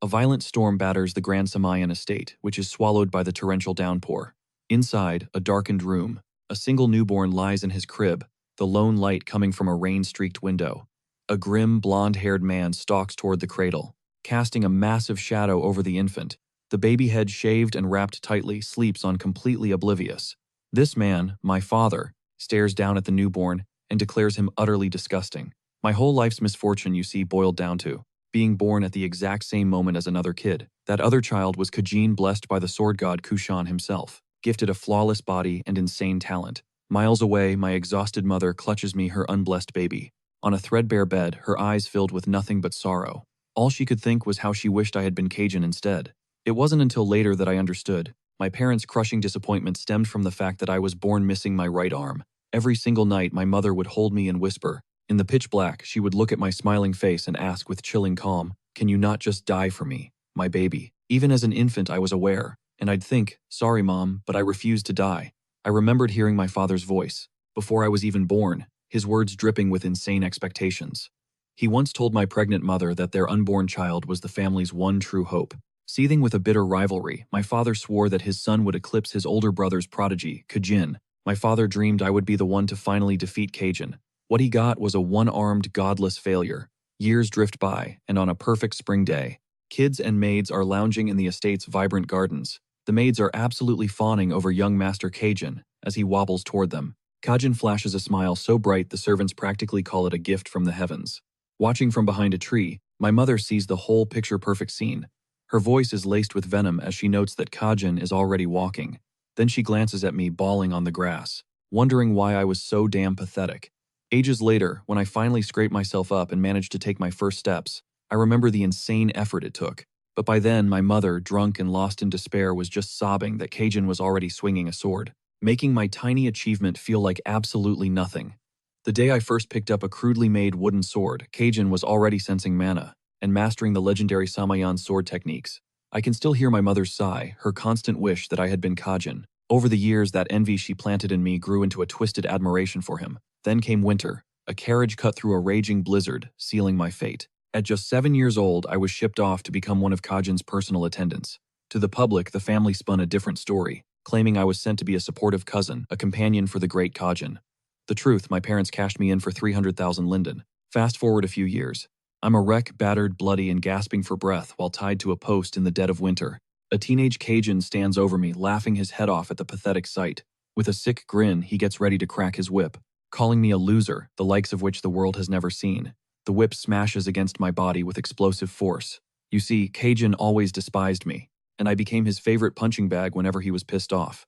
A violent storm batters the Grand Samayan estate, which is swallowed by the torrential downpour. Inside, a darkened room, a single newborn lies in his crib, the lone light coming from a rain-streaked window. A grim, blonde-haired man stalks toward the cradle, casting a massive shadow over the infant. The baby head shaved and wrapped tightly sleeps on, completely oblivious. This man, my father, stares down at the newborn and declares him utterly disgusting. My whole life's misfortune, you see, boiled down to being born at the exact same moment as another kid. That other child was Kajin, blessed by the sword god Kushan himself, gifted a flawless body and insane talent. Miles away, my exhausted mother clutches me, her unblessed baby. On a threadbare bed, her eyes filled with nothing but sorrow. All she could think was how she wished I had been Kajin instead. It wasn't until later that I understood. My parents' crushing disappointment stemmed from the fact that I was born missing my right arm. Every single night, my mother would hold me and whisper. In the pitch black, she would look at my smiling face and ask with chilling calm, "Can you not just die for me, my baby?" Even as an infant, I was aware, and I'd think, "Sorry, Mom, but I refuse to die." I remembered hearing my father's voice, before I was even born, his words dripping with insane expectations. He once told my pregnant mother that their unborn child was the family's one true hope. Seething with a bitter rivalry, my father swore that his son would eclipse his older brother's prodigy, Kajin. My father dreamed I would be the one to finally defeat Kajin. What he got was a one-armed, godless failure. Years drift by, and on a perfect spring day, kids and maids are lounging in the estate's vibrant gardens. The maids are absolutely fawning over young Master Kajin as he wobbles toward them. Kajin flashes a smile so bright the servants practically call it a gift from the heavens. Watching from behind a tree, my mother sees the whole picture-perfect scene. Her voice is laced with venom as she notes that Kajin is already walking. Then she glances at me bawling on the grass, wondering why I was so damn pathetic. Ages later, when I finally scraped myself up and managed to take my first steps, I remember the insane effort it took. But by then, my mother, drunk and lost in despair, was just sobbing that Kajin was already swinging a sword, making my tiny achievement feel like absolutely nothing. The day I first picked up a crudely made wooden sword, Kajin was already sensing mana and mastering the legendary Samayan sword techniques. I can still hear my mother's sigh, her constant wish that I had been Kajin. Over the years, that envy she planted in me grew into a twisted admiration for him. Then came winter. A carriage cut through a raging blizzard, sealing my fate. At just 7 years old, I was shipped off to become one of Kajin's personal attendants. To the public, the family spun a different story, claiming I was sent to be a supportive cousin, a companion for the great Kajin. The truth, my parents cashed me in for 300,000 linden. Fast forward a few years. I'm a wreck, battered, bloody, and gasping for breath while tied to a post in the dead of winter. A teenage Kajin stands over me, laughing his head off at the pathetic sight. With a sick grin, he gets ready to crack his whip, calling me a loser, the likes of which the world has never seen. The whip smashes against my body with explosive force. You see, Kajin always despised me, and I became his favorite punching bag whenever he was pissed off.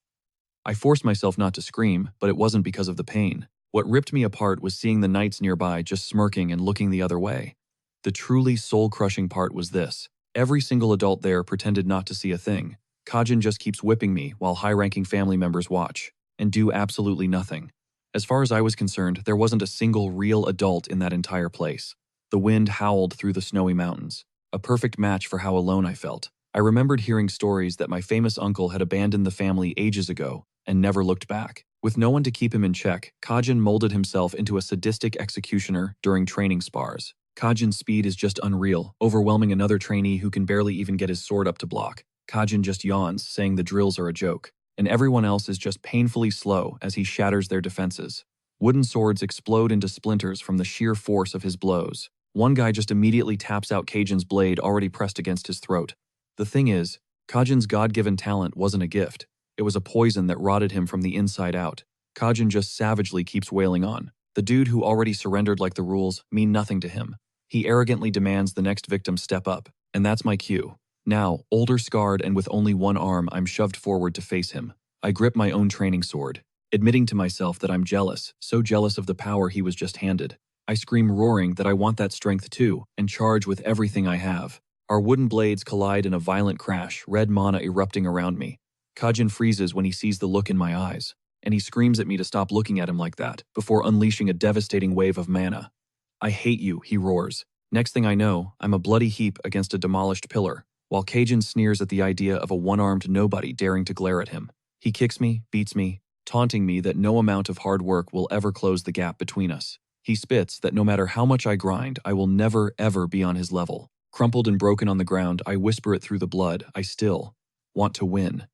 I forced myself not to scream, but it wasn't because of the pain. What ripped me apart was seeing the knights nearby just smirking and looking the other way. The truly soul-crushing part was this. Every single adult there pretended not to see a thing. Kajin just keeps whipping me while high-ranking family members watch and do absolutely nothing. As far as I was concerned, there wasn't a single real adult in that entire place. The wind howled through the snowy mountains, a perfect match for how alone I felt. I remembered hearing stories that my famous uncle had abandoned the family ages ago and never looked back. With no one to keep him in check, Kajin molded himself into a sadistic executioner during training spars. Kajin's speed is just unreal, overwhelming another trainee who can barely even get his sword up to block. Kajin just yawns, saying the drills are a joke, and everyone else is just painfully slow as he shatters their defenses. Wooden swords explode into splinters from the sheer force of his blows. One guy just immediately taps out Kajin's blade already pressed against his throat. The thing is, Kajin's God-given talent wasn't a gift. It was a poison that rotted him from the inside out. Kajin just savagely keeps wailing on. The dude who already surrendered like the rules mean nothing to him. He arrogantly demands the next victim step up, and that's my cue. Now, older, scarred, and with only one arm, I'm shoved forward to face him. I grip my own training sword, admitting to myself that I'm jealous, so jealous of the power he was just handed. I scream, roaring that I want that strength too, and charge with everything I have. Our wooden blades collide in a violent crash, red mana erupting around me. Kajin freezes when he sees the look in my eyes, and he screams at me to stop looking at him like that, before unleashing a devastating wave of mana. "I hate you," he roars. Next thing I know, I'm a bloody heap against a demolished pillar, while Kajin sneers at the idea of a one-armed nobody daring to glare at him. He kicks me, beats me, taunting me that no amount of hard work will ever close the gap between us. He spits that no matter how much I grind, I will never, ever be on his level. Crumpled and broken on the ground, I whisper it through the blood, I still want to win.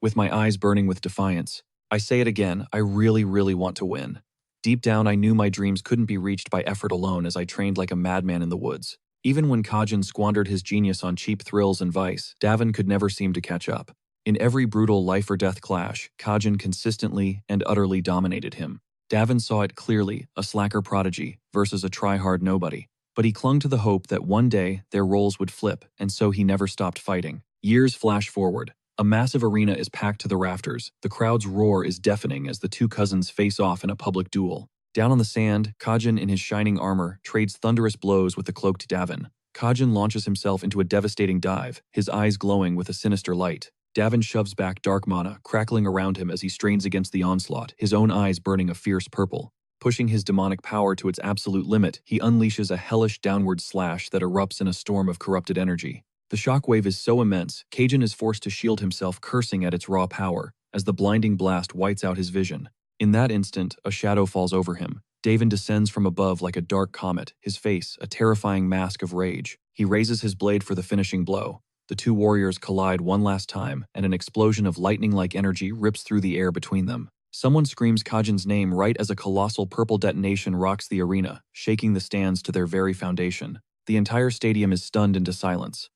With my eyes burning with defiance, I say it again, I really, really want to win. Deep down, I knew my dreams couldn't be reached by effort alone as I trained like a madman in the woods. Even when Kajin squandered his genius on cheap thrills and vice, Davin could never seem to catch up. In every brutal life-or-death clash, Kajin consistently and utterly dominated him. Davin saw it clearly, a slacker prodigy versus a try-hard nobody. But he clung to the hope that one day their roles would flip, and so he never stopped fighting. Years flash forward. A massive arena is packed to the rafters. The crowd's roar is deafening as the two cousins face off in a public duel. Down on the sand, Kajin in his shining armor trades thunderous blows with the cloaked Davin. Kajin launches himself into a devastating dive, his eyes glowing with a sinister light. Davin shoves back dark mana, crackling around him as he strains against the onslaught, his own eyes burning a fierce purple. Pushing his demonic power to its absolute limit, he unleashes a hellish downward slash that erupts in a storm of corrupted energy. The shockwave is so immense, Kajin is forced to shield himself, cursing at its raw power, as the blinding blast whites out his vision. In that instant, a shadow falls over him. Davin descends from above like a dark comet, his face a terrifying mask of rage. He raises his blade for the finishing blow. The two warriors collide one last time, and an explosion of lightning-like energy rips through the air between them. Someone screams Kajin's name right as a colossal purple detonation rocks the arena, shaking the stands to their very foundation. The entire stadium is stunned into silence.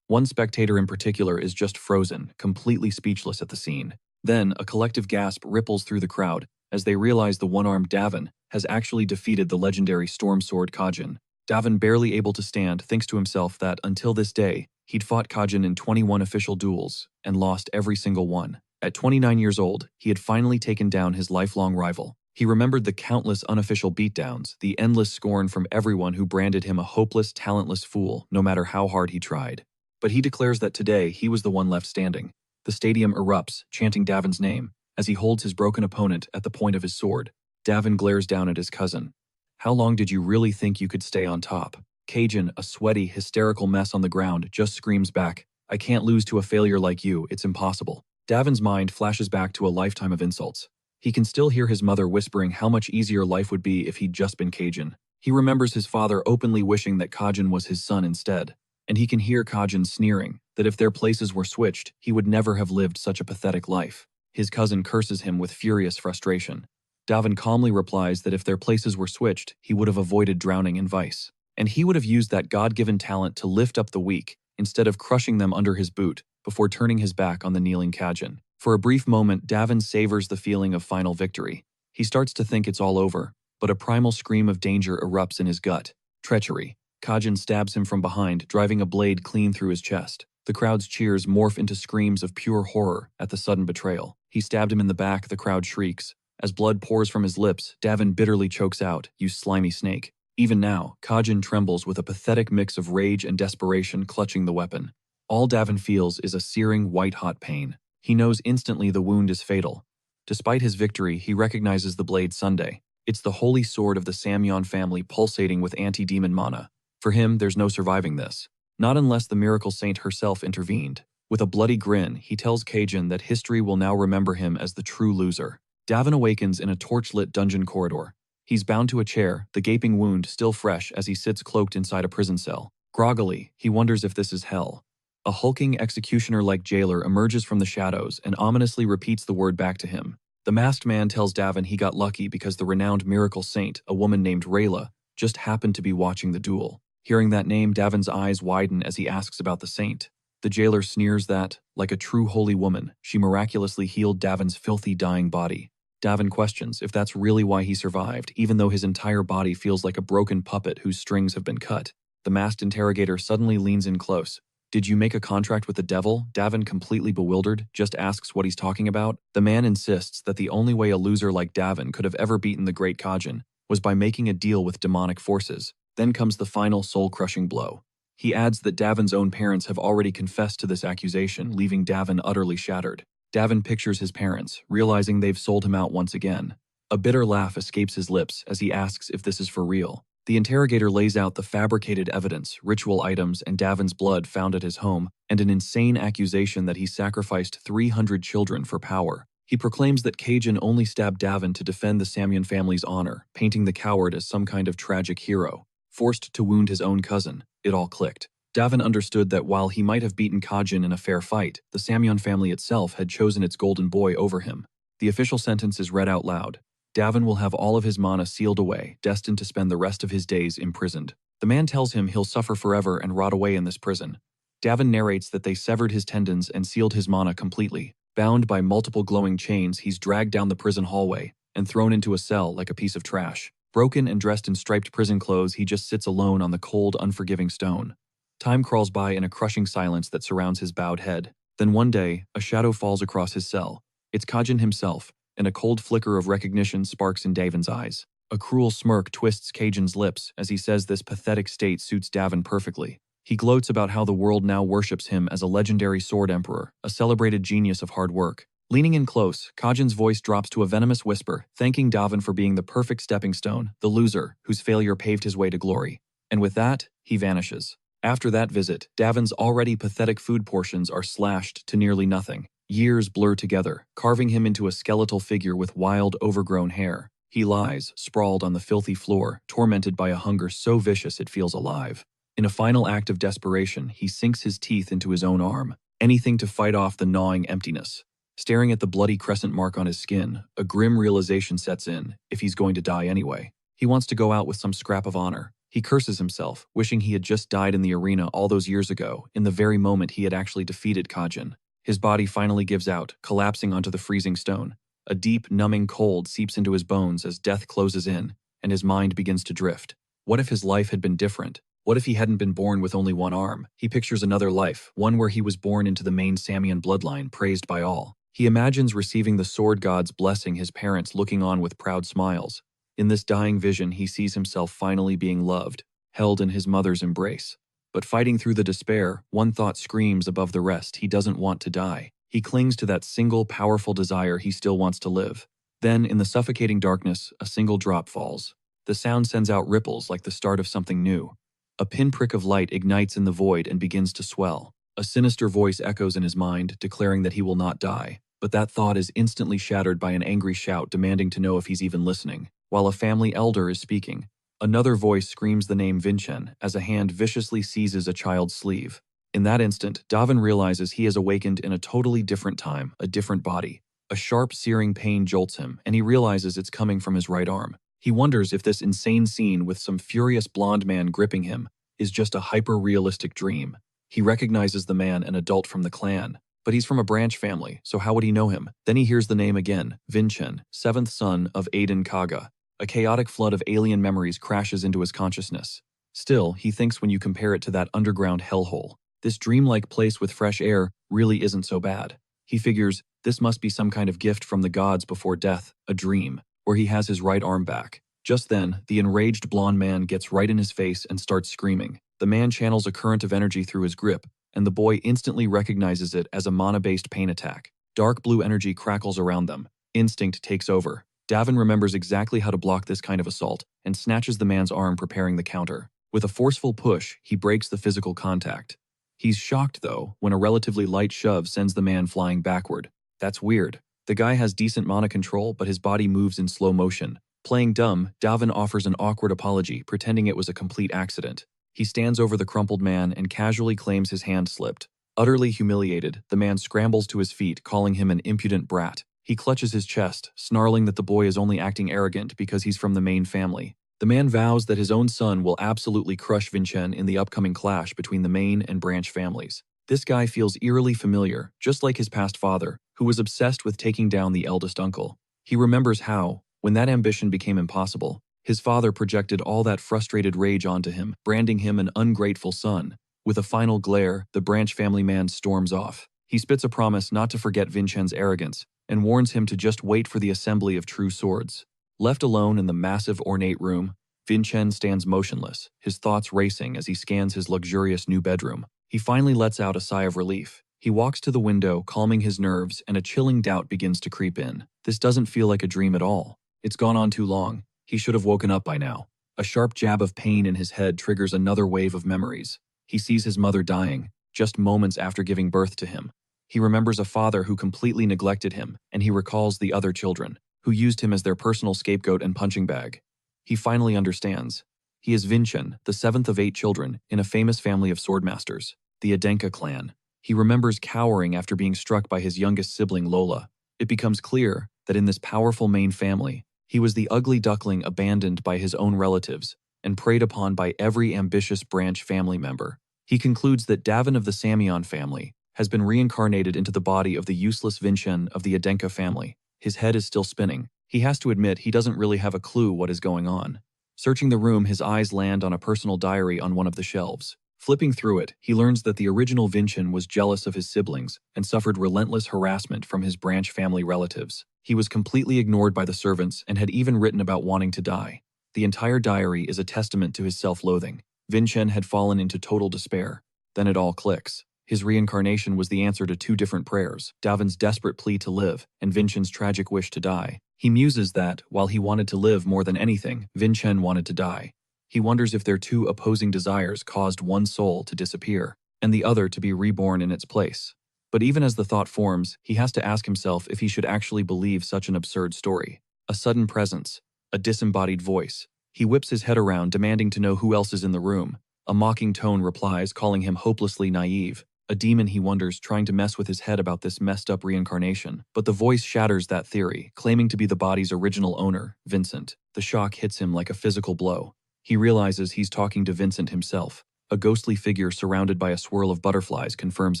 One spectator in particular is just frozen, completely speechless at the scene. Then, a collective gasp ripples through the crowd as they realize the one-armed Davin has actually defeated the legendary Storm Sword Kajin. Davin, barely able to stand, thinks to himself that, until this day, he'd fought Kajin in 21 official duels and lost every single one. At 29 years old, he had finally taken down his lifelong rival. He remembered the countless unofficial beatdowns, the endless scorn from everyone who branded him a hopeless, talentless fool, no matter how hard he tried. But he declares that today he was the one left standing. The stadium erupts, chanting Davin's name, as he holds his broken opponent at the point of his sword. Davin glares down at his cousin. How long did you really think you could stay on top? Kajin, a sweaty, hysterical mess on the ground, just screams back, I can't lose to a failure like you, it's impossible. Davin's mind flashes back to a lifetime of insults. He can still hear his mother whispering how much easier life would be if he'd just been Kajin. He remembers his father openly wishing that Kajin was his son instead. And he can hear Kajin sneering that if their places were switched, he would never have lived such a pathetic life. His cousin curses him with furious frustration. Davin calmly replies that if their places were switched, he would have avoided drowning in vice. And he would have used that God-given talent to lift up the weak, instead of crushing them under his boot, before turning his back on the kneeling Kajin. For a brief moment, Davin savors the feeling of final victory. He starts to think it's all over, but a primal scream of danger erupts in his gut. Treachery. Kajin stabs him from behind, driving a blade clean through his chest. The crowd's cheers morph into screams of pure horror at the sudden betrayal. He stabbed him in the back, the crowd shrieks. As blood pours from his lips, Davin bitterly chokes out, "You slimy snake." Even now, Kajin trembles with a pathetic mix of rage and desperation clutching the weapon. All Davin feels is a searing, white-hot pain. He knows instantly the wound is fatal. Despite his victory, he recognizes the blade Sunday. It's the holy sword of the Samyeon family pulsating with anti-demon mana. For him, there's no surviving this. Not unless the miracle saint herself intervened. With a bloody grin, he tells Kajin that history will now remember him as the true loser. Davin awakens in a torch-lit dungeon corridor. He's bound to a chair, the gaping wound still fresh as he sits cloaked inside a prison cell. Groggily, he wonders if this is hell. A hulking executioner-like jailer emerges from the shadows and ominously repeats the word back to him. The masked man tells Davin he got lucky because the renowned miracle saint, a woman named Rayla, just happened to be watching the duel. Hearing that name, Davin's eyes widen as he asks about the saint. The jailer sneers that, like a true holy woman, she miraculously healed Davin's filthy, dying body. Davin questions if that's really why he survived, even though his entire body feels like a broken puppet whose strings have been cut. The masked interrogator suddenly leans in close. "Did you make a contract with the devil?" Davin, completely bewildered, just asks what he's talking about. The man insists that the only way a loser like Davin could have ever beaten the great Kajin was by making a deal with demonic forces. Then comes the final soul-crushing blow. He adds that Davin's own parents have already confessed to this accusation, leaving Davin utterly shattered. Davin pictures his parents, realizing they've sold him out once again. A bitter laugh escapes his lips as he asks if this is for real. The interrogator lays out the fabricated evidence, ritual items, and Davin's blood found at his home, and an insane accusation that he sacrificed 300 children for power. He proclaims that Kajin only stabbed Davin to defend the Samyeon family's honor, painting the coward as some kind of tragic hero. Forced to wound his own cousin, it all clicked. Davin understood that while he might have beaten Kajin in a fair fight, the Samyeon family itself had chosen its golden boy over him. The official sentence is read out loud. Davin will have all of his mana sealed away, destined to spend the rest of his days imprisoned. The man tells him he'll suffer forever and rot away in this prison. Davin narrates that they severed his tendons and sealed his mana completely. Bound by multiple glowing chains, he's dragged down the prison hallway and thrown into a cell like a piece of trash. Broken and dressed in striped prison clothes, he just sits alone on the cold, unforgiving stone. Time crawls by in a crushing silence that surrounds his bowed head. Then one day, a shadow falls across his cell. It's Kajin himself, and a cold flicker of recognition sparks in Davin's eyes. A cruel smirk twists Kajin's lips as he says this pathetic state suits Davin perfectly. He gloats about how the world now worships him as a legendary sword emperor, a celebrated genius of hard work. Leaning in close, Kajin's voice drops to a venomous whisper, thanking Davin for being the perfect stepping stone, the loser, whose failure paved his way to glory. And with that, he vanishes. After that visit, Davin's already pathetic food portions are slashed to nearly nothing. Years blur together, carving him into a skeletal figure with wild, overgrown hair. He lies, sprawled on the filthy floor, tormented by a hunger so vicious it feels alive. In a final act of desperation, he sinks his teeth into his own arm, anything to fight off the gnawing emptiness. Staring at the bloody crescent mark on his skin, a grim realization sets in, if he's going to die anyway. He wants to go out with some scrap of honor. He curses himself, wishing he had just died in the arena all those years ago, in the very moment he had actually defeated Kajin. His body finally gives out, collapsing onto the freezing stone. A deep, numbing cold seeps into his bones as death closes in, and his mind begins to drift. What if his life had been different? What if he hadn't been born with only one arm? He pictures another life, one where he was born into the main Samyeon bloodline, praised by all. He imagines receiving the sword god's blessing, his parents looking on with proud smiles. In this dying vision, he sees himself finally being loved, held in his mother's embrace. But fighting through the despair, one thought screams above the rest: he doesn't want to die. He clings to that single powerful desire: he still wants to live. Then, in the suffocating darkness, a single drop falls. The sound sends out ripples like the start of something new. A pinprick of light ignites in the void and begins to swell. A sinister voice echoes in his mind, declaring that he will not die. But that thought is instantly shattered by an angry shout demanding to know if he's even listening. While a family elder is speaking, another voice screams the name Vinchen as a hand viciously seizes a child's sleeve. In that instant, Davin realizes he has awakened in a totally different time, a different body. A sharp, searing pain jolts him, and he realizes it's coming from his right arm. He wonders if this insane scene with some furious blonde man gripping him is just a hyper-realistic dream. He recognizes the man, an adult from the clan. But he's from a branch family, so how would he know him? Then he hears the name again, Vinchen, seventh son of Aiden Kaga. A chaotic flood of alien memories crashes into his consciousness. Still, he thinks when you compare it to that underground hellhole, this dreamlike place with fresh air really isn't so bad. He figures this must be some kind of gift from the gods before death, a dream, where he has his right arm back. Just then, the enraged blonde man gets right in his face and starts screaming. The man channels a current of energy through his grip, and the boy instantly recognizes it as a mana-based pain attack. Dark blue energy crackles around them. Instinct takes over. Davin remembers exactly how to block this kind of assault and snatches the man's arm, preparing the counter. With a forceful push, he breaks the physical contact. He's shocked, though, when a relatively light shove sends the man flying backward. That's weird. The guy has decent mana control, but his body moves in slow motion. Playing dumb, Davin offers an awkward apology, pretending it was a complete accident. He stands over the crumpled man and casually claims his hand slipped. Utterly humiliated, the man scrambles to his feet, calling him an impudent brat. He clutches his chest, snarling that the boy is only acting arrogant because he's from the main family. The man vows that his own son will absolutely crush Vinchen in the upcoming clash between the main and branch families. This guy feels eerily familiar, just like his past father, who was obsessed with taking down the eldest uncle. He remembers how, when that ambition became impossible, his father projected all that frustrated rage onto him, branding him an ungrateful son. With a final glare, the branch family man storms off. He spits a promise not to forget Vinchen's arrogance, and warns him to just wait for the assembly of true swords. Left alone in the massive ornate room, Vinchen stands motionless, his thoughts racing as he scans his luxurious new bedroom. He finally lets out a sigh of relief. He walks to the window, calming his nerves, and a chilling doubt begins to creep in. This doesn't feel like a dream at all. It's gone on too long. He should have woken up by now. A sharp jab of pain in his head triggers another wave of memories. He sees his mother dying, just moments after giving birth to him. He remembers a father who completely neglected him, and he recalls the other children, who used him as their personal scapegoat and punching bag. He finally understands. He is Vinchen, the seventh of 8 children, in a famous family of swordmasters, the Adenka clan. He remembers cowering after being struck by his youngest sibling Lola. It becomes clear that in this powerful main family, he was the ugly duckling abandoned by his own relatives and preyed upon by every ambitious branch family member. He concludes that Davin of the Samyeon family has been reincarnated into the body of the useless Vinchen of the Adenka family. His head is still spinning. He has to admit he doesn't really have a clue what is going on. Searching the room, his eyes land on a personal diary on one of the shelves. Flipping through it, he learns that the original Vinchen was jealous of his siblings and suffered relentless harassment from his branch family relatives. He was completely ignored by the servants and had even written about wanting to die. The entire diary is a testament to his self-loathing. Vinchen had fallen into total despair. Then it all clicks. His reincarnation was the answer to 2 different prayers, Davin's desperate plea to live and Vinchen's tragic wish to die. He muses that, while he wanted to live more than anything, Vinchen wanted to die. He wonders if their 2 opposing desires caused one soul to disappear and the other to be reborn in its place. But even as the thought forms, he has to ask himself if he should actually believe such an absurd story. A sudden presence, a disembodied voice. He whips his head around, demanding to know who else is in the room. A mocking tone replies, calling him hopelessly naive. A demon, he wonders, trying to mess with his head about this messed-up reincarnation. But the voice shatters that theory, claiming to be the body's original owner, Vincent. The shock hits him like a physical blow. He realizes he's talking to Vincent himself. A ghostly figure surrounded by a swirl of butterflies confirms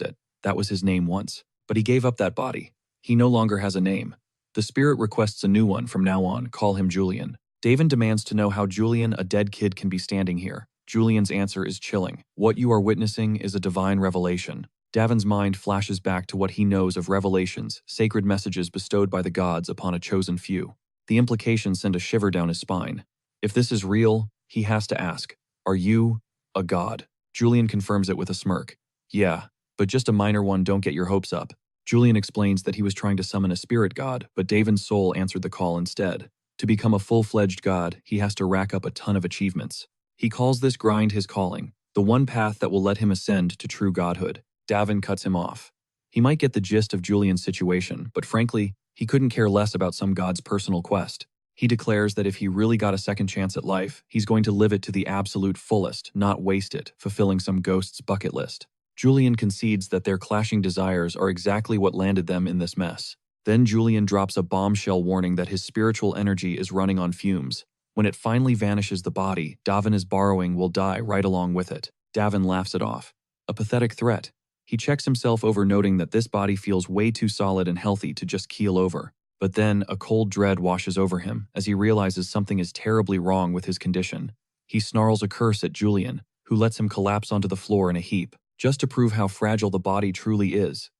it. That was his name once. But he gave up that body. He no longer has a name. The spirit requests a new one from now on. Call him Julian. Davin demands to know how Julian, a dead kid, can be standing here. Julian's answer is chilling. What you are witnessing is a divine revelation. Davin's mind flashes back to what he knows of revelations, sacred messages bestowed by the gods upon a chosen few. The implications send a shiver down his spine. If this is real, he has to ask, are you a god? Julian confirms it with a smirk. Yeah, but just a minor one, don't get your hopes up. Julian explains that he was trying to summon a spirit god, but Davin's soul answered the call instead. To become a full-fledged god, he has to rack up a ton of achievements. He calls this grind his calling, the one path that will let him ascend to true godhood. Davin cuts him off. He might get the gist of Julian's situation, but frankly, he couldn't care less about some god's personal quest. He declares that if he really got a second chance at life, he's going to live it to the absolute fullest, not waste it, fulfilling some ghost's bucket list. Julian concedes that their clashing desires are exactly what landed them in this mess. Then Julian drops a bombshell warning that his spiritual energy is running on fumes. When it finally vanishes, the body Davin is borrowing will die right along with it. Davin laughs it off. A pathetic threat. He checks himself over, noting that this body feels way too solid and healthy to just keel over. But then a cold dread washes over him as he realizes something is terribly wrong with his condition. He snarls a curse at Julian, who lets him collapse onto the floor in a heap, just to prove how fragile the body truly is.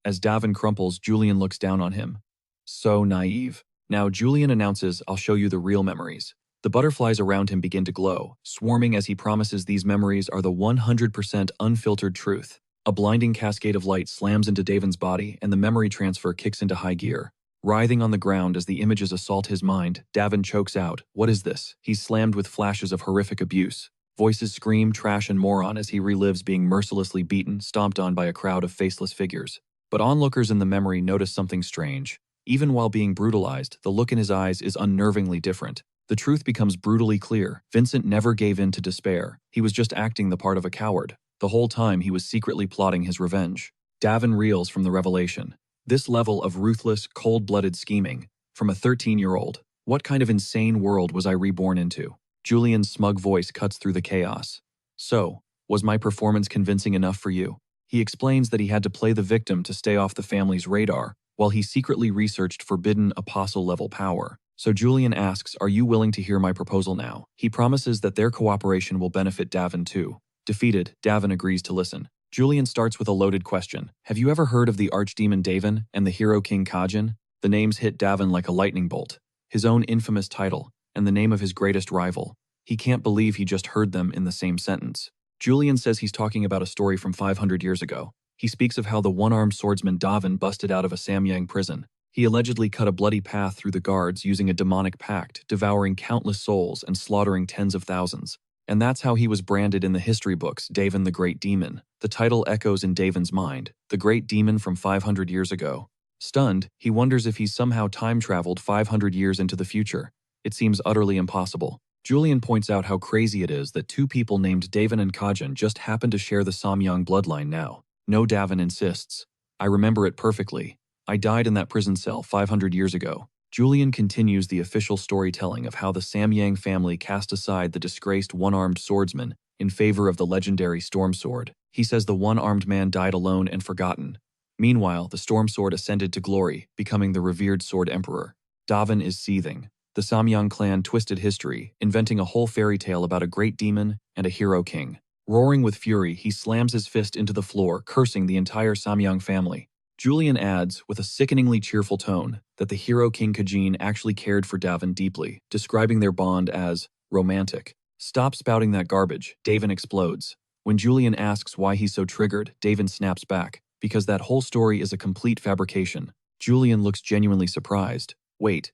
As Davin crumples, Julian looks down on him. So naive. Now Julian announces, I'll show you the real memories. The butterflies around him begin to glow, swarming as he promises these memories are the 100% unfiltered truth. A blinding cascade of light slams into Davin's body and the memory transfer kicks into high gear. Writhing on the ground as the images assault his mind, Davin chokes out, what is this? He's slammed with flashes of horrific abuse. Voices scream trash and moron as he relives being mercilessly beaten, stomped on by a crowd of faceless figures. But onlookers in the memory notice something strange. Even while being brutalized, the look in his eyes is unnervingly different. The truth becomes brutally clear. Vincent never gave in to despair. He was just acting the part of a coward. The whole time he was secretly plotting his revenge. Davin reels from the revelation. This level of ruthless, cold-blooded scheming, from a 13-year-old. What kind of insane world was I reborn into? Julian's smug voice cuts through the chaos. So, was my performance convincing enough for you? He explains that he had to play the victim to stay off the family's radar, while he secretly researched forbidden apostle-level power. So Julian asks, are you willing to hear my proposal now? He promises that their cooperation will benefit Davin too. Defeated, Davin agrees to listen. Julian starts with a loaded question. Have you ever heard of the archdemon Davin and the hero King Kajin? The names hit Davin like a lightning bolt. His own infamous title, and the name of his greatest rival. He can't believe he just heard them in the same sentence. Julian says he's talking about a story from 500 years ago. He speaks of how the one-armed swordsman Davin busted out of a Samyang prison. He allegedly cut a bloody path through the guards using a demonic pact, devouring countless souls and slaughtering tens of thousands. And that's how he was branded in the history books, Davin the Great Demon. The title echoes in Davin's mind, the Great Demon from 500 years ago. Stunned, he wonders if he's somehow time-traveled 500 years into the future. It seems utterly impossible. Julian points out how crazy it is that two people named Davin and Kajin just happen to share the Samyang bloodline now. No, Davin insists. I remember it perfectly. I died in that prison cell 500 years ago. Julian continues the official storytelling of how the Samyang family cast aside the disgraced one-armed swordsman in favor of the legendary Storm Sword. He says the one-armed man died alone and forgotten. Meanwhile, the Storm Sword ascended to glory, becoming the revered Sword Emperor. Davin is seething. The Samyang clan twisted history, inventing a whole fairy tale about a great demon and a hero king. Roaring with fury, he slams his fist into the floor, cursing the entire Samyang family. Julian adds, with a sickeningly cheerful tone, that the hero King Kajin actually cared for Davin deeply, describing their bond as romantic. Stop spouting that garbage, Davin explodes. When Julian asks why he's so triggered, Davin snaps back, because that whole story is a complete fabrication. Julian looks genuinely surprised. Wait,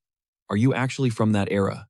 are you actually from that era?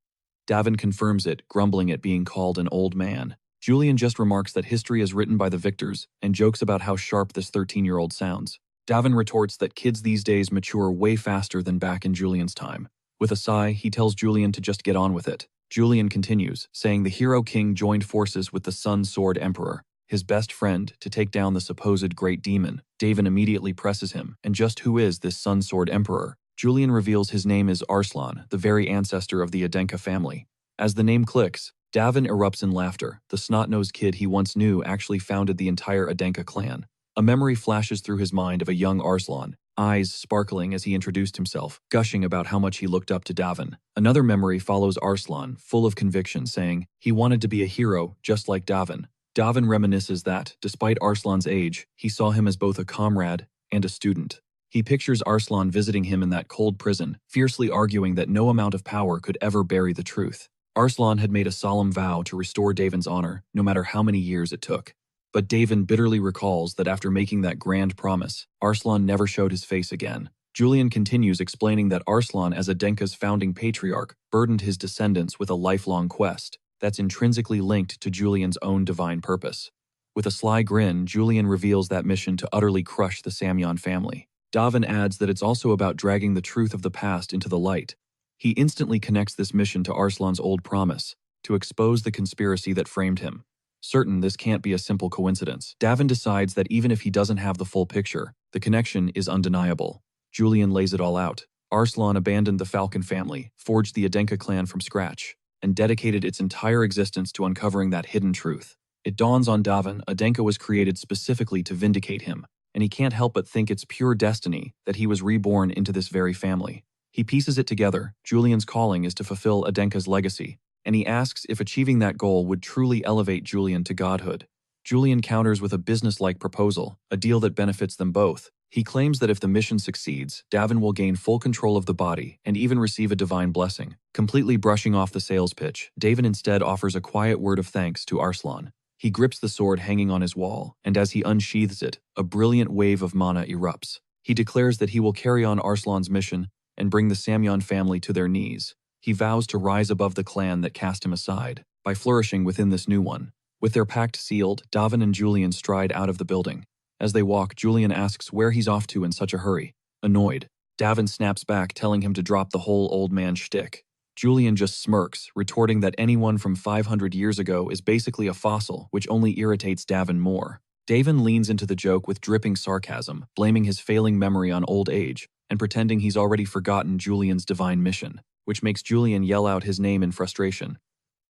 Davin confirms it, grumbling at being called an old man. Julian just remarks that history is written by the victors, and jokes about how sharp this 13-year-old sounds. Davin retorts that kids these days mature way faster than back in Julian's time. With a sigh, he tells Julian to just get on with it. Julian continues, saying the hero king joined forces with the Sun Sword Emperor, his best friend, to take down the supposed great demon. Davin immediately presses him, and just who is this Sun Sword Emperor? Julian reveals his name is Arslan, the very ancestor of the Adenka family. As the name clicks, Davin erupts in laughter. The snot-nosed kid he once knew actually founded the entire Adenka clan. A memory flashes through his mind of a young Arslan, eyes sparkling as he introduced himself, gushing about how much he looked up to Davin. Another memory follows Arslan, full of conviction, saying he wanted to be a hero just like Davin. Davin reminisces that, despite Arslan's age, he saw him as both a comrade and a student. He pictures Arslan visiting him in that cold prison, fiercely arguing that no amount of power could ever bury the truth. Arslan had made a solemn vow to restore Davin's honor, no matter how many years it took. But Davin bitterly recalls that after making that grand promise, Arslan never showed his face again. Julian continues explaining that Arslan, as Adenka's founding patriarch, burdened his descendants with a lifelong quest that's intrinsically linked to Julian's own divine purpose. With a sly grin, Julian reveals that mission to utterly crush the Samyan family. Davin adds that it's also about dragging the truth of the past into the light. He instantly connects this mission to Arslan's old promise, to expose the conspiracy that framed him. Certain this can't be a simple coincidence, Davin decides that even if he doesn't have the full picture, the connection is undeniable. Julian lays it all out. Arslan abandoned the Falcon family, forged the Adenka clan from scratch, and dedicated its entire existence to uncovering that hidden truth. It dawns on Davin Adenka was created specifically to vindicate him, and he can't help but think it's pure destiny that he was reborn into this very family. He pieces it together. Julian's calling is to fulfill Adenka's legacy, and he asks if achieving that goal would truly elevate Julian to godhood. Julian counters with a business-like proposal, a deal that benefits them both. He claims that if the mission succeeds, Davin will gain full control of the body and even receive a divine blessing. Completely brushing off the sales pitch, Davin instead offers a quiet word of thanks to Arslan. He grips the sword hanging on his wall, and as he unsheathes it, a brilliant wave of mana erupts. He declares that he will carry on Arslan's mission and bring the Samyan family to their knees. He vows to rise above the clan that cast him aside, by flourishing within this new one. With their pact sealed, Davin and Julian stride out of the building. As they walk, Julian asks where he's off to in such a hurry. Annoyed, Davin snaps back, telling him to drop the whole old man shtick. Julian just smirks, retorting that anyone from 500 years ago is basically a fossil, which only irritates Davin more. Davin leans into the joke with dripping sarcasm, blaming his failing memory on old age, and pretending he's already forgotten Julian's divine mission, which makes Julian yell out his name in frustration.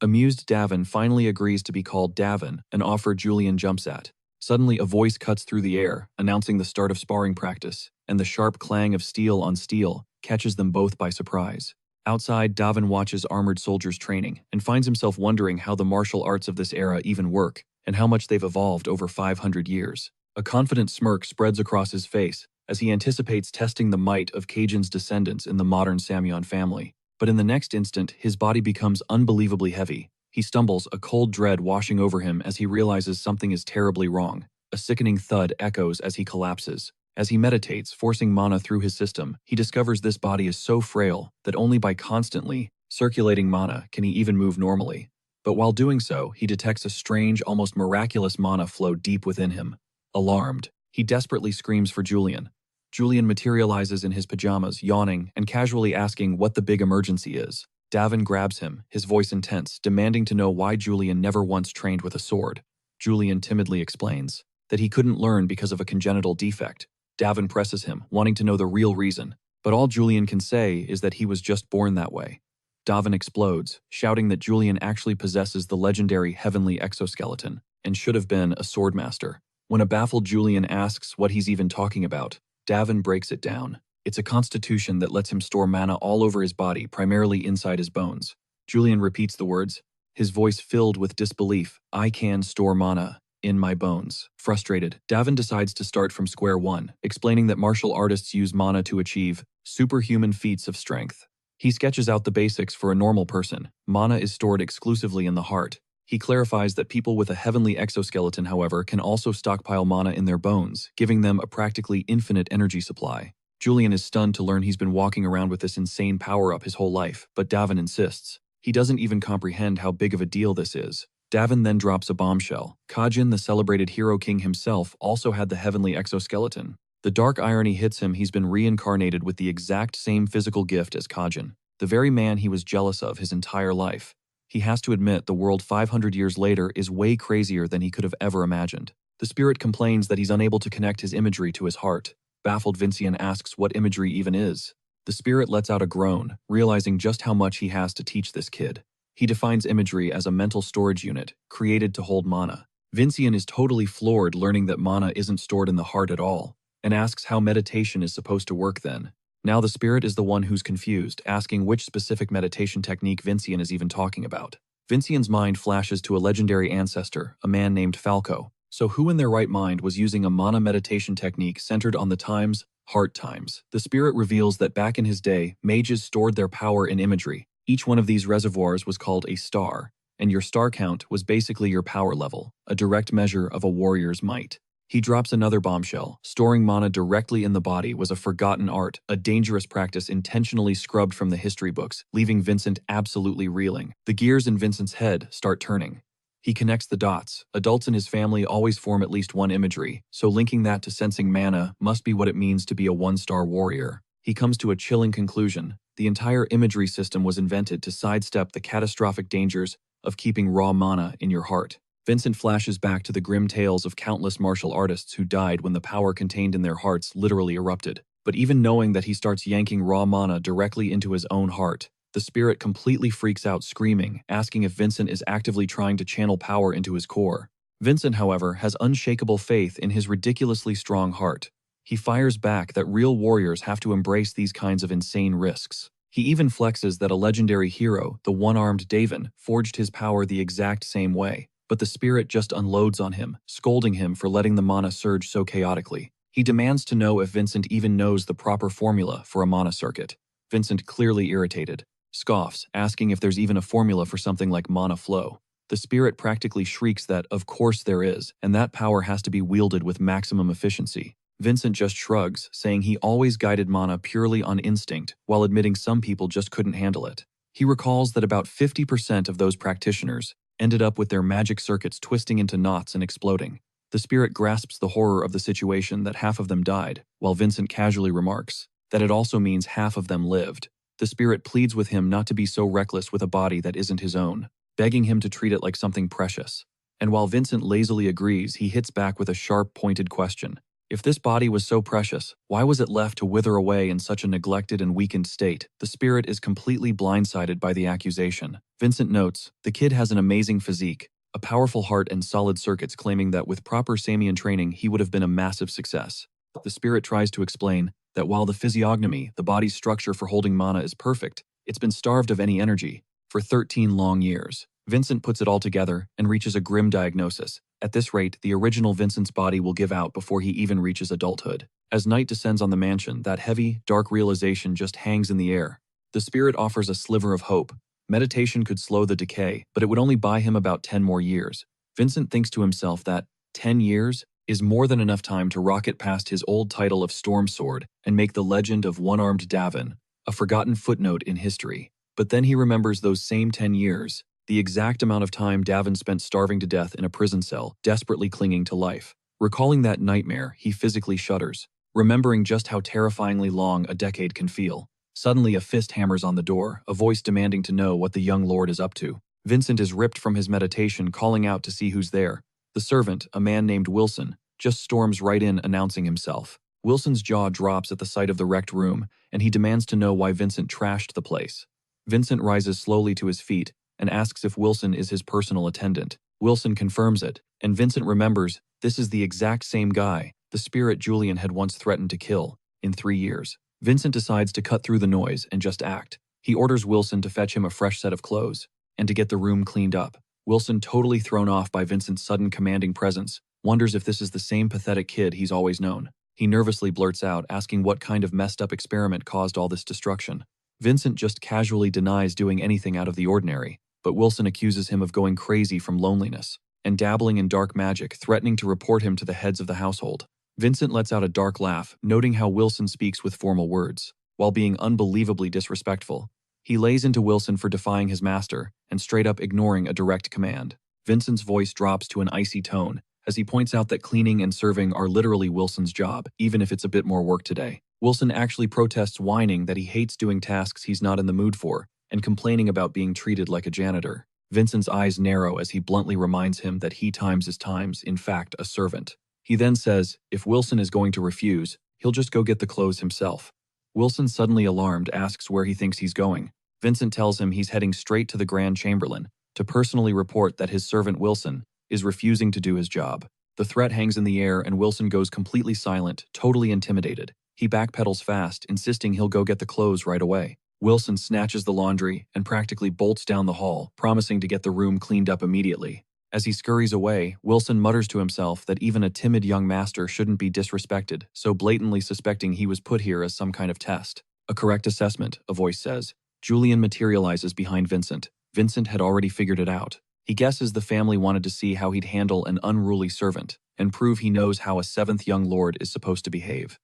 Amused, Davin finally agrees to be called Davin, an offer Julian jumps at. Suddenly, a voice cuts through the air, announcing the start of sparring practice, and the sharp clang of steel on steel catches them both by surprise. Outside, Davin watches armored soldiers training and finds himself wondering how the martial arts of this era even work and how much they've evolved over 500 years. A confident smirk spreads across his face as he anticipates testing the might of Kajin's descendants in the modern Samyan family. But in the next instant, his body becomes unbelievably heavy. He stumbles, a cold dread washing over him as he realizes something is terribly wrong. A sickening thud echoes as he collapses. As he meditates, forcing mana through his system, he discovers this body is so frail that only by constantly circulating mana can he even move normally. But while doing so, he detects a strange, almost miraculous mana flow deep within him. Alarmed, he desperately screams for Julian. Julian materializes in his pajamas, yawning and casually asking what the big emergency is. Davin grabs him, his voice intense, demanding to know why Julian never once trained with a sword. Julian timidly explains that he couldn't learn because of a congenital defect. Davin presses him, wanting to know the real reason, but all Julian can say is that he was just born that way. Davin explodes, shouting that Julian actually possesses the legendary heavenly exoskeleton and should have been a swordmaster. When a baffled Julian asks what he's even talking about, Davin breaks it down. It's a constitution that lets him store mana all over his body, primarily inside his bones. Julian repeats the words, his voice filled with disbelief. I can store mana in my bones. Frustrated, Davin decides to start from square one, explaining that martial artists use mana to achieve superhuman feats of strength. He sketches out the basics for a normal person. Mana is stored exclusively in the heart. He clarifies that people with a heavenly exoskeleton, however, can also stockpile mana in their bones, giving them a practically infinite energy supply. Julian is stunned to learn he's been walking around with this insane power-up his whole life, but Davin insists. He doesn't even comprehend how big of a deal this is. Davin then drops a bombshell. Kajin, the celebrated hero king himself, also had the heavenly exoskeleton. The dark irony hits him. He's been reincarnated with the exact same physical gift as Kajin, the very man he was jealous of his entire life. He has to admit the world 500 years later is way crazier than he could have ever imagined. The spirit complains that he's unable to connect his imagery to his heart. Baffled, Vincian asks what imagery even is. The spirit lets out a groan, realizing just how much he has to teach this kid. He defines imagery as a mental storage unit, created to hold mana. Vincian is totally floored learning that mana isn't stored in the heart at all, and asks how meditation is supposed to work then. Now the spirit is the one who's confused, asking which specific meditation technique Vincian is even talking about. Vincian's mind flashes to a legendary ancestor, a man named Falco. So who in their right mind was using a mana meditation technique centered on the times, heart times? The spirit reveals that back in his day, mages stored their power in imagery. Each one of these reservoirs was called a star, and your star count was basically your power level, a direct measure of a warrior's might. He drops another bombshell. Storing mana directly in the body was a forgotten art, a dangerous practice intentionally scrubbed from the history books, leaving Vincent absolutely reeling. The gears in Vincent's head start turning. He connects the dots. Adults in his family always form at least one imagery, so linking that to sensing mana must be what it means to be a one-star warrior. He comes to a chilling conclusion. The entire imagery system was invented to sidestep the catastrophic dangers of keeping raw mana in your heart. Vincent flashes back to the grim tales of countless martial artists who died when the power contained in their hearts literally erupted. But even knowing that he starts yanking raw mana directly into his own heart, the spirit completely freaks out, screaming, asking if Vincent is actively trying to channel power into his core. Vincent, however, has unshakable faith in his ridiculously strong heart. He fires back that real warriors have to embrace these kinds of insane risks. He even flexes that a legendary hero, the one-armed Davin, forged his power the exact same way. But the spirit just unloads on him, scolding him for letting the mana surge so chaotically. He demands to know if Vincent even knows the proper formula for a mana circuit. Vincent, clearly irritated, scoffs, asking if there's even a formula for something like mana flow. The spirit practically shrieks that, of course there is, and that power has to be wielded with maximum efficiency. Vincent just shrugs, saying he always guided mana purely on instinct, while admitting some people just couldn't handle it. He recalls that about 50% of those practitioners ended up with their magic circuits twisting into knots and exploding. The spirit grasps the horror of the situation that half of them died, while Vincent casually remarks that it also means half of them lived. The spirit pleads with him not to be so reckless with a body that isn't his own, begging him to treat it like something precious. And while Vincent lazily agrees, he hits back with a sharp, pointed question. If this body was so precious, why was it left to wither away in such a neglected and weakened state? The spirit is completely blindsided by the accusation. Vincent notes, the kid has an amazing physique, a powerful heart and solid circuits, claiming that with proper Samian training he would have been a massive success. The spirit tries to explain that while the physiognomy, the body's structure for holding mana, is perfect, it's been starved of any energy for 13 long years. Vincent puts it all together and reaches a grim diagnosis. At this rate, the original Vincent's body will give out before he even reaches adulthood. As night descends on the mansion, that heavy, dark realization just hangs in the air. The spirit offers a sliver of hope. Meditation could slow the decay, but it would only buy him about 10 more years. Vincent thinks to himself that 10 years is more than enough time to rocket past his old title of Storm Sword and make the legend of one-armed Davin a forgotten footnote in history. But then he remembers those same 10 years, the exact amount of time Davin spent starving to death in a prison cell, desperately clinging to life. Recalling that nightmare, he physically shudders, remembering just how terrifyingly long a decade can feel. Suddenly a fist hammers on the door, a voice demanding to know what the young lord is up to. Vincent is ripped from his meditation, calling out to see who's there. The servant, a man named Wilson, just storms right in announcing himself. Wilson's jaw drops at the sight of the wrecked room, and he demands to know why Vincent trashed the place. Vincent rises slowly to his feet and asks if Wilson is his personal attendant. Wilson confirms it, and Vincent remembers this is the exact same guy, the spirit Julian had once threatened to kill, in 3 years. Vincent decides to cut through the noise and just act. He orders Wilson to fetch him a fresh set of clothes, and to get the room cleaned up. Wilson, totally thrown off by Vincent's sudden commanding presence, wonders if this is the same pathetic kid he's always known. He nervously blurts out, asking what kind of messed up experiment caused all this destruction. Vincent just casually denies doing anything out of the ordinary, but Wilson accuses him of going crazy from loneliness and dabbling in dark magic, threatening to report him to the heads of the household. Vincent lets out a dark laugh, noting how Wilson speaks with formal words, while being unbelievably disrespectful. He lays into Wilson for defying his master and straight up ignoring a direct command. Vincent's voice drops to an icy tone as he points out that cleaning and serving are literally Wilson's job, even if it's a bit more work today. Wilson actually protests, whining that he hates doing tasks he's not in the mood for and complaining about being treated like a janitor. Vincent's eyes narrow as he bluntly reminds him that he times is in fact, a servant. He then says if Wilson is going to refuse, he'll just go get the clothes himself. Wilson, suddenly alarmed, asks where he thinks he's going. Vincent tells him he's heading straight to the Grand Chamberlain to personally report that his servant Wilson is refusing to do his job. The threat hangs in the air and Wilson goes completely silent, totally intimidated. He backpedals fast, insisting he'll go get the clothes right away. Wilson snatches the laundry and practically bolts down the hall, promising to get the room cleaned up immediately. As he scurries away, Wilson mutters to himself that even a timid young master shouldn't be disrespected, so blatantly suspecting he was put here as some kind of test. A correct assessment, a voice says. Julian materializes behind Vincent. Vincent had already figured it out. He guesses the family wanted to see how he'd handle an unruly servant and prove he knows how a 7th young lord is supposed to behave.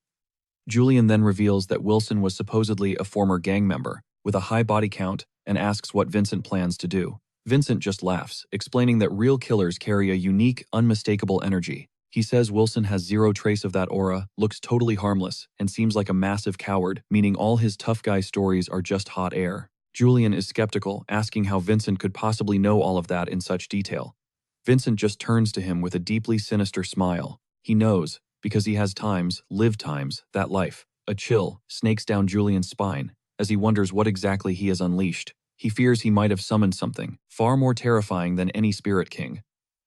Julian then reveals that Wilson was supposedly a former gang member with a high body count and asks what Vincent plans to do. Vincent just laughs, explaining that real killers carry a unique, unmistakable energy. He says Wilson has zero trace of that aura, looks totally harmless, and seems like a massive coward, meaning all his tough guy stories are just hot air. Julian is skeptical, asking how Vincent could possibly know all of that in such detail. Vincent just turns to him with a deeply sinister smile. He knows, because he has lived that life. A chill snakes down Julian's spine as he wonders what exactly he has unleashed. He fears he might have summoned something far more terrifying than any spirit king.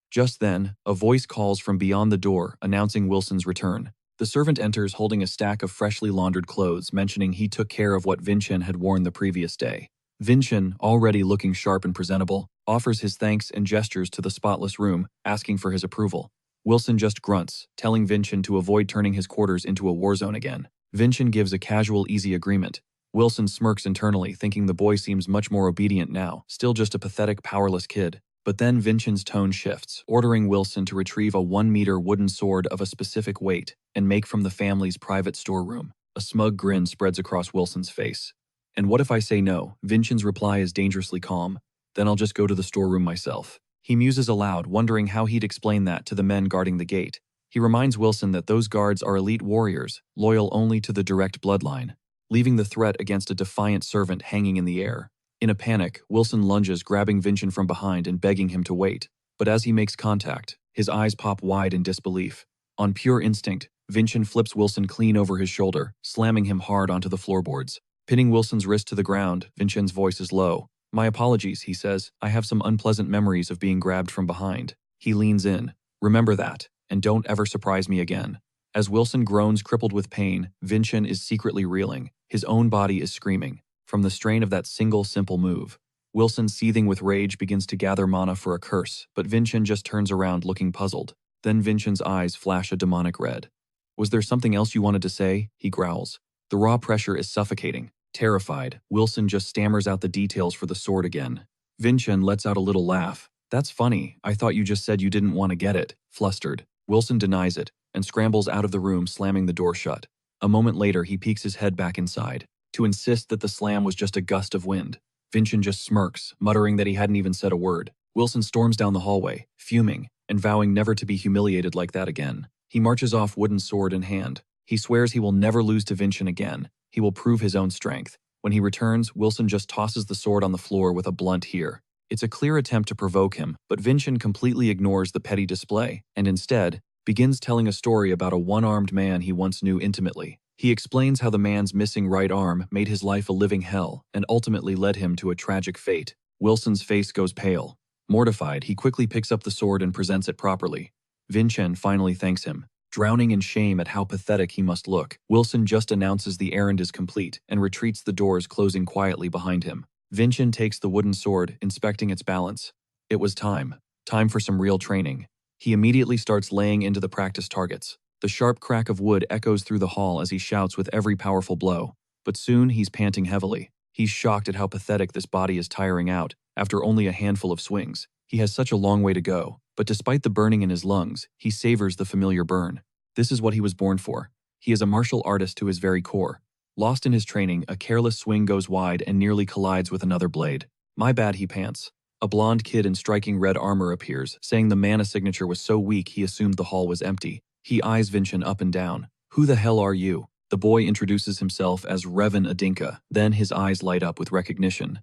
Just then, a voice calls from beyond the door, announcing Wilson's return. The servant enters holding a stack of freshly laundered clothes, mentioning he took care of what Vincent had worn the previous day. Vincent, already looking sharp and presentable, offers his thanks and gestures to the spotless room, asking for his approval. Wilson just grunts, telling Vincent to avoid turning his quarters into a war zone again. Vincent gives a casual, easy agreement. Wilson smirks internally, thinking the boy seems much more obedient now, still just a pathetic, powerless kid. But then Vincent's tone shifts, ordering Wilson to retrieve a 1-meter wooden sword of a specific weight and make from the family's private storeroom. A smug grin spreads across Wilson's face. And what if I say no? Vincent's reply is dangerously calm. Then I'll just go to the storeroom myself. He muses aloud, wondering how he'd explain that to the men guarding the gate. He reminds Wilson that those guards are elite warriors, loyal only to the direct bloodline, leaving the threat against a defiant servant hanging in the air. In a panic, Wilson lunges, grabbing Vincent from behind and begging him to wait. But as he makes contact, his eyes pop wide in disbelief. On pure instinct, Vincent flips Wilson clean over his shoulder, slamming him hard onto the floorboards. Pinning Wilson's wrist to the ground, Vincent's voice is low. My apologies, he says. I have some unpleasant memories of being grabbed from behind. He leans in. Remember that, and don't ever surprise me again. As Wilson groans, crippled with pain, Vincent is secretly reeling. His own body is screaming from the strain of that single simple move. Wilson, seething with rage, begins to gather mana for a curse, but Vincent just turns around looking puzzled. Then Vincent's eyes flash a demonic red. Was there something else you wanted to say? He growls. The raw pressure is suffocating. Terrified, Wilson just stammers out the details for the sword again. Vincent lets out a little laugh. That's funny, I thought you just said you didn't want to get it. Flustered, Wilson denies it and scrambles out of the room, slamming the door shut. A moment later, he peeks his head back inside to insist that the slam was just a gust of wind. Vincent just smirks, muttering that he hadn't even said a word. Wilson storms down the hallway, fuming and vowing never to be humiliated like that again. He marches off, wooden sword in hand. He swears he will never lose to Vincent again. He will prove his own strength. When he returns, Wilson just tosses the sword on the floor with a blunt "here." It's a clear attempt to provoke him, but Vincent completely ignores the petty display and instead begins telling a story about a one-armed man he once knew intimately. He explains how the man's missing right arm made his life a living hell and ultimately led him to a tragic fate. Wilson's face goes pale. Mortified, he quickly picks up the sword and presents it properly. Vincent finally thanks him. Drowning in shame at how pathetic he must look, Wilson just announces the errand is complete and retreats, the doors closing quietly behind him. Vincent takes the wooden sword, inspecting its balance. It was time. Time for some real training. He immediately starts laying into the practice targets. The sharp crack of wood echoes through the hall as he shouts with every powerful blow. But soon he's panting heavily. He's shocked at how pathetic this body is tiring out after only a handful of swings. He has such a long way to go, but despite the burning in his lungs, he savors the familiar burn. This is what he was born for. He is a martial artist to his very core. Lost in his training, a careless swing goes wide and nearly collides with another blade. "My bad," he pants. A blonde kid in striking red armor appears, saying the mana signature was so weak he assumed the hall was empty. He eyes Vincent up and down. "Who the hell are you?" The boy introduces himself as Revan Adinka, then his eyes light up with recognition.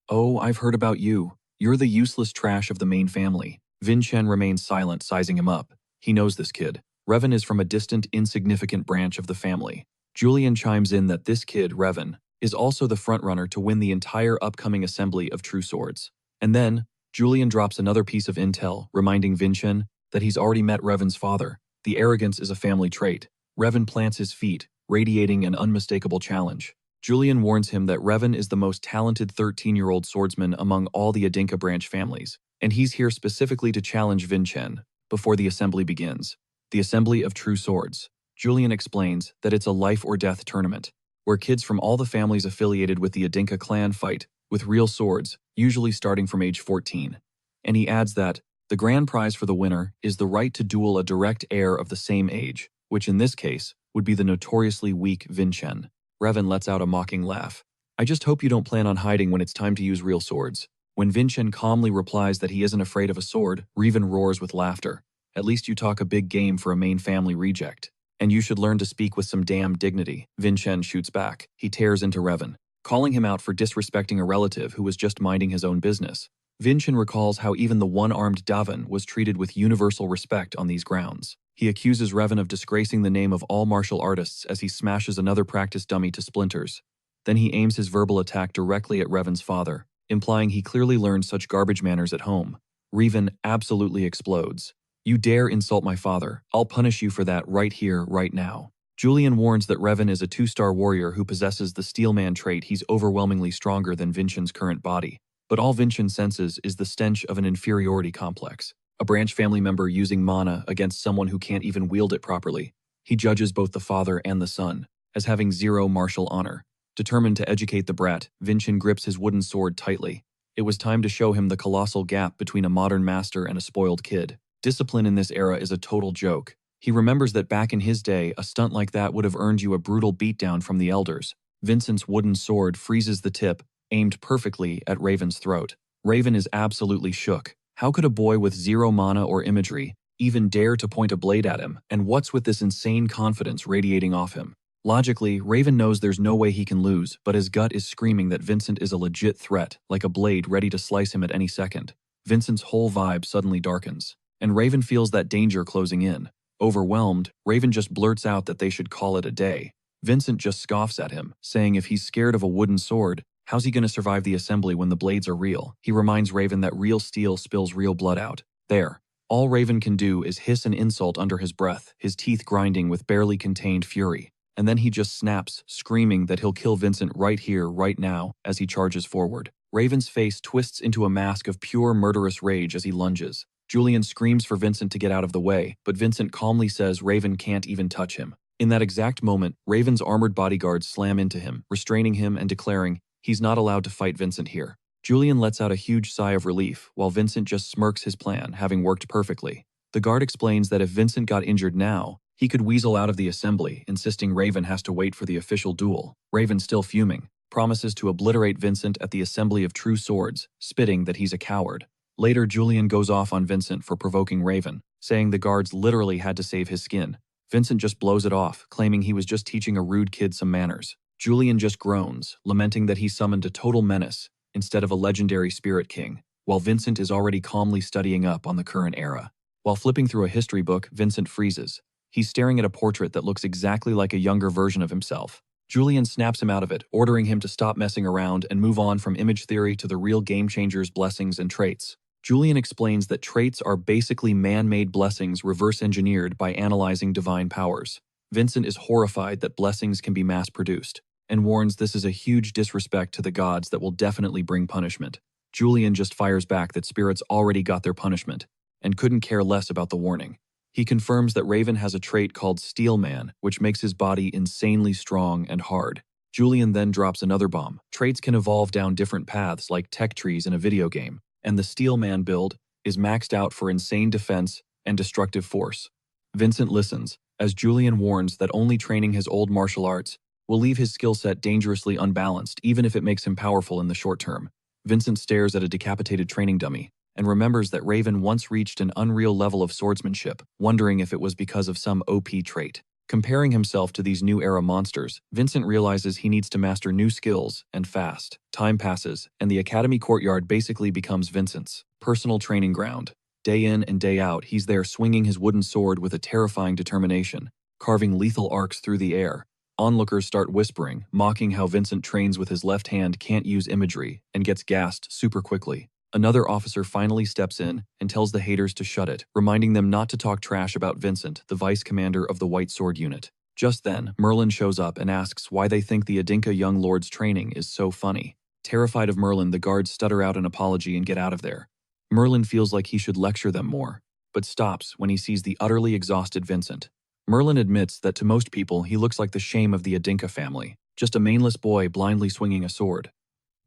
"Oh, I've heard about you. You're the useless trash of the main family." Vincent remains silent, sizing him up. He knows this kid. Revan is from a distant, insignificant branch of the family. Julian chimes in that this kid, Revan, is also the frontrunner to win the entire upcoming assembly of True Swords. And then, Julian drops another piece of intel, reminding Vincent that he's already met Revan's father. The arrogance is a family trait. Revan plants his feet, radiating an unmistakable challenge. Julian warns him that Revan is the most talented 13-year-old swordsman among all the Adinka branch families, and he's here specifically to challenge Vincent before the assembly begins. The Assembly of True Swords. Julian explains that it's a life-or-death tournament, where kids from all the families affiliated with the Adinka clan fight with real swords, usually starting from age 14. And he adds that the grand prize for the winner is the right to duel a direct heir of the same age, which in this case would be the notoriously weak Vincent. Revan lets out a mocking laugh. "I just hope you don't plan on hiding when it's time to use real swords." When Vincent calmly replies that he isn't afraid of a sword, Revan roars with laughter. "At least you talk a big game for a main family reject. And you should learn to speak with some damn dignity." Vincent shoots back. He tears into Revan, calling him out for disrespecting a relative who was just minding his own business. Vincent recalls how even the one-armed Davin was treated with universal respect on these grounds. He accuses Revan of disgracing the name of all martial artists as he smashes another practice dummy to splinters. Then he aims his verbal attack directly at Revan's father, implying he clearly learned such garbage manners at home. Revan absolutely explodes. "You dare insult my father. I'll punish you for that right here, right now." Julian warns that Revan is a 2-star warrior who possesses the Steelman trait. He's overwhelmingly stronger than Vincent's current body. But all Vincent senses is the stench of an inferiority complex. A branch family member using mana against someone who can't even wield it properly. He judges both the father and the son as having zero martial honor. Determined to educate the brat, Vincent grips his wooden sword tightly. It was time to show him the colossal gap between a modern master and a spoiled kid. Discipline in this era is a total joke. He remembers that back in his day, a stunt like that would have earned you a brutal beatdown from the elders. Vincent's wooden sword freezes the tip, aimed perfectly at Raven's throat. Raven is absolutely shook. How could a boy with zero mana or imagery even dare to point a blade at him? And what's with this insane confidence radiating off him? Logically, Raven knows there's no way he can lose, but his gut is screaming that Vincent is a legit threat, like a blade ready to slice him at any second. Vincent's whole vibe suddenly darkens, and Raven feels that danger closing in. Overwhelmed, Raven just blurts out that they should call it a day. Vincent just scoffs at him, saying if he's scared of a wooden sword, how's he going to survive the assembly when the blades are real? He reminds Raven that real steel spills real blood out. There. All Raven can do is hiss an insult under his breath, his teeth grinding with barely contained fury. And then he just snaps, screaming that he'll kill Vincent right here, right now, as he charges forward. Raven's face twists into a mask of pure murderous rage as he lunges. Julian screams for Vincent to get out of the way, but Vincent calmly says Raven can't even touch him. In that exact moment, Raven's armored bodyguards slam into him, restraining him and declaring he's not allowed to fight Vincent here. Julian lets out a huge sigh of relief, while Vincent just smirks, his plan having worked perfectly. The guard explains that if Vincent got injured now, he could weasel out of the assembly, insisting Raven has to wait for the official duel. Raven, still fuming, promises to obliterate Vincent at the Assembly of True Swords, spitting that he's a coward. Later, Julian goes off on Vincent for provoking Raven, saying the guards literally had to save his skin. Vincent just blows it off, claiming he was just teaching a rude kid some manners. Julian just groans, lamenting that he summoned a total menace instead of a legendary spirit king, while Vincent is already calmly studying up on the current era. While flipping through a history book, Vincent freezes. He's staring at a portrait that looks exactly like a younger version of himself. Julian snaps him out of it, ordering him to stop messing around and move on from image theory to the real game changers' blessings and traits. Julian explains that traits are basically man-made blessings reverse-engineered by analyzing divine powers. Vincent is horrified that blessings can be mass-produced, and warns this is a huge disrespect to the gods that will definitely bring punishment. Julian just fires back that spirits already got their punishment, and couldn't care less about the warning. He confirms that Raven has a trait called Steel Man, which makes his body insanely strong and hard. Julian then drops another bomb. Traits can evolve down different paths like tech trees in a video game, and the Steel Man build is maxed out for insane defense and destructive force. Vincent listens, as Julian warns that only training his old martial arts will leave his skill set dangerously unbalanced even if it makes him powerful in the short term. Vincent stares at a decapitated training dummy and remembers that Raven once reached an unreal level of swordsmanship, wondering if it was because of some OP trait. Comparing himself to these new era monsters, Vincent realizes he needs to master new skills, and fast. Time passes, and the academy courtyard basically becomes Vincent's personal training ground. Day in and day out, he's there swinging his wooden sword with a terrifying determination, carving lethal arcs through the air. Onlookers start whispering, mocking how Vincent trains with his left hand, can't use imagery, and gets gassed super quickly. Another officer finally steps in and tells the haters to shut it, reminding them not to talk trash about Vincent, the vice commander of the White Sword Unit. Just then, Merlin shows up and asks why they think the Adinka young lord's training is so funny. Terrified of Merlin, the guards stutter out an apology and get out of there. Merlin feels like he should lecture them more, but stops when he sees the utterly exhausted Vincent. Merlin admits that to most people he looks like the shame of the Adinka family, just a maneless boy blindly swinging a sword.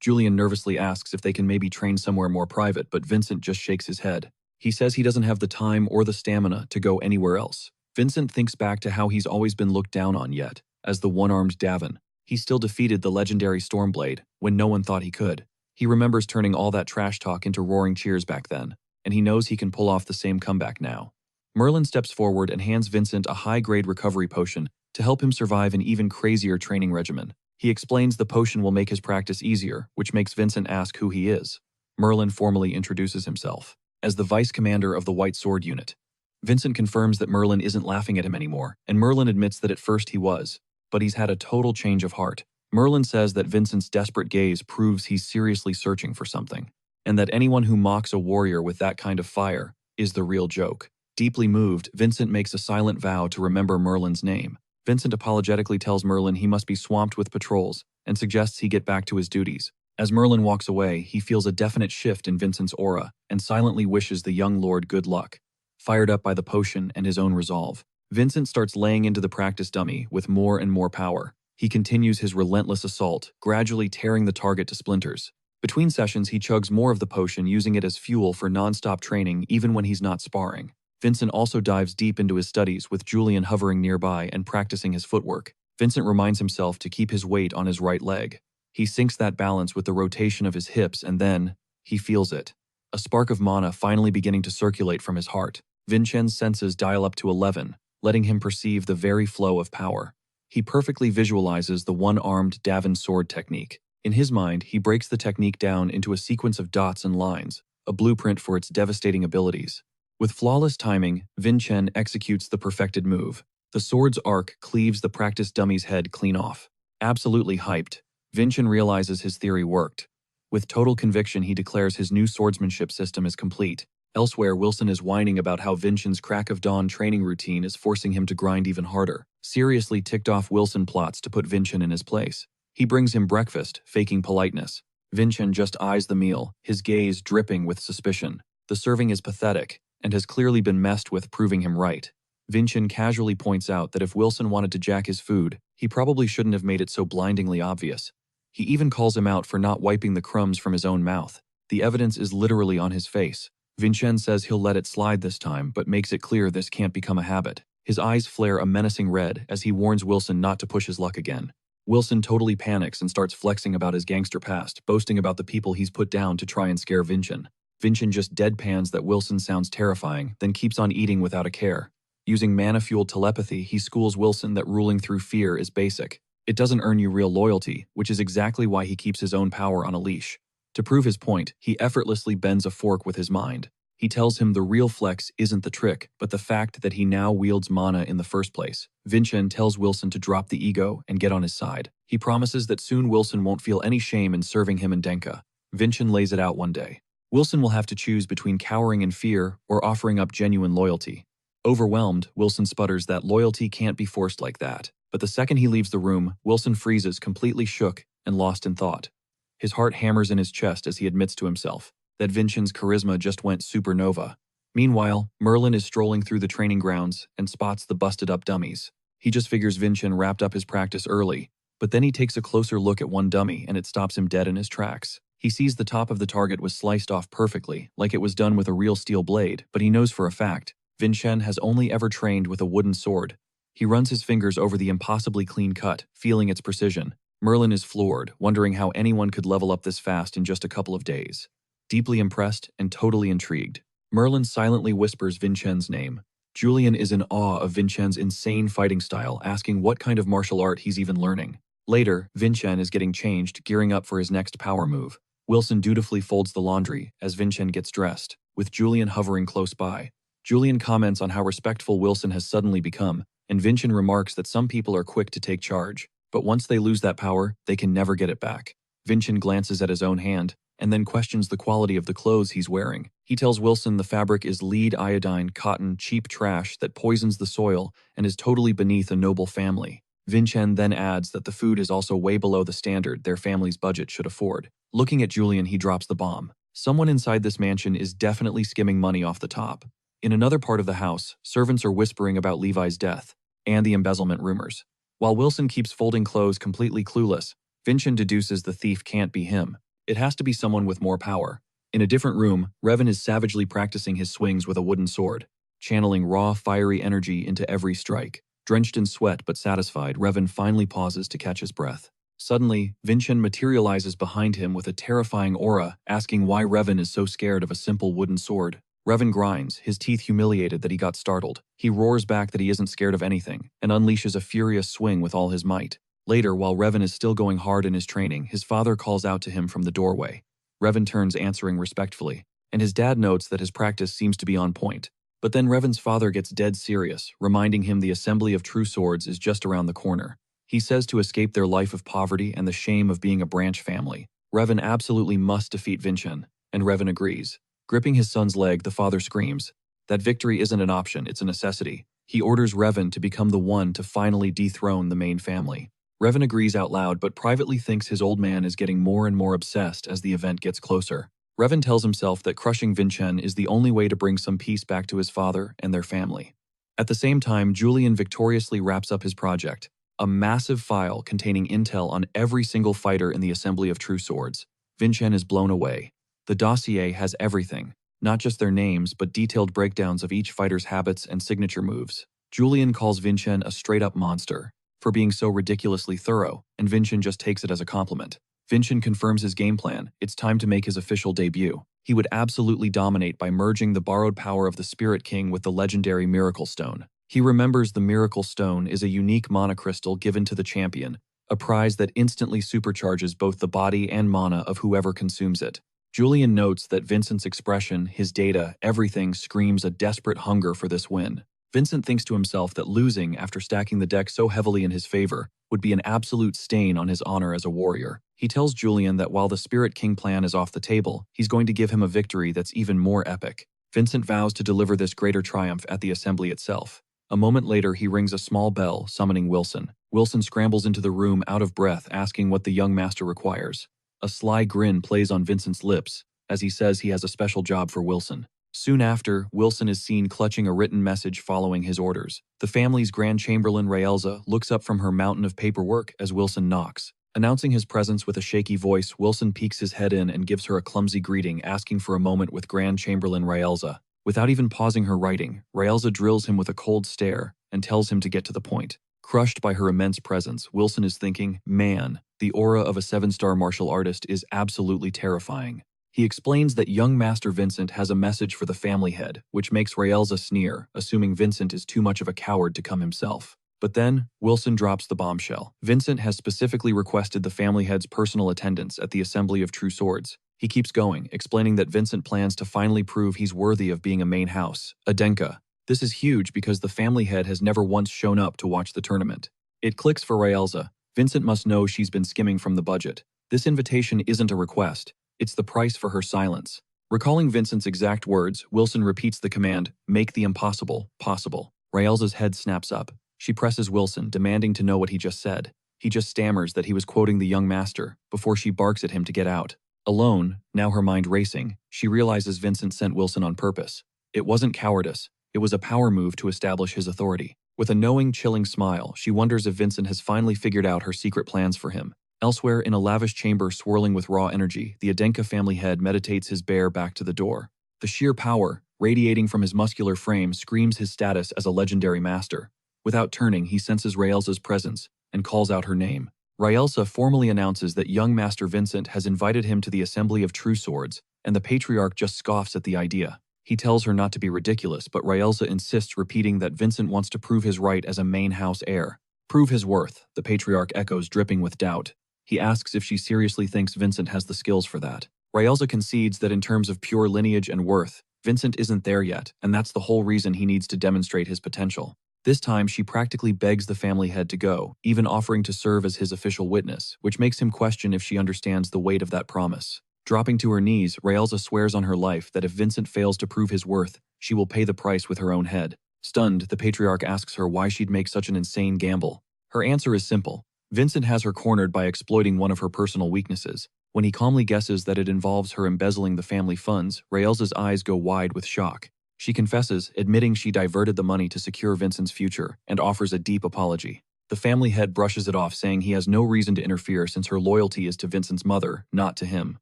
Julian nervously asks if they can maybe train somewhere more private, but Vincent just shakes his head. He says he doesn't have the time or the stamina to go anywhere else. Vincent thinks back to how he's always been looked down on yet, as the one-armed Davin. He still defeated the legendary Stormblade when no one thought he could. He remembers turning all that trash talk into roaring cheers back then, and he knows he can pull off the same comeback now. Merlin steps forward and hands Vincent a high-grade recovery potion to help him survive an even crazier training regimen. He explains the potion will make his practice easier, which makes Vincent ask who he is. Merlin formally introduces himself as the vice commander of the White Sword Unit. Vincent confirms that Merlin isn't laughing at him anymore, and Merlin admits that at first he was, but he's had a total change of heart. Merlin says that Vincent's desperate gaze proves he's seriously searching for something, and that anyone who mocks a warrior with that kind of fire is the real joke. Deeply moved, Vincent makes a silent vow to remember Merlin's name. Vincent apologetically tells Merlin he must be swamped with patrols and suggests he get back to his duties. As Merlin walks away, he feels a definite shift in Vincent's aura and silently wishes the young lord good luck. Fired up by the potion and his own resolve, Vincent starts laying into the practice dummy with more and more power. He continues his relentless assault, gradually tearing the target to splinters. Between sessions, he chugs more of the potion, using it as fuel for non-stop training even when he's not sparring. Vincent also dives deep into his studies, with Julian hovering nearby and practicing his footwork. Vincent reminds himself to keep his weight on his right leg. He syncs that balance with the rotation of his hips, and then he feels it. A spark of mana finally beginning to circulate from his heart. Vincent's senses dial up to 11, letting him perceive the very flow of power. He perfectly visualizes the one-armed Davin sword technique. In his mind, he breaks the technique down into a sequence of dots and lines, a blueprint for its devastating abilities. With flawless timing, Vincent executes the perfected move. The sword's arc cleaves the practice dummy's head clean off. Absolutely hyped, Vincent realizes his theory worked. With total conviction, he declares his new swordsmanship system is complete. Elsewhere, Wilson is whining about how Vincent's crack of dawn training routine is forcing him to grind even harder. Seriously ticked off, Wilson plots to put Vincent in his place. He brings him breakfast, faking politeness. Vincent just eyes the meal, his gaze dripping with suspicion. The serving is pathetic, and has clearly been messed with, proving him right. Vincent casually points out that if Wilson wanted to jack his food, he probably shouldn't have made it so blindingly obvious. He even calls him out for not wiping the crumbs from his own mouth. The evidence is literally on his face. Vincent says he'll let it slide this time, but makes it clear this can't become a habit. His eyes flare a menacing red as he warns Wilson not to push his luck again. Wilson totally panics and starts flexing about his gangster past, boasting about the people he's put down to try and scare Vincent. Vincent just deadpans that Wilson sounds terrifying, then keeps on eating without a care. Using mana-fueled telepathy, he schools Wilson that ruling through fear is basic. It doesn't earn you real loyalty, which is exactly why he keeps his own power on a leash. To prove his point, he effortlessly bends a fork with his mind. He tells him the real flex isn't the trick, but the fact that he now wields mana in the first place. Vincent tells Wilson to drop the ego and get on his side. He promises that soon Wilson won't feel any shame in serving him in Denka. Vincent lays it out one day. Wilson will have to choose between cowering in fear or offering up genuine loyalty. Overwhelmed, Wilson sputters that loyalty can't be forced like that. But the second he leaves the room, Wilson freezes, completely shook and lost in thought. His heart hammers in his chest as he admits to himself that Vincent's charisma just went supernova. Meanwhile, Merlin is strolling through the training grounds and spots the busted-up dummies. He just figures Vincent wrapped up his practice early, but then he takes a closer look at one dummy and it stops him dead in his tracks. He sees the top of the target was sliced off perfectly, like it was done with a real steel blade, but he knows for a fact Vincent has only ever trained with a wooden sword. He runs his fingers over the impossibly clean cut, feeling its precision. Merlin is floored, wondering how anyone could level up this fast in just a couple of days. Deeply impressed and totally intrigued, Merlin silently whispers Vincent's name. Julian is in awe of Vincent's insane fighting style, asking what kind of martial art he's even learning. Later, Vincent is getting changed, gearing up for his next power move. Wilson dutifully folds the laundry as Vincent gets dressed, with Julian hovering close by. Julian comments on how respectful Wilson has suddenly become, and Vincent remarks that some people are quick to take charge, but once they lose that power, they can never get it back. Vincent glances at his own hand, and then questions the quality of the clothes he's wearing. He tells Wilson the fabric is lead iodine cotton cheap trash that poisons the soil and is totally beneath a noble family. Vincent then adds that the food is also way below the standard their family's budget should afford. Looking at Julian, he drops the bomb. Someone inside this mansion is definitely skimming money off the top. In another part of the house, servants are whispering about Levi's death and the embezzlement rumors. While Wilson keeps folding clothes completely clueless, Vincent deduces the thief can't be him. It has to be someone with more power. In a different room, Revan is savagely practicing his swings with a wooden sword, channeling raw, fiery energy into every strike. Drenched in sweat but satisfied, Revan finally pauses to catch his breath. Suddenly, Vincent materializes behind him with a terrifying aura, asking why Revan is so scared of a simple wooden sword. Revan grinds, his teeth humiliated that he got startled. He roars back that he isn't scared of anything, and unleashes a furious swing with all his might. Later, while Revan is still going hard in his training, his father calls out to him from the doorway. Revan turns, answering respectfully, and his dad notes that his practice seems to be on point. But then Revan's father gets dead serious, reminding him the assembly of true swords is just around the corner. He says to escape their life of poverty and the shame of being a branch family, Revan absolutely must defeat Vincent, and Revan agrees. Gripping his son's leg, the father screams that victory isn't an option, it's a necessity. He orders Revan to become the one to finally dethrone the main family. Revan agrees out loud, but privately thinks his old man is getting more and more obsessed as the event gets closer. Revan tells himself that crushing Vincent is the only way to bring some peace back to his father and their family. At the same time, Julian victoriously wraps up his project, a massive file containing intel on every single fighter in the assembly of true swords. Vincent is blown away. The dossier has everything, not just their names, but detailed breakdowns of each fighter's habits and signature moves. Julian calls Vincent a straight-up monster for being so ridiculously thorough, and Vincent just takes it as a compliment. Vincent confirms his game plan. It's time to make his official debut. He would absolutely dominate by merging the borrowed power of the Spirit King with the legendary Miracle Stone. He remembers the Miracle Stone is a unique mana crystal given to the champion, a prize that instantly supercharges both the body and mana of whoever consumes it. Julian notes that Vincent's expression, his data, everything screams a desperate hunger for this win. Vincent thinks to himself that losing after stacking the deck so heavily in his favor would be an absolute stain on his honor as a warrior. He tells Julian that while the Spirit King plan is off the table, he's going to give him a victory that's even more epic. Vincent vows to deliver this greater triumph at the assembly itself. A moment later, he rings a small bell, summoning Wilson. Wilson scrambles into the room out of breath, asking what the young master requires. A sly grin plays on Vincent's lips as he says he has a special job for Wilson. Soon after, Wilson is seen clutching a written message following his orders. The family's Grand Chamberlain Raelza looks up from her mountain of paperwork as Wilson knocks. Announcing his presence with a shaky voice, Wilson peeks his head in and gives her a clumsy greeting, asking for a moment with Grand Chamberlain Raelza. Without even pausing her writing, Raelza drills him with a cold stare and tells him to get to the point. Crushed by her immense presence, Wilson is thinking, man, the aura of a 7-star martial artist is absolutely terrifying. He explains that young Master Vincent has a message for the family head, which makes Raelza sneer, assuming Vincent is too much of a coward to come himself. But then, Wilson drops the bombshell. Vincent has specifically requested the family head's personal attendance at the Assembly of True Swords. He keeps going, explaining that Vincent plans to finally prove he's worthy of being a main house, a denka. This is huge because the family head has never once shown up to watch the tournament. It clicks for Raelza. Vincent must know she's been skimming from the budget. This invitation isn't a request. It's the price for her silence. Recalling Vincent's exact words, Wilson repeats the command, "Make the impossible possible." Raelza's head snaps up. She presses Wilson, demanding to know what he just said. He just stammers that he was quoting the young master, before she barks at him to get out. Alone, now her mind racing, she realizes Vincent sent Wilson on purpose. It wasn't cowardice. It was a power move to establish his authority. With a knowing, chilling smile, she wonders if Vincent has finally figured out her secret plans for him. Elsewhere, in a lavish chamber swirling with raw energy, the Adenka family head meditates his bear back to the door. The sheer power, radiating from his muscular frame, screams his status as a legendary master. Without turning, he senses Raelza's presence and calls out her name. Raelza formally announces that young Master Vincent has invited him to the Assembly of True Swords, and the patriarch just scoffs at the idea. He tells her not to be ridiculous, but Raelza insists, repeating that Vincent wants to prove his right as a main house heir. Prove his worth, the patriarch echoes, dripping with doubt. He asks if she seriously thinks Vincent has the skills for that. Raelza concedes that in terms of pure lineage and worth, Vincent isn't there yet, and that's the whole reason he needs to demonstrate his potential. This time, she practically begs the family head to go, even offering to serve as his official witness, which makes him question if she understands the weight of that promise. Dropping to her knees, Raelza swears on her life that if Vincent fails to prove his worth, she will pay the price with her own head. Stunned, the patriarch asks her why she'd make such an insane gamble. Her answer is simple. Vincent has her cornered by exploiting one of her personal weaknesses. When he calmly guesses that it involves her embezzling the family funds, Raelza's eyes go wide with shock. She confesses, admitting she diverted the money to secure Vincent's future, and offers a deep apology. The family head brushes it off, saying he has no reason to interfere since her loyalty is to Vincent's mother, not to him.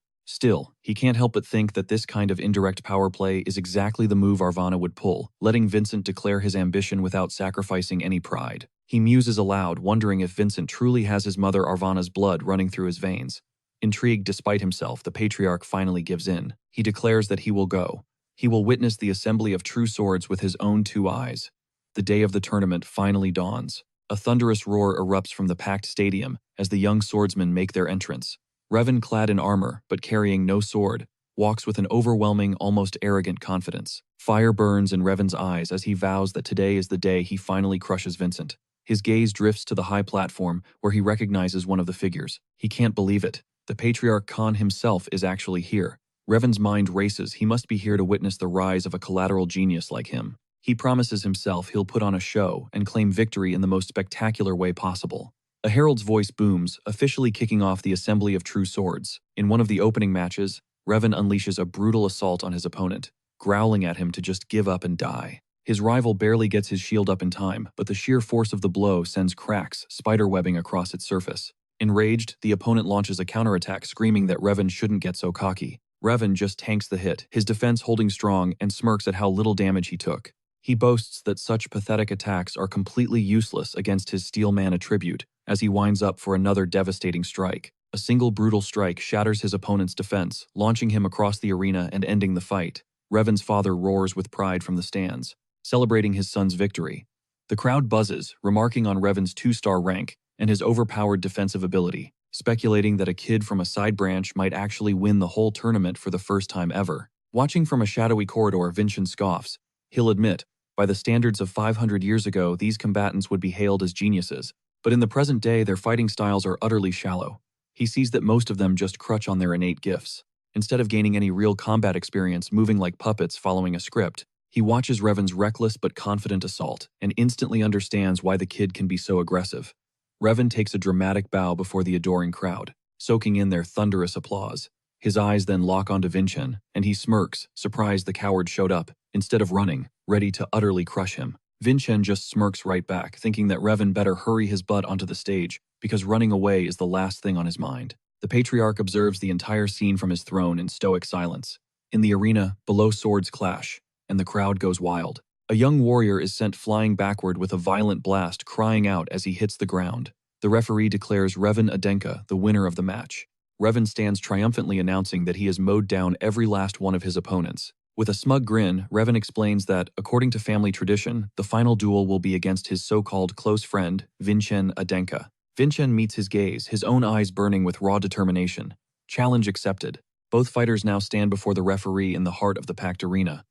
Still, he can't help but think that this kind of indirect power play is exactly the move Arvana would pull, letting Vincent declare his ambition without sacrificing any pride. He muses aloud, wondering if Vincent truly has his mother Arvana's blood running through his veins. Intrigued despite himself, the patriarch finally gives in. He declares that he will go. He will witness the Assembly of True Swords with his own two eyes. The day of the tournament finally dawns. A thunderous roar erupts from the packed stadium as the young swordsmen make their entrance. Revan, clad in armor, but carrying no sword, walks with an overwhelming, almost arrogant confidence. Fire burns in Revan's eyes as he vows that today is the day he finally crushes Vincent. His gaze drifts to the high platform where he recognizes one of the figures. He can't believe it. The Patriarch Khan himself is actually here. Revan's mind races. He must be here to witness the rise of a collateral genius like him. He promises himself he'll put on a show and claim victory in the most spectacular way possible. A herald's voice booms, officially kicking off the Assembly of True Swords. In one of the opening matches, Revan unleashes a brutal assault on his opponent, growling at him to just give up and die. His rival barely gets his shield up in time, but the sheer force of the blow sends cracks, spiderwebbing across its surface. Enraged, the opponent launches a counterattack, screaming that Revan shouldn't get so cocky. Revan just tanks the hit, his defense holding strong, and smirks at how little damage he took. He boasts that such pathetic attacks are completely useless against his Steel Man attribute, as he winds up for another devastating strike. A single brutal strike shatters his opponent's defense, launching him across the arena and ending the fight. Revan's father roars with pride from the stands, celebrating his son's victory. The crowd buzzes, remarking on Revan's 2-star rank and his overpowered defensive ability, speculating that a kid from a side branch might actually win the whole tournament for the first time ever. Watching from a shadowy corridor, Vincent scoffs. He'll admit, by the standards of 500 years ago, these combatants would be hailed as geniuses, but in the present day, their fighting styles are utterly shallow. He sees that most of them just crutch on their innate gifts. Instead of gaining any real combat experience moving like puppets following a script, he watches Revan's reckless but confident assault and instantly understands why the kid can be so aggressive. Revan takes a dramatic bow before the adoring crowd, soaking in their thunderous applause. His eyes then lock onto Vincent, and he smirks, surprised the coward showed up, instead of running, ready to utterly crush him. Vincent just smirks right back, thinking that Revan better hurry his butt onto the stage, because running away is the last thing on his mind. The Patriarch observes the entire scene from his throne in stoic silence. In the arena, below swords clash, and the crowd goes wild. A young warrior is sent flying backward with a violent blast, crying out as he hits the ground. The referee declares Revan Adenka the winner of the match. Revan stands triumphantly, announcing that he has mowed down every last one of his opponents. With a smug grin, Revan explains that, according to family tradition, the final duel will be against his so-called close friend, Vincen Adenka. Vincen meets his gaze, his own eyes burning with raw determination. Challenge accepted. Both fighters now stand before the referee in the heart of the packed arena.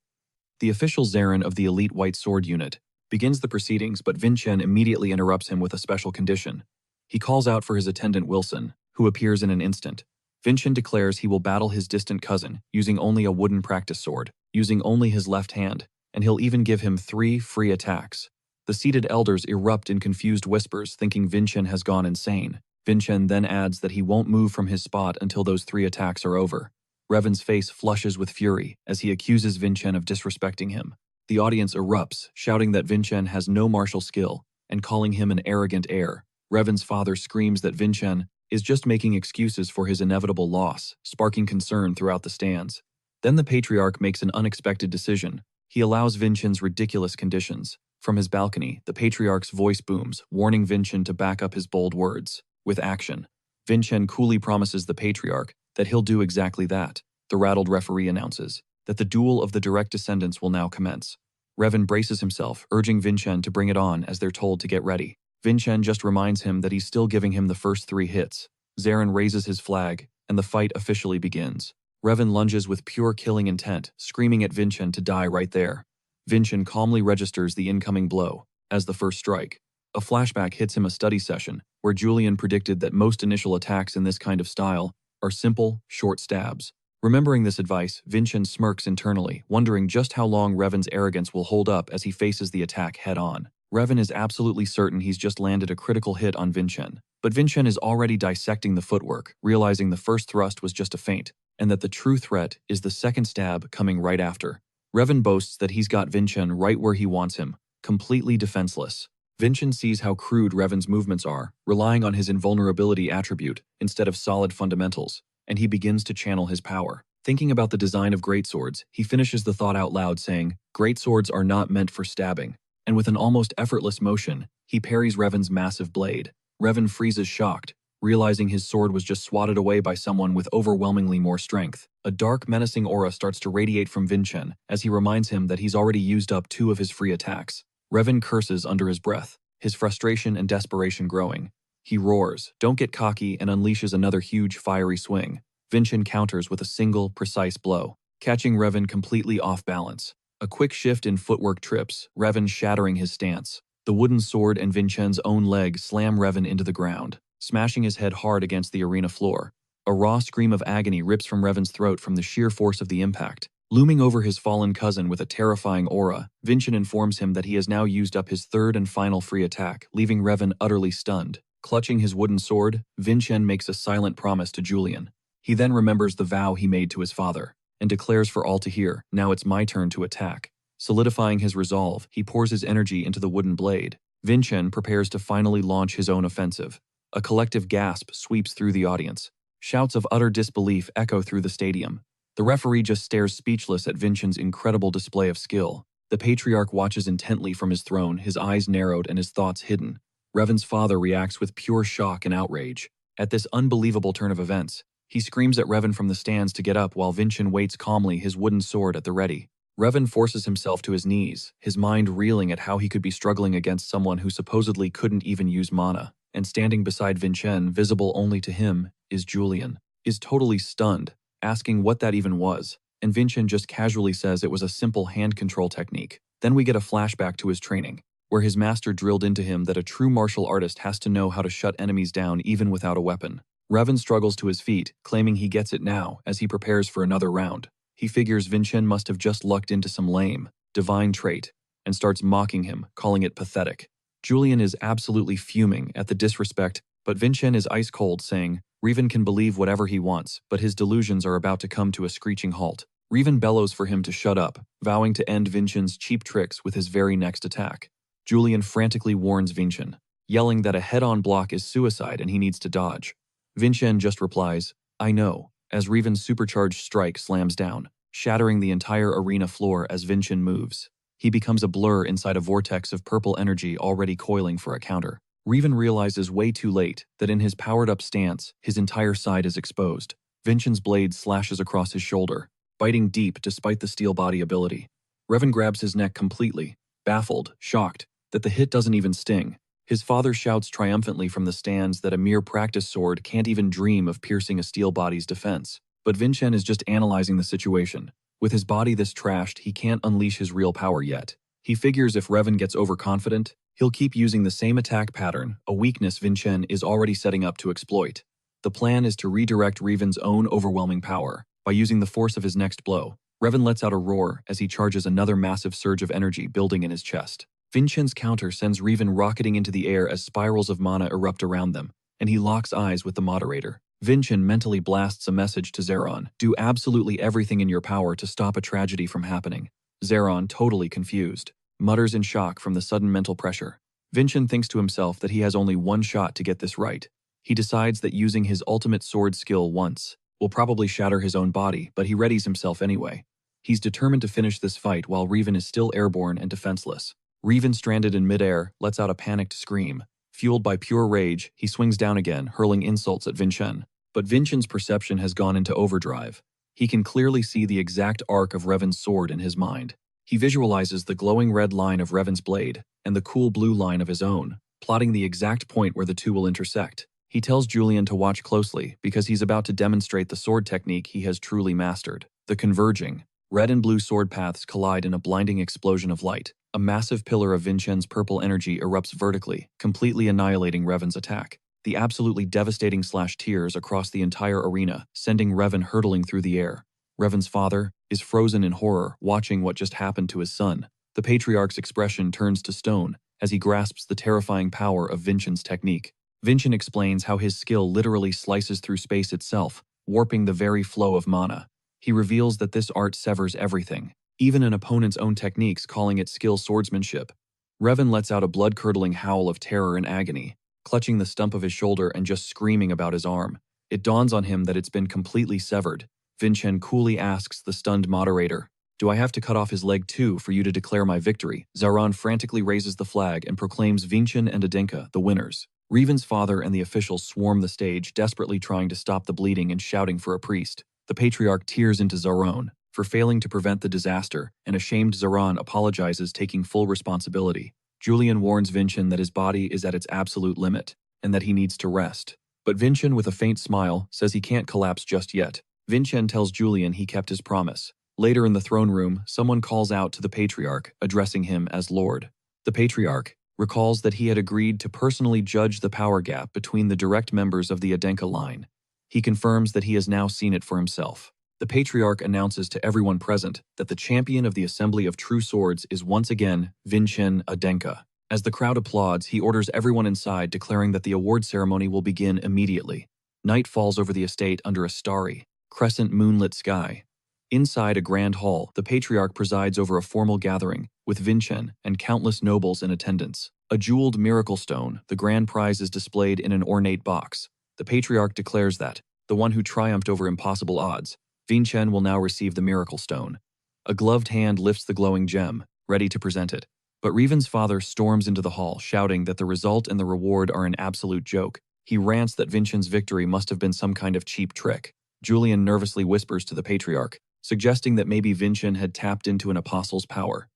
The official Zarin of the elite White Sword unit begins the proceedings, but Vincen immediately interrupts him with a special condition. He calls out for his attendant Wilson, who appears in an instant. Vincen declares he will battle his distant cousin using only a wooden practice sword, using only his left hand, and he'll even give him 3 free attacks. The seated elders erupt in confused whispers, thinking Vincen has gone insane. Vincen then adds that he won't move from his spot until those 3 attacks are over. Revan's face flushes with fury as he accuses Vincen of disrespecting him. The audience erupts, shouting that Vincen has no martial skill and calling him an arrogant heir. Revan's father screams that Vincen is just making excuses for his inevitable loss, sparking concern throughout the stands. Then the patriarch makes an unexpected decision. He allows Vincen's ridiculous conditions. From his balcony, the patriarch's voice booms, warning Vincen to back up his bold words with action. Vincen coolly promises the patriarch that he'll do exactly that. The rattled referee announces that the duel of the direct descendants will now commence. Revan braces himself, urging Vincen to bring it on as they're told to get ready. Vincen just reminds him that he's still giving him the first 3 hits. Zarin raises his flag, and the fight officially begins. Revan lunges with pure killing intent, screaming at Vincen to die right there. Vincen calmly registers the incoming blow as the first strike. A flashback hits him a study session, where Julian predicted that most initial attacks in this kind of style are simple, short stabs. Remembering this advice, Vincen smirks internally, wondering just how long Revan's arrogance will hold up as he faces the attack head-on. Revan is absolutely certain he's just landed a critical hit on Vincen, but Vincen is already dissecting the footwork, realizing the first thrust was just a feint, and that the true threat is the second stab coming right after. Revan boasts that he's got Vincen right where he wants him, completely defenseless. Vincen sees how crude Revan's movements are, relying on his invulnerability attribute instead of solid fundamentals, and he begins to channel his power. Thinking about the design of greatswords, he finishes the thought out loud saying, "Greatswords are not meant for stabbing." And with an almost effortless motion, he parries Revan's massive blade. Revan freezes shocked, realizing his sword was just swatted away by someone with overwhelmingly more strength. A dark, menacing aura starts to radiate from Vincen as he reminds him that he's already used up 2 of his free attacks. Revan curses under his breath, his frustration and desperation growing. He roars, "Don't get cocky," and unleashes another huge fiery swing. Vincen counters with a single, precise blow, catching Revan completely off balance. A quick shift in footwork trips, Revan shattering his stance. The wooden sword and Vincen's own leg slam Revan into the ground, smashing his head hard against the arena floor. A raw scream of agony rips from Revan's throat from the sheer force of the impact. Looming over his fallen cousin with a terrifying aura, Vincen informs him that he has now used up his 3rd and final free attack, leaving Revan utterly stunned. Clutching his wooden sword, Vincen makes a silent promise to Julian. He then remembers the vow he made to his father, and declares for all to hear, "Now it's my turn to attack." Solidifying his resolve, he pours his energy into the wooden blade. Vincen prepares to finally launch his own offensive. A collective gasp sweeps through the audience. Shouts of utter disbelief echo through the stadium. The referee just stares speechless at Vincen's incredible display of skill. The patriarch watches intently from his throne, his eyes narrowed and his thoughts hidden. Revan's father reacts with pure shock and outrage. At this unbelievable turn of events, he screams at Revan from the stands to get up while Vincen waits calmly, his wooden sword at the ready. Revan forces himself to his knees, his mind reeling at how he could be struggling against someone who supposedly couldn't even use mana. And standing beside Vincen, visible only to him, is Julian. Is totally stunned, asking what that even was, and Vincen just casually says it was a simple hand control technique. Then we get a flashback to his training, where his master drilled into him that a true martial artist has to know how to shut enemies down even without a weapon. Revan struggles to his feet, claiming he gets it now as he prepares for another round. He figures Vincen must have just lucked into some lame, divine trait, and starts mocking him, calling it pathetic. Julian is absolutely fuming at the disrespect, but Vincen is ice cold, saying, Revan can believe whatever he wants, but his delusions are about to come to a screeching halt. Revan bellows for him to shut up, vowing to end Vincen's cheap tricks with his very next attack. Julian frantically warns Vincen, yelling that a head-on block is suicide and he needs to dodge. Vincen just replies, "I know," as Revan's supercharged strike slams down, shattering the entire arena floor as Vincen moves. He becomes a blur inside a vortex of purple energy already coiling for a counter. Revan realizes way too late that in his powered-up stance, his entire side is exposed. Vincen's blade slashes across his shoulder, biting deep despite the steel body ability. Revan grabs his neck completely, baffled, shocked, that the hit doesn't even sting. His father shouts triumphantly from the stands that a mere practice sword can't even dream of piercing a steel body's defense. But Vincent is just analyzing the situation. With his body this trashed, he can't unleash his real power yet. He figures if Revan gets overconfident, he'll keep using the same attack pattern, a weakness Vincent is already setting up to exploit. The plan is to redirect Revan's own overwhelming power. By using the force of his next blow, Revan lets out a roar as he charges another massive surge of energy building in his chest. Vincent's counter sends Revan rocketing into the air as spirals of mana erupt around them, and he locks eyes with the moderator. Vincent mentally blasts a message to Zeron: do absolutely everything in your power to stop a tragedy from happening. Zeron, totally confused, mutters in shock from the sudden mental pressure. Vincent thinks to himself that he has only one shot to get this right. He decides that using his ultimate sword skill once will probably shatter his own body, but he readies himself anyway. He's determined to finish this fight while Revan is still airborne and defenseless. Revan, stranded in midair, lets out a panicked scream. Fueled by pure rage, he swings down again, hurling insults at Vincent. But Vincent's perception has gone into overdrive. He can clearly see the exact arc of Revan's sword in his mind. He visualizes the glowing red line of Revan's blade and the cool blue line of his own, plotting the exact point where the two will intersect. He tells Julian to watch closely because he's about to demonstrate the sword technique he has truly mastered. The converging red and blue sword paths collide in a blinding explosion of light. A massive pillar of Vincent's purple energy erupts vertically, completely annihilating Revan's attack. The absolutely devastating slash tears across the entire arena, sending Revan hurtling through the air. Revan's father is frozen in horror, watching what just happened to his son. The patriarch's expression turns to stone as he grasps the terrifying power of Vincent's technique. Vincent explains how his skill literally slices through space itself, warping the very flow of mana. He reveals that this art severs everything, even an opponent's own techniques, calling it skill swordsmanship. Revan lets out a blood-curdling howl of terror and agony, clutching the stump of his shoulder and just screaming about his arm. It dawns on him that it's been completely severed. Vincent coolly asks the stunned moderator, "Do I have to cut off his leg too for you to declare my victory?" Zeron frantically raises the flag and proclaims Vincent and Adenka the winners. Revan's father and the officials swarm the stage, desperately trying to stop the bleeding and shouting for a priest. The patriarch tears into Zeron for failing to prevent the disaster, and ashamed Zeron apologizes, taking full responsibility. Julian warns Vincent that his body is at its absolute limit, and that he needs to rest. But Vincent, with a faint smile, says he can't collapse just yet. Vincent tells Julian he kept his promise. Later in the throne room, someone calls out to the patriarch, addressing him as Lord. The patriarch recalls that he had agreed to personally judge the power gap between the direct members of the Adenka line. He confirms that he has now seen it for himself. The patriarch announces to everyone present that the champion of the Assembly of True Swords is once again Vincent Adenka. As the crowd applauds, he orders everyone inside, declaring that the award ceremony will begin immediately. Night falls over the estate under a starry, crescent moonlit sky. Inside a grand hall, the patriarch presides over a formal gathering, with Vincent and countless nobles in attendance. A jeweled miracle stone, the grand prize, is displayed in an ornate box. The patriarch declares that the one who triumphed over impossible odds, Vincent, will now receive the miracle stone. A gloved hand lifts the glowing gem, ready to present it. But Revan's father storms into the hall, shouting that the result and the reward are an absolute joke. He rants that Vincent's victory must have been some kind of cheap trick. Julian nervously whispers to the patriarch, suggesting that maybe Vincent had tapped into an apostle's power.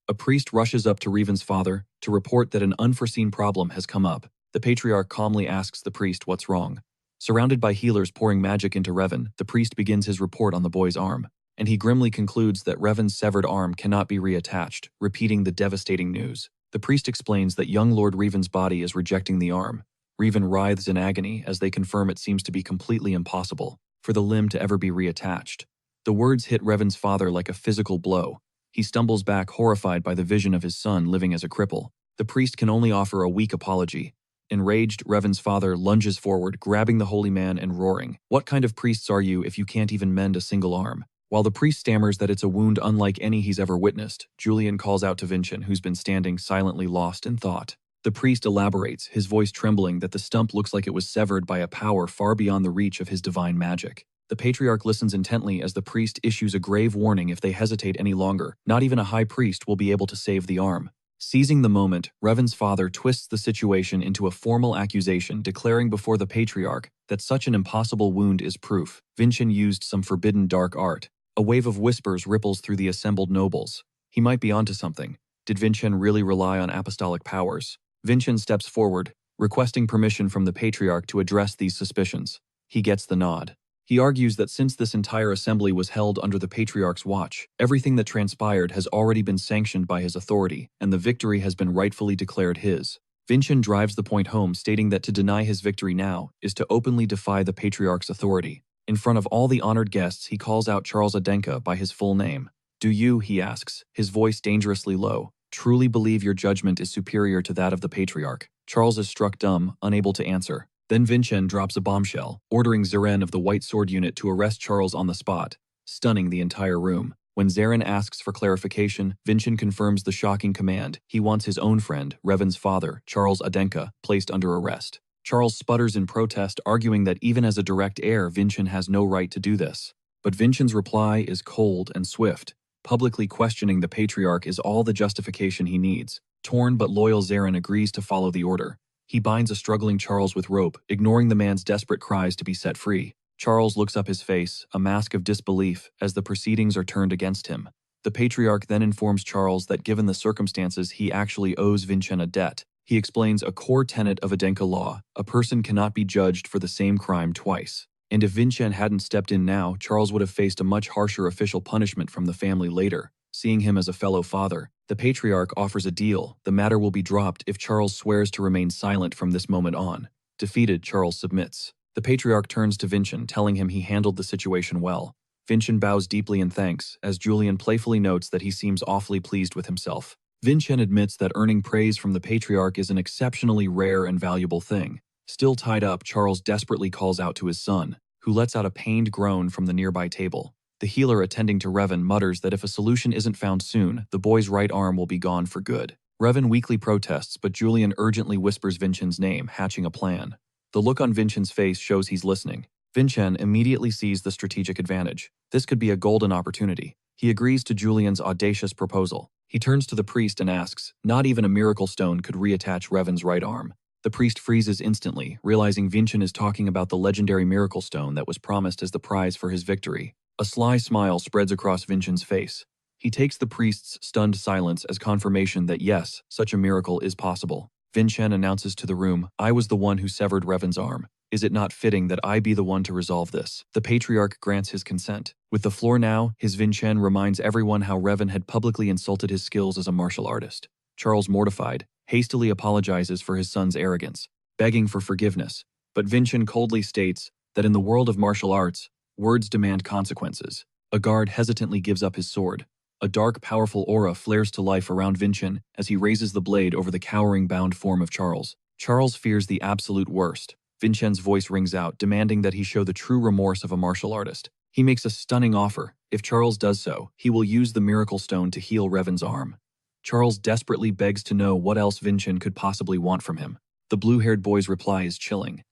A priest rushes up to Revan's father to report that an unforeseen problem has come up. The patriarch calmly asks the priest what's wrong. Surrounded by healers pouring magic into Revan, the priest begins his report on the boy's arm, and he grimly concludes that Revan's severed arm cannot be reattached, repeating the devastating news. The priest explains that young Lord Revan's body is rejecting the arm. Revan writhes in agony as they confirm it seems to be completely impossible for the limb to ever be reattached. The words hit Revan's father like a physical blow. He stumbles back, horrified by the vision of his son living as a cripple. The priest can only offer a weak apology. Enraged, Revan's father lunges forward, grabbing the holy man and roaring, "What kind of priests are you if you can't even mend a single arm?" While the priest stammers that it's a wound unlike any he's ever witnessed, Julian calls out to Vincent, who's been standing silently lost in thought. The priest elaborates, his voice trembling, that the stump looks like it was severed by a power far beyond the reach of his divine magic. The patriarch listens intently as the priest issues a grave warning: if they hesitate any longer, not even a high priest will be able to save the arm. Seizing the moment, Revan's father twists the situation into a formal accusation, declaring before the patriarch that such an impossible wound is proof Vincent used some forbidden dark art. A wave of whispers ripples through the assembled nobles. He might be onto something. Did Vincent really rely on apostolic powers? Vincent steps forward, requesting permission from the Patriarch to address these suspicions. He gets the nod. He argues that since this entire assembly was held under the Patriarch's watch, everything that transpired has already been sanctioned by his authority, and the victory has been rightfully declared his. Vincent drives the point home, stating that to deny his victory now is to openly defy the Patriarch's authority. In front of all the honored guests, he calls out Charles Adenka by his full name. Do you, he asks, his voice dangerously low, truly believe your judgment is superior to that of the Patriarch? Charles is struck dumb, unable to answer. Then Vincent drops a bombshell, ordering Zeren of the White Sword Unit to arrest Charles on the spot, stunning the entire room. When Zeren asks for clarification, Vincent confirms the shocking command. He wants his own friend, Revan's father, Charles Adenka, placed under arrest. Charles sputters in protest, arguing that even as a direct heir, Vincent has no right to do this. But Vincent's reply is cold and swift. Publicly questioning the Patriarch is all the justification he needs. Torn but loyal Zeren agrees to follow the order. He binds a struggling Charles with rope, ignoring the man's desperate cries to be set free. Charles looks up his face, a mask of disbelief, as the proceedings are turned against him. The Patriarch then informs Charles that given the circumstances, he actually owes Vincent a debt. He explains a core tenet of Adenka law: a person cannot be judged for the same crime twice. And if Vincent hadn't stepped in now, Charles would have faced a much harsher official punishment from the family later. Seeing him as a fellow father, the Patriarch offers a deal. The matter will be dropped if Charles swears to remain silent from this moment on. Defeated, Charles submits. The Patriarch turns to Vincent, telling him he handled the situation well. Vincent bows deeply in thanks, as Julian playfully notes that he seems awfully pleased with himself. Vincent admits that earning praise from the Patriarch is an exceptionally rare and valuable thing. Still tied up, Charles desperately calls out to his son, who lets out a pained groan from the nearby table. The healer attending to Revan mutters that if a solution isn't found soon, the boy's right arm will be gone for good. Revan weakly protests, but Julian urgently whispers Vincent's name, hatching a plan. The look on Vincent's face shows he's listening. Vincent immediately sees the strategic advantage. This could be a golden opportunity. He agrees to Julian's audacious proposal. He turns to the priest and asks, not even a miracle stone could reattach Revan's right arm. The priest freezes instantly, realizing Vincent is talking about the legendary miracle stone that was promised as the prize for his victory. A sly smile spreads across Vincent's face. He takes the priest's stunned silence as confirmation that yes, such a miracle is possible. Vincent announces to the room, I was the one who severed Revan's arm. Is it not fitting that I be the one to resolve this? The Patriarch grants his consent. With the floor now, his Vincent reminds everyone how Revan had publicly insulted his skills as a martial artist. Charles, mortified, hastily apologizes for his son's arrogance, begging for forgiveness. But Vincent coldly states that in the world of martial arts, words demand consequences. A guard hesitantly gives up his sword. A dark, powerful aura flares to life around Vincent as he raises the blade over the cowering, bound form of Charles. Charles fears the absolute worst. Vincent's voice rings out, demanding that he show the true remorse of a martial artist. He makes a stunning offer. If Charles does so, he will use the miracle stone to heal Revan's arm. Charles desperately begs to know what else Vincent could possibly want from him. The blue-haired boy's reply is chilling.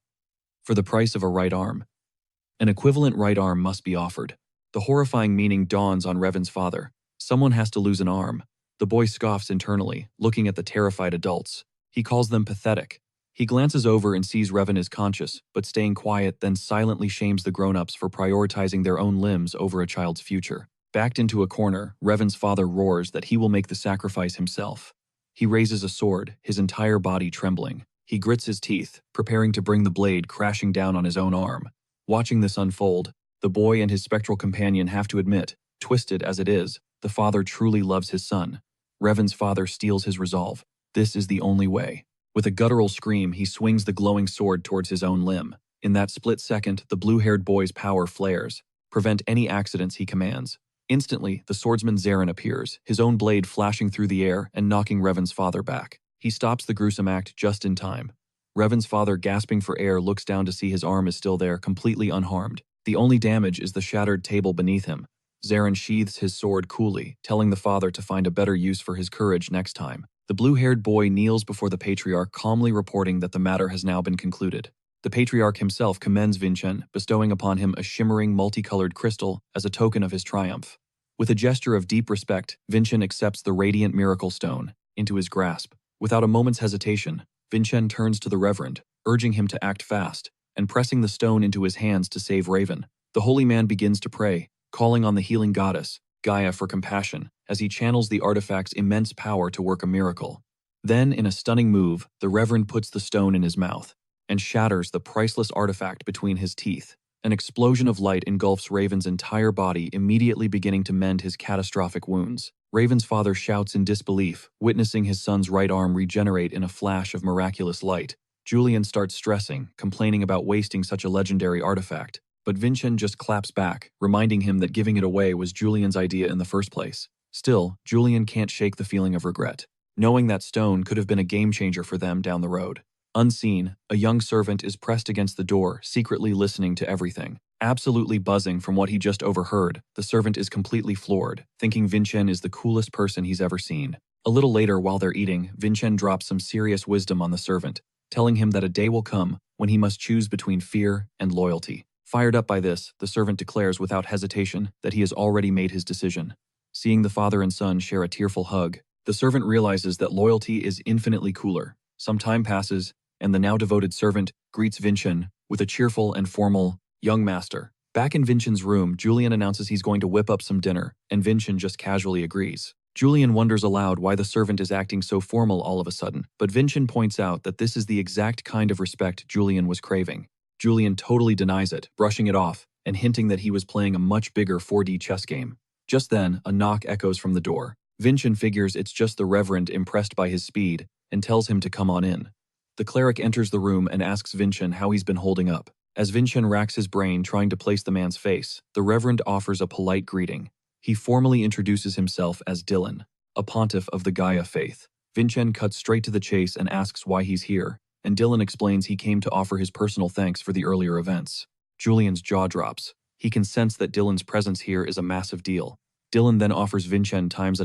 For the price of a right arm. An equivalent right arm must be offered. The horrifying meaning dawns on Revan's father. Someone has to lose an arm. The boy scoffs internally, looking at the terrified adults. He calls them pathetic. He glances over and sees Revan is conscious, but staying quiet, then silently shames the grown-ups for prioritizing their own limbs over a child's future. Backed into a corner, Revan's father roars that he will make the sacrifice himself. He raises a sword, his entire body trembling. He grits his teeth, preparing to bring the blade crashing down on his own arm. Watching this unfold, the boy and his spectral companion have to admit, twisted as it is, the father truly loves his son. Revan's father steels his resolve. This is the only way. With a guttural scream, he swings the glowing sword towards his own limb. In that split second, the blue-haired boy's power flares. Prevent any accidents, he commands. Instantly, the swordsman Zeren appears, his own blade flashing through the air and knocking Revan's father back. He stops the gruesome act just in time. Revan's father, gasping for air, looks down to see his arm is still there, completely unharmed. The only damage is the shattered table beneath him. Zeren sheathes his sword coolly, telling the father to find a better use for his courage next time. The blue-haired boy kneels before the Patriarch, calmly reporting that the matter has now been concluded. The Patriarch himself commends Vincent, bestowing upon him a shimmering, multicolored crystal as a token of his triumph. With a gesture of deep respect, Vincent accepts the radiant miracle stone into his grasp. Without a moment's hesitation, Vincent turns to the Reverend, urging him to act fast, and pressing the stone into his hands to save Raven. The holy man begins to pray, calling on the healing goddess, Gaia, for compassion, as he channels the artifact's immense power to work a miracle. Then, in a stunning move, the Reverend puts the stone in his mouth and shatters the priceless artifact between his teeth. An explosion of light engulfs Raven's entire body, immediately beginning to mend his catastrophic wounds. Raven's father shouts in disbelief, witnessing his son's right arm regenerate in a flash of miraculous light. Julian starts stressing, complaining about wasting such a legendary artifact. But Vincent just claps back, reminding him that giving it away was Julian's idea in the first place. Still, Julian can't shake the feeling of regret, knowing that stone could have been a game-changer for them down the road. Unseen, a young servant is pressed against the door, secretly listening to everything. Absolutely buzzing from what he just overheard, the servant is completely floored, thinking Vincent is the coolest person he's ever seen. A little later, while they're eating, Vincent drops some serious wisdom on the servant, telling him that a day will come when he must choose between fear and loyalty. Fired up by this, the servant declares without hesitation that he has already made his decision. Seeing the father and son share a tearful hug, the servant realizes that loyalty is infinitely cooler. Some time passes, and the now devoted servant greets Vincent with a cheerful and formal, "Young master." Back in Vincent's room, Julian announces he's going to whip up some dinner, and Vincent just casually agrees. Julian wonders aloud why the servant is acting so formal all of a sudden, but Vincent points out that this is the exact kind of respect Julian was craving. Julian totally denies it, brushing it off, and hinting that he was playing a much bigger 4D chess game. Just then, a knock echoes from the door. Vincent figures it's just the Reverend, impressed by his speed, and tells him to come on in. The cleric enters the room and asks Vincent how he's been holding up. As Vincent racks his brain trying to place the man's face, the Reverend offers a polite greeting. He formally introduces himself as Dylan, a pontiff of the Gaia faith. Vincent cuts straight to the chase and asks why he's here, and Dylan explains he came to offer his personal thanks for the earlier events. Julian's jaw drops. He can sense that Dylan's presence here is a massive deal. Dylan then offers Vincent times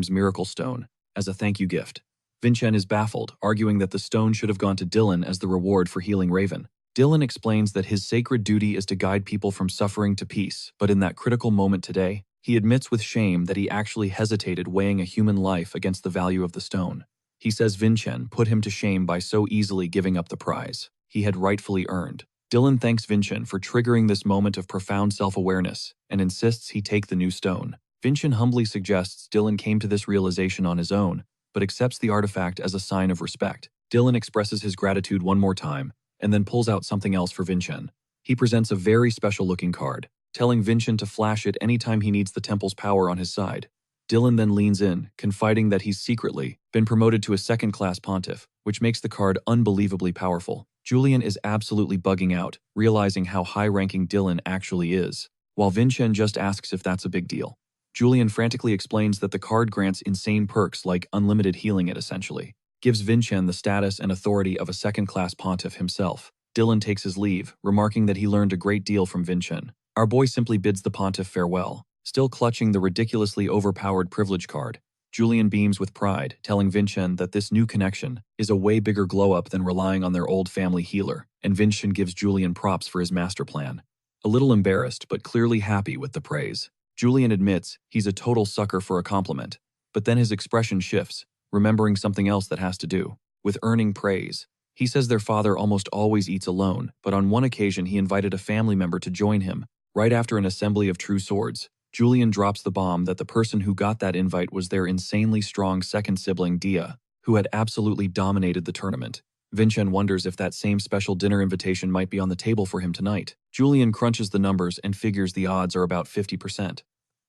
Miracle Stone as a thank you gift. Vincent is baffled, arguing that the stone should have gone to Dylan as the reward for healing Raven. Dylan explains that his sacred duty is to guide people from suffering to peace, but in that critical moment today, he admits with shame that he actually hesitated, weighing a human life against the value of the stone. He says Vincent put him to shame by so easily giving up the prize he had rightfully earned. Dylan thanks Vincent for triggering this moment of profound self-awareness and insists he take the new stone. Vincent humbly suggests Dylan came to this realization on his own, but accepts the artifact as a sign of respect. Dylan expresses his gratitude one more time, and then pulls out something else for Vincent. He presents a very special-looking card, telling Vincent to flash it anytime he needs the temple's power on his side. Dylan then leans in, confiding that he's secretly been promoted to a second-class pontiff, which makes the card unbelievably powerful. Julian is absolutely bugging out, realizing how high-ranking Dylan actually is, while Vincent just asks if that's a big deal. Julian frantically explains that the card grants insane perks like unlimited healing. It essentially gives Vincent the status and authority of a second-class pontiff himself. Dylan takes his leave, remarking that he learned a great deal from Vincent. Our boy simply bids the pontiff farewell, still clutching the ridiculously overpowered privilege card. Julian beams with pride, telling Vincent that this new connection is a way bigger glow-up than relying on their old family healer, and Vincent gives Julian props for his master plan. A little embarrassed, but clearly happy with the praise, Julian admits he's a total sucker for a compliment, but then his expression shifts, remembering something else that has to do with earning praise. He says their father almost always eats alone, but on one occasion he invited a family member to join him. Right after an assembly of true swords, Julian drops the bomb that the person who got that invite was their insanely strong second sibling, Dia, who had absolutely dominated the tournament. Vincent wonders if that same special dinner invitation might be on the table for him tonight. Julian crunches the numbers and figures the odds are about 50%.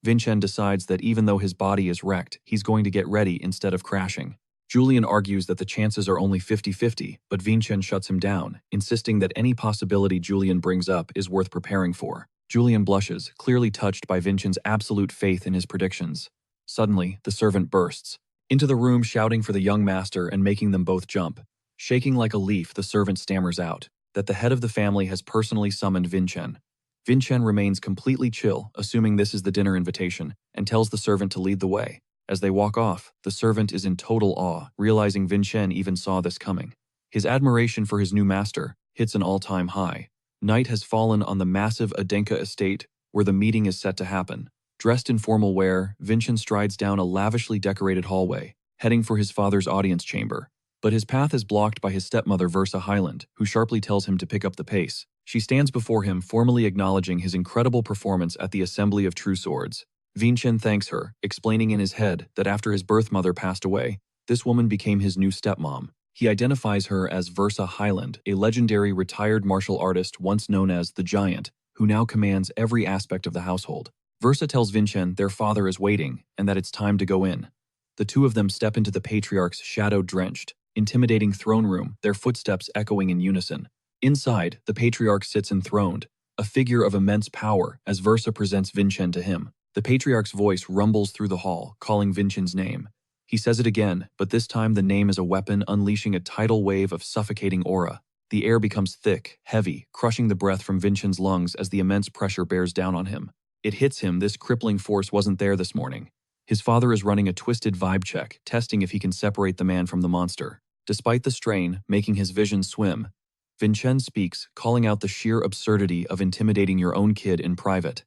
Vincent decides that even though his body is wrecked, he's going to get ready instead of crashing. Julian argues that the chances are only 50-50, but Vincent shuts him down, insisting that any possibility Julian brings up is worth preparing for. Julian blushes, clearly touched by Vincent's absolute faith in his predictions. Suddenly, the servant bursts into the room, shouting for the young master and making them both jump. Shaking like a leaf, the servant stammers out that the head of the family has personally summoned Vincent. Vincent remains completely chill, assuming this is the dinner invitation, and tells the servant to lead the way. As they walk off, the servant is in total awe, realizing Vincent even saw this coming. His admiration for his new master hits an all-time high. Night has fallen on the massive Adenka estate where the meeting is set to happen. Dressed in formal wear, Vincent strides down a lavishly decorated hallway, heading for his father's audience chamber. But his path is blocked by his stepmother Versa Highland, who sharply tells him to pick up the pace. She stands before him, formally acknowledging his incredible performance at the Assembly of True Swords. Vincent thanks her, explaining in his head that after his birth mother passed away, this woman became his new stepmom. He identifies her as Versa Highland, a legendary retired martial artist once known as the Giant, who now commands every aspect of the household. Versa tells Vincent their father is waiting and that it's time to go in. The two of them step into the patriarch's shadow-drenched, intimidating throne room, their footsteps echoing in unison. Inside, the patriarch sits enthroned, a figure of immense power as Versa presents Vincent to him. The patriarch's voice rumbles through the hall, calling Vincent's name. He says it again, but this time the name is a weapon, unleashing a tidal wave of suffocating aura. The air becomes thick, heavy, crushing the breath from Vincent's lungs as the immense pressure bears down on him. It hits him this crippling force wasn't there this morning. His father is running a twisted vibe check, testing if he can separate the man from the monster. Despite the strain, making his vision swim, Vincent speaks, calling out the sheer absurdity of intimidating your own kid in private.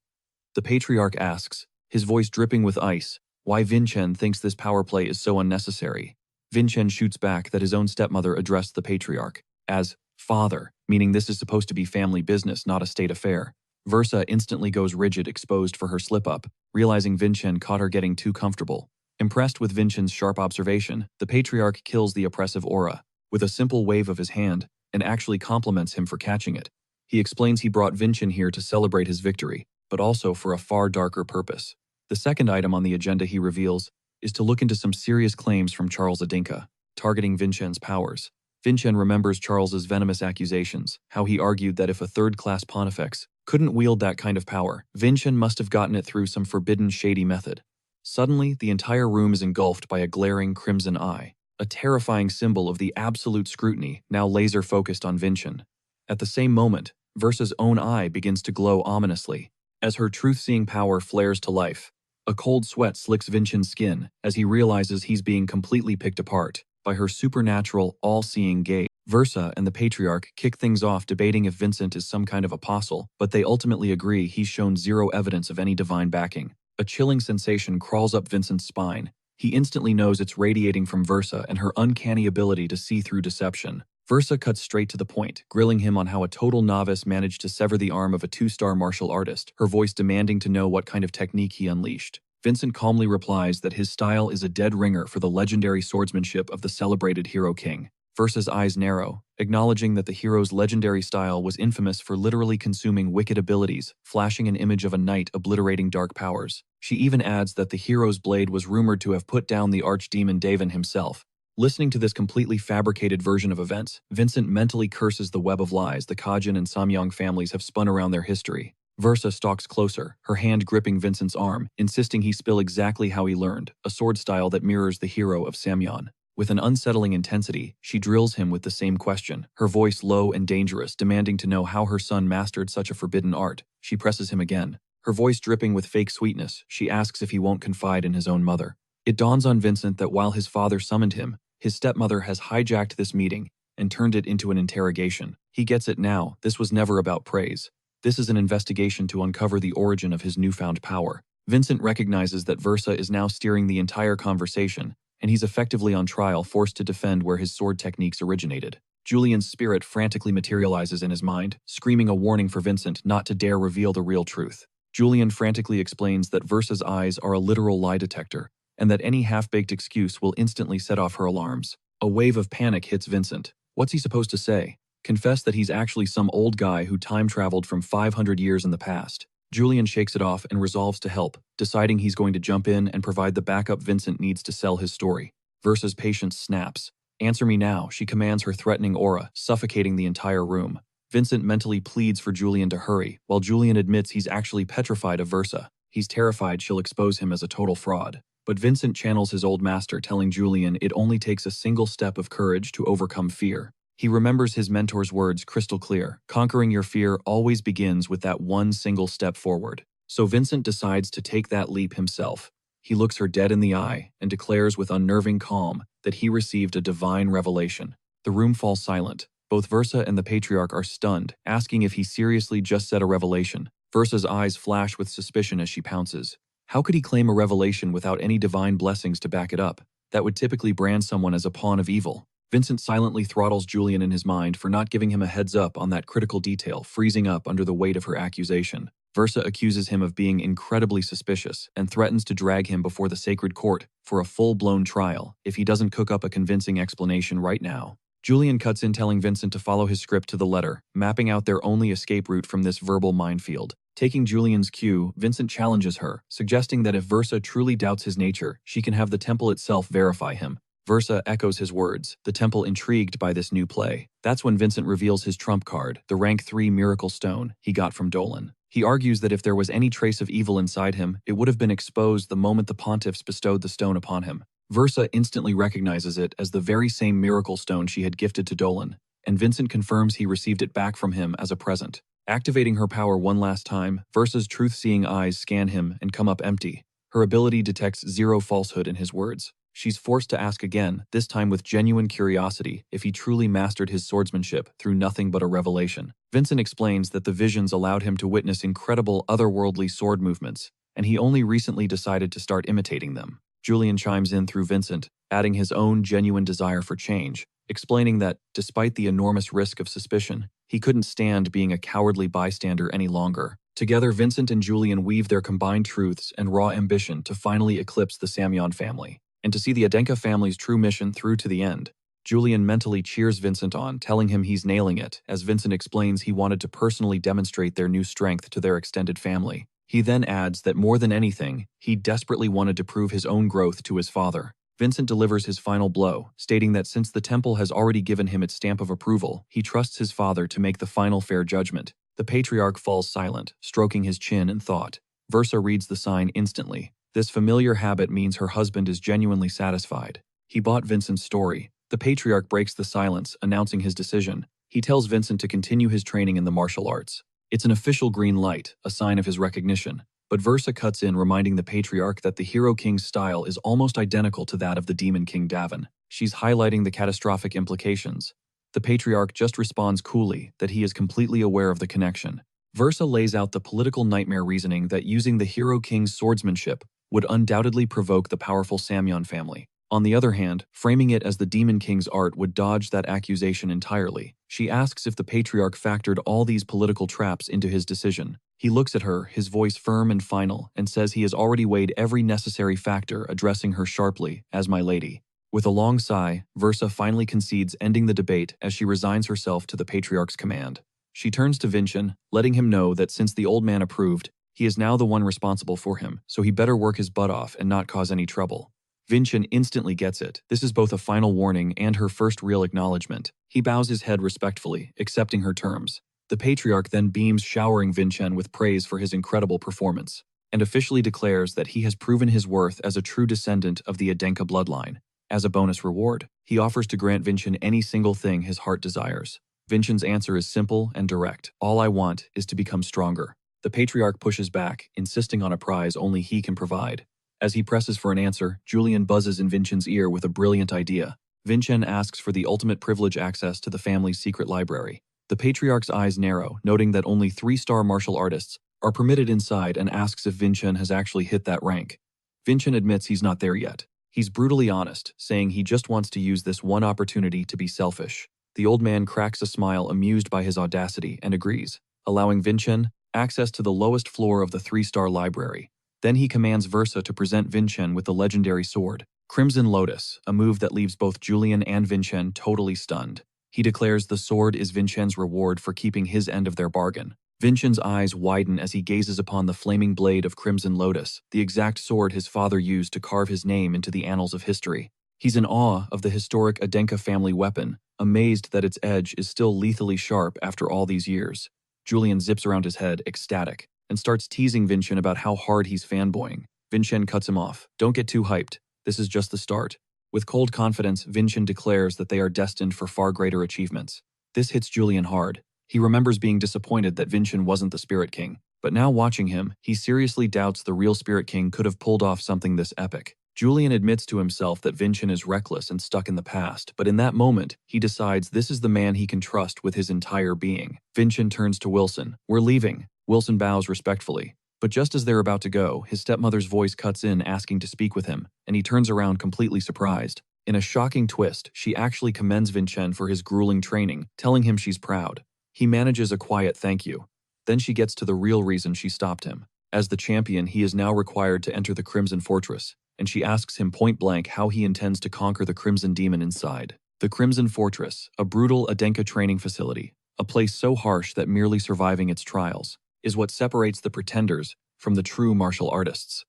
The patriarch asks, his voice dripping with ice, why Vincent thinks this power play is so unnecessary. Vincent shoots back that his own stepmother addressed the patriarch as father, meaning this is supposed to be family business, not a state affair. Versa instantly goes rigid, exposed for her slip-up, realizing Vincent caught her getting too comfortable. Impressed with Vincent's sharp observation, the patriarch kills the oppressive aura with a simple wave of his hand and actually compliments him for catching it. He explains he brought Vincent here to celebrate his victory, but also for a far darker purpose. The second item on the agenda, he reveals, is to look into some serious claims from Charles Adinka, targeting Vincent's powers. Vincent remembers Charles's venomous accusations, how he argued that if a third-class pontifex couldn't wield that kind of power, Vincent must have gotten it through some forbidden, shady method. Suddenly, the entire room is engulfed by a glaring crimson eye, a terrifying symbol of the absolute scrutiny now laser-focused on Vincent. At the same moment, Versa's own eye begins to glow ominously. As her truth-seeing power flares to life, a cold sweat slicks Vincent's skin as he realizes he's being completely picked apart by her supernatural, all-seeing gaze. Versa and the patriarch kick things off, debating if Vincent is some kind of apostle, but they ultimately agree he's shown zero evidence of any divine backing. A chilling sensation crawls up Vincent's spine. He instantly knows it's radiating from Versa and her uncanny ability to see through deception. Versa cuts straight to the point, grilling him on how a total novice managed to sever the arm of a two-star martial artist, her voice demanding to know what kind of technique he unleashed. Vincent calmly replies that his style is a dead ringer for the legendary swordsmanship of the celebrated Hero King. Versa's eyes narrow, acknowledging that the hero's legendary style was infamous for literally consuming wicked abilities, flashing an image of a knight obliterating dark powers. She even adds that the hero's blade was rumored to have put down the archdemon Daven himself. Listening to this completely fabricated version of events, Vincent mentally curses the web of lies the Kajin and Samyang families have spun around their history. Versa stalks closer, her hand gripping Vincent's arm, insisting he spill exactly how he learned, a sword style that mirrors the hero of Samyeon. With an unsettling intensity, she drills him with the same question, her voice low and dangerous, demanding to know how her son mastered such a forbidden art. She presses him again. Her voice dripping with fake sweetness, she asks if he won't confide in his own mother. It dawns on Vincent that while his father summoned him, his stepmother has hijacked this meeting and turned it into an interrogation. He gets it now. This was never about praise. This is an investigation to uncover the origin of his newfound power. Vincent recognizes that Versa is now steering the entire conversation, and he's effectively on trial, forced to defend where his sword techniques originated. Julian's spirit frantically materializes in his mind, screaming a warning for Vincent not to dare reveal the real truth. Julian frantically explains that Versa's eyes are a literal lie detector, and that any half-baked excuse will instantly set off her alarms. A wave of panic hits Vincent. What's he supposed to say? Confess that he's actually some old guy who time-traveled from 500 years in the past. Julian shakes it off and resolves to help, deciding he's going to jump in and provide the backup Vincent needs to sell his story. Versa's patience snaps. Answer me now, she commands, her threatening aura suffocating the entire room. Vincent mentally pleads for Julian to hurry, while Julian admits he's actually petrified of Versa. He's terrified she'll expose him as a total fraud. But Vincent channels his old master, telling Julian it only takes a single step of courage to overcome fear. He remembers his mentor's words crystal clear. Conquering your fear always begins with that one single step forward. So Vincent decides to take that leap himself. He looks her dead in the eye and declares with unnerving calm that he received a divine revelation. The room falls silent. Both Versa and the patriarch are stunned, asking if he seriously just said a revelation. Versa's eyes flash with suspicion as she pounces. How could he claim a revelation without any divine blessings to back it up? That would typically brand someone as a pawn of evil. Vincent silently throttles Julian in his mind for not giving him a heads up on that critical detail, freezing up under the weight of her accusation. Versa accuses him of being incredibly suspicious and threatens to drag him before the sacred court for a full-blown trial if he doesn't cook up a convincing explanation right now. Julian cuts in telling Vincent to follow his script to the letter, mapping out their only escape route from this verbal minefield. Taking Julian's cue, Vincent challenges her, suggesting that if Versa truly doubts his nature, she can have the temple itself verify him. Versa echoes his words, the temple intrigued by this new play. That's when Vincent reveals his trump card, the rank 3 miracle stone he got from Dolan. He argues that if there was any trace of evil inside him, it would have been exposed the moment the pontiffs bestowed the stone upon him. Versa instantly recognizes it as the very same miracle stone she had gifted to Dolan, and Vincent confirms he received it back from him as a present. Activating her power one last time, Versa's truth-seeing eyes scan him and come up empty. Her ability detects zero falsehood in his words. She's forced to ask again, this time with genuine curiosity, if he truly mastered his swordsmanship through nothing but a revelation. Vincent explains that the visions allowed him to witness incredible otherworldly sword movements, and he only recently decided to start imitating them. Julian chimes in through Vincent, adding his own genuine desire for change, explaining that, despite the enormous risk of suspicion, he couldn't stand being a cowardly bystander any longer. Together, Vincent and Julian weave their combined truths and raw ambition to finally eclipse the Samyeon family, and to see the Adenka family's true mission through to the end. Julian mentally cheers Vincent on, telling him he's nailing it, as Vincent explains he wanted to personally demonstrate their new strength to their extended family. He then adds that more than anything, he desperately wanted to prove his own growth to his father. Vincent delivers his final blow, stating that since the temple has already given him its stamp of approval, he trusts his father to make the final fair judgment. The patriarch falls silent, stroking his chin in thought. Versa reads the sign instantly. This familiar habit means her husband is genuinely satisfied. He bought Vincent's story. The patriarch breaks the silence, announcing his decision. He tells Vincent to continue his training in the martial arts. It's an official green light, a sign of his recognition. But Versa cuts in, reminding the patriarch that the Hero King's style is almost identical to that of the Demon King Davin. She's highlighting the catastrophic implications. The patriarch just responds coolly that he is completely aware of the connection. Versa lays out the political nightmare reasoning that using the Hero King's swordsmanship would undoubtedly provoke the powerful Samyeon family. On the other hand, framing it as the Demon King's art would dodge that accusation entirely. She asks if the patriarch factored all these political traps into his decision. He looks at her, his voice firm and final, and says he has already weighed every necessary factor, addressing her sharply, as my lady. With a long sigh, Versa finally concedes, ending the debate as she resigns herself to the patriarch's command. She turns to Vincent, letting him know that since the old man approved, he is now the one responsible for him, so he better work his butt off and not cause any trouble. Vincent instantly gets it. This is both a final warning and her first real acknowledgement. He bows his head respectfully, accepting her terms. The patriarch then beams, showering Vincent with praise for his incredible performance, and officially declares that he has proven his worth as a true descendant of the Adenka bloodline. As a bonus reward, he offers to grant Vincent any single thing his heart desires. Vincent's answer is simple and direct. All I want is to become stronger. The patriarch pushes back, insisting on a prize only he can provide. As he presses for an answer, Julian buzzes in Vincent's ear with a brilliant idea. Vincent asks for the ultimate privilege access to the family's secret library. The patriarch's eyes narrow, noting that only 3-star martial artists are permitted inside, and asks if Vincent has actually hit that rank. Vincent admits he's not there yet. He's brutally honest, saying he just wants to use this one opportunity to be selfish. The old man cracks a smile, amused by his audacity, and agrees, allowing Vincent access to the lowest floor of the 3-star library. Then he commands Versa to present Vincent with the legendary sword, Crimson Lotus, a move that leaves both Julian and Vincent totally stunned. He declares the sword is Vincent's reward for keeping his end of their bargain. Vincent's eyes widen as he gazes upon the flaming blade of Crimson Lotus, the exact sword his father used to carve his name into the annals of history. He's in awe of the historic Adenka family weapon, amazed that its edge is still lethally sharp after all these years. Julian zips around his head, ecstatic, and starts teasing Vincent about how hard he's fanboying. Vincent cuts him off. Don't get too hyped. This is just the start. With cold confidence, Vincent declares that they are destined for far greater achievements. This hits Julian hard. He remembers being disappointed that Vincent wasn't the Spirit King, but now watching him, he seriously doubts the real Spirit King could have pulled off something this epic. Julian admits to himself that Vincent is reckless and stuck in the past, but in that moment, he decides this is the man he can trust with his entire being. Vincent turns to Wilson. We're leaving. Wilson bows respectfully. But just as they're about to go, his stepmother's voice cuts in, asking to speak with him, and he turns around completely surprised. In a shocking twist, she actually commends Vincent for his grueling training, telling him she's proud. He manages a quiet thank you. Then she gets to the real reason she stopped him. As the champion, he is now required to enter the Crimson Fortress, and she asks him point-blank how he intends to conquer the Crimson Demon inside. The Crimson Fortress, a brutal Adenka training facility, a place so harsh that merely surviving its trials, is what separates the pretenders from the true martial artists.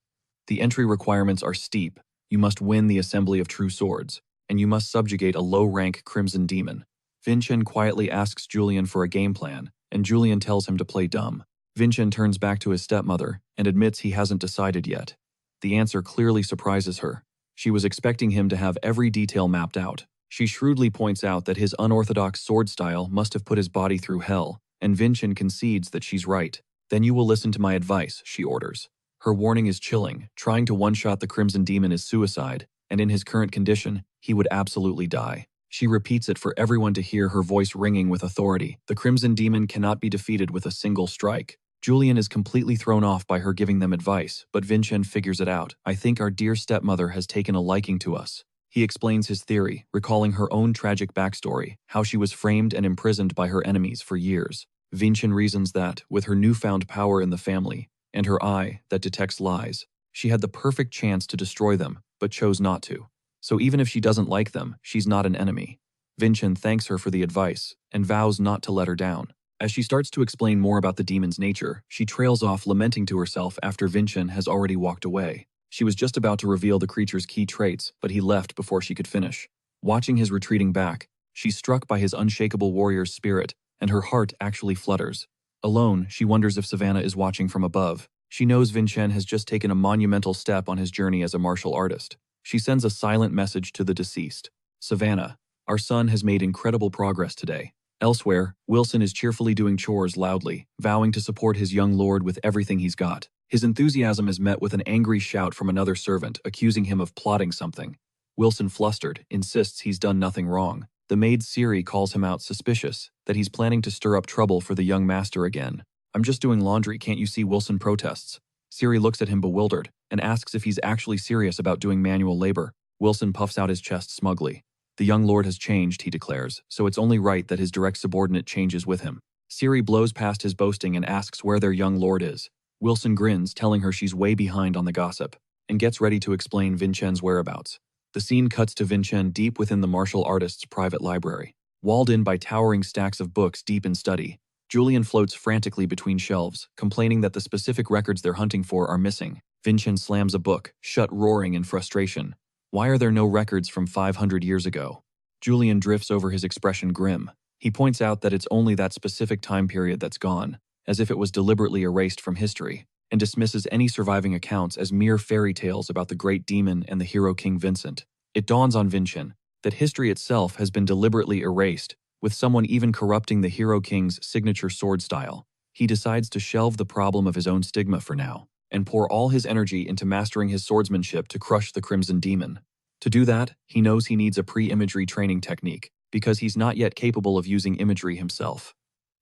The entry requirements are steep. You must win the Assembly of True Swords, and you must subjugate a low-rank Crimson Demon. Vincent quietly asks Julian for a game plan, and Julian tells him to play dumb. Vincent turns back to his stepmother and admits he hasn't decided yet. The answer clearly surprises her. She was expecting him to have every detail mapped out. She shrewdly points out that his unorthodox sword style must have put his body through hell, and Vincent concedes that she's right. Then you will listen to my advice, she orders. Her warning is chilling. Trying to one-shot the Crimson Demon is suicide, and in his current condition, he would absolutely die. She repeats it for everyone to hear, her voice ringing with authority. The Crimson Demon cannot be defeated with a single strike. Julian is completely thrown off by her giving them advice, but Vincent figures it out. I think our dear stepmother has taken a liking to us. He explains his theory, recalling her own tragic backstory, how she was framed and imprisoned by her enemies for years. Vincent reasons that, with her newfound power in the family, and her eye that detects lies, she had the perfect chance to destroy them, but chose not to. So even if she doesn't like them, she's not an enemy. Vincent thanks her for the advice, and vows not to let her down. As she starts to explain more about the demon's nature, she trails off, lamenting to herself after Vincent has already walked away. She was just about to reveal the creature's key traits, but he left before she could finish. Watching his retreating back, she's struck by his unshakable warrior's spirit, and her heart actually flutters. Alone, she wonders if Savannah is watching from above. She knows Vincent has just taken a monumental step on his journey as a martial artist. She sends a silent message to the deceased. Savannah, our son has made incredible progress today. Elsewhere, Wilson is cheerfully doing chores loudly, vowing to support his young lord with everything he's got. His enthusiasm is met with an angry shout from another servant, accusing him of plotting something. Wilson, flustered, insists he's done nothing wrong. The maid Siri calls him out, suspicious, that he's planning to stir up trouble for the young master again. I'm just doing laundry, can't you see? Wilson protests. Siri looks at him bewildered, and asks if he's actually serious about doing manual labor. Wilson puffs out his chest smugly. The young lord has changed, he declares, so it's only right that his direct subordinate changes with him. Siri blows past his boasting and asks where their young lord is. Wilson grins, telling her she's way behind on the gossip, and gets ready to explain Vincent's whereabouts. The scene cuts to Vincent deep within the martial artist's private library. Walled in by towering stacks of books deep in study, Julian floats frantically between shelves, complaining that the specific records they're hunting for are missing. Vincent slams a book, shut, roaring in frustration. Why are there no records from 500 years ago? Julian drifts over, his expression grim. He points out that it's only that specific time period that's gone, as if it was deliberately erased from history, and dismisses any surviving accounts as mere fairy tales about the great demon and the hero King Vincent. It dawns on Vincent that history itself has been deliberately erased, with someone even corrupting the hero king's signature sword style. He decides to shelve the problem of his own stigma for now, and pour all his energy into mastering his swordsmanship to crush the Crimson Demon. To do that, he knows he needs a pre-imagery training technique, because he's not yet capable of using imagery himself.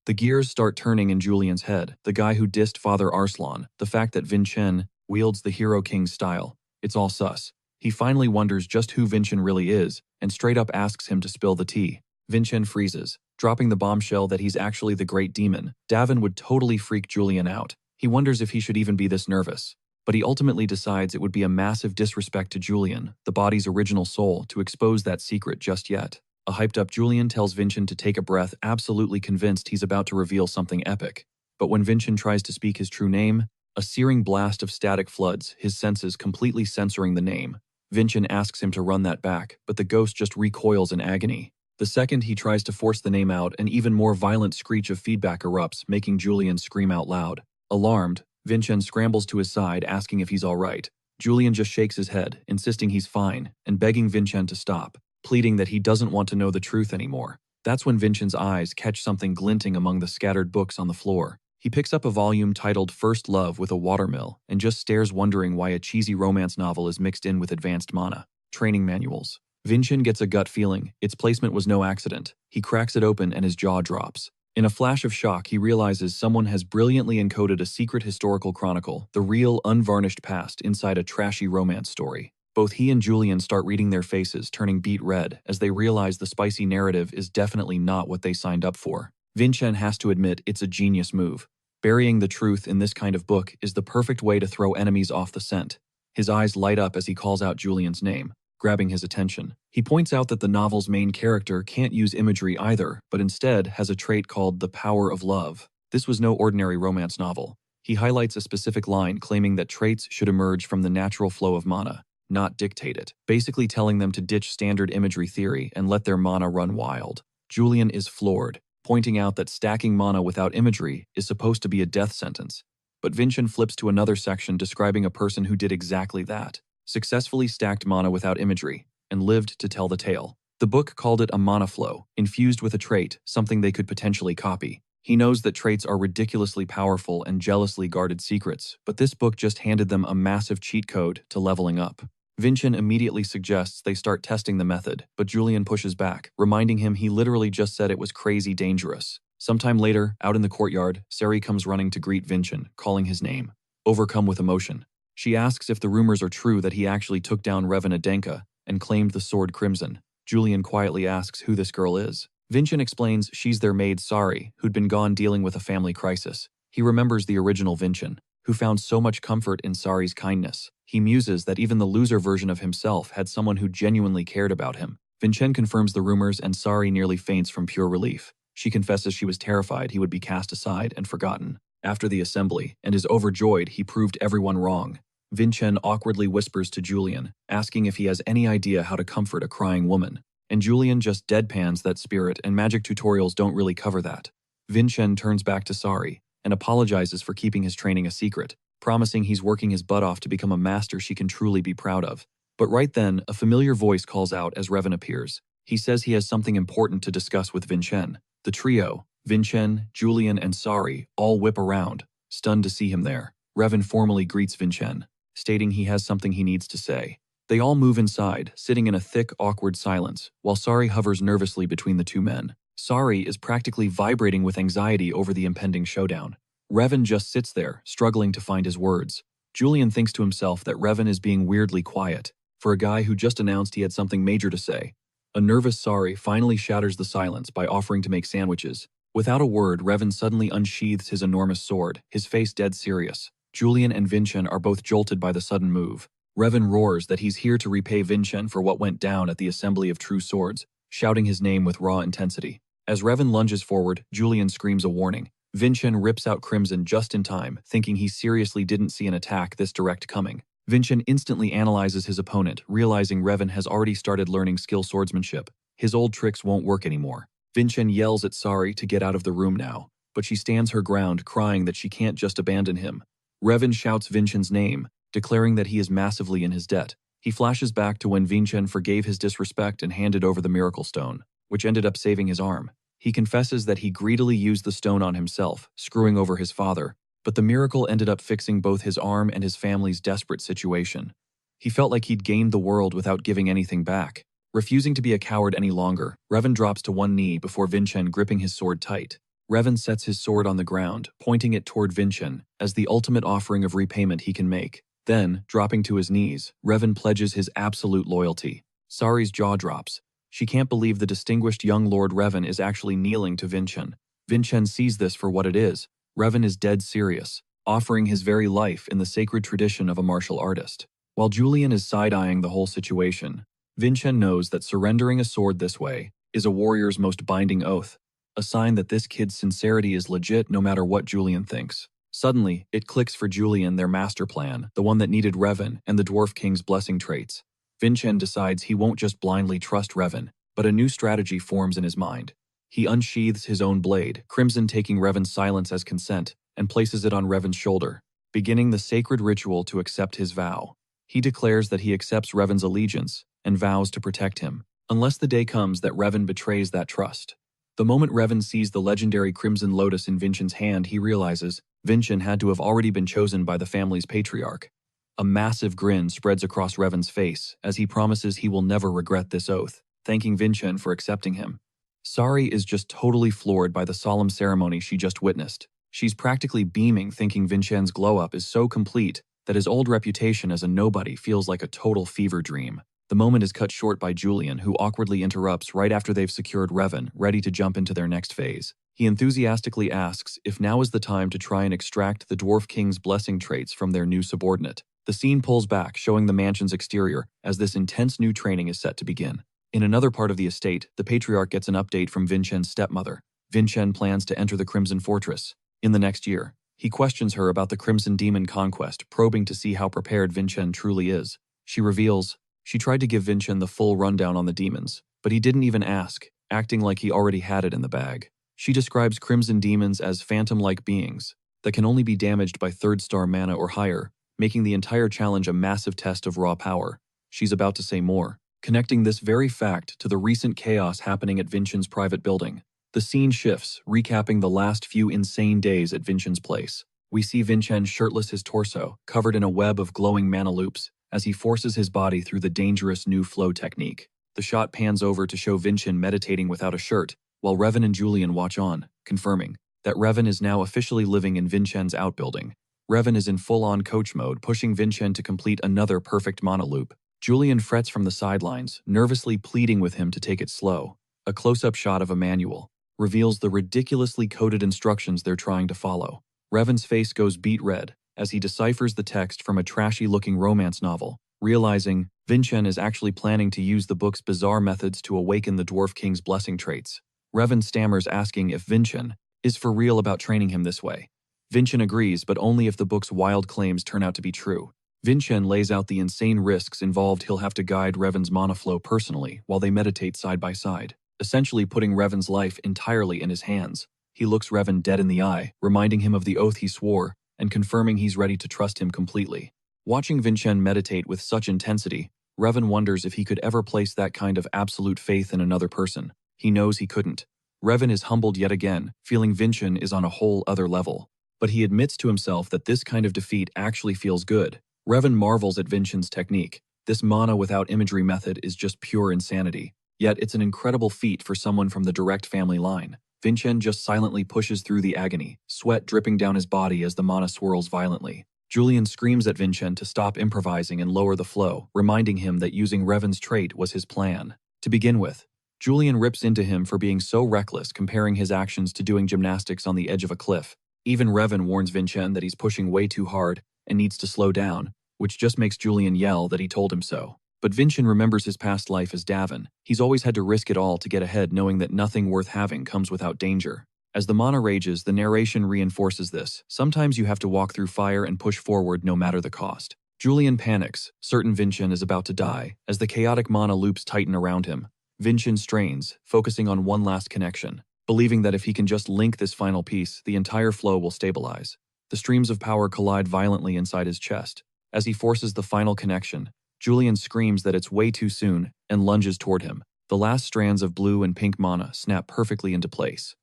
The gears start turning in Julian's head. The guy who dissed Father Arslan, the fact that Vincent wields the hero king's style, it's all sus. He finally wonders just who Vincent really is, and straight up asks him to spill the tea. Vincent freezes, dropping the bombshell that he's actually the great demon. Davin would totally freak Julian out. He wonders if he should even be this nervous. But he ultimately decides it would be a massive disrespect to Julian, the body's original soul, to expose that secret just yet. A hyped-up Julian tells Vincent to take a breath, absolutely convinced he's about to reveal something epic. But when Vincent tries to speak his true name, a searing blast of static floods, his senses completely censoring the name. Vincent asks him to run that back, but the ghost just recoils in agony. The second he tries to force the name out, an even more violent screech of feedback erupts, making Julian scream out loud. Alarmed, Vincent scrambles to his side, asking if he's all right. Julian just shakes his head, insisting he's fine, and begging Vincent to stop, pleading that he doesn't want to know the truth anymore. That's when Vincent's eyes catch something glinting among the scattered books on the floor. He picks up a volume titled First Love with a Watermill and just stares, wondering why a cheesy romance novel is mixed in with advanced mana training manuals. Vincent gets a gut feeling. Its placement was no accident. He cracks it open and his jaw drops. In a flash of shock, he realizes someone has brilliantly encoded a secret historical chronicle, the real, unvarnished past, inside a trashy romance story. Both he and Julian start reading their faces, turning beet red as they realize the spicy narrative is definitely not what they signed up for. Vincent has to admit it's a genius move. Burying the truth in this kind of book is the perfect way to throw enemies off the scent. His eyes light up as he calls out Julian's name, grabbing his attention. He points out that the novel's main character can't use imagery either, but instead has a trait called the power of love. This was no ordinary romance novel. He highlights a specific line claiming that traits should emerge from the natural flow of mana, not dictate it, basically telling them to ditch standard imagery theory and let their mana run wild. Julian is floored, pointing out that stacking mana without imagery is supposed to be a death sentence. But Vincent flips to another section describing a person who did exactly that, successfully stacked mana without imagery, and lived to tell the tale. The book called it a mana flow, infused with a trait, something they could potentially copy. He knows that traits are ridiculously powerful and jealously guarded secrets, but this book just handed them a massive cheat code to leveling up. Vincent immediately suggests they start testing the method, but Julian pushes back, reminding him he literally just said it was crazy dangerous. Sometime later, out in the courtyard, Sari comes running to greet Vincent, calling his name. Overcome with emotion, she asks if the rumors are true that he actually took down Revan Adenka and claimed the sword Crimson. Julian quietly asks who this girl is. Vincent explains she's their maid Sari, who'd been gone dealing with a family crisis. He remembers the original Vincent, who found so much comfort in Sari's kindness. He muses that even the loser version of himself had someone who genuinely cared about him. Vincent confirms the rumors and Sari nearly faints from pure relief. She confesses she was terrified he would be cast aside and forgotten after the assembly, and is overjoyed he proved everyone wrong. Vincent awkwardly whispers to Julian, asking if he has any idea how to comfort a crying woman. And Julian just deadpans that spirit, and magic tutorials don't really cover that. Vincent turns back to Sari and apologizes for keeping his training a secret, promising he's working his butt off to become a master she can truly be proud of. But right then, a familiar voice calls out as Revan appears. He says he has something important to discuss with Vincent. The trio, Vincent, Julian, and Sari, all whip around, stunned to see him there. Revan formally greets Vincent, stating he has something he needs to say. They all move inside, sitting in a thick, awkward silence, while Sari hovers nervously between the two men. Sari is practically vibrating with anxiety over the impending showdown. Revan just sits there, struggling to find his words. Julian thinks to himself that Revan is being weirdly quiet, for a guy who just announced he had something major to say. A nervous Sari finally shatters the silence by offering to make sandwiches. Without a word, Revan suddenly unsheathes his enormous sword, his face dead serious. Julian and Vincent are both jolted by the sudden move. Revan roars that he's here to repay Vincent for what went down at the Assembly of True Swords, shouting his name with raw intensity. As Revan lunges forward, Julian screams a warning. Vincent rips out Crimson just in time, thinking he seriously didn't see an attack this direct coming. Vincent instantly analyzes his opponent, realizing Revan has already started learning skill swordsmanship. His old tricks won't work anymore. Vincent yells at Sari to get out of the room now, but she stands her ground, crying that she can't just abandon him. Revan shouts Vincent's name, declaring that he is massively in his debt. He flashes back to when Vincent forgave his disrespect and handed over the Miracle Stone, which ended up saving his arm. He confesses that he greedily used the stone on himself, screwing over his father, but the miracle ended up fixing both his arm and his family's desperate situation. He felt like he'd gained the world without giving anything back. Refusing to be a coward any longer, Revan drops to one knee before Vincent gripping his sword tight. Revan sets his sword on the ground, pointing it toward Vincent as the ultimate offering of repayment he can make. Then, dropping to his knees, Revan pledges his absolute loyalty. Sari's jaw drops. She can't believe the distinguished young Lord Revan is actually kneeling to Vincent. Vincent sees this for what it is. Revan is dead serious, offering his very life in the sacred tradition of a martial artist. While Julian is side-eyeing the whole situation, Vincent knows that surrendering a sword this way is a warrior's most binding oath, a sign that this kid's sincerity is legit no matter what Julian thinks. Suddenly, it clicks for Julian their master plan, the one that needed Revan and the Dwarf King's blessing traits. Vincent decides he won't just blindly trust Revan, but a new strategy forms in his mind. He unsheathes his own blade, Crimson taking Revan's silence as consent, and places it on Revan's shoulder, beginning the sacred ritual to accept his vow. He declares that he accepts Revan's allegiance and vows to protect him, unless the day comes that Revan betrays that trust. The moment Revan sees the legendary Crimson Lotus in Vincent's hand, he realizes Vincent had to have already been chosen by the family's patriarch. A massive grin spreads across Revan's face as he promises he will never regret this oath, thanking Vincent for accepting him. Sari is just totally floored by the solemn ceremony she just witnessed. She's practically beaming, thinking Vincent's glow-up is so complete that his old reputation as a nobody feels like a total fever dream. The moment is cut short by Julian, who awkwardly interrupts right after they've secured Revan, ready to jump into their next phase. He enthusiastically asks if now is the time to try and extract the Dwarf King's blessing traits from their new subordinate. The scene pulls back, showing the mansion's exterior as this intense new training is set to begin. In another part of the estate, the Patriarch gets an update from Vinchen's stepmother. Vincen plans to enter the Crimson Fortress in the next year. He questions her about the Crimson Demon conquest, probing to see how prepared Vincen truly is. She reveals she tried to give Vincen the full rundown on the demons, but he didn't even ask, acting like he already had it in the bag. She describes Crimson Demons as phantom-like beings that can only be damaged by third-star mana or higher, making the entire challenge a massive test of raw power. She's about to say more, connecting this very fact to the recent chaos happening at Vinchen's private building. The scene shifts, recapping the last few insane days at Vinchen's place. We see Vincen shirtless, his torso covered in a web of glowing mana loops, as he forces his body through the dangerous new flow technique. The shot pans over to show Vincen meditating without a shirt, while Revan and Julian watch on, confirming that Revan is now officially living in Vincen's outbuilding. Revan is in full-on coach mode, pushing Vincen to complete another perfect mana loop. Julian frets from the sidelines, nervously pleading with him to take it slow. A close-up shot of a manual reveals the ridiculously coded instructions they're trying to follow. Revan's face goes beet red as he deciphers the text from a trashy-looking romance novel, realizing Vincen is actually planning to use the book's bizarre methods to awaken the Dwarf King's blessing traits. Revan stammers, asking if Vincen is for real about training him this way. Vincen agrees, but only if the book's wild claims turn out to be true. Vincen lays out the insane risks involved. He'll have to guide Revan's mana flow personally while they meditate side by side, essentially putting Revan's life entirely in his hands. He looks Revan dead in the eye, reminding him of the oath he swore, and confirming he's ready to trust him completely. Watching Vincen meditate with such intensity, Revan wonders if he could ever place that kind of absolute faith in another person. He knows he couldn't. Revan is humbled yet again, feeling Vincen is on a whole other level. But he admits to himself that this kind of defeat actually feels good. Revan marvels at Vincen's technique. This mana without imagery method is just pure insanity. Yet it's an incredible feat for someone from the direct family line. Vincen just silently pushes through the agony, sweat dripping down his body as the mana swirls violently. Julian screams at Vincen to stop improvising and lower the flow, reminding him that using Revan's trait was his plan. To begin with, Julian rips into him for being so reckless, comparing his actions to doing gymnastics on the edge of a cliff. Even Revan warns Vincen that he's pushing way too hard and needs to slow down, which just makes Julian yell that he told him so. But Vincen remembers his past life as Davin. He's always had to risk it all to get ahead, knowing that nothing worth having comes without danger. As the mana rages, the narration reinforces this. Sometimes you have to walk through fire and push forward no matter the cost. Julian panics, certain Vincen is about to die, as the chaotic mana loops tighten around him. Vincen strains, focusing on one last connection, believing that if he can just link this final piece, the entire flow will stabilize. The streams of power collide violently inside his chest. As he forces the final connection, Julian screams that it's way too soon and lunges toward him. The last strands of blue and pink mana snap perfectly into place.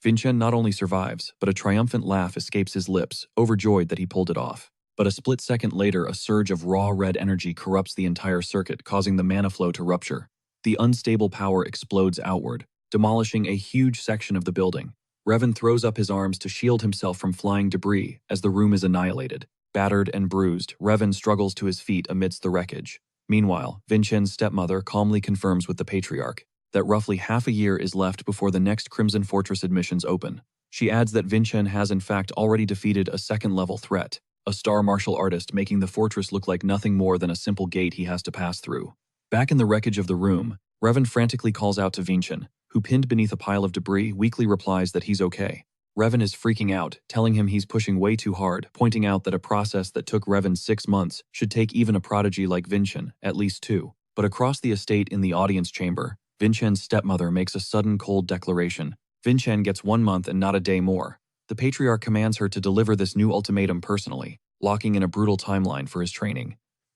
Vincen not only survives, but a triumphant laugh escapes his lips, overjoyed that he pulled it off. But a split second later, a surge of raw red energy corrupts the entire circuit, causing the mana flow to rupture. The unstable power explodes outward, demolishing a huge section of the building. Revan throws up his arms to shield himself from flying debris as the room is annihilated. Battered and bruised, Revan struggles to his feet amidst the wreckage. Meanwhile, Vincen's stepmother calmly confirms with the Patriarch that roughly half a year is left before the next Crimson Fortress admissions open. She adds that Vincen has in fact already defeated a second-level threat, a star martial artist, making the fortress look like nothing more than a simple gate he has to pass through. Back in the wreckage of the room, Revan frantically calls out to Vincen, who, pinned beneath a pile of debris, weakly replies that he's okay. Revan is freaking out, telling him he's pushing way too hard, pointing out that a process that took Revan 6 months should take even a prodigy like Vincen at least 2. But across the estate in the audience chamber, Vincen's stepmother makes a sudden cold declaration. Vincen gets 1 month and not a day more. The Patriarch commands her to deliver this new ultimatum personally, locking in a brutal timeline for his training.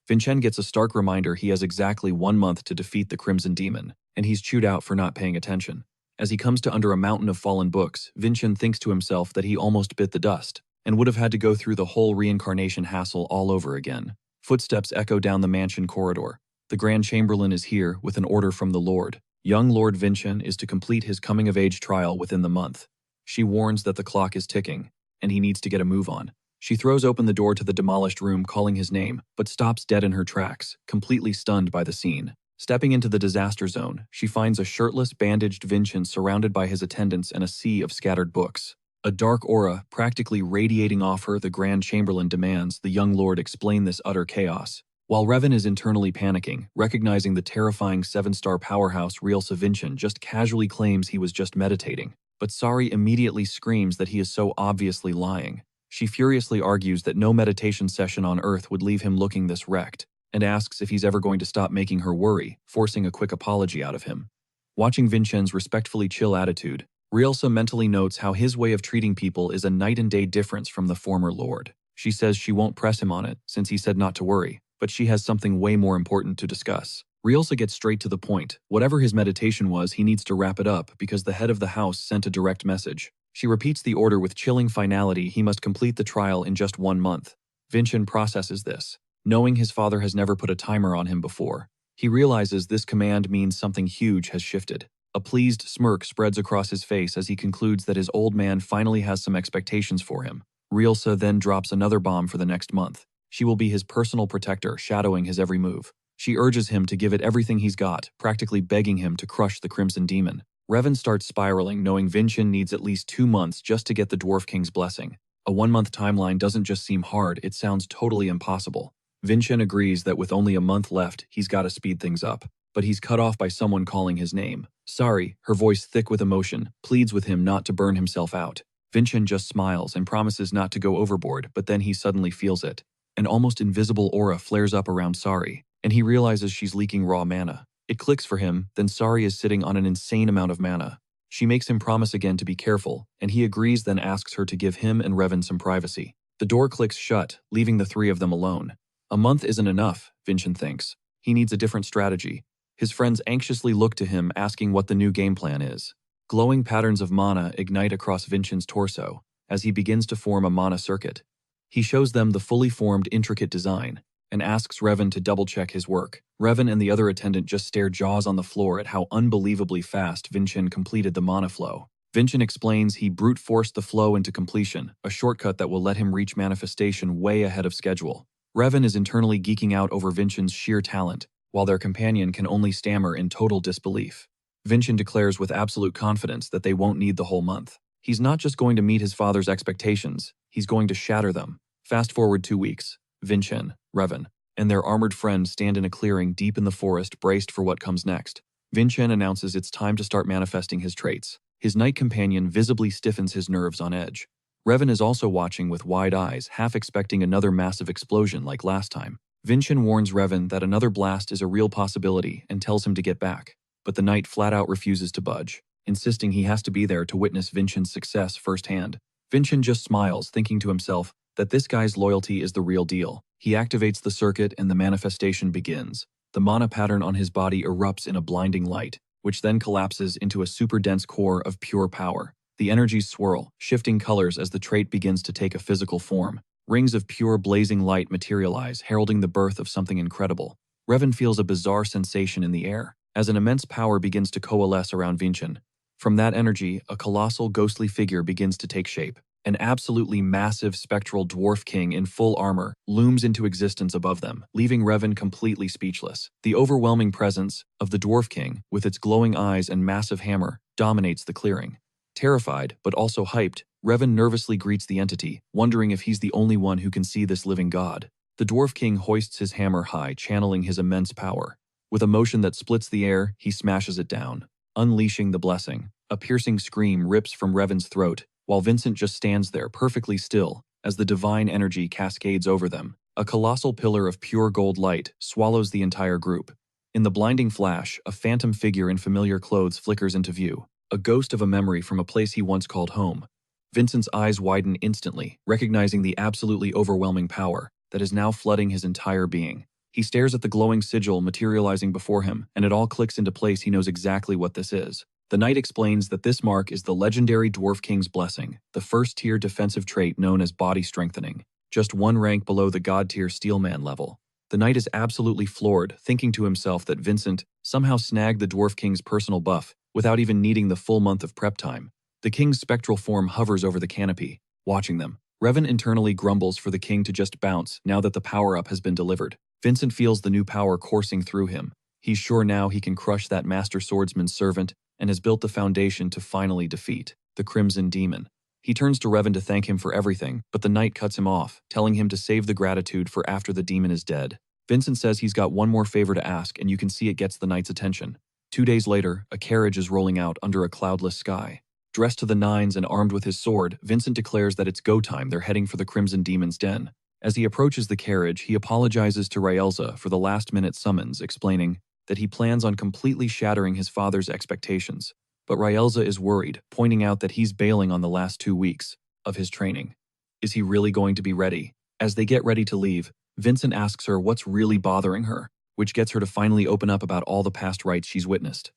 Vincen gets a stark reminder he has exactly 1 month to defeat the Crimson Demon, and he's chewed out for not paying attention. As he comes to under a mountain of fallen books, Vincen thinks to himself that he almost bit the dust, and would have had to go through the whole reincarnation hassle all over again. Footsteps echo down the mansion corridor. The Grand Chamberlain is here with an order from the Lord. Young Lord Vincen is to complete his coming-of-age trial within the month. She warns that the clock is ticking, and he needs to get a move on. She throws open the door to the demolished room calling his name, but stops dead in her tracks, completely stunned by the scene. Stepping into the disaster zone, she finds a shirtless, bandaged Vincent surrounded by his attendants and a sea of scattered books. A dark aura, practically radiating off her, the Grand Chamberlain demands the young lord explain this utter chaos. While Revan is internally panicking, recognizing the terrifying 7-star powerhouse Realsa Vincent just casually claims he was just meditating. But Sari immediately screams that he is so obviously lying. She furiously argues that no meditation session on Earth would leave him looking this wrecked, and asks if he's ever going to stop making her worry, forcing a quick apology out of him. Watching Vincent's respectfully chill attitude, Realsa mentally notes how his way of treating people is a night and day difference from the former lord. She says she won't press him on it, since he said not to worry, but she has something way more important to discuss. Realsa gets straight to the point. Whatever his meditation was, he needs to wrap it up because the head of the house sent a direct message. She repeats the order with chilling finality. He must complete the trial in just 1 month. Vincent processes this. Knowing his father has never put a timer on him before, he realizes this command means something huge has shifted. A pleased smirk spreads across his face as he concludes that his old man finally has some expectations for him. Realsa then drops another bomb for the next month. She will be his personal protector, shadowing his every move. She urges him to give it everything he's got, practically begging him to crush the Crimson Demon. Revan starts spiraling, knowing Vincent needs at least 2 months just to get the Dwarf King's blessing. A 1-month timeline doesn't just seem hard, it sounds totally impossible. Vincent agrees that with only a month left, he's got to speed things up. But he's cut off by someone calling his name. Sari, her voice thick with emotion, pleads with him not to burn himself out. Vincent just smiles and promises not to go overboard, but then he suddenly feels it. An almost invisible aura flares up around Sari, and he realizes she's leaking raw mana. It clicks for him, then Sari is sitting on an insane amount of mana. She makes him promise again to be careful, and he agrees, then asks her to give him and Revan some privacy. The door clicks shut, leaving the 3 of them alone. A month isn't enough, Vincent thinks. He needs a different strategy. His friends anxiously look to him, asking what the new game plan is. Glowing patterns of mana ignite across Vincent's torso as he begins to form a mana circuit. He shows them the fully formed, intricate design and asks Revan to double-check his work. Revan and the other attendant just stare jaws on the floor at how unbelievably fast Vincent completed the mana flow. Vincent explains he brute forced the flow into completion, a shortcut that will let him reach manifestation way ahead of schedule. Revan is internally geeking out over Vincent's sheer talent, while their companion can only stammer in total disbelief. Vincent declares with absolute confidence that they won't need the whole month. He's not just going to meet his father's expectations, he's going to shatter them. Fast forward 2 weeks. Vincent, Revan, and their armored friend stand in a clearing deep in the forest, braced for what comes next. Vincent announces it's time to start manifesting his traits. His knight companion visibly stiffens his nerves on edge. Revan is also watching with wide eyes, half expecting another massive explosion like last time. Vincent warns Revan that another blast is a real possibility and tells him to get back, but the knight flat out refuses to budge, insisting he has to be there to witness Vincent's success firsthand. Vincent just smiles, thinking to himself that this guy's loyalty is the real deal. He activates the circuit and the manifestation begins. The mana pattern on his body erupts in a blinding light, which then collapses into a super dense core of pure power. The energies swirl, shifting colors as the trait begins to take a physical form. Rings of pure blazing light materialize, heralding the birth of something incredible. Revan feels a bizarre sensation in the air, as an immense power begins to coalesce around Vincent. From that energy, a colossal ghostly figure begins to take shape. An absolutely massive spectral dwarf king in full armor looms into existence above them, leaving Revan completely speechless. The overwhelming presence of the dwarf king, with its glowing eyes and massive hammer, dominates the clearing. Terrified, but also hyped, Revan nervously greets the entity, wondering if he's the only one who can see this living god. The Dwarf King hoists his hammer high, channeling his immense power. With a motion that splits the air, he smashes it down, unleashing the blessing. A piercing scream rips from Revan's throat, while Vincent just stands there perfectly still, as the divine energy cascades over them. A colossal pillar of pure gold light swallows the entire group. In the blinding flash, a phantom figure in familiar clothes flickers into view, a ghost of a memory from a place he once called home. Vincent's eyes widen instantly, recognizing the absolutely overwhelming power that is now flooding his entire being. He stares at the glowing sigil materializing before him, and it all clicks into place. He knows exactly what this is. The knight explains that this mark is the legendary Dwarf King's Blessing, the first-tier defensive trait known as Body Strengthening, just 1 rank below the God-tier Steelman level. The knight is absolutely floored, thinking to himself that Vincent somehow snagged the Dwarf King's personal buff without even needing the full month of prep time. The king's spectral form hovers over the canopy, watching them. Revan internally grumbles for the king to just bounce now that the power-up has been delivered. Vincent feels the new power coursing through him. He's sure now he can crush that master swordsman's servant and has built the foundation to finally defeat the Crimson Demon. He turns to Revan to thank him for everything, but the knight cuts him off, telling him to save the gratitude for after the demon is dead. Vincent says he's got one more favor to ask, and you can see it gets the knight's attention. 2 days later, a carriage is rolling out under a cloudless sky. Dressed to the nines and armed with his sword, Vincent declares that it's go time. They're heading for the Crimson Demon's den. As he approaches the carriage, he apologizes to Ryelza for the last-minute summons, explaining that he plans on completely shattering his father's expectations. But Ryelza is worried, pointing out that he's bailing on the last 2 weeks of his training. Is he really going to be ready? As they get ready to leave, Vincent asks her what's really bothering her, which gets her to finally open up about all the past rites she's witnessed.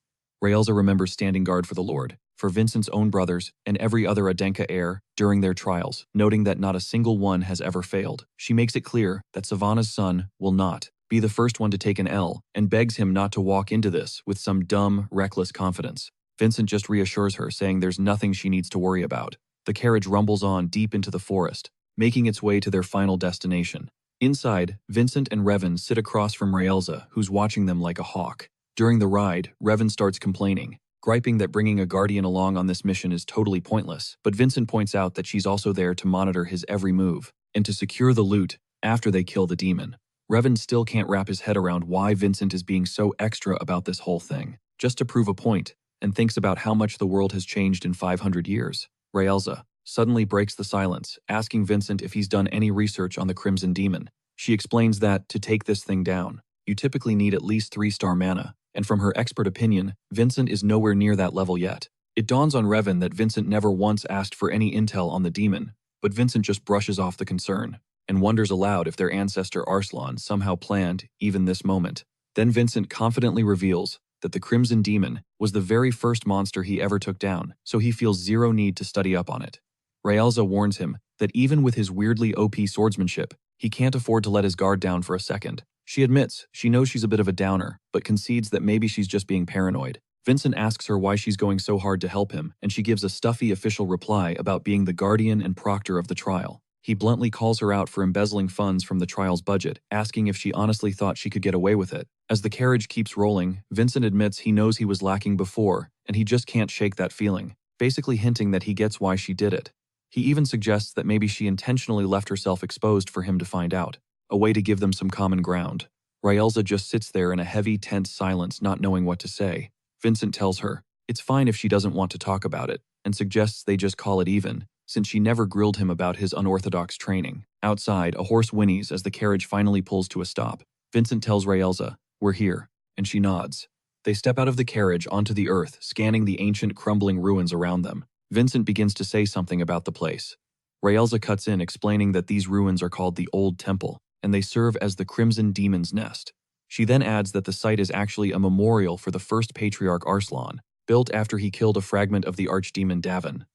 Ryelza remembers standing guard for the Lord, for Vincent's own brothers, and every other Adenka heir during their trials, noting that not a single one has ever failed. She makes it clear that Savannah's son will not be the first one to take an L, and begs him not to walk into this with some dumb, reckless confidence. Vincent just reassures her, saying there's nothing she needs to worry about. The carriage rumbles on deep into the forest, making its way to their final destination. Inside, Vincent and Revan sit across from Ryelza, who's watching them like a hawk. During the ride, Revan starts complaining, griping that bringing a guardian along on this mission is totally pointless, but Vincent points out that she's also there to monitor his every move and to secure the loot after they kill the demon. Revan still can't wrap his head around why Vincent is being so extra about this whole thing, just to prove a point, and thinks about how much the world has changed in 500 years. Ryelza suddenly breaks the silence, asking Vincent if he's done any research on the Crimson Demon. She explains that, to take this thing down, you typically need at least 3-star mana, and from her expert opinion, Vincent is nowhere near that level yet. It dawns on Revan that Vincent never once asked for any intel on the demon, but Vincent just brushes off the concern, and wonders aloud if their ancestor Arslan somehow planned even this moment. Then Vincent confidently reveals that the Crimson Demon was the very first monster he ever took down, so he feels zero need to study up on it. Ryelza warns him that even with his weirdly OP swordsmanship, he can't afford to let his guard down for a second. She admits she knows she's a bit of a downer, but concedes that maybe she's just being paranoid. Vincent asks her why she's going so hard to help him, and she gives a stuffy official reply about being the guardian and proctor of the trial. He bluntly calls her out for embezzling funds from the trial's budget, asking if she honestly thought she could get away with it. As the carriage keeps rolling, Vincent admits he knows he was lacking before, and he just can't shake that feeling, basically hinting that he gets why she did it. He even suggests that maybe she intentionally left herself exposed for him to find out, a way to give them some common ground. Ryelza just sits there in a heavy, tense silence, not knowing what to say. Vincent tells her it's fine if she doesn't want to talk about it, and suggests they just call it even, since she never grilled him about his unorthodox training. Outside, a horse whinnies as the carriage finally pulls to a stop. Vincent tells Ryelza, "We're here," and she nods. They step out of the carriage onto the earth, scanning the ancient, crumbling ruins around them. Vincent begins to say something about the place. Ryelza cuts in, explaining that these ruins are called the Old Temple, and they serve as the Crimson Demon's nest. She then adds that the site is actually a memorial for the first patriarch Arslan, built after he killed a fragment of the archdemon Davin.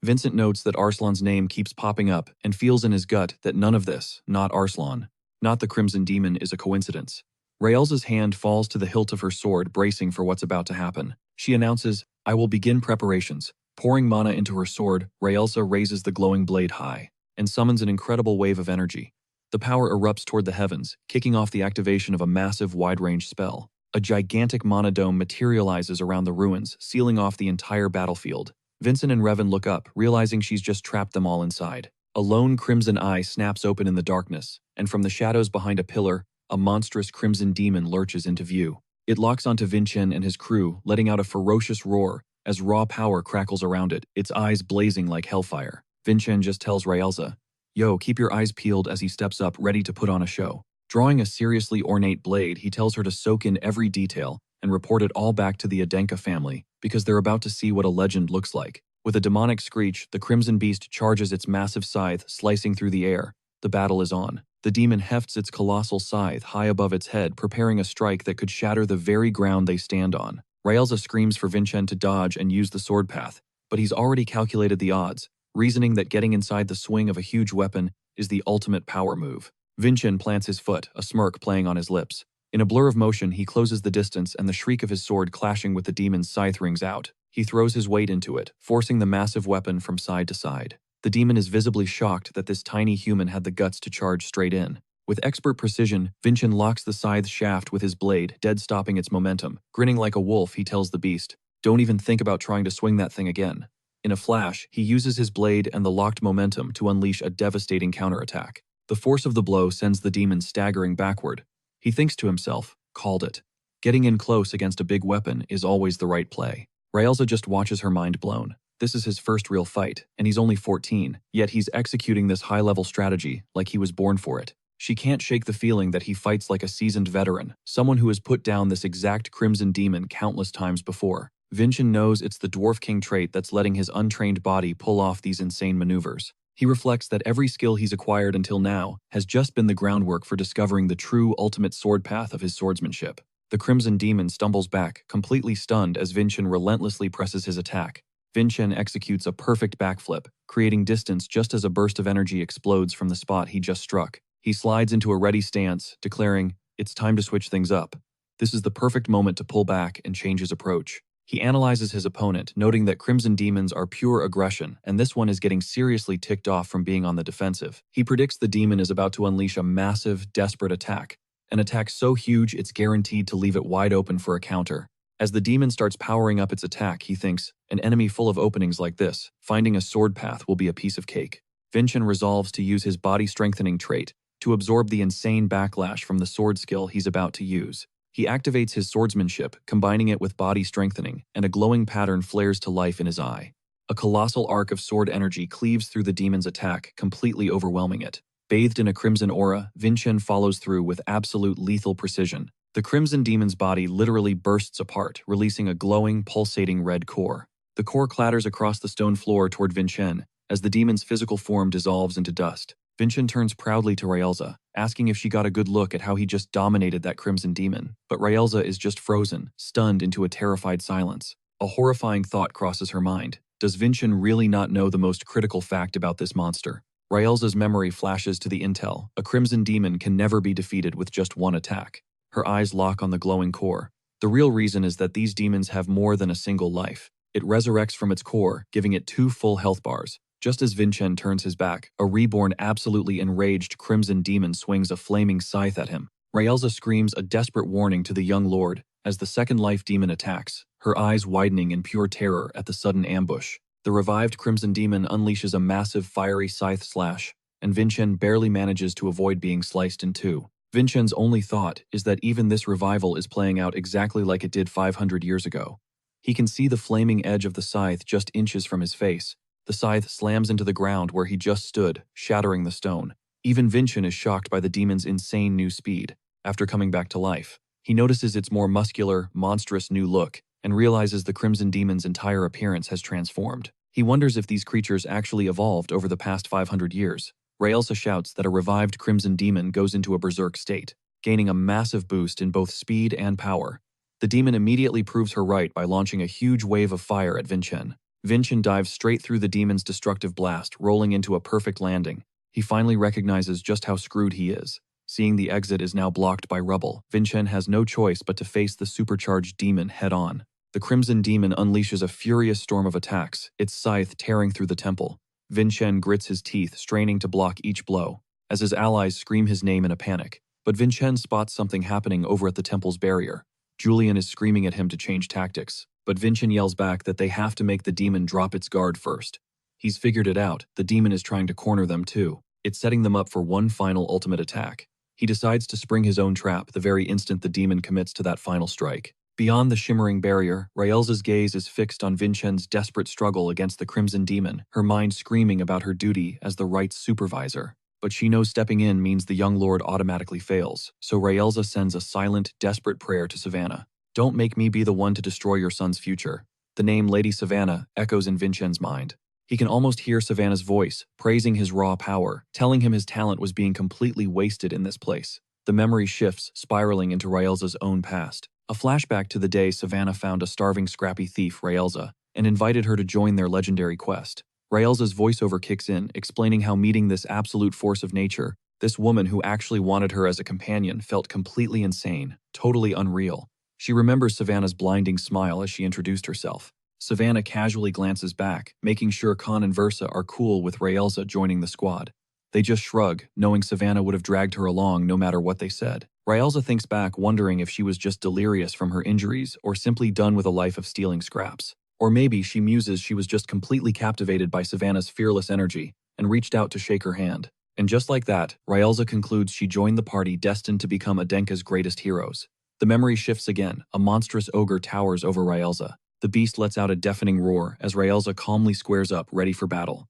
Vincent notes that Arslan's name keeps popping up and feels in his gut that none of this, not Arslan, not the Crimson Demon, is a coincidence. Ryelza's hand falls to the hilt of her sword, bracing for what's about to happen. She announces, "I will begin preparations." Pouring mana into her sword, Ryelza raises the glowing blade high and summons an incredible wave of energy. The power erupts toward the heavens, kicking off the activation of a massive wide-range spell. A gigantic mana dome materializes around the ruins, sealing off the entire battlefield. Vincent and Revan look up, realizing she's just trapped them all inside. A lone crimson eye snaps open in the darkness, and from the shadows behind a pillar, a monstrous crimson demon lurches into view. It locks onto Vincent and his crew, letting out a ferocious roar as raw power crackles around it, its eyes blazing like hellfire. Vincent just tells Ryelza, "Yo, keep your eyes peeled," as he steps up, ready to put on a show. Drawing a seriously ornate blade, he tells her to soak in every detail and report it all back to the Adenka family, because they're about to see what a legend looks like. With a demonic screech, the Crimson Beast charges its massive scythe, slicing through the air. The battle is on. The demon hefts its colossal scythe high above its head, preparing a strike that could shatter the very ground they stand on. Ryelza screams for Vincent to dodge and use the sword path, but he's already calculated the odds, reasoning that getting inside the swing of a huge weapon is the ultimate power move. Vincent plants his foot, a smirk playing on his lips. In a blur of motion, he closes the distance, and the shriek of his sword clashing with the demon's scythe rings out. He throws his weight into it, forcing the massive weapon from side to side. The demon is visibly shocked that this tiny human had the guts to charge straight in. With expert precision, Vincent locks the scythe shaft with his blade, dead stopping its momentum. Grinning like a wolf, he tells the beast, "Don't even think about trying to swing that thing again." In a flash, he uses his blade and the locked momentum to unleash a devastating counterattack. The force of the blow sends the demon staggering backward. He thinks to himself, "Called it. Getting in close against a big weapon is always the right play." Raelza just watches her mind blown. This is his first real fight, and he's only 14, yet he's executing this high-level strategy like he was born for it. She can't shake the feeling that he fights like a seasoned veteran, someone who has put down this exact crimson demon countless times before. Vincent knows it's the Dwarf King trait that's letting his untrained body pull off these insane maneuvers. He reflects that every skill he's acquired until now has just been the groundwork for discovering the true ultimate sword path of his swordsmanship. The crimson demon stumbles back, completely stunned as Vincent relentlessly presses his attack. Vincent executes a perfect backflip, creating distance just as a burst of energy explodes from the spot he just struck. He slides into a ready stance, declaring, "It's time to switch things up." This is the perfect moment to pull back and change his approach. He analyzes his opponent, noting that crimson demons are pure aggression, and this one is getting seriously ticked off from being on the defensive. He predicts the demon is about to unleash a massive, desperate attack. An attack so huge it's guaranteed to leave it wide open for a counter. As the demon starts powering up its attack, he thinks, an enemy full of openings like this, finding a sword path will be a piece of cake. Vincent resolves to use his body strengthening trait to absorb the insane backlash from the sword skill he's about to use. He activates his swordsmanship, combining it with body strengthening, and a glowing pattern flares to life in his eye. A colossal arc of sword energy cleaves through the demon's attack, completely overwhelming it. Bathed in a crimson aura, Vincent follows through with absolute lethal precision. The crimson demon's body literally bursts apart, releasing a glowing, pulsating red core. The core clatters across the stone floor toward Vincent as the demon's physical form dissolves into dust. Vincent turns proudly to Raelza, asking if she got a good look at how he just dominated that crimson demon. But Raelza is just frozen, stunned into a terrified silence. A horrifying thought crosses her mind. Does Vincent really not know the most critical fact about this monster? Raelza's memory flashes to the intel. A crimson demon can never be defeated with just one attack. Her eyes lock on the glowing core. The real reason is that these demons have more than a single life. It resurrects from its core, giving it 2 full health bars. Just as Vincent turns his back, a reborn, absolutely enraged crimson demon swings a flaming scythe at him. Raelza screams a desperate warning to the young lord as the second life demon attacks, her eyes widening in pure terror at the sudden ambush. The revived crimson demon unleashes a massive fiery scythe slash, and Vincent barely manages to avoid being sliced in two. Vincent's only thought is that even this revival is playing out exactly like it did 500 years ago. He can see the flaming edge of the scythe just inches from his face. The scythe slams into the ground where he just stood, shattering the stone. Even Vincent is shocked by the demon's insane new speed. After coming back to life, he notices its more muscular, monstrous new look, and realizes the crimson demon's entire appearance has transformed. He wonders if these creatures actually evolved over the past 500 years. Raelza shouts that a revived crimson demon goes into a berserk state, gaining a massive boost in both speed and power. The demon immediately proves her right by launching a huge wave of fire at Vincent. Vincent dives straight through the demon's destructive blast, rolling into a perfect landing. He finally recognizes just how screwed he is. Seeing the exit is now blocked by rubble, Vincent has no choice but to face the supercharged demon head-on. The crimson demon unleashes a furious storm of attacks, its scythe tearing through the temple. Vincent grits his teeth, straining to block each blow, as his allies scream his name in a panic. But Vincent spots something happening over at the temple's barrier. Julian is screaming at him to change tactics, but Vincent yells back that they have to make the demon drop its guard first. He's figured it out. The demon is trying to corner them too. It's setting them up for one final ultimate attack. He decides to spring his own trap the very instant the demon commits to that final strike. Beyond the shimmering barrier, Raelza's gaze is fixed on Vincent's desperate struggle against the crimson demon, her mind screaming about her duty as the right's supervisor. But she knows stepping in means the young lord automatically fails, so Raelza sends a silent, desperate prayer to Savannah. "Don't make me be the one to destroy your son's future." The name Lady Savannah echoes in Vincent's mind. He can almost hear Savannah's voice, praising his raw power, telling him his talent was being completely wasted in this place. The memory shifts, spiraling into Raelza's own past. A flashback to the day Savannah found a starving, scrappy thief, Raelza, and invited her to join their legendary quest. Raelza's voiceover kicks in, explaining how meeting this absolute force of nature, this woman who actually wanted her as a companion, felt completely insane, totally unreal. She remembers Savannah's blinding smile as she introduced herself. Savannah casually glances back, making sure Khan and Versa are cool with Raelza joining the squad. They just shrug, knowing Savannah would have dragged her along no matter what they said. Raelza thinks back, wondering if she was just delirious from her injuries or simply done with a life of stealing scraps. Or maybe she muses she was just completely captivated by Savannah's fearless energy and reached out to shake her hand. And just like that, Raelza concludes she joined the party destined to become Adenka's greatest heroes. The memory shifts again. A monstrous ogre towers over Raelza. The beast lets out a deafening roar as Raelza calmly squares up, ready for battle.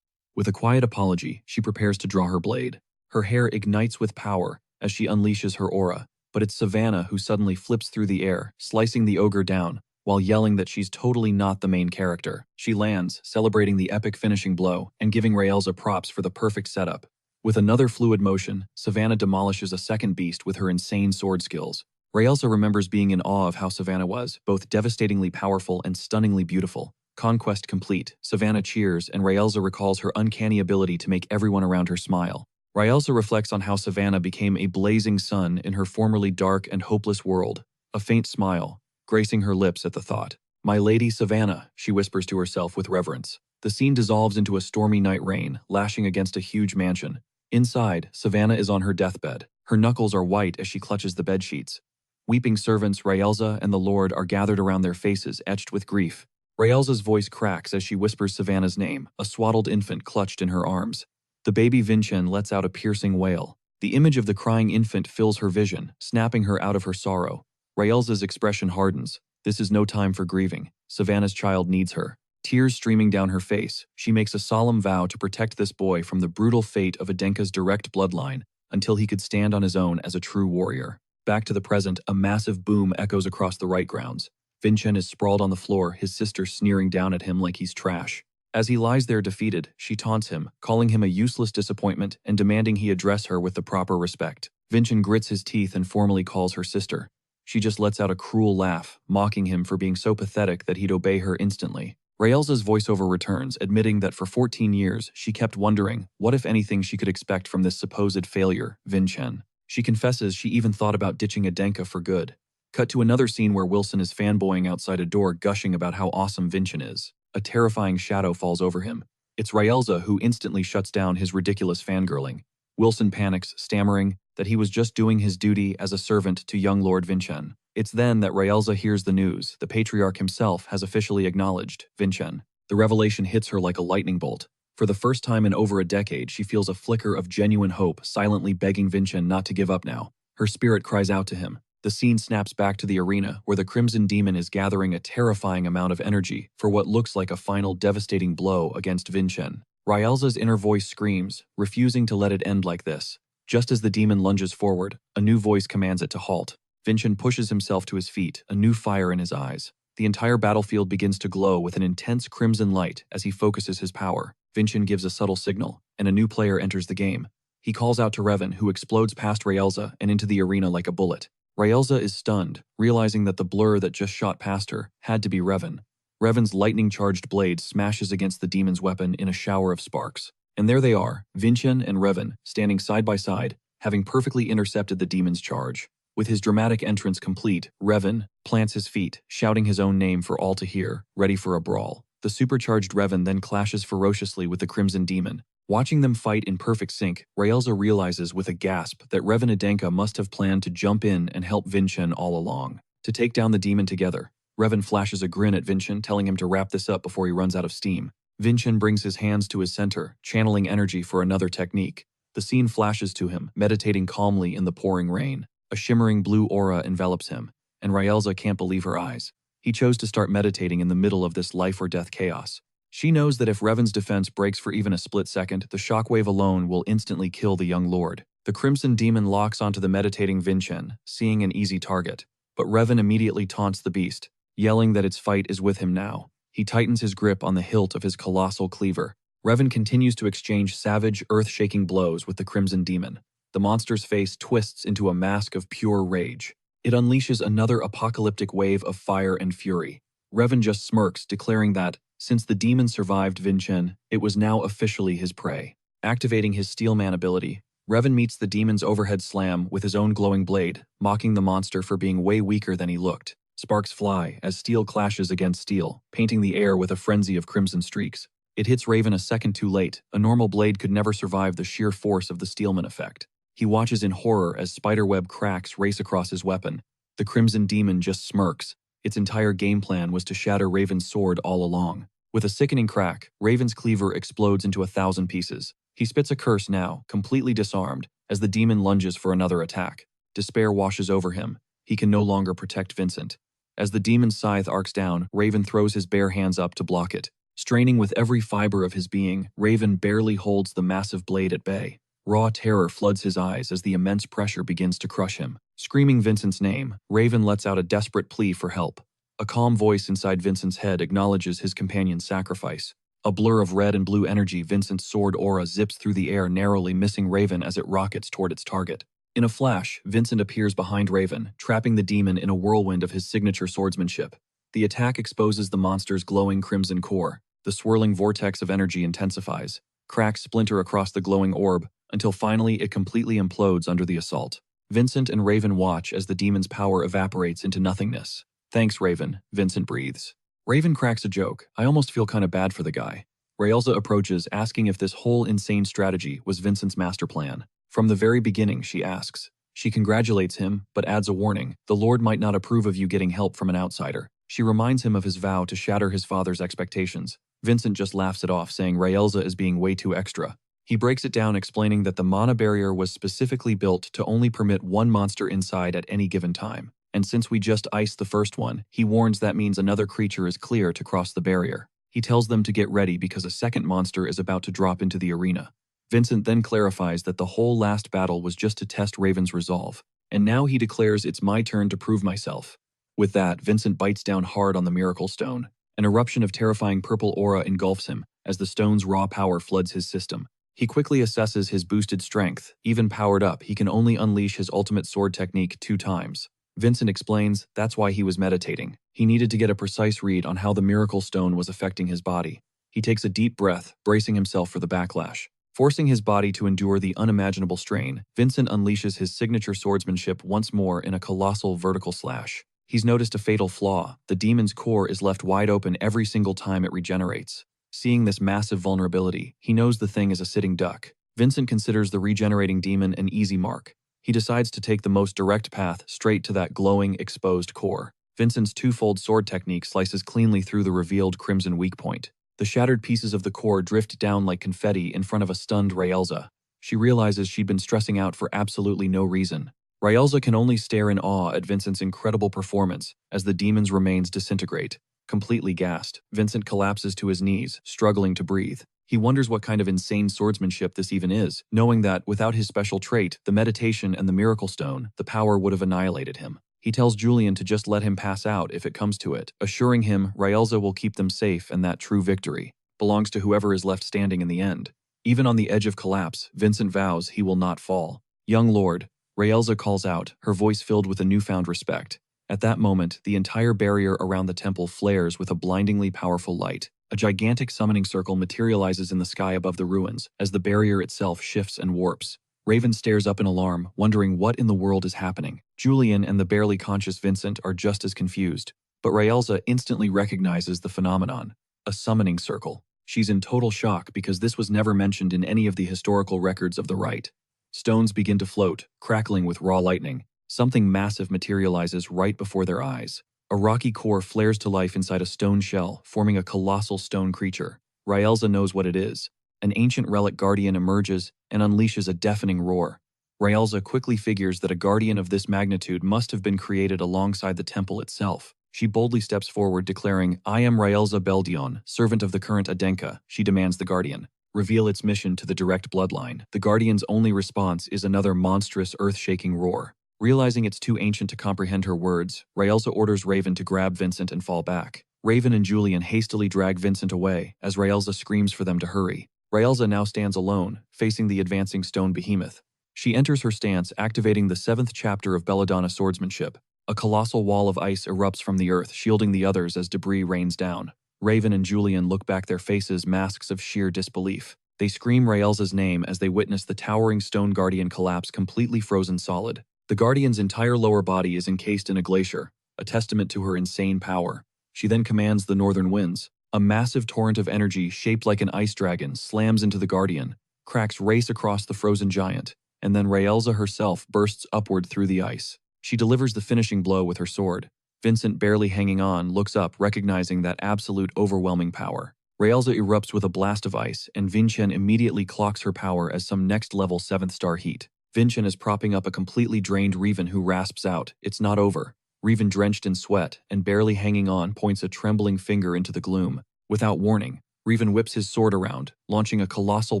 With a quiet apology, she prepares to draw her blade. Her hair ignites with power as she unleashes her aura, but it's Savannah who suddenly flips through the air, slicing the ogre down, while yelling that she's totally not the main character. She lands, celebrating the epic finishing blow and giving Raelza props for the perfect setup. With another fluid motion, Savannah demolishes a second beast with her insane sword skills. Raelza remembers being in awe of how Savannah was, both devastatingly powerful and stunningly beautiful. Conquest complete, Savannah cheers, and Raelza recalls her uncanny ability to make everyone around her smile. Raelza reflects on how Savannah became a blazing sun in her formerly dark and hopeless world, a faint smile gracing her lips at the thought. "My lady Savannah," she whispers to herself with reverence. The scene dissolves into a stormy night rain, lashing against a huge mansion. Inside, Savannah is on her deathbed. Her knuckles are white as she clutches the bedsheets. Weeping servants Raelza and the Lord are gathered around, their faces etched with grief. Raelza's voice cracks as she whispers Savannah's name, a swaddled infant clutched in her arms. The baby Vincen lets out a piercing wail. The image of the crying infant fills her vision, snapping her out of her sorrow. Raelza's expression hardens. This is no time for grieving. Savannah's child needs her. Tears streaming down her face, she makes a solemn vow to protect this boy from the brutal fate of Adenka's direct bloodline until he could stand on his own as a true warrior. Back to the present, a massive boom echoes across the right grounds. Vincen is sprawled on the floor, his sister sneering down at him like he's trash. As he lies there defeated, she taunts him, calling him a useless disappointment and demanding he address her with the proper respect. Vincen grits his teeth and formally calls her sister. She just lets out a cruel laugh, mocking him for being so pathetic that he'd obey her instantly. Raelza's voiceover returns, admitting that for 14 years she kept wondering what, if anything, she could expect from this supposed failure, Vincen. She confesses she even thought about ditching Adenka for good. Cut to another scene where Wilson is fanboying outside a door, gushing about how awesome Vincen is. A terrifying shadow falls over him. It's Raelza who instantly shuts down his ridiculous fangirling. Wilson panics, stammering that he was just doing his duty as a servant to young Lord Vincen. It's then that Raelza hears the news. The patriarch himself has officially acknowledged Vincen. The revelation hits her like a lightning bolt. For the first time in over a decade, she feels a flicker of genuine hope, silently begging Vincen not to give up now. Her spirit cries out to him. The scene snaps back to the arena, where the Crimson Demon is gathering a terrifying amount of energy for what looks like a final devastating blow against Vincen. Raelza's inner voice screams, refusing to let it end like this. Just as the demon lunges forward, a new voice commands it to halt. Vincen pushes himself to his feet, a new fire in his eyes. The entire battlefield begins to glow with an intense crimson light as he focuses his power. Vincen gives a subtle signal, and a new player enters the game. He calls out to Revan, who explodes past Raelza and into the arena like a bullet. Raelza is stunned, realizing that the blur that just shot past her had to be Revan. Revan's lightning-charged blade smashes against the demon's weapon in a shower of sparks. And there they are, Vincen and Revan, standing side by side, having perfectly intercepted the demon's charge. With his dramatic entrance complete, Revan plants his feet, shouting his own name for all to hear, ready for a brawl. The supercharged Revan then clashes ferociously with the Crimson Demon. Watching them fight in perfect sync, Raelza realizes with a gasp that Revan Adenka must have planned to jump in and help Vincen all along. To take down the demon together, Revan flashes a grin at Vincen, telling him to wrap this up before he runs out of steam. Vincen brings his hands to his center, channeling energy for another technique. The scene flashes to him, meditating calmly in the pouring rain. A shimmering blue aura envelops him, and Raelza can't believe her eyes. He chose to start meditating in the middle of this life-or-death chaos. She knows that if Revan's defense breaks for even a split second, the shockwave alone will instantly kill the young lord. The Crimson Demon locks onto the meditating Vincen, seeing an easy target. But Revan immediately taunts the beast, yelling that its fight is with him now. He tightens his grip on the hilt of his colossal cleaver. Revan continues to exchange savage, earth-shaking blows with the Crimson Demon. The monster's face twists into a mask of pure rage. It unleashes another apocalyptic wave of fire and fury. Revan just smirks, declaring that, since the demon survived Vincen, it was now officially his prey. Activating his Steelman ability, Revan meets the demon's overhead slam with his own glowing blade, mocking the monster for being way weaker than he looked. Sparks fly as steel clashes against steel, painting the air with a frenzy of crimson streaks. It hits Raven a second too late. A normal blade could never survive the sheer force of the Steelman effect. He watches in horror as spiderweb cracks race across his weapon. The Crimson Demon just smirks. Its entire game plan was to shatter Raven's sword all along. With a sickening crack, Raven's cleaver explodes into 1,000 pieces. He spits a curse now, completely disarmed, as the demon lunges for another attack. Despair washes over him. He can no longer protect Vincent. As the demon's scythe arcs down, Raven throws his bare hands up to block it. Straining with every fiber of his being, Raven barely holds the massive blade at bay. Raw terror floods his eyes as the immense pressure begins to crush him. Screaming Vincent's name, Raven lets out a desperate plea for help. A calm voice inside Vincent's head acknowledges his companion's sacrifice. A blur of red and blue energy, Vincent's sword aura zips through the air, narrowly missing Raven as it rockets toward its target. In a flash, Vincent appears behind Raven, trapping the demon in a whirlwind of his signature swordsmanship. The attack exposes the monster's glowing crimson core. The swirling vortex of energy intensifies. Cracks splinter across the glowing orb, until finally it completely implodes under the assault. Vincent and Raven watch as the demon's power evaporates into nothingness. "Thanks, Raven," Vincent breathes. Raven cracks a joke. "I almost feel kinda bad for the guy." Raelza approaches, asking if this whole insane strategy was Vincent's master plan. From the very beginning, she asks. She congratulates him, but adds a warning. The Lord might not approve of you getting help from an outsider. She reminds him of his vow to shatter his father's expectations. Vincent just laughs it off, saying Raelza is being way too extra. He breaks it down, explaining that the mana barrier was specifically built to only permit one monster inside at any given time. And since we just iced the first one, he warns that means another creature is clear to cross the barrier. He tells them to get ready because a second monster is about to drop into the arena. Vincent then clarifies that the whole last battle was just to test Raven's resolve. And now he declares, "It's my turn to prove myself." With that, Vincent bites down hard on the miracle stone. An eruption of terrifying purple aura engulfs him as the stone's raw power floods his system. He quickly assesses his boosted strength. Even powered up, he can only unleash his ultimate sword technique 2 times. Vincent explains that's why he was meditating. He needed to get a precise read on how the miracle stone was affecting his body. He takes a deep breath, bracing himself for the backlash. Forcing his body to endure the unimaginable strain, Vincent unleashes his signature swordsmanship once more in a colossal vertical slash. He's noticed a fatal flaw. The demon's core is left wide open every single time it regenerates. Seeing this massive vulnerability, he knows the thing is a sitting duck. Vincent considers the regenerating demon an easy mark. He decides to take the most direct path straight to that glowing, exposed core. Vincent's twofold sword technique slices cleanly through the revealed crimson weak point. The shattered pieces of the core drift down like confetti in front of a stunned Raelza. She realizes she'd been stressing out for absolutely no reason. Raelza can only stare in awe at Vincent's incredible performance as the demon's remains disintegrate. Completely gassed, Vincent collapses to his knees, struggling to breathe. He wonders what kind of insane swordsmanship this even is, knowing that, without his special trait, the meditation and the miracle stone, the power would have annihilated him. He tells Julian to just let him pass out if it comes to it, assuring him Raelza will keep them safe and that true victory belongs to whoever is left standing in the end. Even on the edge of collapse, Vincent vows he will not fall. "Young lord," Raelza calls out, her voice filled with a newfound respect. At that moment, the entire barrier around the temple flares with a blindingly powerful light. A gigantic summoning circle materializes in the sky above the ruins as the barrier itself shifts and warps. Raven stares up in alarm, wondering what in the world is happening. Julian and the barely conscious Vincent are just as confused, but Raelza instantly recognizes the phenomenon. A summoning circle. She's in total shock because this was never mentioned in any of the historical records of the rite. Stones begin to float, crackling with raw lightning. Something massive materializes right before their eyes. A rocky core flares to life inside a stone shell, forming a colossal stone creature. Raelza knows what it is. An ancient relic guardian emerges and unleashes a deafening roar. Raelza quickly figures that a guardian of this magnitude must have been created alongside the temple itself. She boldly steps forward, declaring, "I am Raelza Beldion, servant of the current Adenka," she demands the guardian reveal its mission to the direct bloodline. The guardian's only response is another monstrous, earth-shaking roar. Realizing it's too ancient to comprehend her words, Raelza orders Raven to grab Vincent and fall back. Raven and Julian hastily drag Vincent away as Raelza screams for them to hurry. Raelza now stands alone, facing the advancing stone behemoth. She enters her stance, activating the 7th chapter of Belladonna swordsmanship. A colossal wall of ice erupts from the earth, shielding the others as debris rains down. Raven and Julian look back, their faces masks of sheer disbelief. They scream Raelza's name as they witness the towering stone guardian collapse, completely frozen solid. The guardian's entire lower body is encased in a glacier. a testament to her insane power. She then commands the northern winds. A massive torrent of energy shaped like an ice dragon slams into the Guardian, cracks race across the frozen giant, and then Raelza herself bursts upward through the ice. She delivers the finishing blow with her sword. Vincent, barely hanging on, looks up, recognizing that absolute overwhelming power. Raelza erupts with a blast of ice, and Vincent immediately clocks her power as some next-level 7th star heat. Vincent is propping up a completely drained Revan who rasps out, "It's not over." Revan, drenched in sweat and barely hanging on, points a trembling finger into the gloom. Without warning, Revan whips his sword around, launching a colossal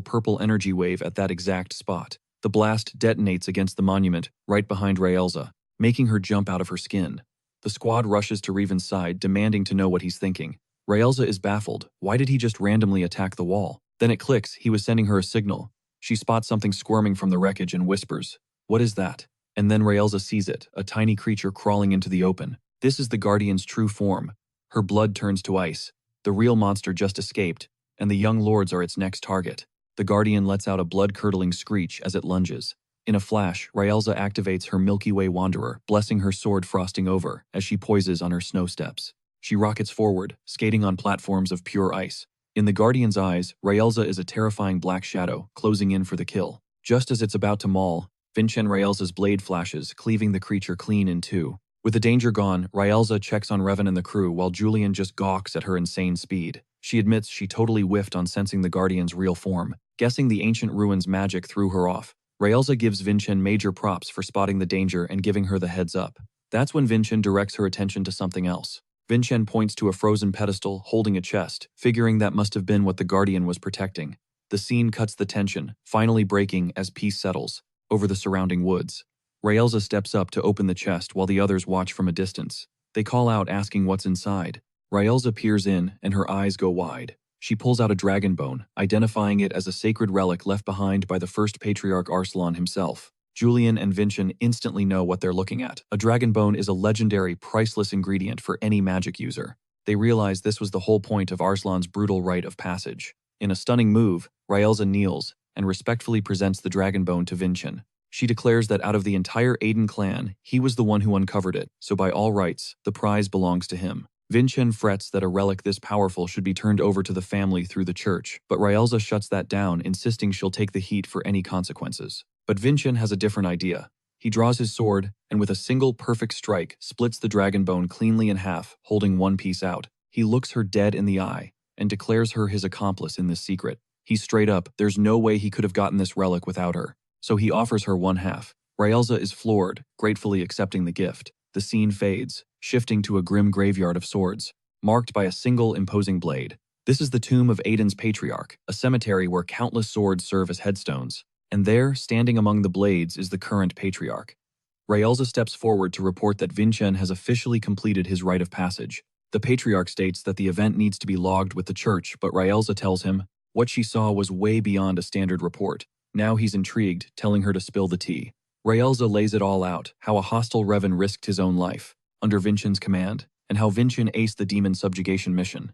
purple energy wave at that exact spot. The blast detonates against the monument, right behind Raelza, making her jump out of her skin. The squad rushes to Revan's side, demanding to know what he's thinking. Raelza is baffled. Why did he just randomly attack the wall? Then it clicks, he was sending her a signal. She spots something squirming from the wreckage and whispers, "What is that?" And then Raelza sees it, a tiny creature crawling into the open. This is the Guardian's true form. Her blood turns to ice. The real monster just escaped, and the young lords are its next target. The Guardian lets out a blood-curdling screech as it lunges. In a flash, Raelza activates her Milky Way Wanderer, blessing her sword frosting over as she poises on her snow steps. She rockets forward, skating on platforms of pure ice. In the Guardian's eyes, Raelza is a terrifying black shadow, closing in for the kill. Just as it's about to maul, Vincent Raelza's blade flashes, cleaving the creature clean in two. With the danger gone, Raelza checks on Revan and the crew while Julian just gawks at her insane speed. She admits she totally whiffed on sensing the Guardian's real form. Guessing the ancient ruins' magic threw her off. Raelza gives Vincent major props for spotting the danger and giving her the heads up. That's when Vincent directs her attention to something else. Vincent points to a frozen pedestal holding a chest, figuring that must have been what the Guardian was protecting. The scene cuts the tension, finally breaking as peace settles over the surrounding woods. Raelza steps up to open the chest while the others watch from a distance. They call out asking what's inside. Raelza peers in and her eyes go wide. She pulls out a dragon bone, identifying it as a sacred relic left behind by the first patriarch Arslan himself. Julian and Vincent instantly know what they're looking at. A dragon bone is a legendary, priceless ingredient for any magic user. They realize this was the whole point of Arslan's brutal rite of passage. In a stunning move, Raelza kneels and respectfully presents the dragon bone to Vincent. She declares that out of the entire Aiden clan, he was the one who uncovered it, so by all rights, the prize belongs to him. Vincent frets that a relic this powerful should be turned over to the family through the church, but Raelza shuts that down, insisting she'll take the heat for any consequences. But Vincent has a different idea. He draws his sword, and with a single perfect strike, splits the dragon bone cleanly in half, holding one piece out. He looks her dead in the eye, and declares her his accomplice in this secret. He's straight up, there's no way he could have gotten this relic without her. So he offers her one half. Raelza is floored, gratefully accepting the gift. The scene fades, shifting to a grim graveyard of swords, marked by a single imposing blade. This is the tomb of Aiden's patriarch, a cemetery where countless swords serve as headstones. And there, standing among the blades, is the current patriarch. Raelza steps forward to report that Vincent has officially completed his rite of passage. The patriarch states that the event needs to be logged with the church, but Raelza tells him what she saw was way beyond a standard report. Now he's intrigued, telling her to spill the tea. Raelza lays it all out, how a hostile Revan risked his own life under Vincent's command, and how Vincent aced the demon subjugation mission.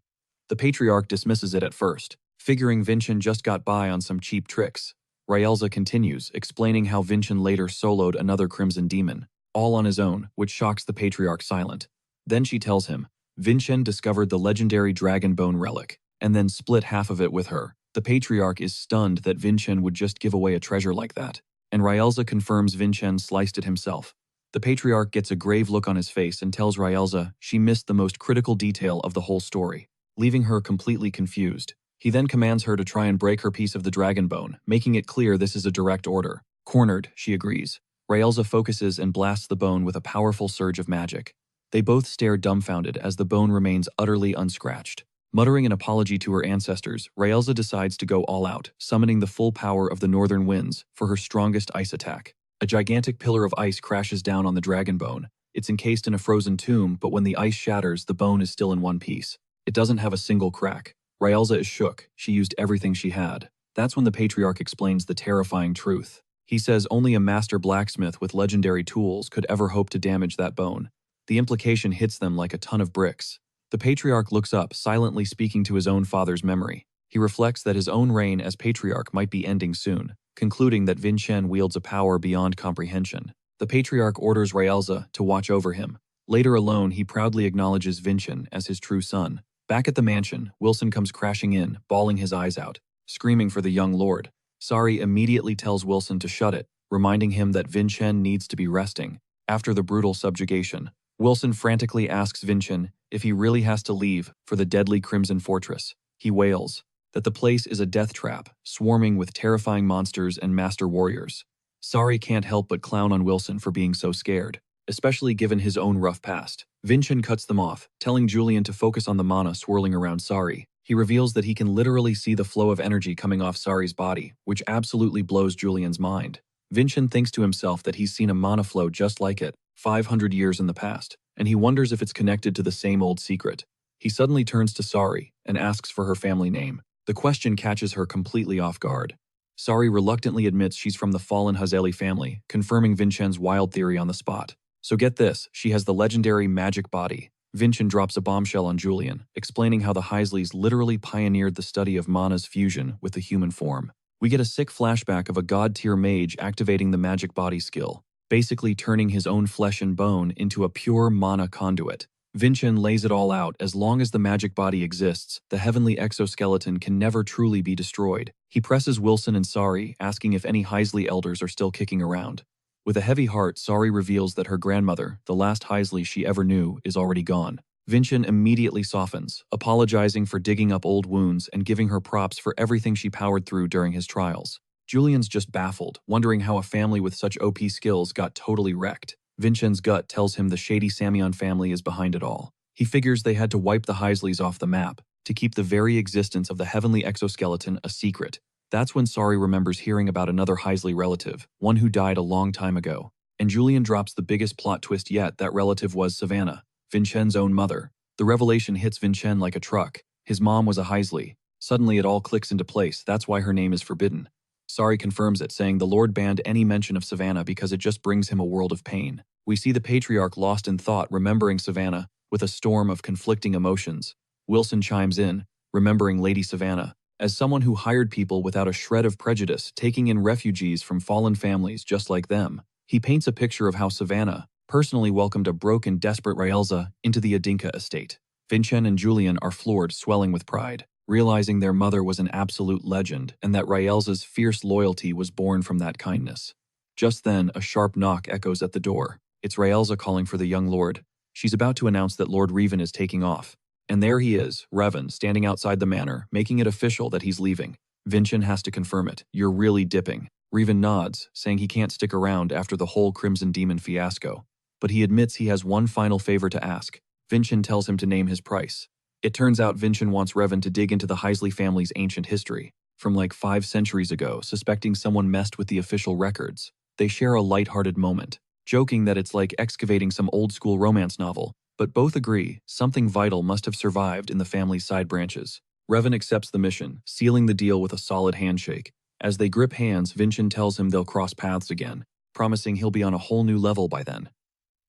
The patriarch dismisses it at first, figuring Vincent just got by on some cheap tricks. Raelza continues, explaining how Vincent later soloed another Crimson Demon, all on his own, which shocks the patriarch silent. Then she tells him, Vincent discovered the legendary dragon bone relic, and then split half of it with her. The patriarch is stunned that Vincent would just give away a treasure like that, and Raelza confirms Vincent sliced it himself. The patriarch gets a grave look on his face and tells Raelza she missed the most critical detail of the whole story, leaving her completely confused. He then commands her to try and break her piece of the dragon bone, making it clear this is a direct order. Cornered, she agrees. Raelza focuses and blasts the bone with a powerful surge of magic. They both stare dumbfounded as the bone remains utterly unscratched. Muttering an apology to her ancestors, Raelza decides to go all out, summoning the full power of the northern winds for her strongest ice attack. A gigantic pillar of ice crashes down on the dragon bone. It's encased in a frozen tomb, but when the ice shatters, the bone is still in one piece. It doesn't have a single crack. Raelza is shook. She used everything she had. That's when the patriarch explains the terrifying truth. He says only a master blacksmith with legendary tools could ever hope to damage that bone. The implication hits them like a ton of bricks. The patriarch looks up, silently speaking to his own father's memory. He reflects that his own reign as patriarch might be ending soon, concluding that Vincent wields a power beyond comprehension. The patriarch orders Raelza to watch over him. Later alone, he proudly acknowledges Vincent as his true son. Back at the mansion, Wilson comes crashing in, bawling his eyes out, screaming for the young lord. Sari immediately tells Wilson to shut it, reminding him that Vincent needs to be resting. After the brutal subjugation, Wilson frantically asks Vincent if he really has to leave for the deadly Crimson Fortress. He wails that the place is a death trap, swarming with terrifying monsters and master warriors. Sari can't help but clown on Wilson for being so scared, especially given his own rough past. Vincent cuts them off, telling Julian to focus on the mana swirling around Sari. He reveals that he can literally see the flow of energy coming off Sari's body, which absolutely blows Julian's mind. Vincent thinks to himself that he's seen a mana flow just like it, 500 years in the past, and he wonders if it's connected to the same old secret. He suddenly turns to Sari and asks for her family name. The question catches her completely off guard. Sari reluctantly admits she's from the fallen Hazeli family, confirming Vincent's wild theory on the spot. So get this, she has the legendary magic body. Vincent drops a bombshell on Julian, explaining how the Heisleys literally pioneered the study of mana's fusion with the human form. We get a sick flashback of a god-tier mage activating the magic body skill, basically turning his own flesh and bone into a pure mana conduit. Vincent lays it all out. As long as the magic body exists, the heavenly exoskeleton can never truly be destroyed. He presses Wilson and Sari, asking if any Heisley elders are still kicking around. With a heavy heart, Sari reveals that her grandmother, the last Heisley she ever knew, is already gone. Vincent immediately softens, apologizing for digging up old wounds and giving her props for everything she powered through during his trials. Julian's just baffled, wondering how a family with such OP skills got totally wrecked. Vincent's gut tells him the shady Samion family is behind it all. He figures they had to wipe the Heisleys off the map to keep the very existence of the heavenly exoskeleton a secret. That's when Sari remembers hearing about another Heisley relative, one who died a long time ago. And Julian drops the biggest plot twist yet. That relative was Savannah, Vincent's own mother. The revelation hits Vincent like a truck. His mom was a Heisley. Suddenly it all clicks into place. That's why her name is forbidden. Sari confirms it, saying the Lord banned any mention of Savannah because it just brings him a world of pain. We see the patriarch lost in thought, remembering Savannah, with a storm of conflicting emotions. Wilson chimes in, remembering Lady Savannah as someone who hired people without a shred of prejudice, taking in refugees from fallen families just like them. He paints a picture of how Savannah personally welcomed a broke and desperate Raelza into the Adinka estate. Vincent and Julian are floored, swelling with pride, realizing their mother was an absolute legend and that Raelza's fierce loyalty was born from that kindness. Just then, a sharp knock echoes at the door. It's Raelza calling for the young lord. She's about to announce that Lord Revan is taking off. And there he is, Revan, standing outside the manor, making it official that he's leaving. Vincent has to confirm it. You're really dipping. Revan nods, saying he can't stick around after the whole Crimson Demon fiasco. But he admits he has one final favor to ask. Vincent tells him to name his price. It turns out Vincent wants Revan to dig into the Heisley family's ancient history, from like 5 centuries ago, suspecting someone messed with the official records. They share a light-hearted moment, joking that it's like excavating some old-school romance novel, but both agree something vital must have survived in the family's side branches. Revan accepts the mission, sealing the deal with a solid handshake. As they grip hands, Vincent tells him they'll cross paths again, promising he'll be on a whole new level by then.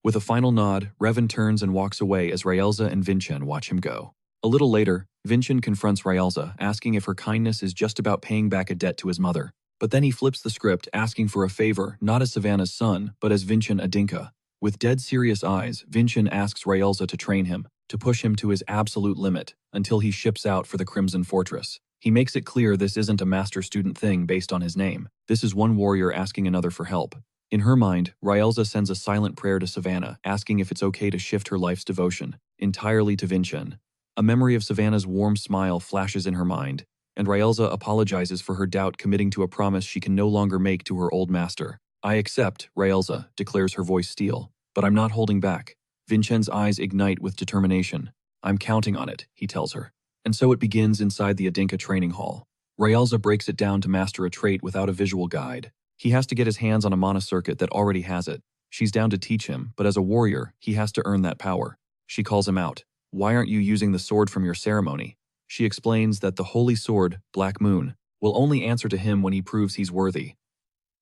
With a final nod, Revan turns and walks away as Raelza and Vincent watch him go. A little later, Vincent confronts Raelza, asking if her kindness is just about paying back a debt to his mother. But then he flips the script, asking for a favor, not as Savannah's son, but as Vincent Adinka. With dead serious eyes, Vincent asks Raelza to train him, to push him to his absolute limit, until he ships out for the Crimson Fortress. He makes it clear this isn't a master-student thing based on his name. This is one warrior asking another for help. In her mind, Raelza sends a silent prayer to Savannah, asking if it's okay to shift her life's devotion entirely to Vincent. A memory of Savannah's warm smile flashes in her mind, and Raelza apologizes for her doubt, committing to a promise she can no longer make to her old master. I accept, Raelza, declares, her voice steel. But I'm not holding back. Vincent's eyes ignite with determination. I'm counting on it, he tells her. And so it begins inside the Adinka training hall. Raelza breaks it down to master a trait without a visual guide. He has to get his hands on a mana circuit that already has it. She's down to teach him, but as a warrior, he has to earn that power. She calls him out. Why aren't you using the sword from your ceremony? She explains that the holy sword, Black Moon, will only answer to him when he proves he's worthy.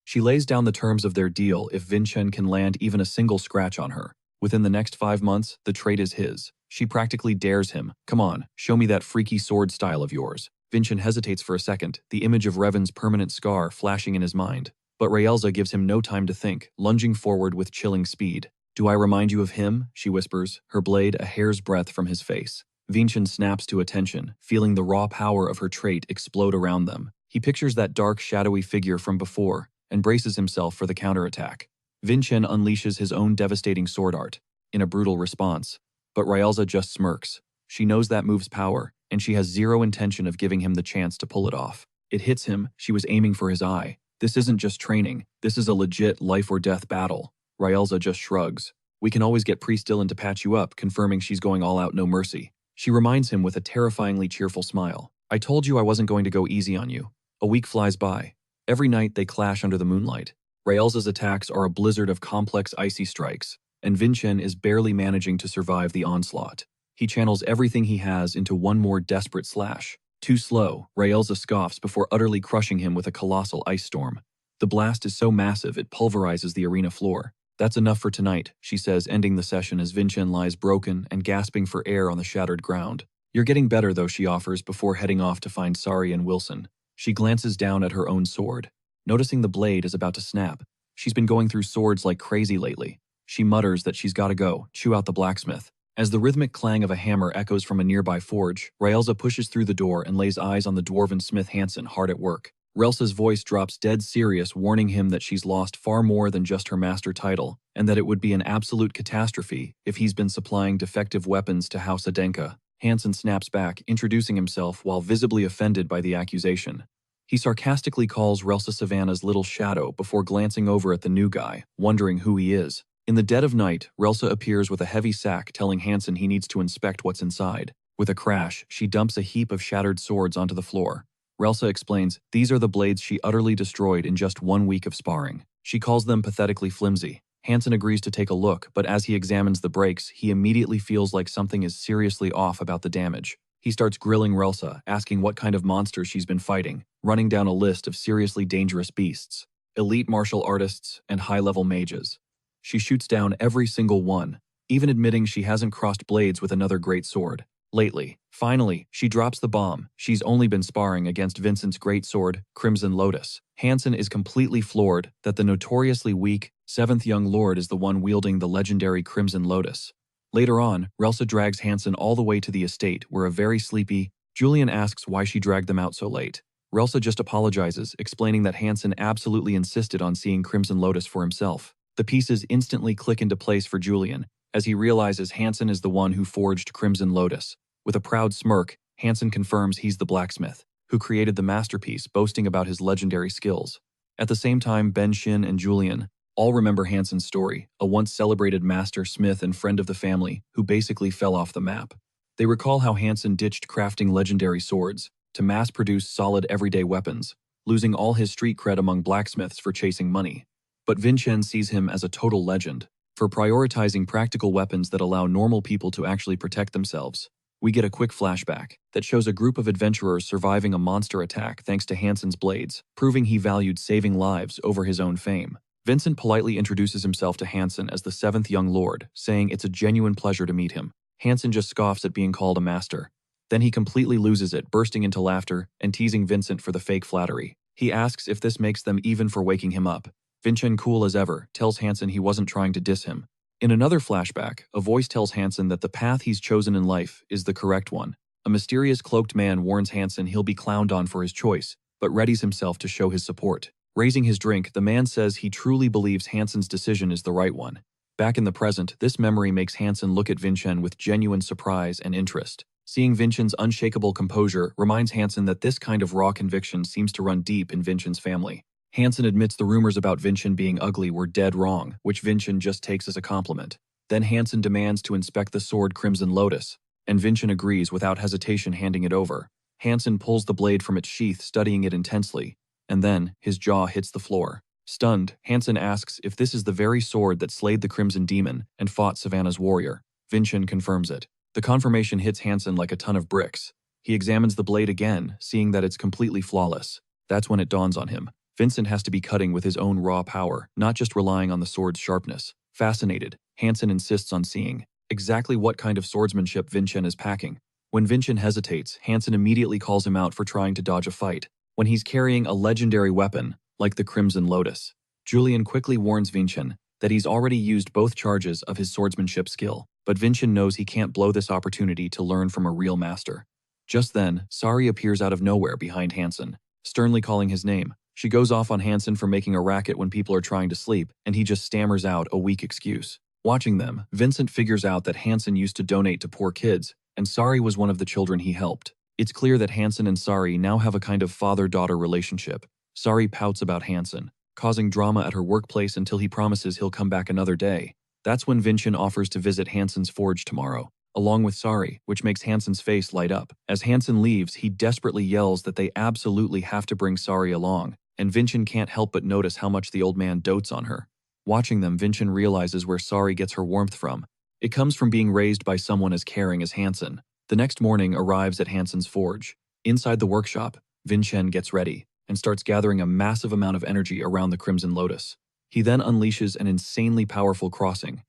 She lays down the terms of their deal if Vincent can land even a single scratch on her. Within the next 5 months, the trait is his. She practically dares him. Come on, show me that freaky sword style of yours. Vincent hesitates for a second, the image of Revan's permanent scar flashing in his mind. But Raelza gives him no time to think, lunging forward with chilling speed. "Do I remind you of him?" she whispers, her blade a hair's breadth from his face. Vincent snaps to attention, feeling the raw power of her trait explode around them. He pictures that dark, shadowy figure from before and braces himself for the counterattack. Vincent unleashes his own devastating sword art in a brutal response, but Ryelza just smirks. She knows that move's power, and she has zero intention of giving him the chance to pull it off. It hits him. She was aiming for his eye. This isn't just training. This is a legit life-or-death battle. Ryelza just shrugs. "We can always get Priest Dylan to patch you up," confirming she's going all out, no mercy. She reminds him with a terrifyingly cheerful smile. "I told you I wasn't going to go easy on you." A week flies by. Every night they clash under the moonlight. Ryelza's attacks are a blizzard of complex icy strikes, and Vincent is barely managing to survive the onslaught. He channels everything he has into one more desperate slash. Too slow, Ryelza scoffs before utterly crushing him with a colossal ice storm. The blast is so massive it pulverizes the arena floor. "That's enough for tonight," she says, ending the session as Vincent lies broken and gasping for air on the shattered ground. "You're getting better, though," she offers before heading off to find Sari and Wilson. She glances down at her own sword, noticing the blade is about to snap. She's been going through swords like crazy lately. She mutters that she's gotta go, chew out the blacksmith. As the rhythmic clang of a hammer echoes from a nearby forge, Ryelza pushes through the door and lays eyes on the dwarven smith Hansen hard at work. Relsa's voice drops dead serious, warning him that she's lost far more than just her master title, and that it would be an absolute catastrophe if he's been supplying defective weapons to House Adenka. Hansen snaps back, introducing himself while visibly offended by the accusation. He sarcastically calls Relsa Savannah's little shadow before glancing over at the new guy, wondering who he is. In the dead of night, Relsa appears with a heavy sack telling Hansen he needs to inspect what's inside. With a crash, she dumps a heap of shattered swords onto the floor. Relsa explains, these are the blades she utterly destroyed in just 1 week of sparring. She calls them pathetically flimsy. Hansen agrees to take a look, but as he examines the breaks, he immediately feels like something is seriously off about the damage. He starts grilling Relsa, asking what kind of monsters she's been fighting, running down a list of seriously dangerous beasts, elite martial artists, and high-level mages. She shoots down every single one, even admitting she hasn't crossed blades with another great sword lately. Finally, she drops the bomb. She's only been sparring against Vincent's great sword, Crimson Lotus. Hansen is completely floored that the notoriously weak 7th Young Lord is the one wielding the legendary Crimson Lotus. Later on, Relsa drags Hansen all the way to the estate where a very sleepy Julian asks why she dragged them out so late. Relsa just apologizes, explaining that Hansen absolutely insisted on seeing Crimson Lotus for himself. The pieces instantly click into place for Julian, as he realizes Hansen is the one who forged Crimson Lotus. With a proud smirk, Hansen confirms he's the blacksmith, who created the masterpiece, boasting about his legendary skills. At the same time, Ben Shin and Julian all remember Hansen's story, a once celebrated master smith and friend of the family who basically fell off the map. They recall how Hansen ditched crafting legendary swords to mass-produce solid everyday weapons, losing all his street cred among blacksmiths for chasing money. But Vincent sees him as a total legend, for prioritizing practical weapons that allow normal people to actually protect themselves. We get a quick flashback that shows a group of adventurers surviving a monster attack thanks to Hansen's blades, proving he valued saving lives over his own fame. Vincent politely introduces himself to Hansen as the 7th Young Lord, saying it's a genuine pleasure to meet him. Hansen just scoffs at being called a master. Then he completely loses it, bursting into laughter and teasing Vincent for the fake flattery. He asks if this makes them even for waking him up. Vincent, cool as ever, tells Hansen he wasn't trying to diss him. In another flashback, a voice tells Hansen that the path he's chosen in life is the correct one. A mysterious cloaked man warns Hansen he'll be clowned on for his choice, but readies himself to show his support. Raising his drink, the man says he truly believes Hansen's decision is the right one. Back in the present, this memory makes Hansen look at Vincent with genuine surprise and interest. Seeing Vincent's unshakable composure reminds Hansen that this kind of raw conviction seems to run deep in Vincent's family. Hansen admits the rumors about Vincent being ugly were dead wrong, which Vincent just takes as a compliment. Then Hansen demands to inspect the sword Crimson Lotus, and Vincent agrees without hesitation, handing it over. Hansen pulls the blade from its sheath, studying it intensely, and then his jaw hits the floor. Stunned, Hansen asks if this is the very sword that slayed the Crimson Demon and fought Savannah's warrior. Vincent confirms it. The confirmation hits Hansen like a ton of bricks. He examines the blade again, seeing that it's completely flawless. That's when it dawns on him. Vincent has to be cutting with his own raw power, not just relying on the sword's sharpness. Fascinated, Hansen insists on seeing exactly what kind of swordsmanship Vincent is packing. When Vincent hesitates, Hansen immediately calls him out for trying to dodge a fight when he's carrying a legendary weapon like the Crimson Lotus. Julian quickly warns Vincent that he's already used both charges of his swordsmanship skill, but Vincent knows he can't blow this opportunity to learn from a real master. Just then, Sari appears out of nowhere behind Hansen, sternly calling his name. She goes off on Hansen for making a racket when people are trying to sleep, and he just stammers out a weak excuse. Watching them, Vincent figures out that Hansen used to donate to poor kids, and Sari was one of the children he helped. It's clear that Hansen and Sari now have a kind of father-daughter relationship. Sari pouts about Hansen, causing drama at her workplace until he promises he'll come back another day. That's when Vincent offers to visit Hansen's forge tomorrow, along with Sari, which makes Hansen's face light up. As Hansen leaves, he desperately yells that they absolutely have to bring Sari along, and Vincent can't help but notice how much the old man dotes on her. Watching them, Vincent realizes where Sari gets her warmth from. It comes from being raised by someone as caring as Hansen. The next morning arrives at Hansen's forge. Inside the workshop, Vincent gets ready and starts gathering a massive amount of energy around the Crimson Lotus. He then unleashes an insanely powerful crossing,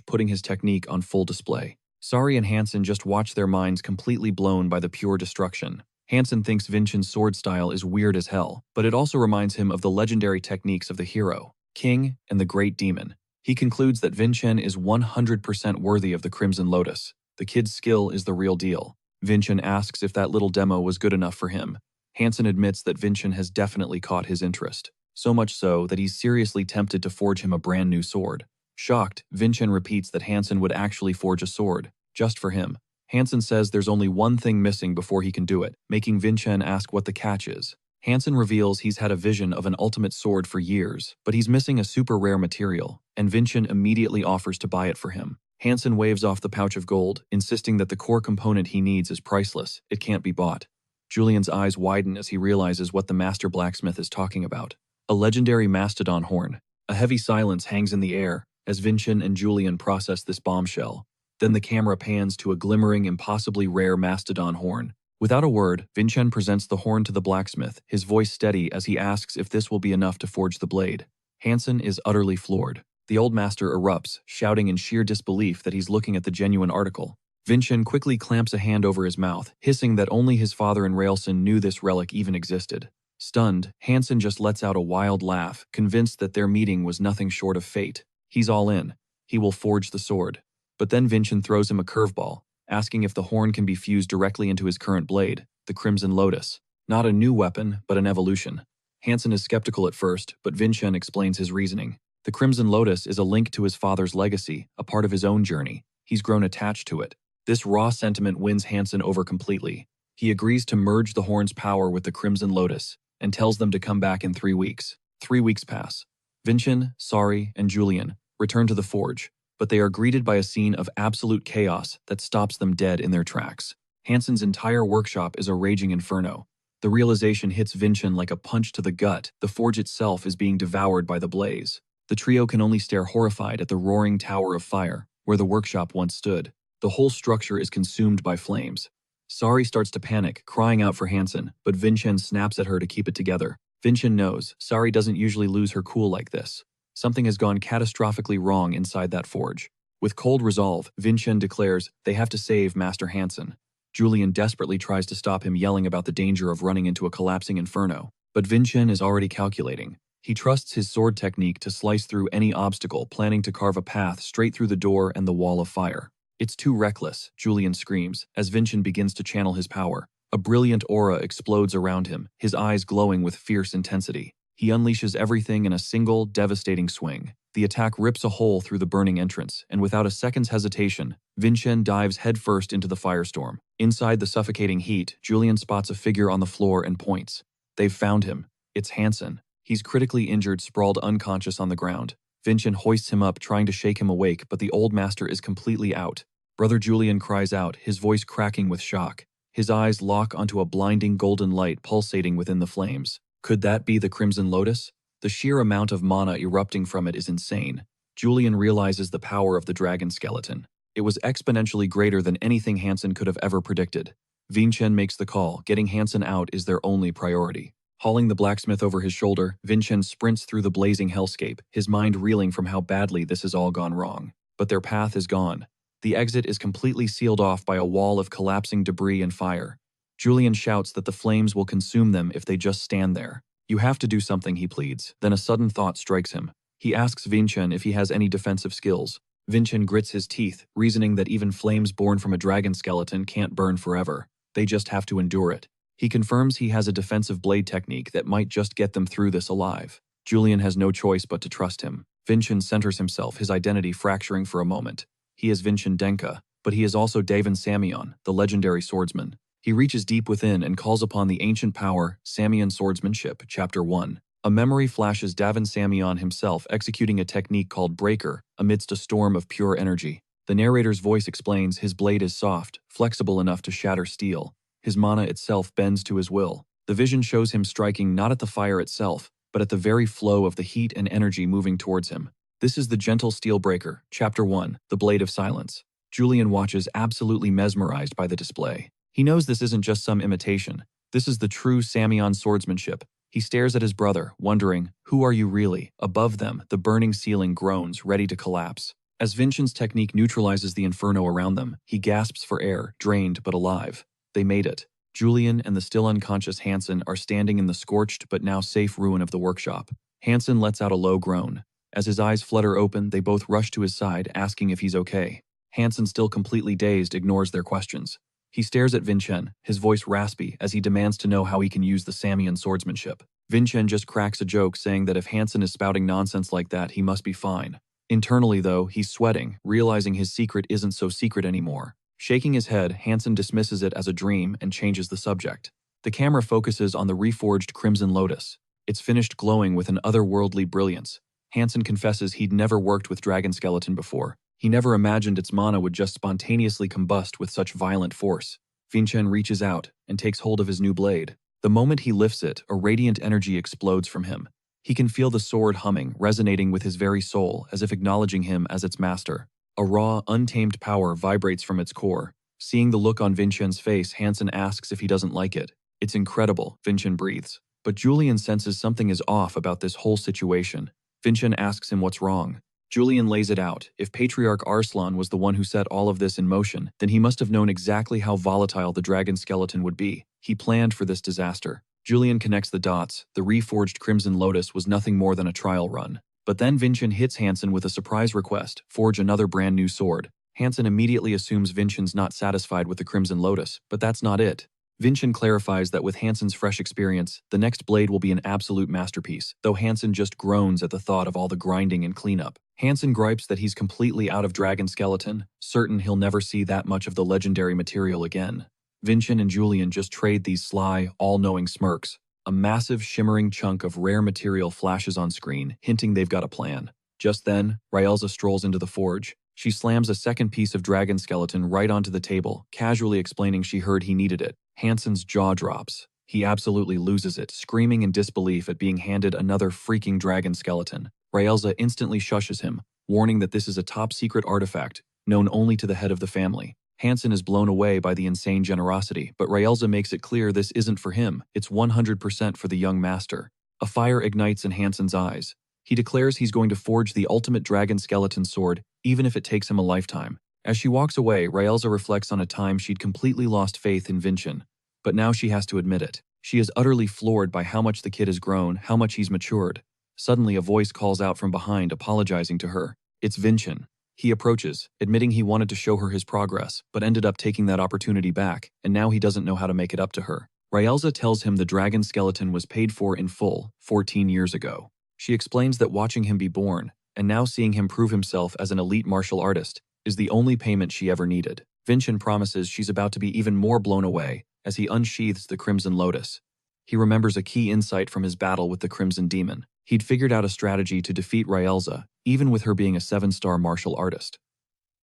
putting his technique on full display. Sari and Hansen just watch their minds completely blown by the pure destruction. Hansen thinks Vincent's sword style is weird as hell, but it also reminds him of the legendary techniques of the hero, king, and the great demon. He concludes that Vincent is 100% worthy of the Crimson Lotus. The kid's skill is the real deal. Vincent asks if that little demo was good enough for him. Hansen admits that Vincent has definitely caught his interest, so much so that he's seriously tempted to forge him a brand new sword. Shocked, Vincent repeats that Hansen would actually forge a sword, just for him. Hansen says there's only one thing missing before he can do it, making Vincent ask what the catch is. Hansen reveals he's had a vision of an ultimate sword for years, but he's missing a super rare material, and Vincent immediately offers to buy it for him. Hansen waves off the pouch of gold, insisting that the core component he needs is priceless, it can't be bought. Julian's eyes widen as he realizes what the master blacksmith is talking about. A legendary mastodon horn. A heavy silence hangs in the air as Vincent and Julian process this bombshell. Then the camera pans to a glimmering, impossibly rare mastodon horn. Without a word, Vincent presents the horn to the blacksmith, his voice steady as he asks if this will be enough to forge the blade. Hansen is utterly floored. The old master erupts, shouting in sheer disbelief that he's looking at the genuine article. Vincent quickly clamps a hand over his mouth, hissing that only his father and Raelson knew this relic even existed. Stunned, Hansen just lets out a wild laugh, convinced that their meeting was nothing short of fate. He's all in. He will forge the sword. But then Vincent throws him a curveball, asking if the horn can be fused directly into his current blade, the Crimson Lotus. Not a new weapon, but an evolution. Hansen is skeptical at first, but Vincent explains his reasoning. The Crimson Lotus is a link to his father's legacy, a part of his own journey. He's grown attached to it. This raw sentiment wins Hansen over completely. He agrees to merge the horn's power with the Crimson Lotus, and tells them to come back in 3 weeks. 3 weeks pass. Vincent, Sari, and Julian return to the forge, but they are greeted by a scene of absolute chaos that stops them dead in their tracks. Hansen's entire workshop is a raging inferno. The realization hits Vincent like a punch to the gut. The forge itself is being devoured by the blaze. The trio can only stare horrified at the roaring tower of fire, where the workshop once stood. The whole structure is consumed by flames. Sari starts to panic, crying out for Hansen, but Vincent snaps at her to keep it together. Vincent knows Sari doesn't usually lose her cool like this. Something has gone catastrophically wrong inside that forge. With cold resolve, Vincent declares they have to save Master Hansen. Julian desperately tries to stop him, yelling about the danger of running into a collapsing inferno. But Vincent is already calculating. He trusts his sword technique to slice through any obstacle, planning to carve a path straight through the door and the wall of fire. It's too reckless, Julian screams, as Vincent begins to channel his power. A brilliant aura explodes around him, his eyes glowing with fierce intensity. He unleashes everything in a single, devastating swing. The attack rips a hole through the burning entrance, and without a second's hesitation, Vincent dives headfirst into the firestorm. Inside the suffocating heat, Julian spots a figure on the floor and points. They've found him. It's Hansen. He's critically injured, sprawled unconscious on the ground. Vincent hoists him up, trying to shake him awake, but the old master is completely out. Brother Julian cries out, his voice cracking with shock. His eyes lock onto a blinding golden light pulsating within the flames. Could that be the Crimson Lotus? The sheer amount of mana erupting from it is insane. Julian realizes the power of the dragon skeleton. It was exponentially greater than anything Hansen could have ever predicted. Vincent makes the call. Getting Hansen out is their only priority. Hauling the blacksmith over his shoulder, Vincent sprints through the blazing hellscape, his mind reeling from how badly this has all gone wrong. But their path is gone. The exit is completely sealed off by a wall of collapsing debris and fire. Julian shouts that the flames will consume them if they just stand there. You have to do something, he pleads. Then a sudden thought strikes him. He asks Vinchen if he has any defensive skills. Vinchen grits his teeth, reasoning that even flames born from a dragon skeleton can't burn forever. They just have to endure it. He confirms he has a defensive blade technique that might just get them through this alive. Julian has no choice but to trust him. Vinchen centers himself, his identity fracturing for a moment. He is Vinchen Denka, but he is also Daven Samyeon, the legendary swordsman. He reaches deep within and calls upon the ancient power, Samyeon Swordsmanship, Chapter 1. A memory flashes Daven Samyeon himself executing a technique called Breaker amidst a storm of pure energy. The narrator's voice explains his blade is soft, flexible enough to shatter steel. His mana itself bends to his will. The vision shows him striking not at the fire itself, but at the very flow of the heat and energy moving towards him. This is the Gentle Steel Breaker, Chapter 1, The Blade of Silence. Julian watches absolutely mesmerized by the display. He knows this isn't just some imitation. This is the true Samyeon swordsmanship. He stares at his brother, wondering, who are you really? Above them, the burning ceiling groans, ready to collapse. As Vinchen's technique neutralizes the inferno around them, he gasps for air, drained but alive. They made it. Julian and the still unconscious Hansen are standing in the scorched but now safe ruin of the workshop. Hansen lets out a low groan. As his eyes flutter open, they both rush to his side, asking if he's okay. Hansen, still completely dazed, ignores their questions. He stares at Vinchen, his voice raspy, as he demands to know how he can use the Samyeon swordsmanship. Vinchen just cracks a joke, saying that if Hansen is spouting nonsense like that, he must be fine. Internally, though, he's sweating, realizing his secret isn't so secret anymore. Shaking his head, Hansen dismisses it as a dream and changes the subject. The camera focuses on the reforged Crimson Lotus. It's finished glowing with an otherworldly brilliance. Hansen confesses he'd never worked with Dragon Skeleton before. He never imagined its mana would just spontaneously combust with such violent force. Vinchen reaches out and takes hold of his new blade. The moment he lifts it, a radiant energy explodes from him. He can feel the sword humming, resonating with his very soul, as if acknowledging him as its master. A raw, untamed power vibrates from its core. Seeing the look on Vinchen's face, Hansen asks if he doesn't like it. It's incredible, Vinchen breathes. But Julian senses something is off about this whole situation. Vinchen asks him what's wrong. Julian lays it out. If Patriarch Arslan was the one who set all of this in motion, then he must have known exactly how volatile the dragon skeleton would be. He planned for this disaster. Julian connects the dots. The reforged Crimson Lotus was nothing more than a trial run. But then Vinchen hits Hansen with a surprise request: forge another brand new sword. Hansen immediately assumes Vinchen's not satisfied with the Crimson Lotus, but that's not it. Vinchen clarifies that with Hansen's fresh experience, the next blade will be an absolute masterpiece, though Hansen just groans at the thought of all the grinding and cleanup. Hansen gripes that he's completely out of Dragon Skeleton, certain he'll never see that much of the legendary material again. Vinchen and Julian just trade these sly, all-knowing smirks. A massive, shimmering chunk of rare material flashes on screen, hinting they've got a plan. Just then, Ryelza strolls into the forge. She slams a second piece of Dragon Skeleton right onto the table, casually explaining she heard he needed it. Hansen's jaw drops. He absolutely loses it, screaming in disbelief at being handed another freaking Dragon Skeleton. Ryelza instantly shushes him, warning that this is a top-secret artifact, known only to the head of the family. Hansen is blown away by the insane generosity, but Ryelza makes it clear this isn't for him, it's 100% for the young master. A fire ignites in Hansen's eyes. He declares he's going to forge the ultimate Dragon Skeleton sword, even if it takes him a lifetime. As she walks away, Ryelza reflects on a time she'd completely lost faith in Vinchen. But now she has to admit it. She is utterly floored by how much the kid has grown, how much he's matured. Suddenly, a voice calls out from behind, apologizing to her. It's Vinchen. He approaches, admitting he wanted to show her his progress, but ended up taking that opportunity back, and now he doesn't know how to make it up to her. Ryelza tells him the Dragon Skeleton was paid for in full 14 years ago. She explains that watching him be born, and now seeing him prove himself as an elite martial artist, is the only payment she ever needed. Vinchen promises she's about to be even more blown away as he unsheathes the Crimson Lotus. He remembers a key insight from his battle with the Crimson Demon. He'd figured out a strategy to defeat Ryelza, even with her being a 7-star martial artist.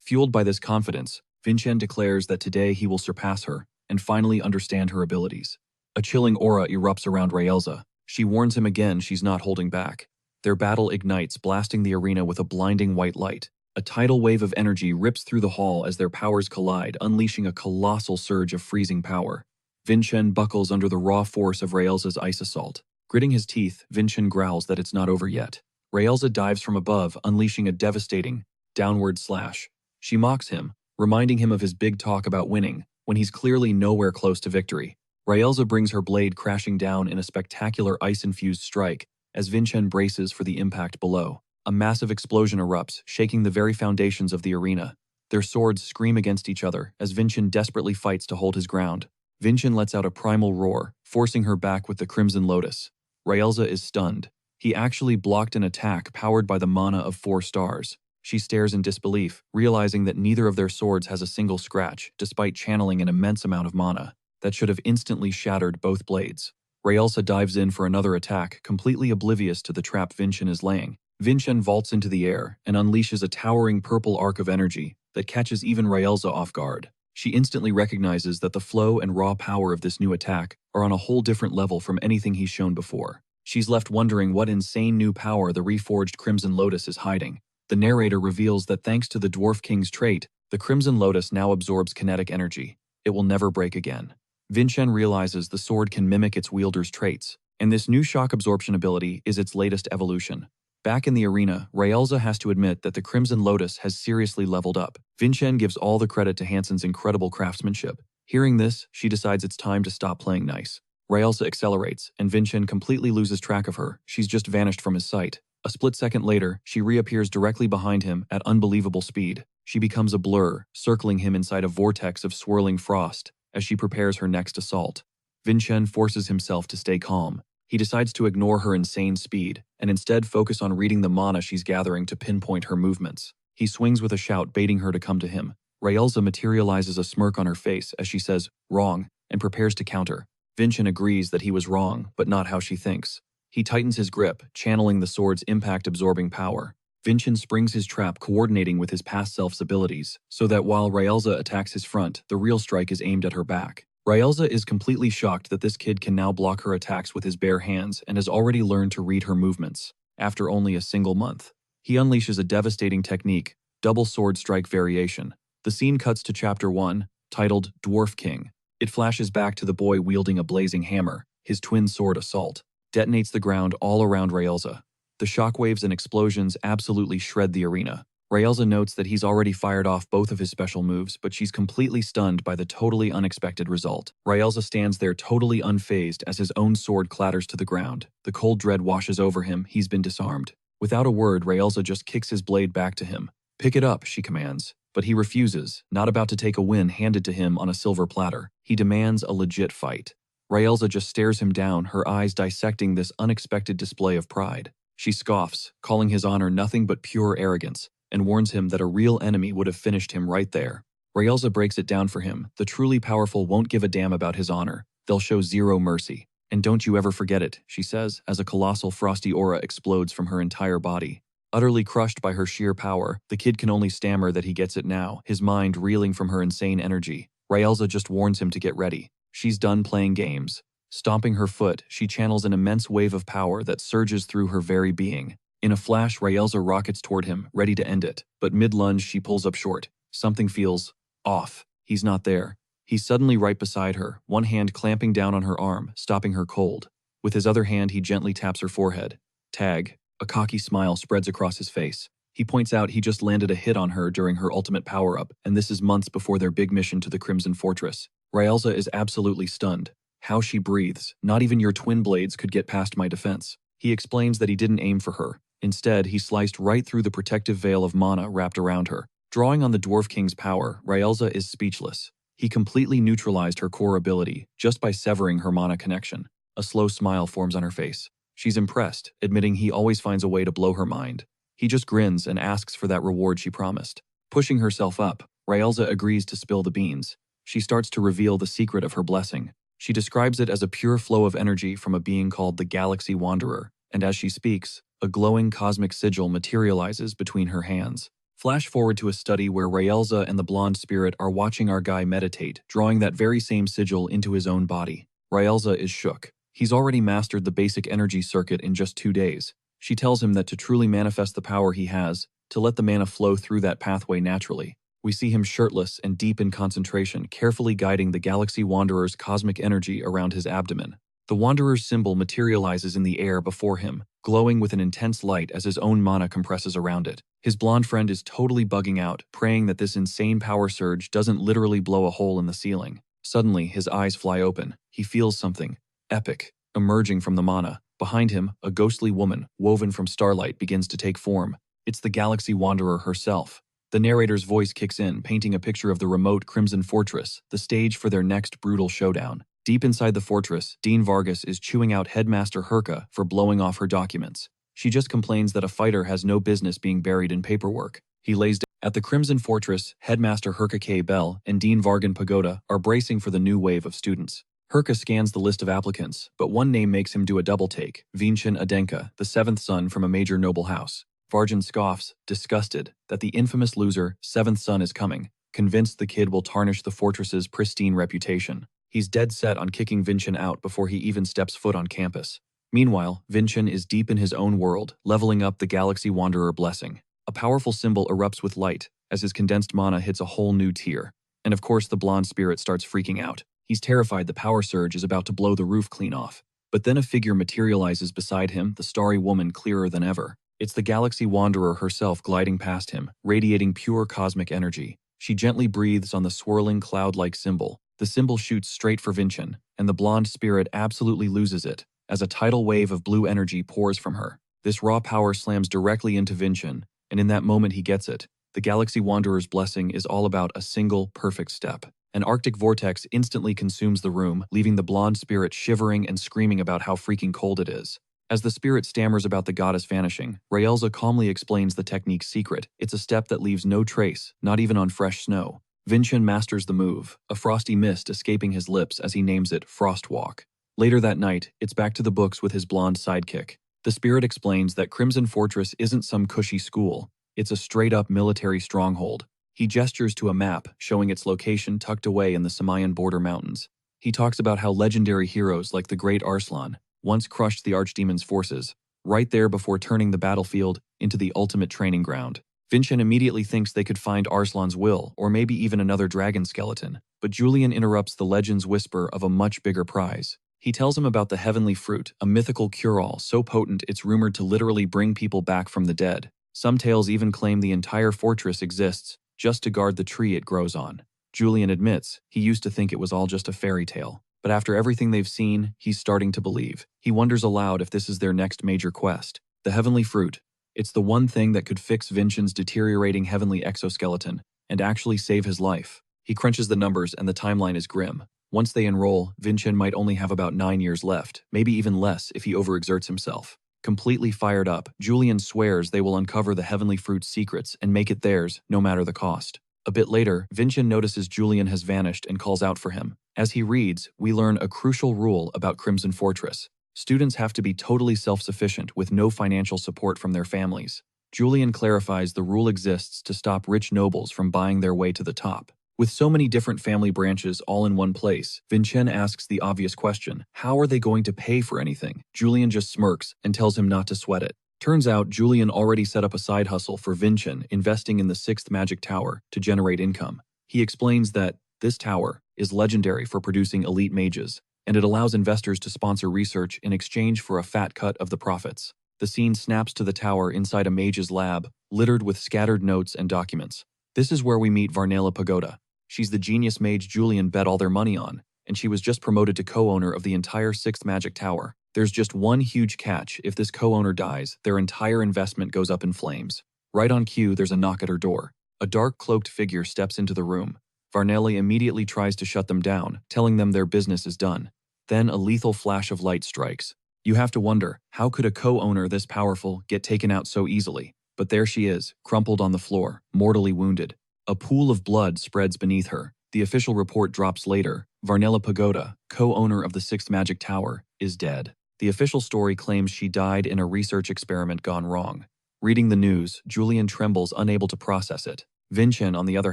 Fueled by this confidence, Vinchen declares that today he will surpass her and finally understand her abilities. A chilling aura erupts around Ryelza. She warns him again she's not holding back. Their battle ignites, blasting the arena with a blinding white light. A tidal wave of energy rips through the hall as their powers collide, unleashing a colossal surge of freezing power. Vinchen buckles under the raw force of Ryelza's ice assault. Gritting his teeth, Vinchen growls that it's not over yet. Ryelza dives from above, unleashing a devastating, downward slash. She mocks him, reminding him of his big talk about winning, when he's clearly nowhere close to victory. Ryelza brings her blade crashing down in a spectacular ice-infused strike, as Vinchen braces for the impact below. A massive explosion erupts, shaking the very foundations of the arena. Their swords scream against each other as Vincent desperately fights to hold his ground. Vincent lets out a primal roar, forcing her back with the Crimson Lotus. Raelza is stunned. He actually blocked an attack powered by the mana of 4 stars. She stares in disbelief, realizing that neither of their swords has a single scratch, despite channeling an immense amount of mana that should have instantly shattered both blades. Raelza dives in for another attack, completely oblivious to the trap Vincent is laying. Vincent vaults into the air and unleashes a towering purple arc of energy that catches even Raelza off guard. She instantly recognizes that the flow and raw power of this new attack are on a whole different level from anything he's shown before. She's left wondering what insane new power the reforged Crimson Lotus is hiding. The narrator reveals that thanks to the Dwarf King's trait, the Crimson Lotus now absorbs kinetic energy. It will never break again. Vincent realizes the sword can mimic its wielder's traits, and this new shock absorption ability is its latest evolution. Back in the arena, Raelza has to admit that the Crimson Lotus has seriously leveled up. Vincent gives all the credit to Hansen's incredible craftsmanship. Hearing this, she decides it's time to stop playing nice. Raelza accelerates, and Vincent completely loses track of her. She's just vanished from his sight. A split second later, she reappears directly behind him at unbelievable speed. She becomes a blur, circling him inside a vortex of swirling frost as she prepares her next assault. Vincent forces himself to stay calm. He decides to ignore her insane speed and instead focus on reading the mana she's gathering to pinpoint her movements. He swings with a shout, baiting her to come to him. Raelza materializes a smirk on her face as she says, "Wrong," and prepares to counter. Vincent agrees that he was wrong, but not how she thinks. He tightens his grip, channeling the sword's impact-absorbing power. Vincent springs his trap, coordinating with his past self's abilities, so that while Raelza attacks his front, the real strike is aimed at her back. Raelza is completely shocked that this kid can now block her attacks with his bare hands and has already learned to read her movements. After only a single month, he unleashes a devastating technique, double sword strike variation. The scene cuts to Chapter 1, titled Dwarf King. It flashes back to the boy wielding a blazing hammer, his twin sword assault, detonates the ground all around Raelza. The shockwaves and explosions absolutely shred the arena. Raelza notes that he's already fired off both of his special moves, but she's completely stunned by the totally unexpected result. Raelza stands there totally unfazed as his own sword clatters to the ground. The cold dread washes over him. He's been disarmed. Without a word, Raelza just kicks his blade back to him. "Pick it up," she commands. But he refuses, not about to take a win handed to him on a silver platter. He demands a legit fight. Raelza just stares him down, her eyes dissecting this unexpected display of pride. She scoffs, calling his honor nothing but pure arrogance, and warns him that a real enemy would have finished him right there. Raelza breaks it down for him. The truly powerful won't give a damn about his honor. They'll show zero mercy. "And don't you ever forget it," she says, as a colossal frosty aura explodes from her entire body. Utterly crushed by her sheer power, the kid can only stammer that he gets it now, his mind reeling from her insane energy. Raelza just warns him to get ready. She's done playing games. Stomping her foot, she channels an immense wave of power that surges through her very being. In a flash, Raelza rockets toward him, ready to end it, but mid-lunge she pulls up short. Something feels off. He's not there. He's suddenly right beside her, one hand clamping down on her arm, stopping her cold. With his other hand, he gently taps her forehead. Tag. A cocky smile spreads across his face. He points out he just landed a hit on her during her ultimate power-up, and this is months before their big mission to the Crimson Fortress. Raelza is absolutely stunned. How she breathes. "Not even your twin blades could get past my defense." He explains that he didn't aim for her. Instead, he sliced right through the protective veil of mana wrapped around her. Drawing on the Dwarf King's power, Raelza is speechless. He completely neutralized her core ability just by severing her mana connection. A slow smile forms on her face. She's impressed, admitting he always finds a way to blow her mind. He just grins and asks for that reward she promised. Pushing herself up, Raelza agrees to spill the beans. She starts to reveal the secret of her blessing. She describes it as a pure flow of energy from a being called the Galaxy Wanderer, and as she speaks, a glowing cosmic sigil materializes between her hands. Flash forward to a study where Raelza and the blonde spirit are watching our guy meditate, drawing that very same sigil into his own body. Raelza is shook. He's already mastered the basic energy circuit in just 2 days. She tells him that to truly manifest the power he has, to let the mana flow through that pathway naturally. We see him shirtless and deep in concentration, carefully guiding the Galaxy Wanderer's cosmic energy around his abdomen. The Wanderer's symbol materializes in the air before him, glowing with an intense light as his own mana compresses around it. His blonde friend is totally bugging out, praying that this insane power surge doesn't literally blow a hole in the ceiling. Suddenly, his eyes fly open. He feels something epic emerging from the mana. Behind him, a ghostly woman, woven from starlight, begins to take form. It's the Galaxy Wanderer herself. The narrator's voice kicks in, painting a picture of the remote Crimson Fortress, the stage for their next brutal showdown. Deep inside the fortress, Dean Vargas is chewing out Headmaster Herka for blowing off her documents. She just complains that a fighter has no business being buried in paperwork. He lays down. At the Crimson Fortress, Headmaster Herka K. Bell and Dean Vargan Pagoda are bracing for the new wave of students. Herka scans the list of applicants, but one name makes him do a double take: Vinchan Adenka, the seventh son from a major noble house. Vargan scoffs, disgusted, that the infamous loser, seventh son, is coming, convinced the kid will tarnish the fortress's pristine reputation. He's dead set on kicking Vinchan out before he even steps foot on campus. Meanwhile, Vinchan is deep in his own world, leveling up the Galaxy Wanderer blessing. A powerful symbol erupts with light as his condensed mana hits a whole new tier. And of course, the blonde spirit starts freaking out. He's terrified the power surge is about to blow the roof clean off. But then a figure materializes beside him, the starry woman clearer than ever. It's the Galaxy Wanderer herself gliding past him, radiating pure cosmic energy. She gently breathes on the swirling cloud-like symbol. The symbol shoots straight for Vinchan, and the blonde spirit absolutely loses it, as a tidal wave of blue energy pours from her. This raw power slams directly into Vinchan, and in that moment he gets it. The Galaxy Wanderer's blessing is all about a single, perfect step. An Arctic vortex instantly consumes the room, leaving the blonde spirit shivering and screaming about how freaking cold it is. As the spirit stammers about the goddess vanishing, Raelza calmly explains the technique's secret. It's a step that leaves no trace, not even on fresh snow. Vinchan masters the move, a frosty mist escaping his lips as he names it Frostwalk. Later that night, it's back to the books with his blonde sidekick. The spirit explains that Crimson Fortress isn't some cushy school. It's a straight-up military stronghold. He gestures to a map, showing its location tucked away in the Samayan border mountains. He talks about how legendary heroes like the Great Arslan once crushed the Archdemon's forces, right there before turning the battlefield into the ultimate training ground. Vinchan immediately thinks they could find Arslan's will, or maybe even another dragon skeleton, but Julian interrupts the legend's whisper of a much bigger prize. He tells him about the heavenly fruit, a mythical cure-all so potent it's rumored to literally bring people back from the dead. Some tales even claim the entire fortress exists just to guard the tree it grows on. Julian admits he used to think it was all just a fairy tale. But after everything they've seen, he's starting to believe. He wonders aloud if this is their next major quest. The heavenly fruit. It's the one thing that could fix Vinchan's deteriorating heavenly exoskeleton and actually save his life. He crunches the numbers and the timeline is grim. Once they enroll, Vinchan might only have about 9 years left, maybe even less if he overexerts himself. Completely fired up, Julian swears they will uncover the heavenly fruit's secrets and make it theirs, no matter the cost. A bit later, Vinchan notices Julian has vanished and calls out for him. As he reads, we learn a crucial rule about Crimson Fortress. Students have to be totally self-sufficient with no financial support from their families. Julian clarifies the rule exists to stop rich nobles from buying their way to the top. With so many different family branches all in one place, Vinchan asks the obvious question: how are they going to pay for anything? Julian just smirks and tells him not to sweat it. Turns out Julian already set up a side hustle for Vinchan, investing in the 6th magic tower to generate income. He explains that this tower is legendary for producing elite mages, and it allows investors to sponsor research in exchange for a fat cut of the profits. The scene snaps to the tower inside a mage's lab, littered with scattered notes and documents. This is where we meet Varnela Pagoda. She's the genius mage Julian bet all their money on, and she was just promoted to co-owner of the entire 6th magic tower. There's just one huge catch: if this co-owner dies, their entire investment goes up in flames. Right on cue, there's a knock at her door. A dark cloaked figure steps into the room. Varnelli immediately tries to shut them down, telling them their business is done. Then a lethal flash of light strikes. You have to wonder, how could a co-owner this powerful get taken out so easily? But there she is, crumpled on the floor, mortally wounded. A pool of blood spreads beneath her. The official report drops later. Varnela Pagoda, co-owner of the 6th magic tower, is dead. The official story claims she died in a research experiment gone wrong. Reading the news, Julian trembles, unable to process it. Vinchan, on the other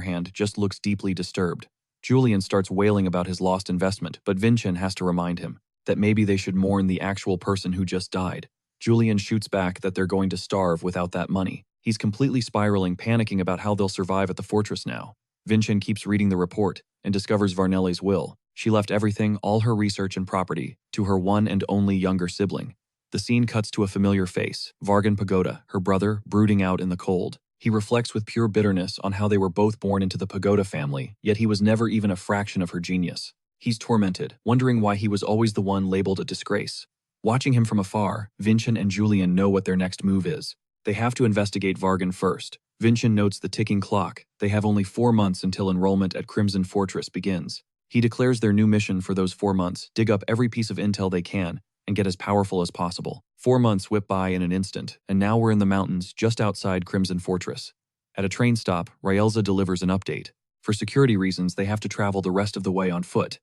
hand, just looks deeply disturbed. Julian starts wailing about his lost investment, but Vinchan has to remind him that maybe they should mourn the actual person who just died. Julian shoots back that they're going to starve without that money. He's completely spiraling, panicking about how they'll survive at the fortress now. Vinchan keeps reading the report and discovers Varnelli's will. She left everything, all her research and property, to her one and only younger sibling. The scene cuts to a familiar face, Vargan Pagoda, her brother, brooding out in the cold. He reflects with pure bitterness on how they were both born into the Pagoda family, yet he was never even a fraction of her genius. He's tormented, wondering why he was always the one labeled a disgrace. Watching him from afar, Vincent and Julian know what their next move is. They have to investigate Vargan first. Vincent notes the ticking clock. They have only 4 months until enrollment at Crimson Fortress begins. He declares their new mission for those 4 months: dig up every piece of intel they can and get as powerful as possible. 4 months whip by in an instant, and now we're in the mountains just outside Crimson Fortress. At a train stop, Ryelza delivers an update. For security reasons, they have to travel the rest of the way on foot.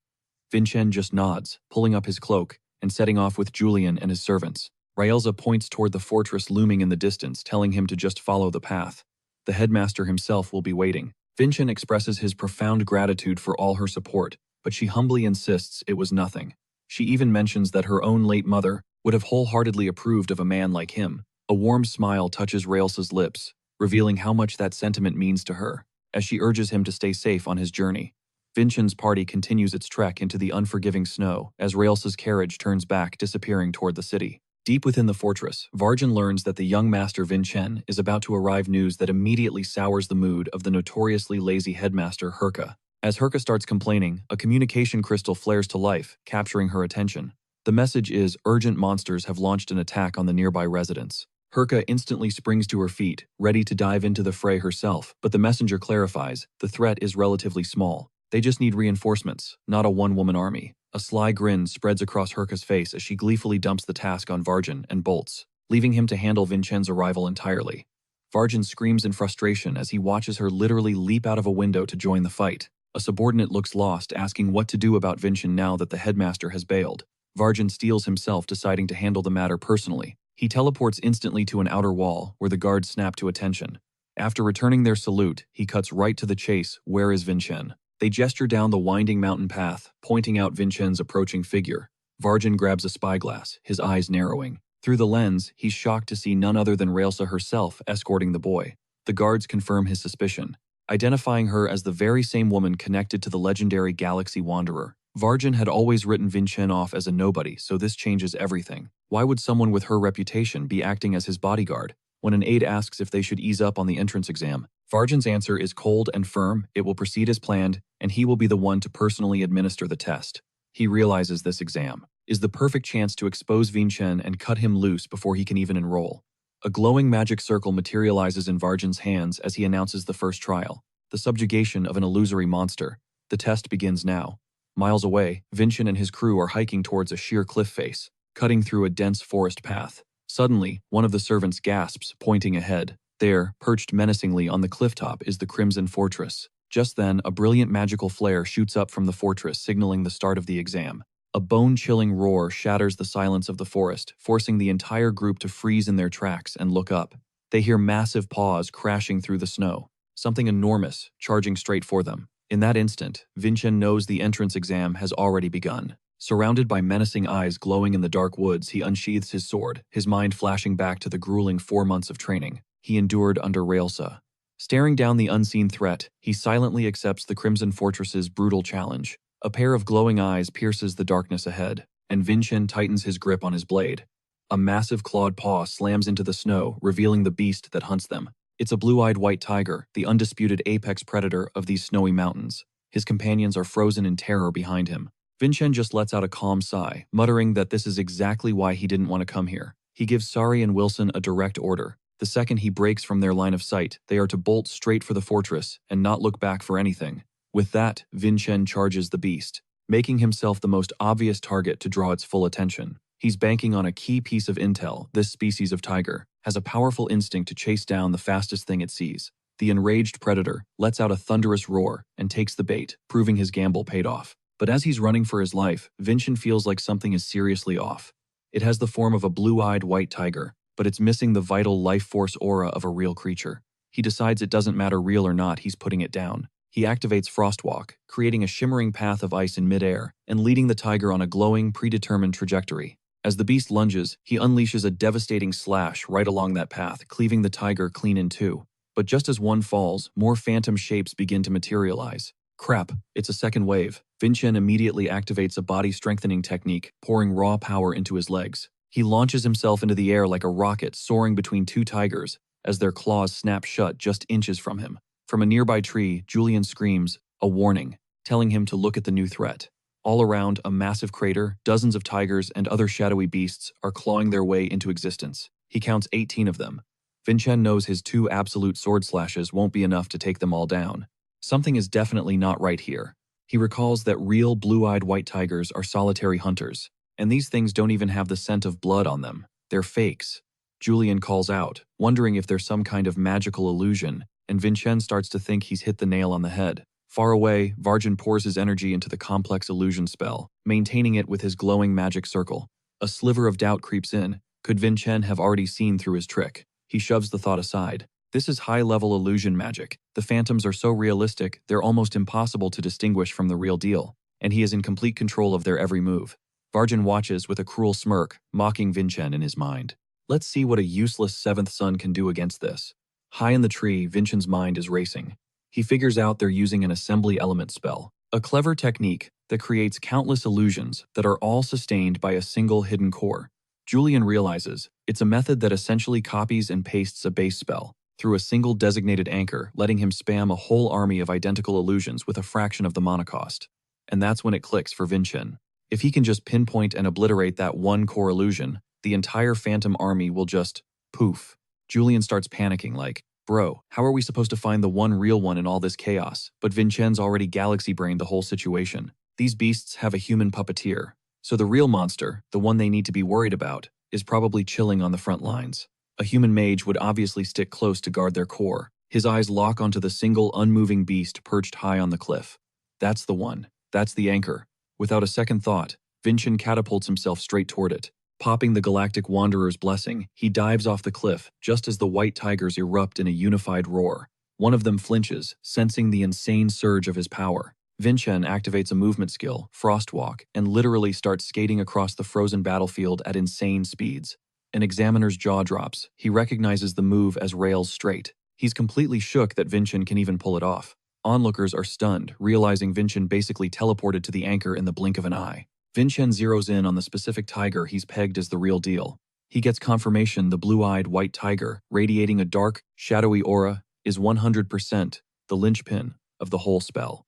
Vincent just nods, pulling up his cloak and setting off with Julian and his servants. Ryelza points toward the fortress looming in the distance, telling him to just follow the path. The headmaster himself will be waiting. Vincent expresses his profound gratitude for all her support, but she humbly insists it was nothing. She even mentions that her own late mother would have wholeheartedly approved of a man like him. A warm smile touches Raelsa's lips, revealing how much that sentiment means to her, as she urges him to stay safe on his journey. Vincent's party continues its trek into the unforgiving snow as Raelsa's carriage turns back, disappearing toward the city. Deep within the fortress, Vargan learns that the young master Vincent is about to arrive, news that immediately sours the mood of the notoriously lazy headmaster Herka. As Herka starts complaining, a communication crystal flares to life, capturing her attention. The message is, urgent monsters have launched an attack on the nearby residence. Herka instantly springs to her feet, ready to dive into the fray herself, but the messenger clarifies, the threat is relatively small. They just need reinforcements, not a one-woman army. A sly grin spreads across Herka's face as she gleefully dumps the task on Vargan and bolts, leaving him to handle Vincent's arrival entirely. Vargan screams in frustration as he watches her literally leap out of a window to join the fight. A subordinate looks lost, asking what to do about Vincent now that the headmaster has bailed. Vargan steels himself, deciding to handle the matter personally. He teleports instantly to an outer wall, where the guards snap to attention. After returning their salute, he cuts right to the chase. Where is Vincent? They gesture down the winding mountain path, pointing out Vincent's approaching figure. Vargan grabs a spyglass, his eyes narrowing. Through the lens, he's shocked to see none other than Raelsa herself escorting the boy. The guards confirm his suspicion, identifying her as the very same woman connected to the legendary Galaxy Wanderer. Vargan had always written Vincent off as a nobody, so this changes everything. Why would someone with her reputation be acting as his bodyguard? When an aide asks if they should ease up on the entrance exam, Vargan's answer is cold and firm. It will proceed as planned, and he will be the one to personally administer the test. He realizes this exam is the perfect chance to expose Vincent and cut him loose before he can even enroll. A glowing magic circle materializes in Vargan's hands as he announces the first trial, the subjugation of an illusory monster. The test begins now. Miles away, Vincent and his crew are hiking towards a sheer cliff face, cutting through a dense forest path. Suddenly, one of the servants gasps, pointing ahead. There, perched menacingly on the clifftop, is the Crimson Fortress. Just then, a brilliant magical flare shoots up from the fortress, signaling the start of the exam. A bone-chilling roar shatters the silence of the forest, forcing the entire group to freeze in their tracks and look up. They hear massive paws crashing through the snow, something enormous charging straight for them. In that instant, Vincent knows the entrance exam has already begun. Surrounded by menacing eyes glowing in the dark woods, he unsheathes his sword, his mind flashing back to the grueling 4 months of training he endured under Raelsa. Staring down the unseen threat, he silently accepts the Crimson Fortress's brutal challenge. A pair of glowing eyes pierces the darkness ahead, and Vincent tightens his grip on his blade. A massive clawed paw slams into the snow, revealing the beast that hunts them. It's a blue-eyed white tiger, the undisputed apex predator of these snowy mountains. His companions are frozen in terror behind him. Vincent just lets out a calm sigh, muttering that this is exactly why he didn't want to come here. He gives Sari and Wilson a direct order. The second he breaks from their line of sight, they are to bolt straight for the fortress and not look back for anything. With that, Vincent charges the beast, making himself the most obvious target to draw its full attention. He's banking on a key piece of intel. This species of tiger has a powerful instinct to chase down the fastest thing it sees. The enraged predator lets out a thunderous roar and takes the bait, proving his gamble paid off. But as he's running for his life, Vincent feels like something is seriously off. It has the form of a blue-eyed white tiger, but it's missing the vital life force aura of a real creature. He decides it doesn't matter real or not, he's putting it down. He activates Frostwalk, creating a shimmering path of ice in midair and leading the tiger on a glowing, predetermined trajectory. As the beast lunges, he unleashes a devastating slash right along that path, cleaving the tiger clean in two. But just as one falls, more phantom shapes begin to materialize. Crap, it's a second wave. Vincent immediately activates a body-strengthening technique, pouring raw power into his legs. He launches himself into the air like a rocket, soaring between two tigers as their claws snap shut just inches from him. From a nearby tree, Julian screams, a warning, telling him to look at the new threat. All around a massive crater, dozens of tigers and other shadowy beasts are clawing their way into existence. He counts 18 of them. Vincent knows his 2 absolute sword slashes won't be enough to take them all down. Something is definitely not right here. He recalls that real blue-eyed white tigers are solitary hunters, and these things don't even have the scent of blood on them. They're fakes. Julian calls out, wondering if there's some kind of magical illusion, and Vincent starts to think he's hit the nail on the head. Far away, Vargan pours his energy into the complex illusion spell, maintaining it with his glowing magic circle. A sliver of doubt creeps in. Could Vincent have already seen through his trick? He shoves the thought aside. This is high-level illusion magic. The phantoms are so realistic, they're almost impossible to distinguish from the real deal, and he is in complete control of their every move. Vargan watches with a cruel smirk, mocking Vincent in his mind. Let's see what a useless 7th son can do against this. High in the tree, Vincent's mind is racing. He figures out they're using an assembly element spell, a clever technique that creates countless illusions that are all sustained by a single hidden core. Julian realizes it's a method that essentially copies and pastes a base spell through a single designated anchor, letting him spam a whole army of identical illusions with a fraction of the mana cost. And that's when it clicks for Vincent. If he can just pinpoint and obliterate that one core illusion, the entire phantom army will just poof. Julian starts panicking like, bro, how are we supposed to find the one real one in all this chaos? But Vincent's already galaxy-brained the whole situation. These beasts have a human puppeteer, so the real monster, the one they need to be worried about, is probably chilling on the front lines. A human mage would obviously stick close to guard their core. His eyes lock onto the single unmoving beast perched high on the cliff. That's the one. That's the anchor. Without a second thought, Vincent catapults himself straight toward it. Popping the Galactic Wanderer's blessing, he dives off the cliff just as the white tigers erupt in a unified roar. One of them flinches, sensing the insane surge of his power. Vincent activates a movement skill, Frostwalk, and literally starts skating across the frozen battlefield at insane speeds. An examiner's jaw drops. He recognizes the move as rails straight. He's completely shook that Vincent can even pull it off. Onlookers are stunned, realizing Vincent basically teleported to the anchor in the blink of an eye. Vincent zeroes in on the specific tiger he's pegged as the real deal. He gets confirmation the blue-eyed white tiger, radiating a dark, shadowy aura, is 100% the linchpin of the whole spell.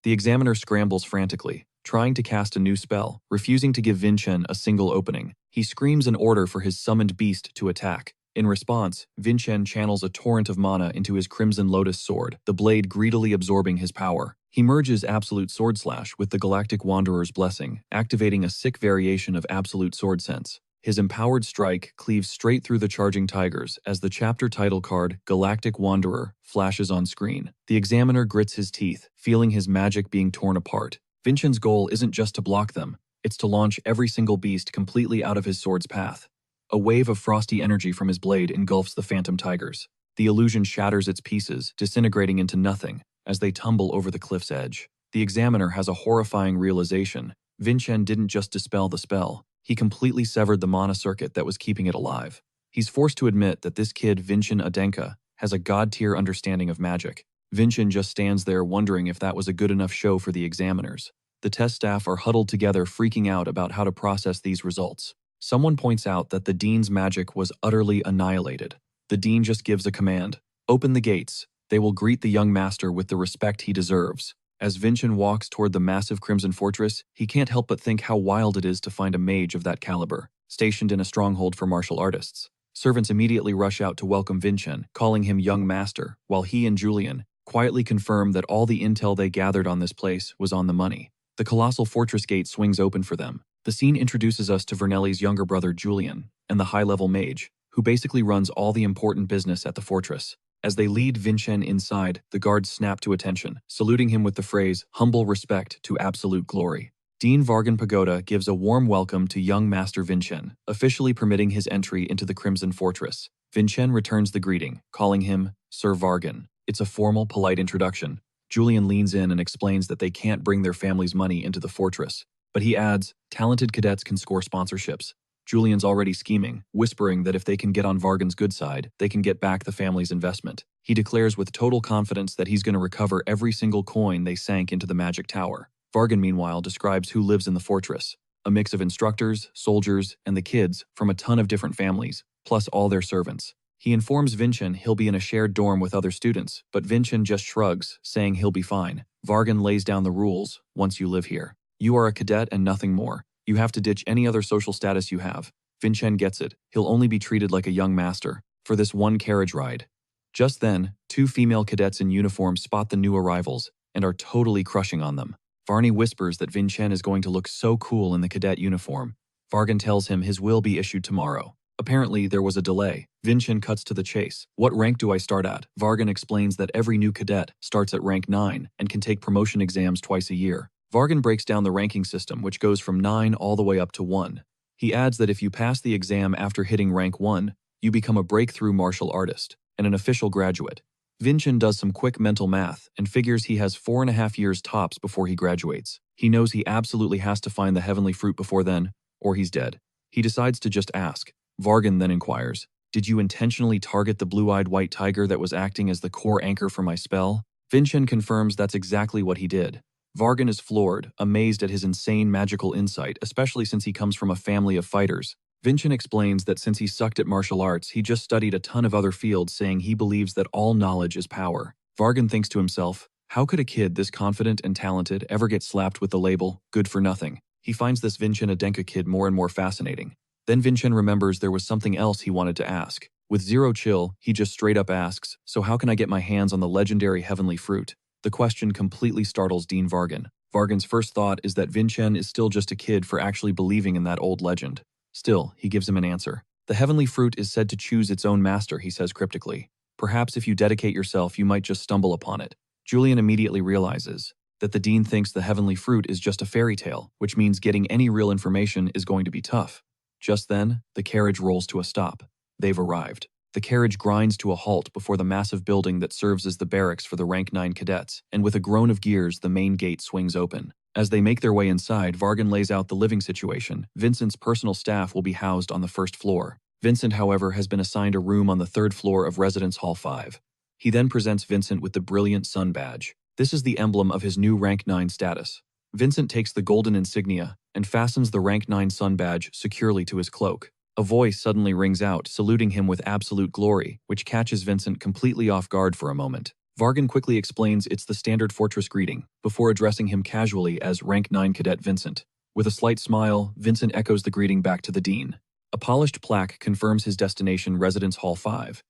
The examiner scrambles frantically, trying to cast a new spell, refusing to give Vincent a single opening. He screams an order for his summoned beast to attack. In response, Vincent channels a torrent of mana into his Crimson Lotus sword, the blade greedily absorbing his power. He merges Absolute Sword Slash with the Galactic Wanderer's Blessing, activating a sick variation of Absolute Sword Sense. His empowered strike cleaves straight through the charging tigers as the chapter title card, Galactic Wanderer, flashes on screen. The examiner grits his teeth, feeling his magic being torn apart. Vincent's goal isn't just to block them, it's to launch every single beast completely out of his sword's path. A wave of frosty energy from his blade engulfs the phantom tigers. The illusion shatters its pieces, disintegrating into nothing as they tumble over the cliff's edge. The examiner has a horrifying realization. Vincent didn't just dispel the spell, he completely severed the mana circuit that was keeping it alive. He's forced to admit that this kid, Vincent Adenka, has a god-tier understanding of magic. Vincent just stands there wondering if that was a good enough show for the examiners. The test staff are huddled together freaking out about how to process these results. Someone points out that the dean's magic was utterly annihilated. The dean just gives a command. Open the gates. They will greet the young master with the respect he deserves. As Vincent walks toward the massive Crimson Fortress, he can't help but think how wild it is to find a mage of that caliber, stationed in a stronghold for martial artists. Servants immediately rush out to welcome Vincent, calling him young master, while he and Julian quietly confirm that all the intel they gathered on this place was on the money. The colossal fortress gate swings open for them. The scene introduces us to Vernelli's younger brother Julian, and the high-level mage, who basically runs all the important business at the fortress. As they lead Vincent inside, the guards snap to attention, saluting him with the phrase, humble respect to absolute glory. Dean Vargan Pagoda gives a warm welcome to young Master Vincent, officially permitting his entry into the Crimson Fortress. Vincent returns the greeting, calling him Sir Vargan. It's a formal, polite introduction. Julian leans in and explains that they can't bring their family's money into the fortress, but he adds, talented cadets can score sponsorships. Julian's already scheming, whispering that if they can get on Vargan's good side, they can get back the family's investment. He declares with total confidence that he's going to recover every single coin they sank into the magic tower. Vargan, meanwhile, describes who lives in the fortress. A mix of instructors, soldiers, and the kids from a ton of different families, plus all their servants. He informs Vincent he'll be in a shared dorm with other students, but Vincent just shrugs, saying he'll be fine. Vargan lays down the rules, once you live here. You are a cadet and nothing more. You have to ditch any other social status you have. Vincent gets it. He'll only be treated like a young master for this one carriage ride. Just then, two female cadets in uniform spot the new arrivals and are totally crushing on them. Varney whispers that Vincent is going to look so cool in the cadet uniform. Vargan tells him his will be issued tomorrow. Apparently, there was a delay. Vincent cuts to the chase. What rank do I start at? Vargan explains that every new cadet starts at rank 9 and can take promotion exams twice a year. Vargan breaks down the ranking system, which goes from 9 all the way up to 1. He adds that if you pass the exam after hitting rank 1, you become a breakthrough martial artist and an official graduate. Vincent does some quick mental math and figures he has 4.5 years tops before he graduates. He knows he absolutely has to find the heavenly fruit before then, or he's dead. He decides to just ask. Vargan then inquires, "Did you intentionally target the blue-eyed white tiger that was acting as the core anchor for my spell?" Vincent confirms that's exactly what he did. Vargan is floored, amazed at his insane magical insight, especially since he comes from a family of fighters. Vincent explains that since he sucked at martial arts, he just studied a ton of other fields, saying he believes that all knowledge is power. Vargan thinks to himself, how could a kid this confident and talented ever get slapped with the label, good for nothing? He finds this Vincent Adenka kid more and more fascinating. Then Vincent remembers there was something else he wanted to ask. With zero chill, he just straight up asks, so how can I get my hands on the legendary heavenly fruit? The question completely startles Dean Vargan. Vargan's first thought is that Vincent is still just a kid for actually believing in that old legend. Still, he gives him an answer. The heavenly fruit is said to choose its own master, he says cryptically. Perhaps if you dedicate yourself, you might just stumble upon it. Julian immediately realizes that the dean thinks the heavenly fruit is just a fairy tale, which means getting any real information is going to be tough. Just then, the carriage rolls to a stop. They've arrived. The carriage grinds to a halt before the massive building that serves as the barracks for the rank 9 cadets, and with a groan of gears, the main gate swings open. As they make their way inside, Vargan lays out the living situation. Vincent's personal staff will be housed on the first floor. Vincent, however, has been assigned a room on the 3rd floor of Residence Hall 5. He then presents Vincent with the Brilliant Sun badge. This is the emblem of his new rank 9 status. Vincent takes the golden insignia and fastens the rank 9 sun badge securely to his cloak. A voice suddenly rings out, saluting him with absolute glory, which catches Vincent completely off guard for a moment. Vargan quickly explains it's the standard fortress greeting, before addressing him casually as rank 9 cadet Vincent. With a slight smile, Vincent echoes the greeting back to the dean. A polished plaque confirms his destination, Residence Hall 5.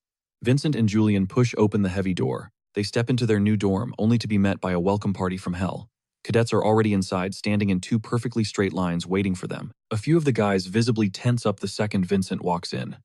Vincent and Julian push open the heavy door. They step into their new dorm, only to be met by a welcome party from hell. Cadets are already inside, standing in 2 perfectly straight lines waiting for them. A few of the guys visibly tense up the second Vincent walks in.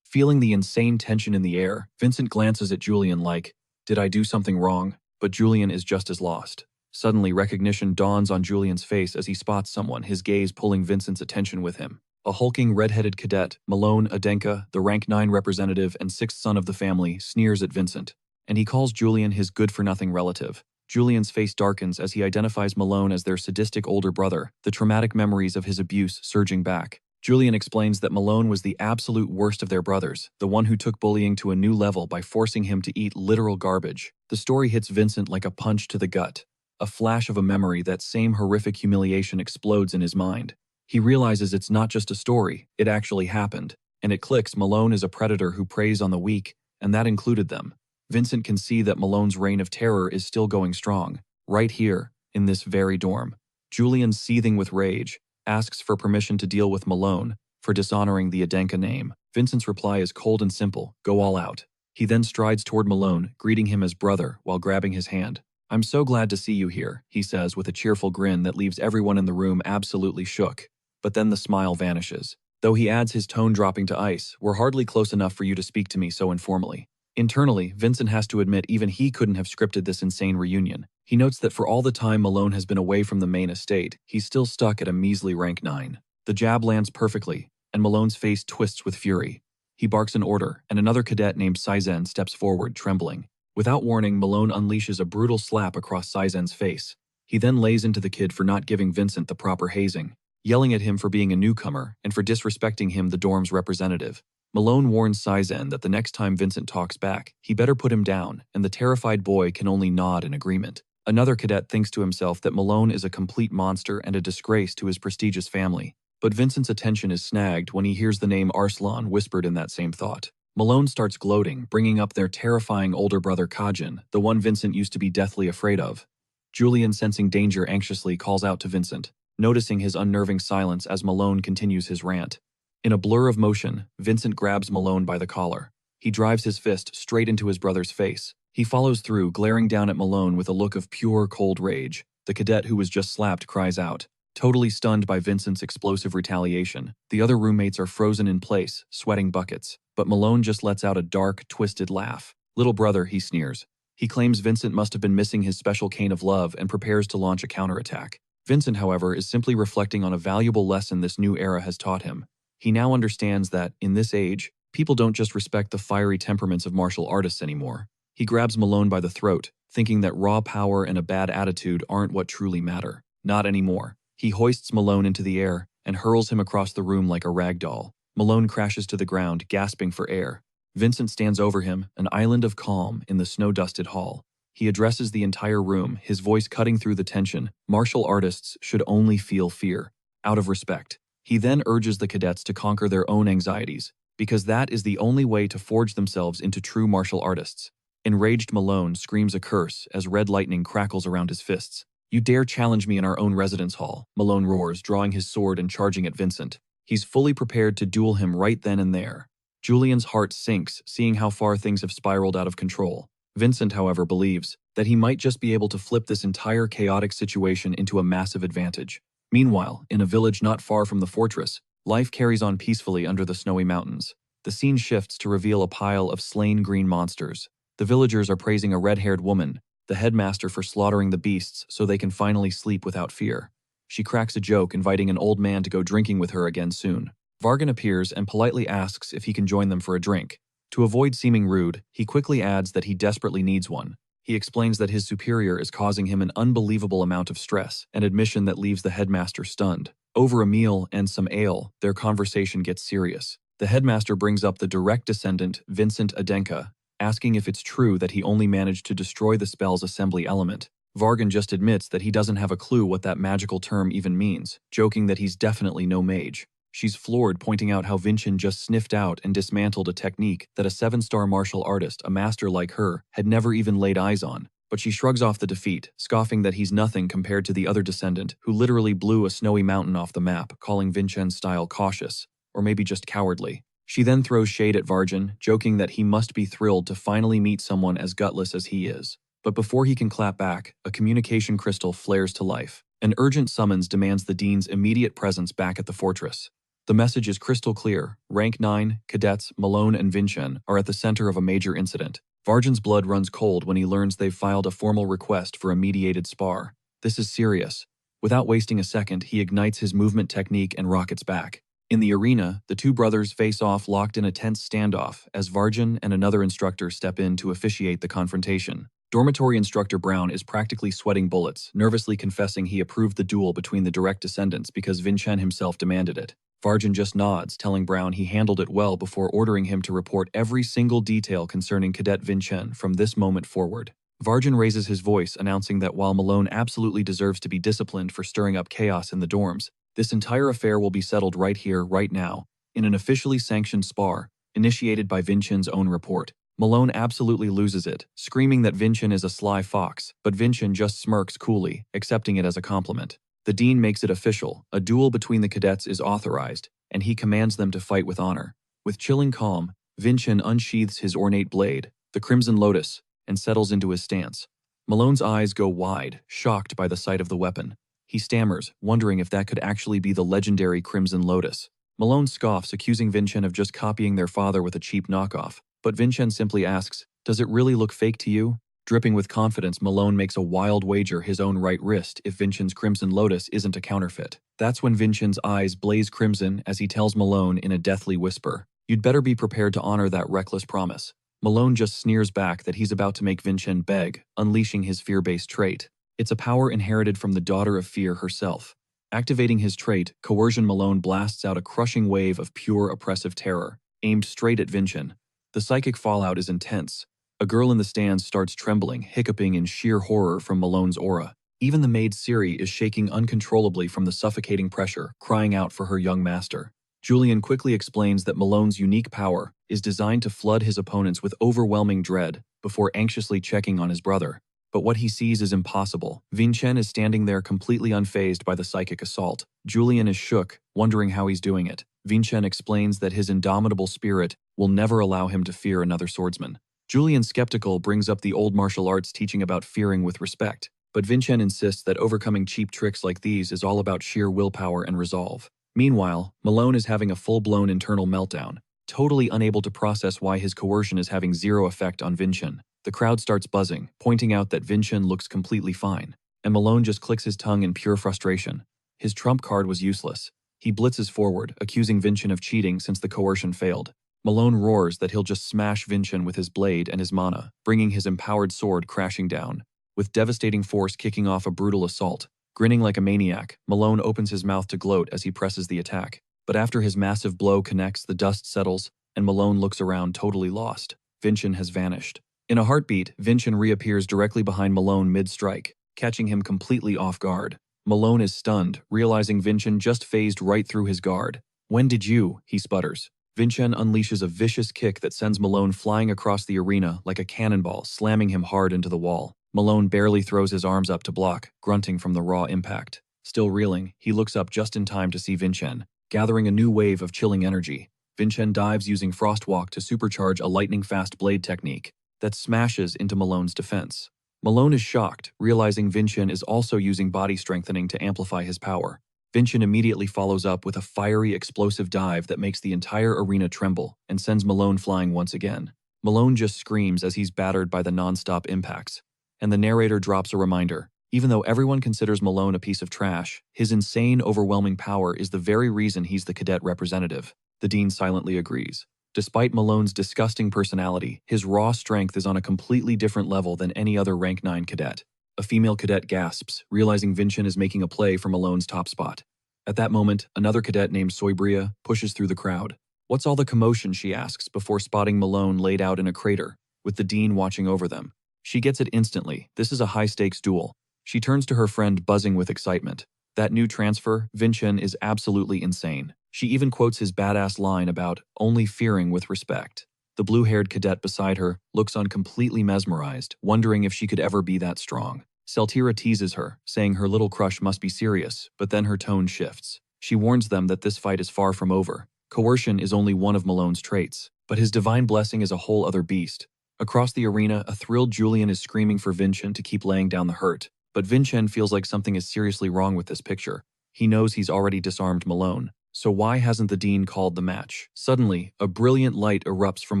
Feeling the insane tension in the air, Vincent glances at Julian like, did I do something wrong? But Julian is just as lost. Suddenly, recognition dawns on Julian's face as he spots someone, his gaze pulling Vincent's attention with him. A hulking red-headed cadet, Malone Adenka, the rank 9 representative and 6th son of the family, sneers at Vincent, and he calls Julian his good-for-nothing relative. Julian's face darkens as he identifies Malone as their sadistic older brother, the traumatic memories of his abuse surging back. Julian explains that Malone was the absolute worst of their brothers, the one who took bullying to a new level by forcing him to eat literal garbage. The story hits Vincent like a punch to the gut. A flash of a memory, that same horrific humiliation explodes in his mind. He realizes it's not just a story, it actually happened. And it clicks, Malone is a predator who preys on the weak, and that included them. Vincent can see that Malone's reign of terror is still going strong, right here, in this very dorm. Julian, seething with rage, asks for permission to deal with Malone for dishonoring the Adenka name. Vincent's reply is cold and simple, go all out. He then strides toward Malone, greeting him as brother while grabbing his hand. I'm so glad to see you here, he says with a cheerful grin that leaves everyone in the room absolutely shook. But then the smile vanishes. Though he adds, his tone dropping to ice, we're hardly close enough for you to speak to me so informally. Internally, Vincent has to admit even he couldn't have scripted this insane reunion. He notes that for all the time Malone has been away from the main estate, he's still stuck at a measly rank 9. The jab lands perfectly, and Malone's face twists with fury. He barks an order, and another cadet named Saizen steps forward, trembling. Without warning, Malone unleashes a brutal slap across Saizen's face. He then lays into the kid for not giving Vincent the proper hazing, yelling at him for being a newcomer and for disrespecting him, the dorm's representative. Malone warns Saizen that the next time Vincent talks back, he better put him down, and the terrified boy can only nod in agreement. Another cadet thinks to himself that Malone is a complete monster and a disgrace to his prestigious family. But Vincent's attention is snagged when he hears the name Arslan whispered in that same thought. Malone starts gloating, bringing up their terrifying older brother Kajin, the one Vincent used to be deathly afraid of. Julian, sensing danger, anxiously calls out to Vincent, noticing his unnerving silence as Malone continues his rant. In a blur of motion, Vincent grabs Malone by the collar. He drives his fist straight into his brother's face. He follows through, glaring down at Malone with a look of pure, cold rage. The cadet who was just slapped cries out. Totally stunned by Vincent's explosive retaliation, the other roommates are frozen in place, sweating buckets. But Malone just lets out a dark, twisted laugh. "Little brother," he sneers. He claims Vincent must have been missing his special cane of love and prepares to launch a counterattack. Vincent, however, is simply reflecting on a valuable lesson this new era has taught him. He now understands that, in this age, people don't just respect the fiery temperaments of martial artists anymore. He grabs Malone by the throat, thinking that raw power and a bad attitude aren't what truly matter. Not anymore. He hoists Malone into the air and hurls him across the room like a rag doll. Malone crashes to the ground, gasping for air. Vincent stands over him, an island of calm in the snow-dusted hall. He addresses the entire room, his voice cutting through the tension. Martial artists should only feel fear, out of respect. He then urges the cadets to conquer their own anxieties, because that is the only way to forge themselves into true martial artists. Enraged Malone screams a curse as red lightning crackles around his fists. "You dare challenge me in our own residence hall," Malone roars, drawing his sword and charging at Vincent. He's fully prepared to duel him right then and there. Julian's heart sinks, seeing how far things have spiraled out of control. Vincent, however, believes that he might just be able to flip this entire chaotic situation into a massive advantage. Meanwhile, in a village not far from the fortress, life carries on peacefully under the snowy mountains. The scene shifts to reveal a pile of slain green monsters. The villagers are praising a red-haired woman, the headmaster, for slaughtering the beasts so they can finally sleep without fear. She cracks a joke, inviting an old man to go drinking with her again soon. Vargan appears and politely asks if he can join them for a drink. To avoid seeming rude, he quickly adds that he desperately needs one. He explains that his superior is causing him an unbelievable amount of stress, an admission that leaves the headmaster stunned. Over a meal and some ale, their conversation gets serious. The headmaster brings up the direct descendant, Vincent Adenka, asking if it's true that he only managed to destroy the spell's assembly element. Vargan just admits that he doesn't have a clue what that magical term even means, joking that he's definitely no mage. She's floored, pointing out how Vincent just sniffed out and dismantled a technique that a 7-star martial artist, a master like her, had never even laid eyes on. But she shrugs off the defeat, scoffing that he's nothing compared to the other descendant, who literally blew a snowy mountain off the map, calling Vincent's style cautious, or maybe just cowardly. She then throws shade at Vargan, joking that he must be thrilled to finally meet someone as gutless as he is. But before he can clap back, a communication crystal flares to life. An urgent summons demands the dean's immediate presence back at the fortress. The message is crystal clear. Rank 9, cadets Malone and Vincent are at the center of a major incident. Vargan's blood runs cold when he learns they've filed a formal request for a mediated spar. This is serious. Without wasting a second, he ignites his movement technique and rockets back. In the arena, the two brothers face off, locked in a tense standoff, as Vargan and another instructor step in to officiate the confrontation. Dormitory instructor Brown is practically sweating bullets, nervously confessing he approved the duel between the direct descendants because Vincent himself demanded it. Vargan just nods, telling Brown he handled it well before ordering him to report every single detail concerning Cadet Vincent from this moment forward. Vargan raises his voice, announcing that while Malone absolutely deserves to be disciplined for stirring up chaos in the dorms, this entire affair will be settled right here, right now, in an officially sanctioned spar, initiated by Vincent's own report. Malone absolutely loses it, screaming that Vincent is a sly fox, but Vincent just smirks coolly, accepting it as a compliment. The dean makes it official. A duel between the cadets is authorized, and he commands them to fight with honor. With chilling calm, Vincent unsheathes his ornate blade, the Crimson Lotus, and settles into his stance. Malone's eyes go wide, shocked by the sight of the weapon. He stammers, wondering if that could actually be the legendary Crimson Lotus. Malone scoffs, accusing Vincent of just copying their father with a cheap knockoff, but Vincent simply asks, "Does it really look fake to you?" Dripping with confidence, Malone makes a wild wager his own right wrist if Vincent's Crimson Lotus isn't a counterfeit. That's when Vincent's eyes blaze crimson as he tells Malone in a deathly whisper, "You'd better be prepared to honor that reckless promise." Malone just sneers back that he's about to make Vincent beg, unleashing his fear-based trait. It's a power inherited from the daughter of fear herself. Activating his trait, Coercion, Malone blasts out a crushing wave of pure oppressive terror, aimed straight at Vincent. The psychic fallout is intense. A girl in the stands starts trembling, hiccuping in sheer horror from Malone's aura. Even the maid Siri is shaking uncontrollably from the suffocating pressure, crying out for her young master. Julian quickly explains that Malone's unique power is designed to flood his opponents with overwhelming dread before anxiously checking on his brother. But what he sees is impossible. Vincent is standing there completely unfazed by the psychic assault. Julian is shook, wondering how he's doing it. Vincent explains that his indomitable spirit will never allow him to fear another swordsman. Julian, skeptical, brings up the old martial arts teaching about fearing with respect. But Vincent insists that overcoming cheap tricks like these is all about sheer willpower and resolve. Meanwhile, Malone is having a full-blown internal meltdown, totally unable to process why his coercion is having zero effect on Vincent. The crowd starts buzzing, pointing out that Vincent looks completely fine, and Malone just clicks his tongue in pure frustration. His trump card was useless. He blitzes forward, accusing Vincent of cheating since the coercion failed. Malone roars that he'll just smash Vincent with his blade and his mana, bringing his empowered sword crashing down, with devastating force kicking off a brutal assault. Grinning like a maniac, Malone opens his mouth to gloat as he presses the attack. But after his massive blow connects, the dust settles, and Malone looks around totally lost. Vincent has vanished. In a heartbeat, Vincent reappears directly behind Malone mid-strike, catching him completely off guard. Malone is stunned, realizing Vincent just phased right through his guard. "When did you?" he sputters. Vincent unleashes a vicious kick that sends Malone flying across the arena like a cannonball, slamming him hard into the wall. Malone barely throws his arms up to block, grunting from the raw impact. Still reeling, he looks up just in time to see Vincent, gathering a new wave of chilling energy. Vincent dives using Frostwalk to supercharge a lightning-fast blade technique that smashes into Malone's defense. Malone is shocked, realizing Vincent is also using body strengthening to amplify his power. Vincent immediately follows up with a fiery, explosive dive that makes the entire arena tremble and sends Malone flying once again. Malone just screams as he's battered by the non-stop impacts. And the narrator drops a reminder. Even though everyone considers Malone a piece of trash, his insane, overwhelming power is the very reason he's the cadet representative. The dean silently agrees. Despite Malone's disgusting personality, his raw strength is on a completely different level than any other rank 9 cadet. A female cadet gasps, realizing Vincent is making a play for Malone's top spot. At that moment, another cadet named Soybria pushes through the crowd. "What's all the commotion?" she asks before spotting Malone laid out in a crater, with the dean watching over them. She gets it instantly. This is a high-stakes duel. She turns to her friend, buzzing with excitement. That new transfer, Vincent, is absolutely insane. She even quotes his badass line about only fearing with respect. The blue-haired cadet beside her looks on, completely mesmerized, wondering if she could ever be that strong. Saltira teases her, saying her little crush must be serious, but then her tone shifts. She warns them that this fight is far from over. Coercion is only one of Malone's traits, but his divine blessing is a whole other beast. Across the arena, a thrilled Julian is screaming for Vincent to keep laying down the hurt. But Vincent feels like something is seriously wrong with this picture. He knows he's already disarmed Malone. So why hasn't the dean called the match? Suddenly, a brilliant light erupts from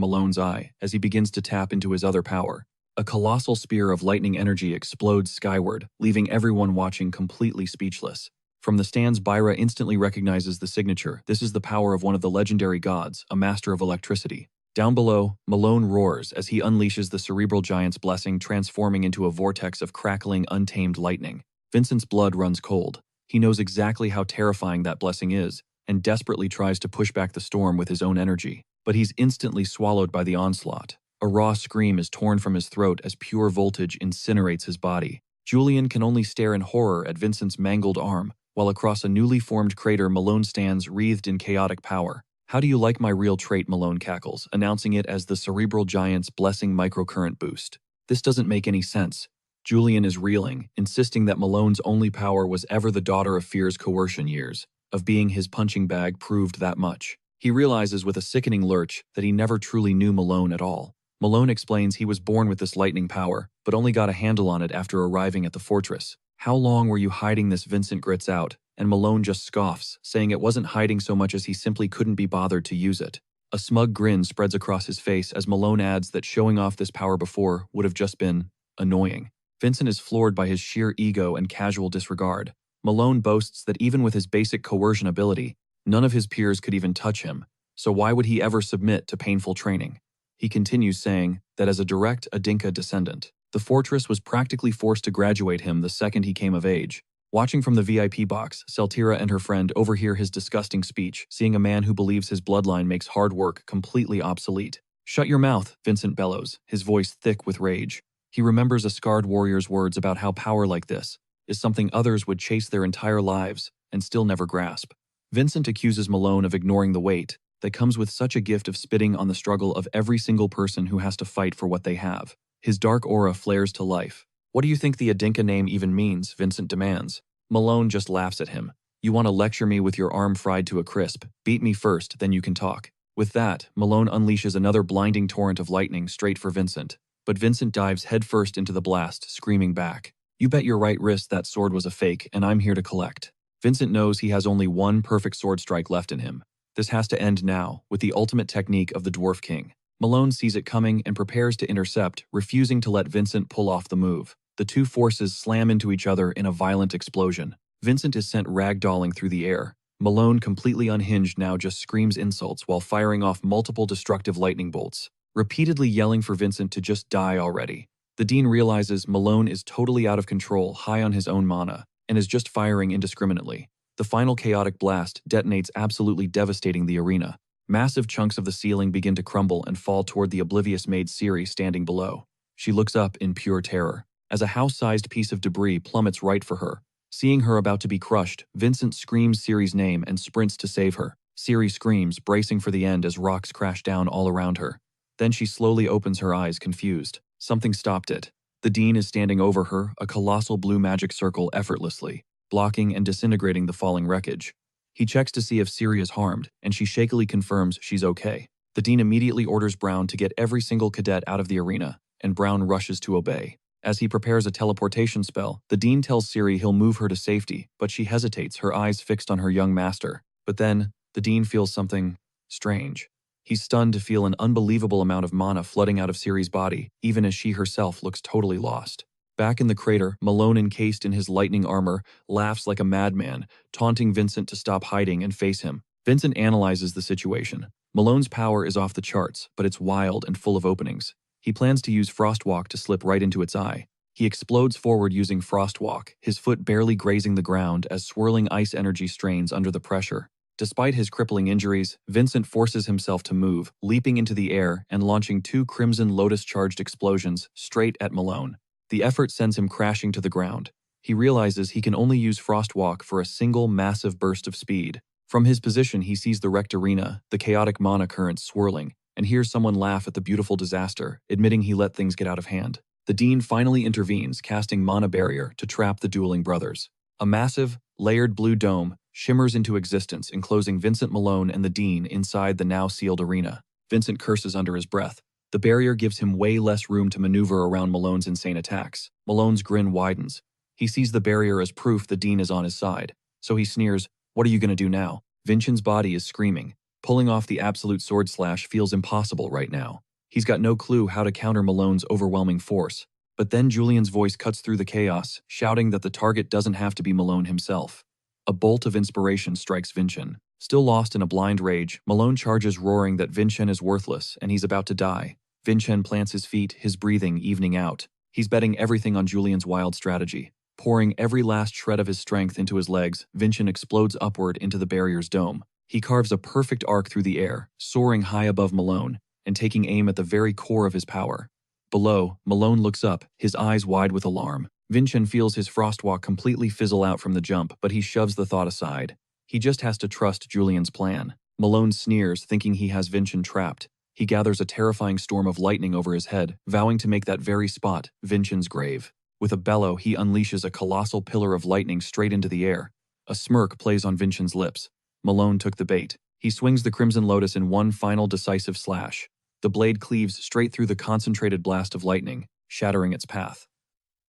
Malone's eye as he begins to tap into his other power. A colossal spear of lightning energy explodes skyward, leaving everyone watching completely speechless. From the stands, Byra instantly recognizes the signature. This is the power of one of the legendary gods, a master of electricity. Down below, Malone roars as he unleashes the cerebral giant's blessing, transforming into a vortex of crackling, untamed lightning. Vincent's blood runs cold. He knows exactly how terrifying that blessing is, and desperately tries to push back the storm with his own energy. But he's instantly swallowed by the onslaught. A raw scream is torn from his throat as pure voltage incinerates his body. Julian can only stare in horror at Vincent's mangled arm, while across a newly formed crater Malone stands wreathed in chaotic power. "How do you like my real trait?" Malone cackles, announcing it as the cerebral giant's blessing microcurrent boost. This doesn't make any sense. Julian is reeling, insisting that Malone's only power was ever the daughter of fear's coercion years. Of being his punching bag proved that much. He realizes with a sickening lurch that he never truly knew Malone at all. Malone explains he was born with this lightning power, but only got a handle on it after arriving at the fortress. "How long were you hiding this?" Vincent grits out, and Malone just scoffs, saying it wasn't hiding so much as he simply couldn't be bothered to use it. A smug grin spreads across his face as Malone adds that showing off this power before would have just been annoying. Vincent is floored by his sheer ego and casual disregard. Malone boasts that even with his basic coercion ability, none of his peers could even touch him, so why would he ever submit to painful training? He continues, saying that as a direct Adinka descendant, the fortress was practically forced to graduate him the second he came of age. Watching from the VIP box, Saltira and her friend overhear his disgusting speech, seeing a man who believes his bloodline makes hard work completely obsolete. "Shut your mouth," Vincent bellows, his voice thick with rage. He remembers a scarred warrior's words about how power like this is something others would chase their entire lives and still never grasp. Vincent accuses Malone of ignoring the weight that comes with such a gift of spitting on the struggle of every single person who has to fight for what they have. His dark aura flares to life, What do you think the Adinka name even means? Vincent demands. Malone just laughs at him. You want to lecture me with your arm fried to a crisp. Beat me first, then you can talk. With that, Malone unleashes another blinding torrent of lightning straight for Vincent. But Vincent dives headfirst into the blast, screaming back. You bet your right wrist that sword was a fake, and I'm here to collect. Vincent knows he has only one perfect sword strike left in him. This has to end now, with the ultimate technique of the Dwarf King. Malone sees it coming and prepares to intercept, refusing to let Vincent pull off the move. The two forces slam into each other in a violent explosion. Vincent is sent ragdolling through the air. Malone, completely unhinged now, just screams insults while firing off multiple destructive lightning bolts, repeatedly yelling for Vincent to just die already. The Dean realizes Malone is totally out of control, high on his own mana, and is just firing indiscriminately. The final chaotic blast detonates, absolutely devastating the arena. Massive chunks of the ceiling begin to crumble and fall toward the oblivious maid Ciri standing below. She looks up in pure terror, as a house-sized piece of debris plummets right for her. Seeing her about to be crushed, Vincent screams Ciri's name and sprints to save her. Ciri screams, bracing for the end as rocks crash down all around her. Then she slowly opens her eyes, confused. Something stopped it. The Dean is standing over her, a colossal blue magic circle effortlessly, blocking and disintegrating the falling wreckage. He checks to see if Ciri is harmed, and she shakily confirms she's okay. The Dean immediately orders Brown to get every single cadet out of the arena, and Brown rushes to obey. As he prepares a teleportation spell, the Dean tells Ciri he'll move her to safety, but she hesitates, her eyes fixed on her young master. But then, the Dean feels something strange. He's stunned to feel an unbelievable amount of mana flooding out of Ciri's body, even as she herself looks totally lost. Back in the crater, Malone, encased in his lightning armor, laughs like a madman, taunting Vincent to stop hiding and face him. Vincent analyzes the situation. Malone's power is off the charts, but it's wild and full of openings. He plans to use Frostwalk to slip right into its eye. He explodes forward using Frostwalk, his foot barely grazing the ground as swirling ice energy strains under the pressure. Despite his crippling injuries, Vincent forces himself to move, leaping into the air and launching 2 Crimson Lotus-charged explosions straight at Malone. The effort sends him crashing to the ground. He realizes he can only use Frostwalk for a single massive burst of speed. From his position, he sees the wrecked arena, the chaotic mana currents swirling, and hears someone laugh at the beautiful disaster, admitting he let things get out of hand. The Dean finally intervenes, casting Mana Barrier to trap the dueling brothers. A massive, layered blue dome shimmers into existence, enclosing Vincent, Malone, and the Dean inside the now sealed arena. Vincent curses under his breath. The barrier gives him way less room to maneuver around Malone's insane attacks. Malone's grin widens. He sees the barrier as proof the Dean is on his side. So he sneers, "What are you going to do now?" Vincent's body is screaming. Pulling off the absolute sword slash feels impossible right now. He's got no clue how to counter Malone's overwhelming force. But then Julian's voice cuts through the chaos, shouting that the target doesn't have to be Malone himself. A bolt of inspiration strikes Vincent. Still lost in a blind rage, Malone charges, roaring that Vincent is worthless and he's about to die. Vincent plants his feet, his breathing evening out. He's betting everything on Julian's wild strategy. Pouring every last shred of his strength into his legs, Vincent explodes upward into the barrier's dome. He carves a perfect arc through the air, soaring high above Malone, and taking aim at the very core of his power. Below, Malone looks up, his eyes wide with alarm. Vincent feels his Frostwalk completely fizzle out from the jump, but he shoves the thought aside. He just has to trust Julian's plan. Malone sneers, thinking he has Vincent trapped. He gathers a terrifying storm of lightning over his head, vowing to make that very spot Vincent's grave. With a bellow, he unleashes a colossal pillar of lightning straight into the air. A smirk plays on Vincent's lips. Malone took the bait. He swings the Crimson Lotus in one final decisive slash. The blade cleaves straight through the concentrated blast of lightning, shattering its path.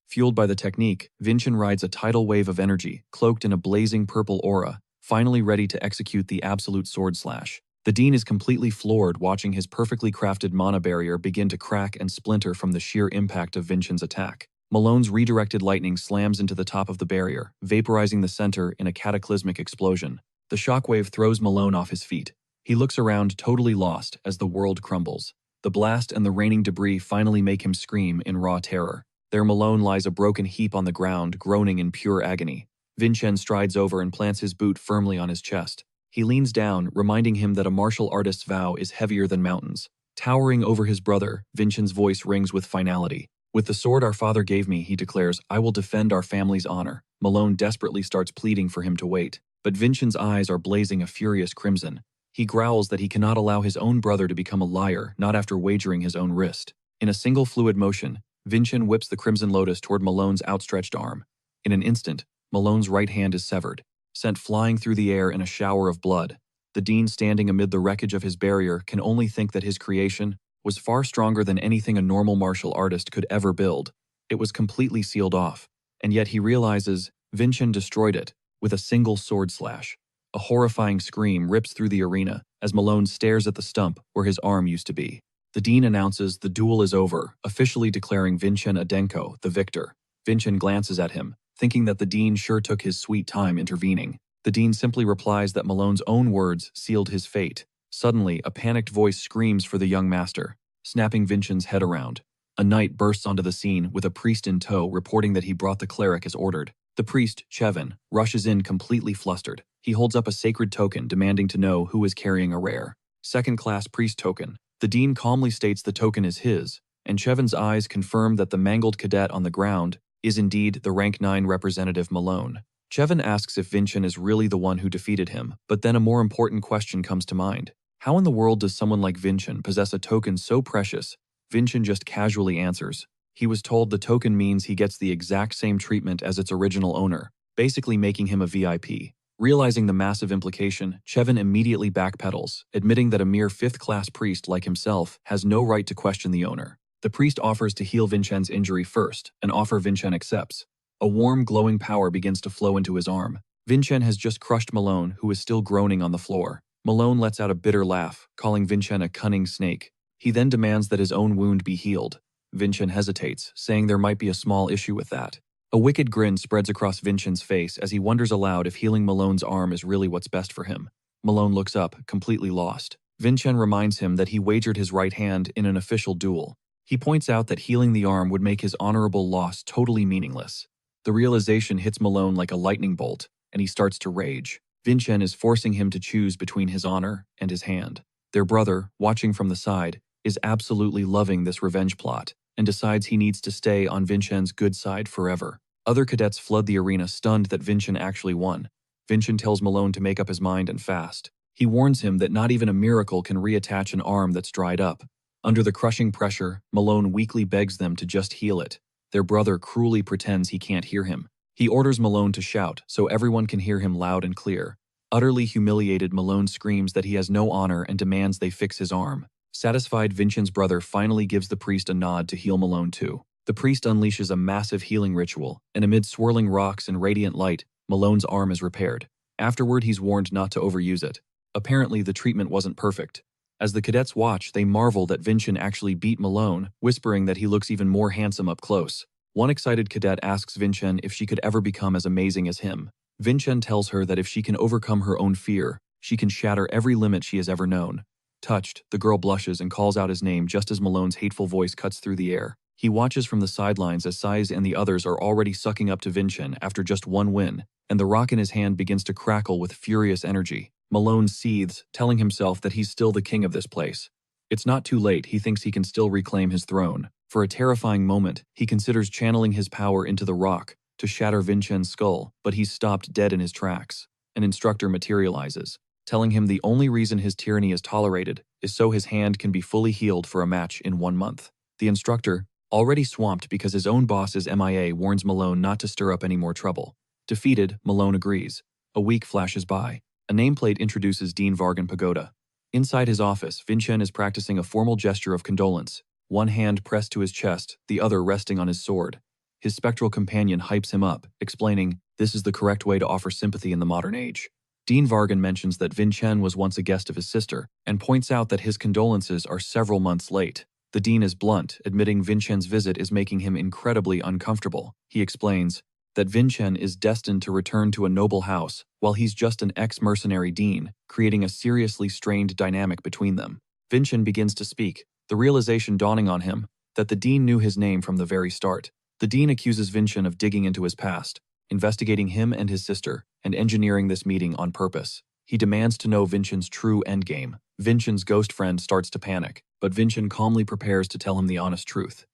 Fueled by the technique, Vincent rides a tidal wave of energy, cloaked in a blazing purple aura, finally ready to execute the absolute sword slash. The Dean is completely floored, watching his perfectly crafted mana barrier begin to crack and splinter from the sheer impact of Vincent's attack. Malone's redirected lightning slams into the top of the barrier, vaporizing the center in a cataclysmic explosion. The shockwave throws Malone off his feet. He looks around, totally lost, as the world crumbles. The blast and the raining debris finally make him scream in raw terror. There Malone lies a broken heap on the ground, groaning in pure agony. Vincent strides over and plants his boot firmly on his chest. He leans down, reminding him that a martial artist's vow is heavier than mountains. Towering over his brother, Vincent's voice rings with finality. "With the sword our father gave me," he declares, "I will defend our family's honor." Malone desperately starts pleading for him to wait. But Vincent's eyes are blazing a furious crimson. He growls that he cannot allow his own brother to become a liar, not after wagering his own wrist. In a single fluid motion, Vincent whips the Crimson Lotus toward Malone's outstretched arm. In an instant, Malone's right hand is severed, sent flying through the air in a shower of blood. The Dean, standing amid the wreckage of his barrier, can only think that his creation was far stronger than anything a normal martial artist could ever build. It was completely sealed off, and yet he realizes Vincent destroyed it with a single sword slash. A horrifying scream rips through the arena as Malone stares at the stump where his arm used to be. The Dean announces the duel is over, officially declaring Vincent Adenko the victor. Vincent glances at him, thinking that the Dean sure took his sweet time intervening. The Dean simply replies that Malone's own words sealed his fate. Suddenly, a panicked voice screams for the young master, snapping Vincent's head around. A knight bursts onto the scene with a priest in tow, reporting that he brought the cleric as ordered. The priest, Chevin, rushes in completely flustered. He holds up a sacred token demanding to know who is carrying a rare second-class priest token. The Dean calmly states the token is his, and Chevin's eyes confirm that the mangled cadet on the ground is indeed the rank 9 representative Malone. Chevin asks if Vincent is really the one who defeated him, but then a more important question comes to mind. How in the world does someone like Vincent possess a token so precious? Vincent just casually answers. He was told the token means he gets the exact same treatment as its original owner, basically making him a VIP. Realizing the massive implication, Chevin immediately backpedals, admitting that a mere 5th-class priest like himself has no right to question the owner. The priest offers to heal Vincent's injury first, an offer Vincent accepts. A warm, glowing power begins to flow into his arm. Vincent has just crushed Malone, who is still groaning on the floor. Malone lets out a bitter laugh, calling Vincent a cunning snake. He then demands that his own wound be healed. Vincent hesitates, saying there might be a small issue with that. A wicked grin spreads across Vincent's face as he wonders aloud if healing Malone's arm is really what's best for him. Malone looks up, completely lost. Vincent reminds him that he wagered his right hand in an official duel. He points out that healing the arm would make his honorable loss totally meaningless. The realization hits Malone like a lightning bolt, and he starts to rage. Vincent is forcing him to choose between his honor and his hand. Their brother, watching from the side, is absolutely loving this revenge plot, and decides he needs to stay on Vincent's good side forever. Other cadets flood the arena, stunned that Vincent actually won. Vincent tells Malone to make up his mind and fast. He warns him that not even a miracle can reattach an arm that's dried up. Under the crushing pressure, Malone weakly begs them to just heal it. Their brother cruelly pretends he can't hear him. He orders Malone to shout so everyone can hear him loud and clear. Utterly humiliated, Malone screams that he has no honor and demands they fix his arm. Satisfied, Vincent's brother finally gives the priest a nod to heal Malone too. The priest unleashes a massive healing ritual, and amid swirling rocks and radiant light, Malone's arm is repaired. Afterward, he's warned not to overuse it. Apparently, the treatment wasn't perfect. As the cadets watch, they marvel that Vincent actually beat Malone, whispering that he looks even more handsome up close. One excited cadet asks Vincent if she could ever become as amazing as him. Vincent tells her that if she can overcome her own fear, she can shatter every limit she has ever known. Touched, the girl blushes and calls out his name just as Malone's hateful voice cuts through the air. He watches from the sidelines as Sais and the others are already sucking up to Vincent after just one win, and the rock in his hand begins to crackle with furious energy. Malone seethes, telling himself that he's still the king of this place. It's not too late, he thinks he can still reclaim his throne. For a terrifying moment, he considers channeling his power into the rock to shatter Vincent's skull, but he's stopped dead in his tracks. An instructor materializes, telling him the only reason his tyranny is tolerated is so his hand can be fully healed for a match in 1 month. The instructor, already swamped because his own boss is MIA, warns Malone not to stir up any more trouble. Defeated, Malone agrees. A week flashes by. A nameplate introduces Dean Vargan Pagoda. Inside his office, Vincent is practicing a formal gesture of condolence, one hand pressed to his chest, the other resting on his sword. His spectral companion hypes him up, explaining, this is the correct way to offer sympathy in the modern age. Dean Vargan mentions that Vincent was once a guest of his sister, and points out that his condolences are several months late. The Dean is blunt, admitting Vincent's visit is making him incredibly uncomfortable. He explains that Vincent is destined to return to a noble house, while he's just an ex-mercenary Dean, creating a seriously strained dynamic between them. Vincent begins to speak, the realization dawning on him that the Dean knew his name from the very start. The Dean accuses Vincent of digging into his past, investigating him and his sister, and engineering this meeting on purpose. He demands to know Vincent's true endgame. Vincent's ghost friend starts to panic, but Vincent calmly prepares to tell him the honest truth.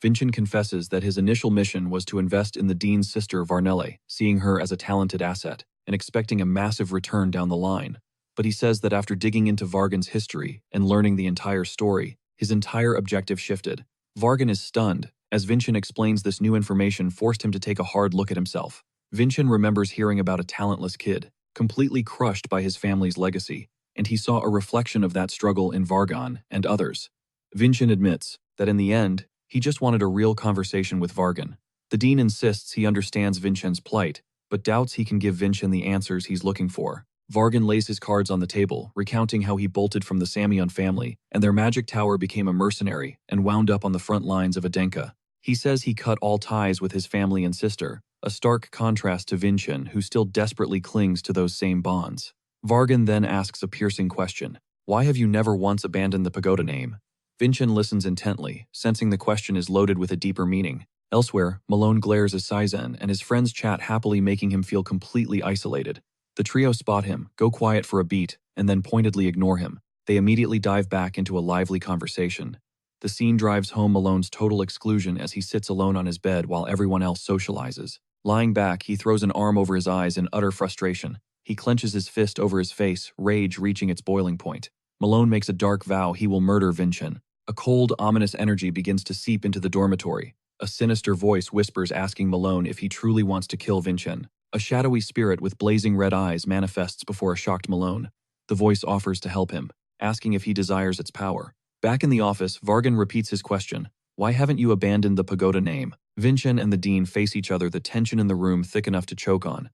Vincent confesses that his initial mission was to invest in the Dean's sister Varnelle, seeing her as a talented asset, and expecting a massive return down the line. But he says that after digging into Vargan's history and learning the entire story, his entire objective shifted. Vargan is stunned, As Vincent explains, this new information forced him to take a hard look at himself. Vincent remembers hearing about a talentless kid, completely crushed by his family's legacy, and he saw a reflection of that struggle in Vargan and others. Vincent admits that in the end, he just wanted a real conversation with Vargan. The dean insists he understands Vincent's plight, but doubts he can give Vincent the answers he's looking for. Vargan lays his cards on the table, recounting how he bolted from the Samyeon family, and their magic tower became a mercenary and wound up on the front lines of Adenka. He says he cut all ties with his family and sister, a stark contrast to Vincent, who still desperately clings to those same bonds. Vargan then asks a piercing question. Why have you never once abandoned the pagoda name? Vincent listens intently, sensing the question is loaded with a deeper meaning. Elsewhere, Malone glares at Saizen and his friends chat happily, making him feel completely isolated. The trio spot him, go quiet for a beat, and then pointedly ignore him. They immediately dive back into a lively conversation. The scene drives home Malone's total exclusion as he sits alone on his bed while everyone else socializes. Lying back, he throws an arm over his eyes in utter frustration. He clenches his fist over his face, rage reaching its boiling point. Malone makes a dark vow he will murder Vincent. A cold, ominous energy begins to seep into the dormitory. A sinister voice whispers, asking Malone if he truly wants to kill Vincent. A shadowy spirit with blazing red eyes manifests before a shocked Malone. The voice offers to help him, asking if he desires its power. Back in the office, Vargan repeats his question. Why haven't you abandoned the pagoda name? Vincent and the dean face each other, the tension in the room thick enough to choke on.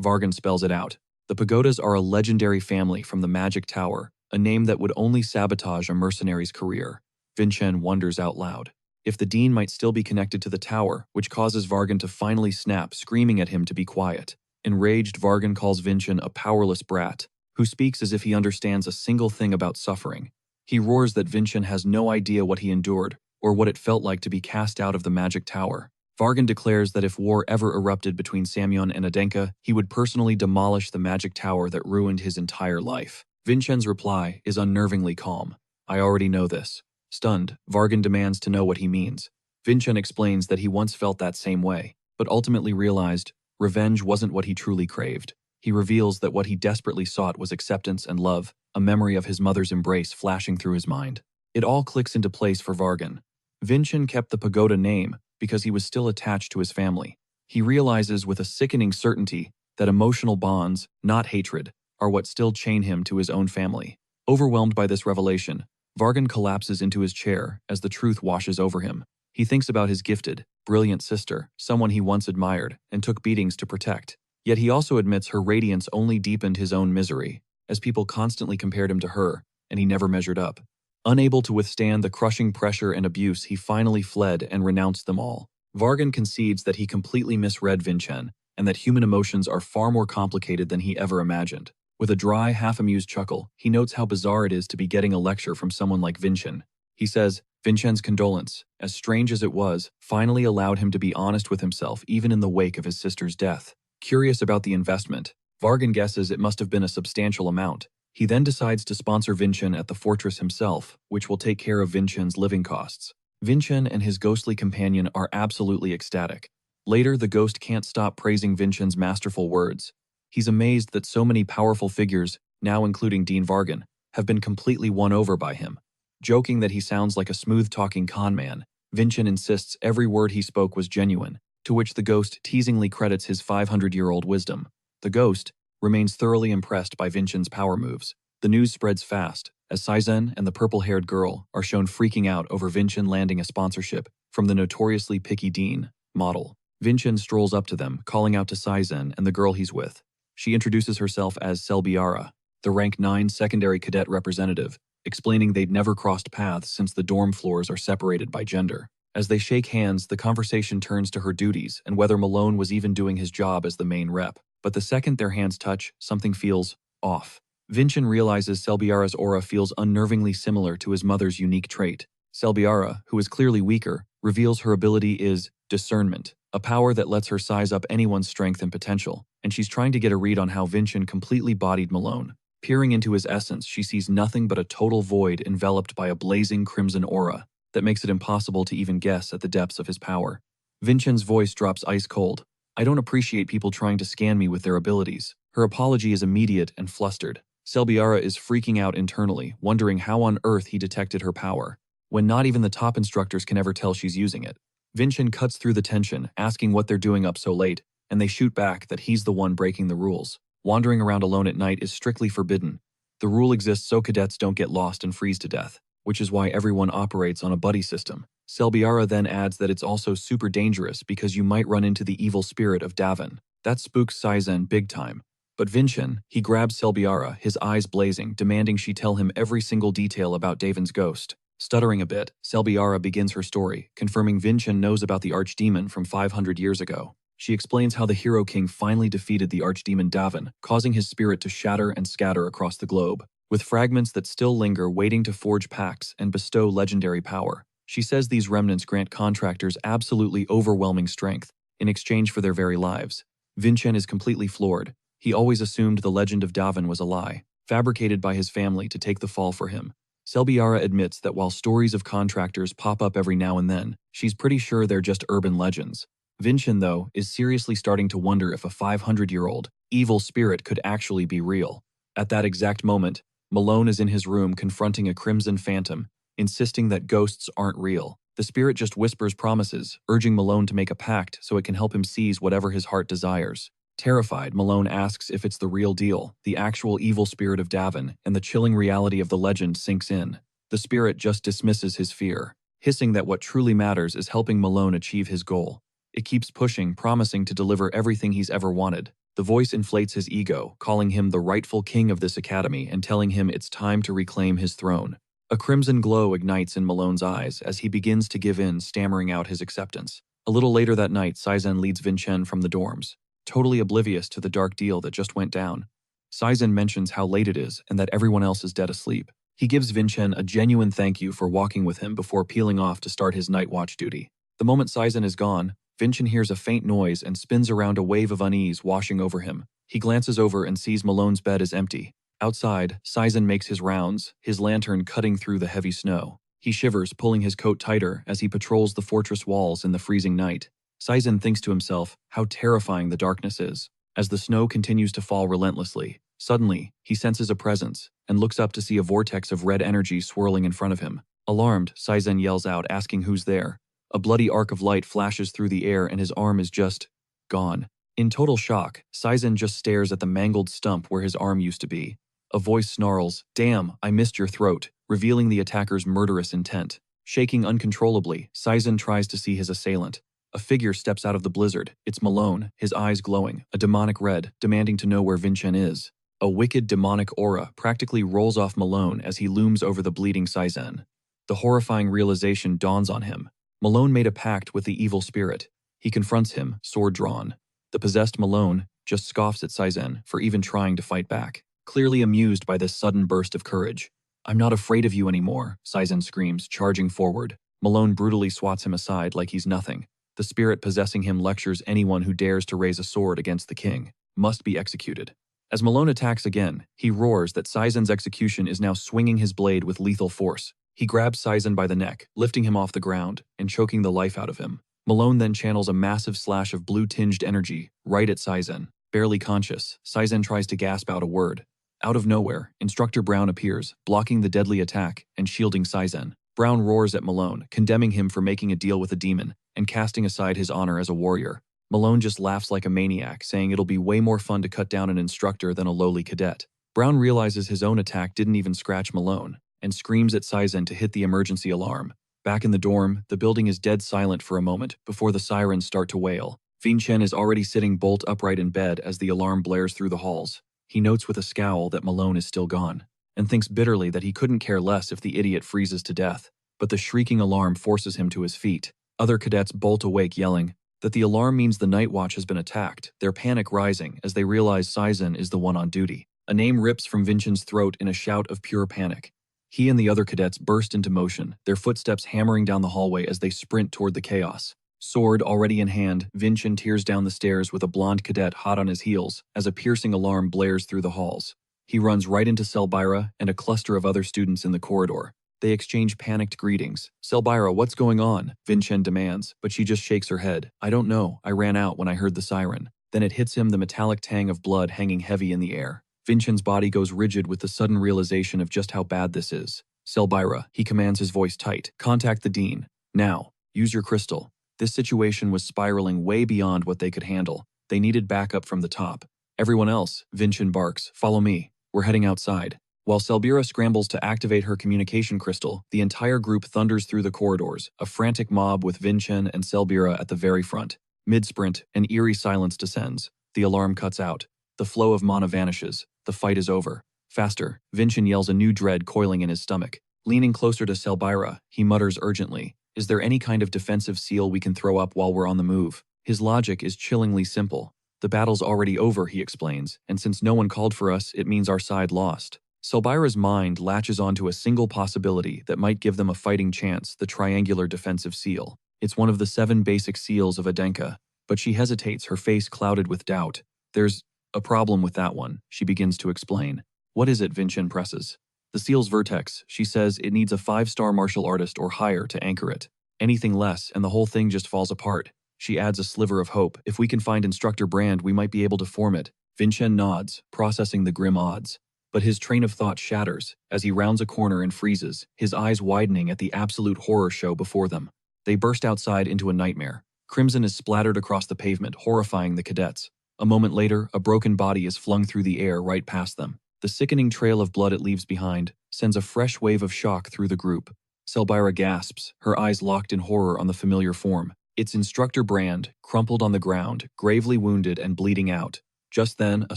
Vargan spells it out. The pagodas are a legendary family from the Magic Tower, a name that would only sabotage a mercenary's career. Vincent wonders out loud if the dean might still be connected to the tower, which causes Vargan to finally snap, screaming at him to be quiet. Enraged, Vargan calls Vincent a powerless brat, who speaks as if he understands a single thing about suffering. He roars that Vincent has no idea what he endured, or what it felt like to be cast out of the Magic Tower. Vargan declares that if war ever erupted between Samyeon and Adenka, he would personally demolish the Magic Tower that ruined his entire life. Vincent's reply is unnervingly calm. I already know this. Stunned, Vargan demands to know what he means. Vincent explains that he once felt that same way, but ultimately realized revenge wasn't what he truly craved. He reveals that what he desperately sought was acceptance and love, a memory of his mother's embrace flashing through his mind. It all clicks into place for Vargan. Vincent kept the pagoda name because he was still attached to his family. He realizes with a sickening certainty that emotional bonds, not hatred, are what still chain him to his own family. Overwhelmed by this revelation, Vargan collapses into his chair as the truth washes over him. He thinks about his gifted, brilliant sister, someone he once admired and took beatings to protect. Yet he also admits her radiance only deepened his own misery, as people constantly compared him to her, and he never measured up. Unable to withstand the crushing pressure and abuse, he finally fled and renounced them all. Vargan concedes that he completely misread Vincent, and that human emotions are far more complicated than he ever imagined. With a dry, half-amused chuckle, he notes how bizarre it is to be getting a lecture from someone like Vincent. He says, Vincent's condolence, as strange as it was, finally allowed him to be honest with himself even in the wake of his sister's death. Curious about the investment, Vargan guesses it must have been a substantial amount. He then decides to sponsor Vincent at the fortress himself, which will take care of Vincent's living costs. Vincent and his ghostly companion are absolutely ecstatic. Later, the ghost can't stop praising Vincent's masterful words. He's amazed that so many powerful figures, now including Dean Vargan, have been completely won over by him. Joking that he sounds like a smooth-talking con man, Vincent insists every word he spoke was genuine, to which the ghost teasingly credits his 500-year-old wisdom. The ghost remains thoroughly impressed by Vincent's power moves. The news spreads fast, as Saizen and the purple-haired girl are shown freaking out over Vincent landing a sponsorship from the notoriously picky Dean model. Vincent strolls up to them, calling out to Saizen and the girl he's with. She introduces herself as Selbiara, the rank 9 secondary cadet representative, explaining they'd never crossed paths since the dorm floors are separated by gender. As they shake hands, the conversation turns to her duties and whether Malone was even doing his job as the main rep. But the second their hands touch, something feels off. Vincent realizes Selbiara's aura feels unnervingly similar to his mother's unique trait. Selbiara, who is clearly weaker, reveals her ability is discernment, a power that lets her size up anyone's strength and potential, and she's trying to get a read on how Vincent completely bodied Malone. Peering into his essence, she sees nothing but a total void enveloped by a blazing crimson aura that makes it impossible to even guess at the depths of his power. Vincent's voice drops ice cold. I don't appreciate people trying to scan me with their abilities. Her apology is immediate and flustered. Selbiara is freaking out internally, wondering how on earth he detected her power, when not even the top instructors can ever tell she's using it. Vincent cuts through the tension, asking what they're doing up so late, and they shoot back that he's the one breaking the rules. Wandering around alone at night is strictly forbidden. The rule exists so cadets don't get lost and freeze to death, which is why everyone operates on a buddy system. Selbiara then adds that it's also super dangerous because you might run into the evil spirit of Davin. That spooks Saizen big time. But Vincent, he grabs Selbiara, his eyes blazing, demanding she tell him every single detail about Davin's ghost. Stuttering a bit, Selbiara begins her story, confirming Vincent knows about the archdemon from 500 years ago. She explains how the Hero King finally defeated the archdemon Davin, causing his spirit to shatter and scatter across the globe, with fragments that still linger waiting to forge pacts and bestow legendary power. She says these remnants grant contractors absolutely overwhelming strength in exchange for their very lives. Vincent is completely floored. He always assumed the legend of Davin was a lie, fabricated by his family to take the fall for him. Selbiara admits that while stories of contractors pop up every now and then, she's pretty sure they're just urban legends. Vincent, though, is seriously starting to wonder if a 500-year-old evil spirit could actually be real. At that exact moment, Malone is in his room confronting a crimson phantom, insisting that ghosts aren't real. The spirit just whispers promises, urging Malone to make a pact so it can help him seize whatever his heart desires. Terrified, Malone asks if it's the real deal, the actual evil spirit of Davin, and the chilling reality of the legend sinks in. The spirit just dismisses his fear, hissing that what truly matters is helping Malone achieve his goal. It keeps pushing, promising to deliver everything he's ever wanted. The voice inflates his ego, calling him the rightful king of this academy and telling him it's time to reclaim his throne. A crimson glow ignites in Malone's eyes as he begins to give in, stammering out his acceptance. A little later that night, Saizen leads Vincent from the dorms, totally oblivious to the dark deal that just went down. Saizen mentions how late it is and that everyone else is dead asleep. He gives Vincent a genuine thank you for walking with him before peeling off to start his night watch duty. The moment Saizen is gone, Vincent hears a faint noise and spins around a wave of unease washing over him. He glances over and sees Malone's bed is empty. Outside, Saizen makes his rounds, his lantern cutting through the heavy snow. He shivers, pulling his coat tighter as he patrols the fortress walls in the freezing night. Saizen thinks to himself how terrifying the darkness is. As the snow continues to fall relentlessly, suddenly, he senses a presence and looks up to see a vortex of red energy swirling in front of him. Alarmed, Saizen yells out, asking who's there. A bloody arc of light flashes through the air and his arm is just gone. In total shock, Saizen just stares at the mangled stump where his arm used to be. A voice snarls, "Damn, I missed your throat," revealing the attacker's murderous intent. Shaking uncontrollably, Saizen tries to see his assailant. A figure steps out of the blizzard. It's Malone, his eyes glowing, a demonic red, demanding to know where Vincent is. A wicked demonic aura practically rolls off Malone as he looms over the bleeding Saizen. The horrifying realization dawns on him. Malone made a pact with the evil spirit. He confronts him, sword drawn. The possessed Malone just scoffs at Saizen for even trying to fight back, clearly amused by this sudden burst of courage. "I'm not afraid of you anymore," Saizen screams, charging forward. Malone brutally swats him aside like he's nothing. The spirit possessing him lectures anyone who dares to raise a sword against the king must be executed. As Malone attacks again, he roars that Saizen's execution is now swinging his blade with lethal force. He grabs Saizen by the neck, lifting him off the ground and choking the life out of him. Malone then channels a massive slash of blue-tinged energy right at Saizen. Barely conscious, Saizen tries to gasp out a word. Out of nowhere, Instructor Brown appears, blocking the deadly attack and shielding Saizen. Brown roars at Malone, condemning him for making a deal with a demon and casting aside his honor as a warrior. Malone just laughs like a maniac, saying it'll be way more fun to cut down an instructor than a lowly cadet. Brown realizes his own attack didn't even scratch Malone and screams at Saizen to hit the emergency alarm. Back in the dorm, the building is dead silent for a moment before the sirens start to wail. Vincent is already sitting bolt upright in bed as the alarm blares through the halls. He notes with a scowl that Malone is still gone, and thinks bitterly that he couldn't care less if the idiot freezes to death. But the shrieking alarm forces him to his feet. Other cadets bolt awake yelling that the alarm means the night watch has been attacked, their panic rising as they realize Saizen is the one on duty. A name rips from Vincent's throat in a shout of pure panic. He and the other cadets burst into motion, their footsteps hammering down the hallway as they sprint toward the chaos. Sword already in hand, Vincent tears down the stairs with a blonde cadet hot on his heels as a piercing alarm blares through the halls. He runs right into Selbyra and a cluster of other students in the corridor. They exchange panicked greetings. "Selbyra, what's going on?" Vincent demands, but she just shakes her head. "I don't know. I ran out when I heard the siren." Then it hits him, the metallic tang of blood hanging heavy in the air. Vincent's body goes rigid with the sudden realization of just how bad this is. "Selbyra," he commands, his voice tight. "Contact the dean. Now. Use your crystal." This situation was spiraling way beyond what they could handle. They needed backup from the top. Everyone else, Vincent barks, follow me. We're heading outside. While Selbira scrambles to activate her communication crystal, the entire group thunders through the corridors, a frantic mob with Vincent and Selbira at the very front. Mid-sprint, an eerie silence descends. The alarm cuts out. The flow of mana vanishes. The fight is over. Faster, Vincent yells, a new dread coiling in his stomach. Leaning closer to Selbira, he mutters urgently, is there any kind of defensive seal we can throw up while we're on the move? His logic is chillingly simple. The battle's already over, he explains, and since no one called for us, it means our side lost. Selbira's mind latches onto a single possibility that might give them a fighting chance, the triangular defensive seal. It's one of the 7 basic seals of Adenka, but she hesitates, her face clouded with doubt. There's a problem with that one, she begins to explain. What is it? Vincent presses. The seal's vertex, she says it needs a 5-star martial artist or higher to anchor it. Anything less and the whole thing just falls apart. She adds a sliver of hope. If we can find Instructor Brand, we might be able to form it. Vincent nods, processing the grim odds. But his train of thought shatters as he rounds a corner and freezes, his eyes widening at the absolute horror show before them. They burst outside into a nightmare. Crimson is splattered across the pavement, horrifying the cadets. A moment later, a broken body is flung through the air right past them. The sickening trail of blood it leaves behind sends a fresh wave of shock through the group. Selbira gasps, her eyes locked in horror on the familiar form. It's Instructor Brand, crumpled on the ground, gravely wounded and bleeding out. Just then, a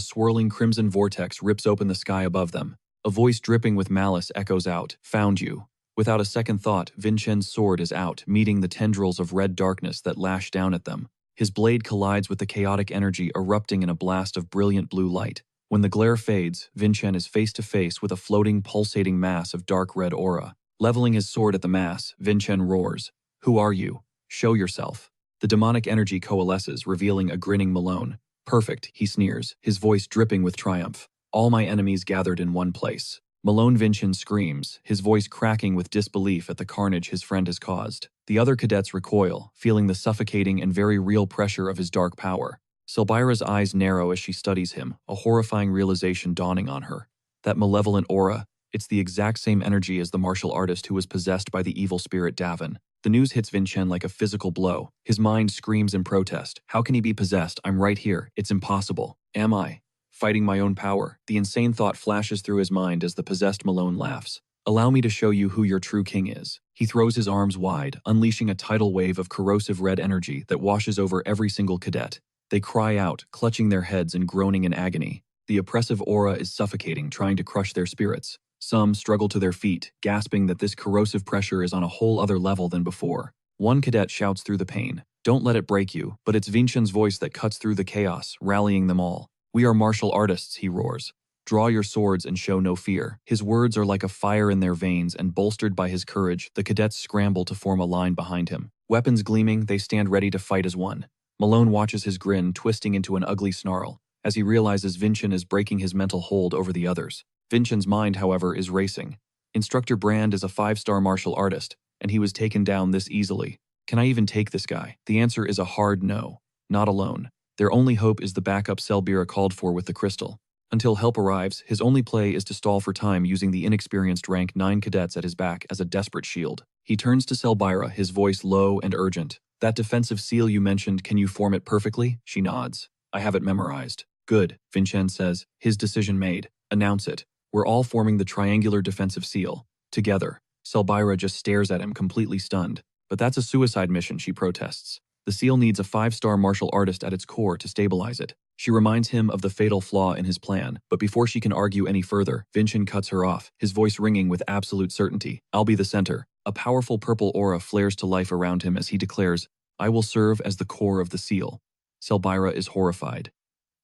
swirling crimson vortex rips open the sky above them. A voice dripping with malice echoes out, "Found you." Without a second thought, Vincent's sword is out, meeting the tendrils of red darkness that lash down at them. His blade collides with the chaotic energy erupting in a blast of brilliant blue light. When the glare fades, Vincent is face to face with a floating, pulsating mass of dark red aura. Leveling his sword at the mass, Vincent roars, "Who are you? Show yourself." The demonic energy coalesces, revealing a grinning Malone. "Perfect," he sneers, his voice dripping with triumph. "All my enemies gathered in one place." Malone Vincent screams, his voice cracking with disbelief at the carnage his friend has caused. The other cadets recoil, feeling the suffocating and very real pressure of his dark power. Selbira's eyes narrow as she studies him, a horrifying realization dawning on her. That malevolent aura, it's the exact same energy as the martial artist who was possessed by the evil spirit Davin. The news hits Vincent like a physical blow. His mind screams in protest. How can he be possessed? I'm right here. It's impossible. Am I? Fighting my own power. The insane thought flashes through his mind as the possessed Malone laughs. Allow me to show you who your true king is. He throws his arms wide, unleashing a tidal wave of corrosive red energy that washes over every single cadet. They cry out, clutching their heads and groaning in agony. The oppressive aura is suffocating, trying to crush their spirits. Some struggle to their feet, gasping that this corrosive pressure is on a whole other level than before. One cadet shouts through the pain, "Don't let it break you," but it's Vincent's voice that cuts through the chaos, rallying them all. "We are martial artists," he roars. "Draw your swords and show no fear." His words are like a fire in their veins, and bolstered by his courage, the cadets scramble to form a line behind him. Weapons gleaming, they stand ready to fight as one. Malone watches his grin twisting into an ugly snarl as he realizes Vincent is breaking his mental hold over the others. Vincent's mind, however, is racing. Instructor Brand is a 5-star martial artist, and he was taken down this easily. Can I even take this guy? The answer is a hard no. Not alone. Their only hope is the backup Selbira called for with the crystal. Until help arrives, his only play is to stall for time using the inexperienced rank 9 cadets at his back as a desperate shield. He turns to Selbira, his voice low and urgent. "That defensive seal you mentioned, can you form it perfectly?" She nods. "I have it memorized." "Good," Vincent says, his decision made. "Announce it. We're all forming the triangular defensive seal. Together." Selbira just stares at him, completely stunned. "But that's a suicide mission," she protests. "The seal needs a 5-star martial artist at its core to stabilize it." She reminds him of the fatal flaw in his plan, but before she can argue any further, Vincent cuts her off, his voice ringing with absolute certainty. "I'll be the center." A powerful purple aura flares to life around him as he declares, "I will serve as the core of the seal." Selbira is horrified.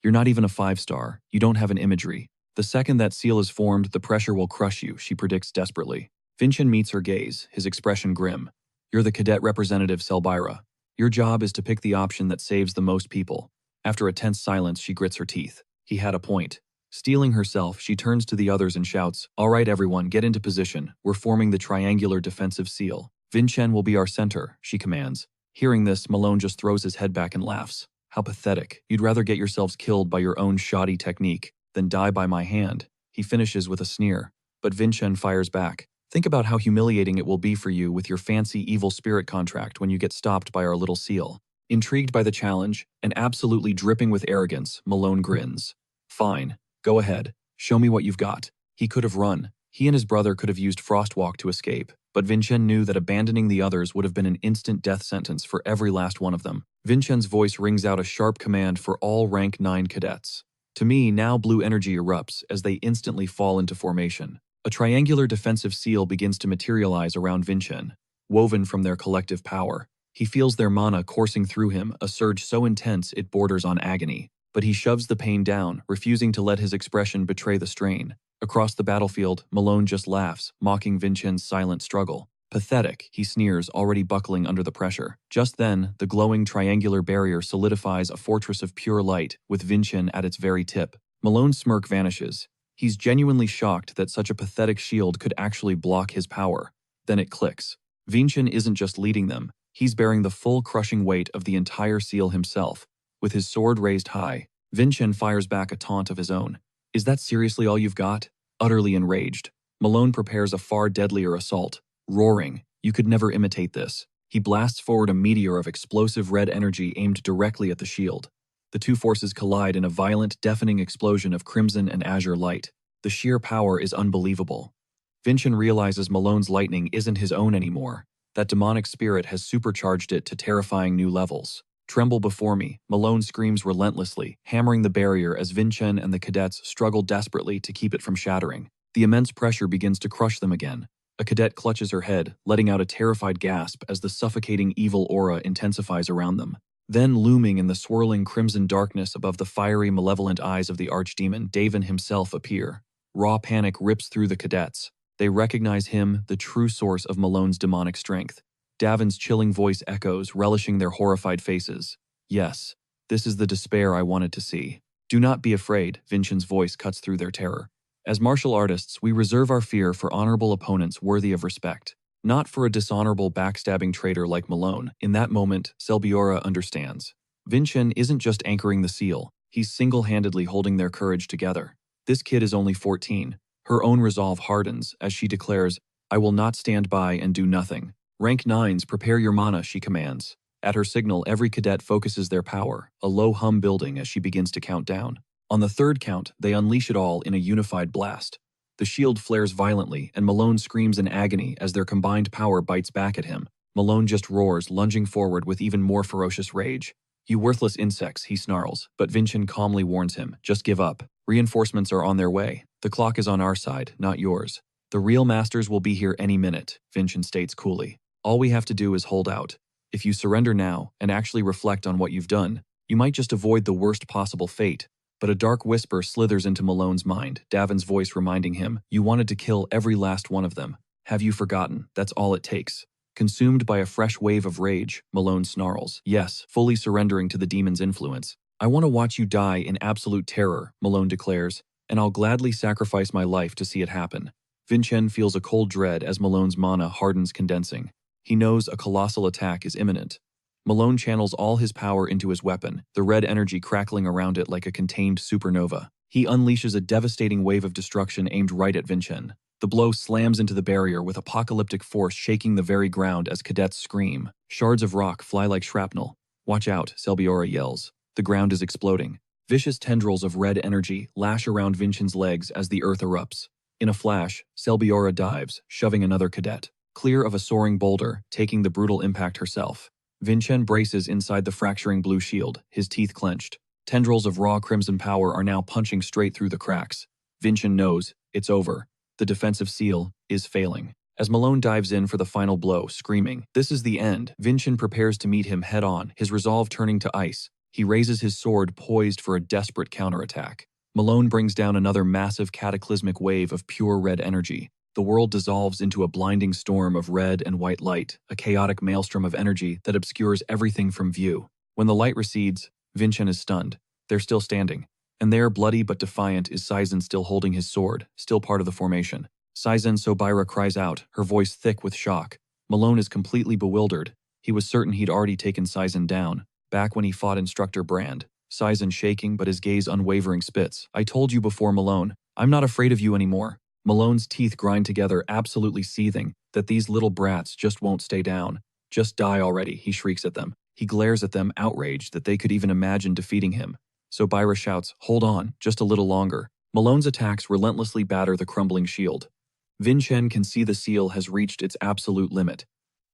"You're not even a 5-star. You don't have an imagery. The second that seal is formed, the pressure will crush you," she predicts desperately. Vincent meets her gaze, his expression grim. "You're the cadet representative, Selbira. Your job is to pick the option that saves the most people." After a tense silence, she grits her teeth. He had a point. Steeling herself, she turns to the others and shouts, "All right, everyone, get into position. We're forming the triangular defensive seal. Vincent will be our center," she commands. Hearing this, Malone just throws his head back and laughs. "How pathetic. You'd rather get yourselves killed by your own shoddy technique than die by my hand." He finishes with a sneer. But Vincent fires back. Think about how humiliating it will be for you with your fancy evil spirit contract when you get stopped by our little seal. Intrigued by the challenge, and absolutely dripping with arrogance, Malone grins. Fine, go ahead, show me what you've got. He could have run. He and his brother could have used Frostwalk to escape, but Vincent knew that abandoning the others would have been an instant death sentence for every last one of them. Vincent's voice rings out a sharp command for all Rank 9 cadets. To me, now blue energy erupts as they instantly fall into formation. A triangular defensive seal begins to materialize around Vincent, woven from their collective power. He feels their mana coursing through him, a surge so intense it borders on agony. But he shoves the pain down, refusing to let his expression betray the strain. Across the battlefield, Malone just laughs, mocking Vincent's silent struggle. Pathetic, he sneers, already buckling under the pressure. Just then, the glowing triangular barrier solidifies a fortress of pure light, with Vincent at its very tip. Malone's smirk vanishes. He's genuinely shocked that such a pathetic shield could actually block his power. Then it clicks. Vincent isn't just leading them, he's bearing the full crushing weight of the entire seal himself. With his sword raised high, Vincent fires back a taunt of his own. Is that seriously all you've got? Utterly enraged, Malone prepares a far deadlier assault. Roaring, you could never imitate this. He blasts forward a meteor of explosive red energy aimed directly at the shield. The two forces collide in a violent, deafening explosion of crimson and azure light. The sheer power is unbelievable. Vincent realizes Malone's lightning isn't his own anymore. That demonic spirit has supercharged it to terrifying new levels. Tremble before me, Malone screams relentlessly, hammering the barrier as Vincent and the cadets struggle desperately to keep it from shattering. The immense pressure begins to crush them again. A cadet clutches her head, letting out a terrified gasp as the suffocating evil aura intensifies around them. Then looming in the swirling crimson darkness above the fiery malevolent eyes of the archdemon, Davin himself appear. Raw panic rips through the cadets. They recognize him, the true source of Malone's demonic strength. Davin's chilling voice echoes, relishing their horrified faces. Yes, this is the despair I wanted to see. Do not be afraid, Vincent's voice cuts through their terror. As martial artists, we reserve our fear for honorable opponents worthy of respect. Not for a dishonorable backstabbing traitor like Malone. In that moment, Selbiora understands. Vincent isn't just anchoring the seal, he's single-handedly holding their courage together. This kid is only 14. Her own resolve hardens as she declares, I will not stand by and do nothing. Rank 9s, prepare your mana, she commands. At her signal, every cadet focuses their power, a low hum building as she begins to count down. On the third count, they unleash it all in a unified blast. The shield flares violently, and Malone screams in agony as their combined power bites back at him. Malone just roars, lunging forward with even more ferocious rage. You worthless insects, he snarls, but Vincent calmly warns him, just give up. Reinforcements are on their way. The clock is on our side, not yours. The real masters will be here any minute, Vincent states coolly. All we have to do is hold out. If you surrender now and actually reflect on what you've done, you might just avoid the worst possible fate. But a dark whisper slithers into Malone's mind, Davin's voice reminding him, you wanted to kill every last one of them. Have you forgotten? That's all it takes. Consumed by a fresh wave of rage, Malone snarls, yes, fully surrendering to the demon's influence. I want to watch you die in absolute terror, Malone declares, and I'll gladly sacrifice my life to see it happen. Vincent feels a cold dread as Malone's mana hardens, condensing. He knows a colossal attack is imminent. Malone channels all his power into his weapon, the red energy crackling around it like a contained supernova. He unleashes a devastating wave of destruction aimed right at Vincent. The blow slams into the barrier with apocalyptic force, shaking the very ground as cadets scream. Shards of rock fly like shrapnel. Watch out, Selbiora yells. The ground is exploding. Vicious tendrils of red energy lash around Vincent's legs as the earth erupts. In a flash, Selbiora dives, shoving another cadet clear of a soaring boulder, taking the brutal impact herself. Vincent braces inside the fracturing blue shield, his teeth clenched. Tendrils of raw crimson power are now punching straight through the cracks. Vincent knows, it's over. The defensive seal is failing. As Malone dives in for the final blow, screaming, this is the end, Vincent prepares to meet him head-on, his resolve turning to ice. He raises his sword, poised for a desperate counterattack. Malone brings down another massive cataclysmic wave of pure red energy. The world dissolves into a blinding storm of red and white light, a chaotic maelstrom of energy that obscures everything from view. When the light recedes, Vincent is stunned. They're still standing. And there, bloody but defiant, is Saizen still holding his sword, still part of the formation. Saizen Sobira cries out, her voice thick with shock. Malone is completely bewildered. He was certain he'd already taken Saizen down, back when he fought Instructor Brand. Saizen shaking but his gaze unwavering spits. I told you before, Malone. I'm not afraid of you anymore. Malone's teeth grind together, absolutely seething that these little brats just won't stay down. Just die already, he shrieks at them. He glares at them, outraged that they could even imagine defeating him. So Byra shouts, "Hold on, just a little longer." Malone's attacks relentlessly batter the crumbling shield. Vinchen can see the seal has reached its absolute limit.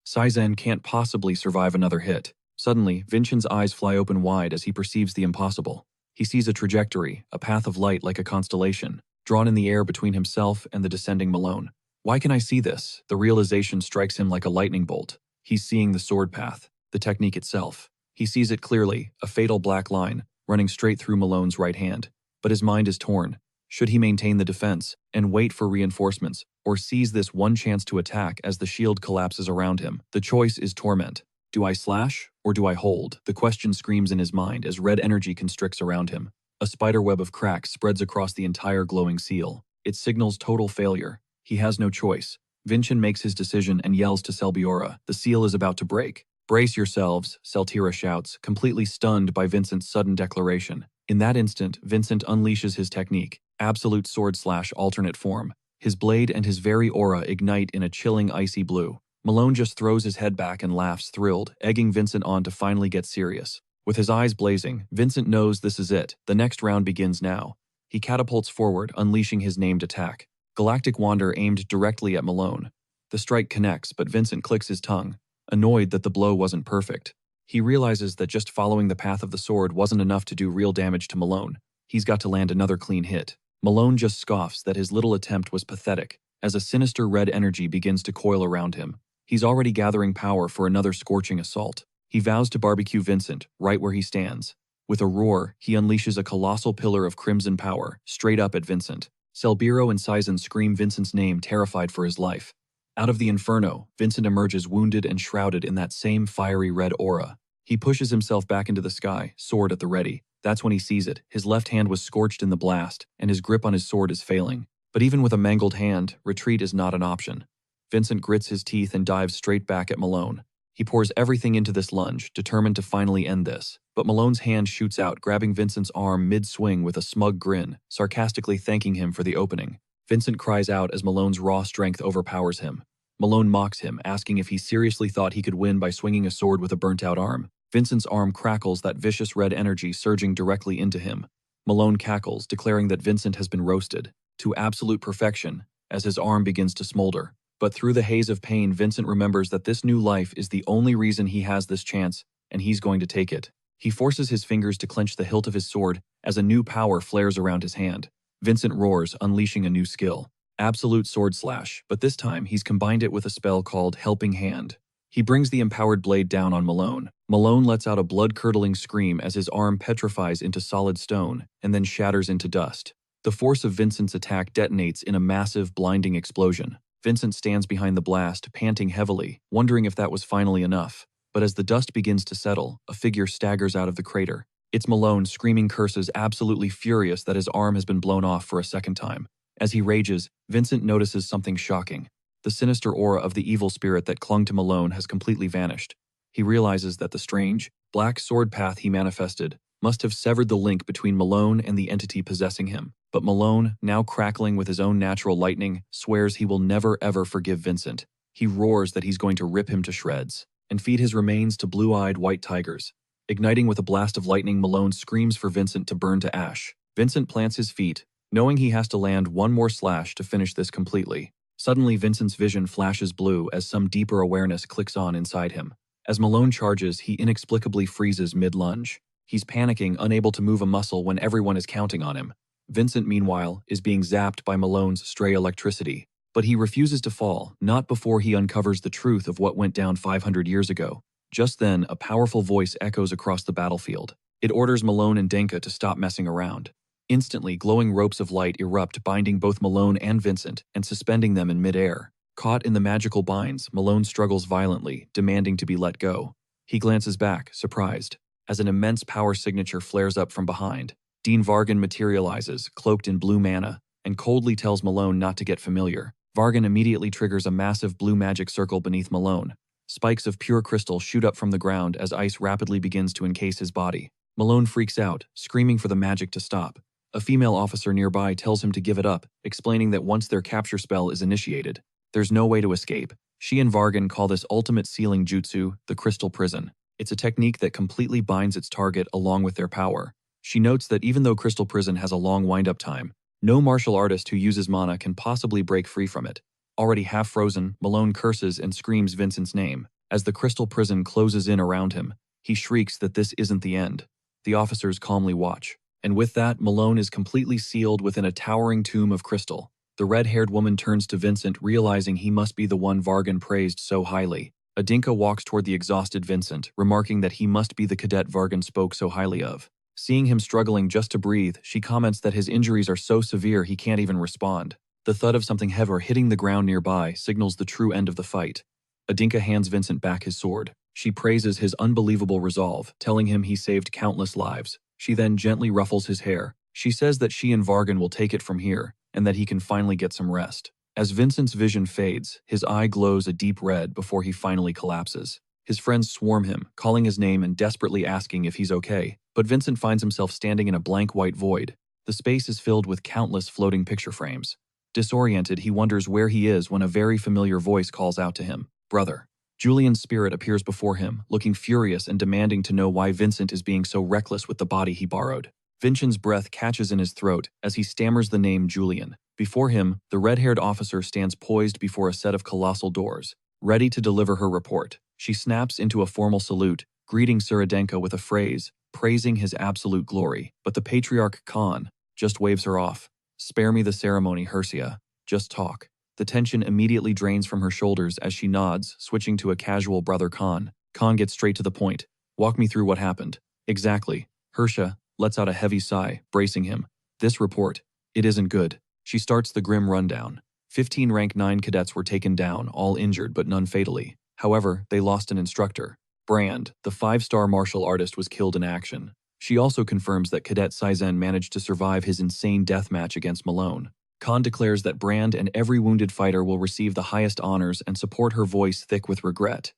Saizen can't possibly survive another hit. Suddenly, Vinchen's eyes fly open wide as he perceives the impossible. He sees a trajectory, a path of light like a constellation, drawn in the air between himself and the descending Malone. Why can I see this? The realization strikes him like a lightning bolt. He's seeing the sword path, the technique itself. He sees it clearly, a fatal black line, running straight through Malone's right hand. But his mind is torn. Should he maintain the defense and wait for reinforcements, or seize this one chance to attack as the shield collapses around him? The choice is torment. Do I slash, or do I hold? The question screams in his mind as red energy constricts around him. A spiderweb of cracks spreads across the entire glowing seal. It signals total failure. He has no choice. Vinchin makes his decision and yells to Selbiora. The seal is about to break. "Brace yourselves," Seltira shouts, completely stunned by Vincent's sudden declaration. In that instant, Vincent unleashes his technique, absolute sword slash alternate form. His blade and his very aura ignite in a chilling icy blue. Malone just throws his head back and laughs, thrilled, egging Vincent on to finally get serious. With his eyes blazing, Vincent knows this is it. The next round begins now. He catapults forward, unleashing his named attack. Galactic Wander aimed directly at Malone. The strike connects, but Vincent clicks his tongue, annoyed that the blow wasn't perfect. He realizes that just following the path of the sword wasn't enough to do real damage to Malone. He's got to land another clean hit. Malone just scoffs that his little attempt was pathetic, as a sinister red energy begins to coil around him. He's already gathering power for another scorching assault. He vows to barbecue Vincent, right where he stands. With a roar, he unleashes a colossal pillar of crimson power, straight up at Vincent. Selbiro and Saizen scream Vincent's name, terrified for his life. Out of the inferno, Vincent emerges wounded and shrouded in that same fiery red aura. He pushes himself back into the sky, sword at the ready. That's when he sees it. His left hand was scorched in the blast, and his grip on his sword is failing. But even with a mangled hand, retreat is not an option. Vincent grits his teeth and dives straight back at Malone. He pours everything into this lunge, determined to finally end this. But Malone's hand shoots out, grabbing Vincent's arm mid-swing with a smug grin, sarcastically thanking him for the opening. Vincent cries out as Malone's raw strength overpowers him. Malone mocks him, asking if he seriously thought he could win by swinging a sword with a burnt-out arm. Vincent's arm crackles, that vicious red energy surging directly into him. Malone cackles, declaring that Vincent has been roasted to absolute perfection as his arm begins to smolder. But through the haze of pain, Vincent remembers that this new life is the only reason he has this chance, and he's going to take it. He forces his fingers to clench the hilt of his sword as a new power flares around his hand. Vincent roars, unleashing a new skill. Absolute sword slash, but this time he's combined it with a spell called Helping Hand. He brings the empowered blade down on Malone. Malone lets out a blood-curdling scream as his arm petrifies into solid stone and then shatters into dust. The force of Vincent's attack detonates in a massive, blinding explosion. Vincent stands behind the blast, panting heavily, wondering if that was finally enough. But as the dust begins to settle, a figure staggers out of the crater. It's Malone, screaming curses, absolutely furious that his arm has been blown off for a second time. As he rages, Vincent notices something shocking. The sinister aura of the evil spirit that clung to Malone has completely vanished. He realizes that the strange, black sword path he manifested must have severed the link between Malone and the entity possessing him. But Malone, now crackling with his own natural lightning, swears he will never ever forgive Vincent. He roars that he's going to rip him to shreds and feed his remains to blue-eyed white tigers. Igniting with a blast of lightning, Malone screams for Vincent to burn to ash. Vincent plants his feet, knowing he has to land one more slash to finish this completely. Suddenly, Vincent's vision flashes blue as some deeper awareness clicks on inside him. As Malone charges, he inexplicably freezes mid-lunge. He's panicking, unable to move a muscle when everyone is counting on him. Vincent, meanwhile, is being zapped by Malone's stray electricity. But he refuses to fall, not before he uncovers the truth of what went down 500 years ago. Just then, a powerful voice echoes across the battlefield. It orders Malone and Denka to stop messing around. Instantly, glowing ropes of light erupt, binding both Malone and Vincent and suspending them in midair. Caught in the magical binds, Malone struggles violently, demanding to be let go. He glances back, surprised, as an immense power signature flares up from behind. Dean Vargan materializes, cloaked in blue mana, and coldly tells Malone not to get familiar. Vargan immediately triggers a massive blue magic circle beneath Malone. Spikes of pure crystal shoot up from the ground as ice rapidly begins to encase his body. Malone freaks out, screaming for the magic to stop. A female officer nearby tells him to give it up, explaining that once their capture spell is initiated, there's no way to escape. She and Vargan call this ultimate sealing jutsu the crystal prison. It's a technique that completely binds its target along with their power. She notes that even though crystal prison has a long wind-up time, no martial artist who uses mana can possibly break free from it. Already half frozen, Malone curses and screams Vincent's name. As the crystal prison closes in around him, he shrieks that this isn't the end. The officers calmly watch. And with that, Malone is completely sealed within a towering tomb of crystal. The red-haired woman turns to Vincent, realizing he must be the one Vargan praised so highly. Adinka walks toward the exhausted Vincent, remarking that he must be the cadet Vargan spoke so highly of. Seeing him struggling just to breathe, she comments that his injuries are so severe he can't even respond. The thud of something heavy hitting the ground nearby signals the true end of the fight. Adinka hands Vincent back his sword. She praises his unbelievable resolve, telling him he saved countless lives. She then gently ruffles his hair. She says that she and Vargan will take it from here, and that he can finally get some rest. As Vincent's vision fades, his eye glows a deep red before he finally collapses. His friends swarm him, calling his name and desperately asking if he's okay, but Vincent finds himself standing in a blank white void. The space is filled with countless floating picture frames. Disoriented, he wonders where he is when a very familiar voice calls out to him, "Brother." Julian's spirit appears before him, looking furious and demanding to know why Vincent is being so reckless with the body he borrowed. Vincent's breath catches in his throat as he stammers the name Julian. Before him, the red-haired officer stands poised before a set of colossal doors, ready to deliver her report. She snaps into a formal salute, greeting Suradenka with a phrase, praising his absolute glory, but the patriarch Khan just waves her off. "Spare me the ceremony, Hersia. Just talk." The tension immediately drains from her shoulders as she nods, switching to a casual brother Khan. Khan gets straight to the point. "Walk me through what happened." "Exactly." Hersia lets out a heavy sigh, bracing him. "This report, it isn't good." She starts the grim rundown. 15 rank 9 cadets were taken down, all injured but none fatally. However, they lost an instructor. Brand, the 5-star martial artist, was killed in action. She also confirms that Cadet Saizen managed to survive his insane death match against Malone. Khan declares that Brand and every wounded fighter will receive the highest honors and support, her voice thick with regret.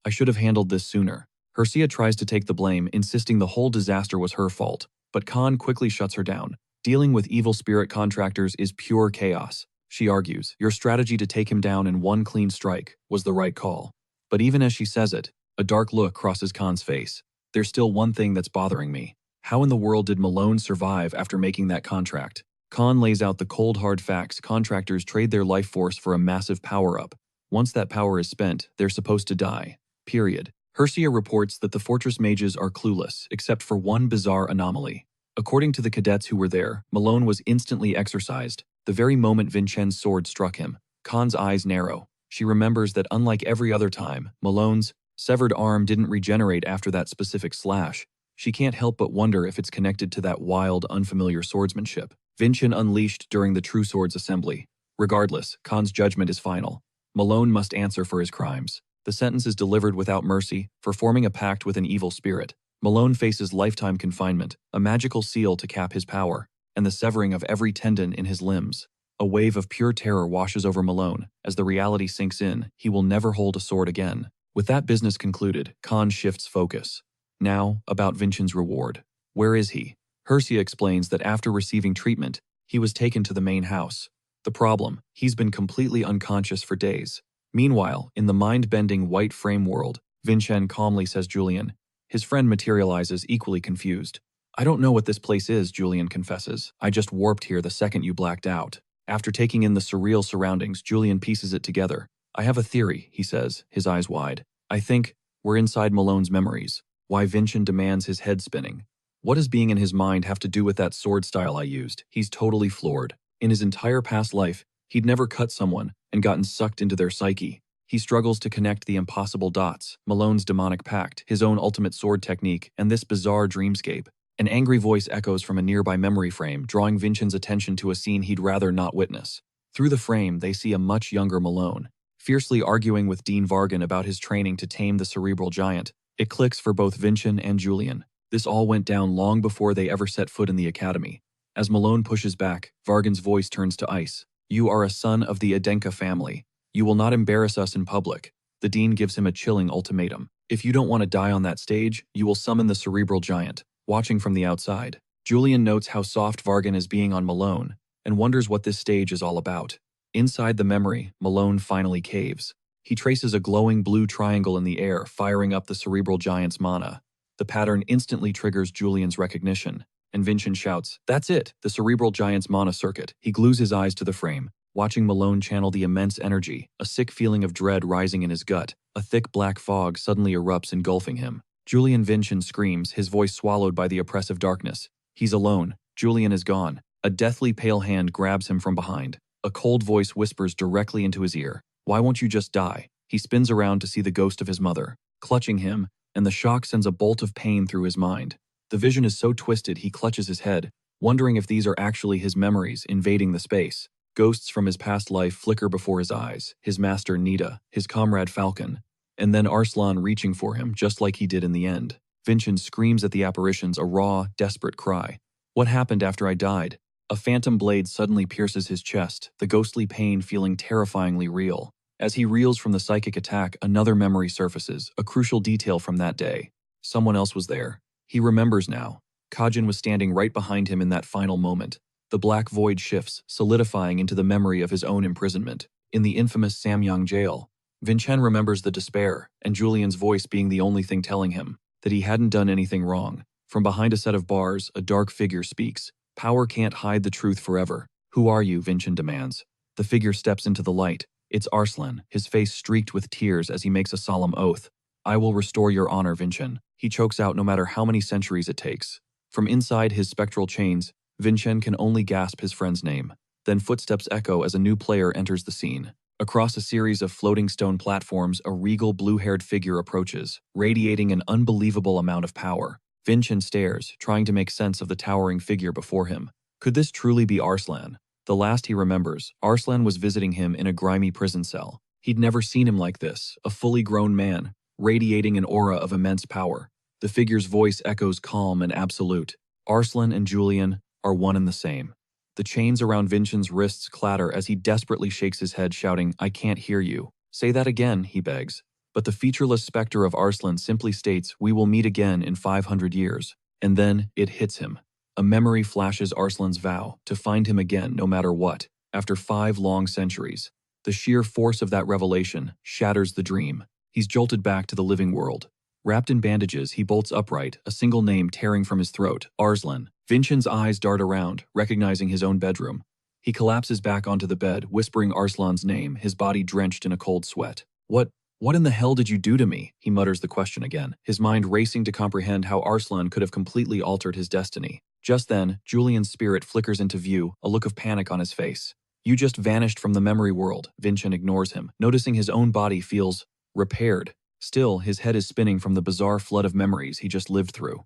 "I should have handled this sooner." Hersia tries to take the blame, insisting the whole disaster was her fault, but Khan quickly shuts her down. "Dealing with evil spirit contractors is pure chaos," she argues. "Your strategy to take him down in one clean strike was the right call." But even as she says it, a dark look crosses Khan's face. "There's still one thing that's bothering me. How in the world did Malone survive after making that contract?" Khan lays out the cold hard facts. Contractors trade their life force for a massive power-up. Once that power is spent, they're supposed to die. Period. Hersia reports that the fortress mages are clueless, except for one bizarre anomaly. According to the cadets who were there, Malone was instantly exorcised, the very moment Vincent's sword struck him. Khan's eyes narrow. She remembers that unlike every other time, Malone's severed arm didn't regenerate after that specific slash. She can't help but wonder if it's connected to that wild, unfamiliar swordsmanship Vincent unleashed during the True Swords assembly. Regardless, Khan's judgment is final. Malone must answer for his crimes. The sentence is delivered without mercy for forming a pact with an evil spirit. Malone faces lifetime confinement, a magical seal to cap his power, and the severing of every tendon in his limbs. A wave of pure terror washes over Malone. As the reality sinks in, he will never hold a sword again. With that business concluded, Khan shifts focus. Now, about Vincent's reward. Where is he? Hersia explains that after receiving treatment, he was taken to the main house. The problem, he's been completely unconscious for days. Meanwhile, in the mind-bending white frame world, Vincent calmly says Julian. His friend materializes, equally confused. "I don't know what this place is," Julian confesses. "I just warped here the second you blacked out." After taking in the surreal surroundings, Julian pieces it together. "I have a theory," he says, his eyes wide. "I think we're inside Malone's memories. Why Vincent demands his head spinning. What does being in his mind have to do with that sword style I used?" He's totally floored. In his entire past life, he'd never cut someone and gotten sucked into their psyche. He struggles to connect the impossible dots, Malone's demonic pact, his own ultimate sword technique, and this bizarre dreamscape. An angry voice echoes from a nearby memory frame, drawing Vincent's attention to a scene he'd rather not witness. Through the frame, they see a much younger Malone, fiercely arguing with Dean Vargan about his training to tame the cerebral giant. It clicks for both Vincent and Julian. This all went down long before they ever set foot in the academy. As Malone pushes back, Vargan's voice turns to ice. "You are a son of the Adenka family. You will not embarrass us in public." The dean gives him a chilling ultimatum. "If you don't want to die on that stage, you will summon the cerebral giant." Watching from the outside, Julian notes how soft Vargan is being on Malone and wonders what this stage is all about. Inside the memory, Malone finally caves. He traces a glowing blue triangle in the air, firing up the cerebral giant's mana. The pattern instantly triggers Julian's recognition, and Vincent shouts, "That's it, the cerebral giant's mana circuit." He glues his eyes to the frame, watching Malone channel the immense energy, a sick feeling of dread rising in his gut. A thick black fog suddenly erupts, engulfing him. Julian Vincent screams, his voice swallowed by the oppressive darkness. He's alone. Julian is gone. A deathly pale hand grabs him from behind. A cold voice whispers directly into his ear, "Why won't you just die?" He spins around to see the ghost of his mother, clutching him, and the shock sends a bolt of pain through his mind. The vision is so twisted he clutches his head, wondering if these are actually his memories invading the space. Ghosts from his past life flicker before his eyes, his master Nita, his comrade Falcon, and then Arslan reaching for him just like he did in the end. Vincent screams at the apparitions, a raw, desperate cry. "What happened after I died?" A phantom blade suddenly pierces his chest, the ghostly pain feeling terrifyingly real. As he reels from the psychic attack, another memory surfaces, a crucial detail from that day. Someone else was there. He remembers now. Kajin was standing right behind him in that final moment. The black void shifts, solidifying into the memory of his own imprisonment. In the infamous Samyang jail, Vincent remembers the despair, and Julian's voice being the only thing telling him that he hadn't done anything wrong. From behind a set of bars, a dark figure speaks. "Power can't hide the truth forever." "Who are you?" Vincent demands. The figure steps into the light. It's Arslan, his face streaked with tears as he makes a solemn oath. "I will restore your honor, Vincent." He chokes out no matter how many centuries it takes. From inside his spectral chains, Vincent can only gasp his friend's name. Then footsteps echo as a new player enters the scene. Across a series of floating stone platforms, a regal blue-haired figure approaches, radiating an unbelievable amount of power. Vincent stares, trying to make sense of the towering figure before him. Could this truly be Arslan? The last he remembers, Arslan was visiting him in a grimy prison cell. He'd never seen him like this, a fully grown man, radiating an aura of immense power. The figure's voice echoes calm and absolute. Arslan and Julian are one and the same. The chains around Vincent's wrists clatter as he desperately shakes his head, shouting, "I can't hear you." "Say that again," he begs. But the featureless specter of Arslan simply states, "We will meet again in 500 years. And then it hits him. A memory flashes Arslan's vow to find him again no matter what, after 5 long centuries. The sheer force of that revelation shatters the dream. He's jolted back to the living world. Wrapped in bandages, he bolts upright, a single name tearing from his throat, Arslan. Vincent's eyes dart around, recognizing his own bedroom. He collapses back onto the bed, whispering Arslan's name, his body drenched in a cold sweat. What in the hell did you do to me?" He mutters the question again, his mind racing to comprehend how Arslan could have completely altered his destiny. Just then, Julian's spirit flickers into view, a look of panic on his face. "You just vanished from the memory world." Vincent ignores him, noticing his own body feels repaired. Still, his head is spinning from the bizarre flood of memories he just lived through.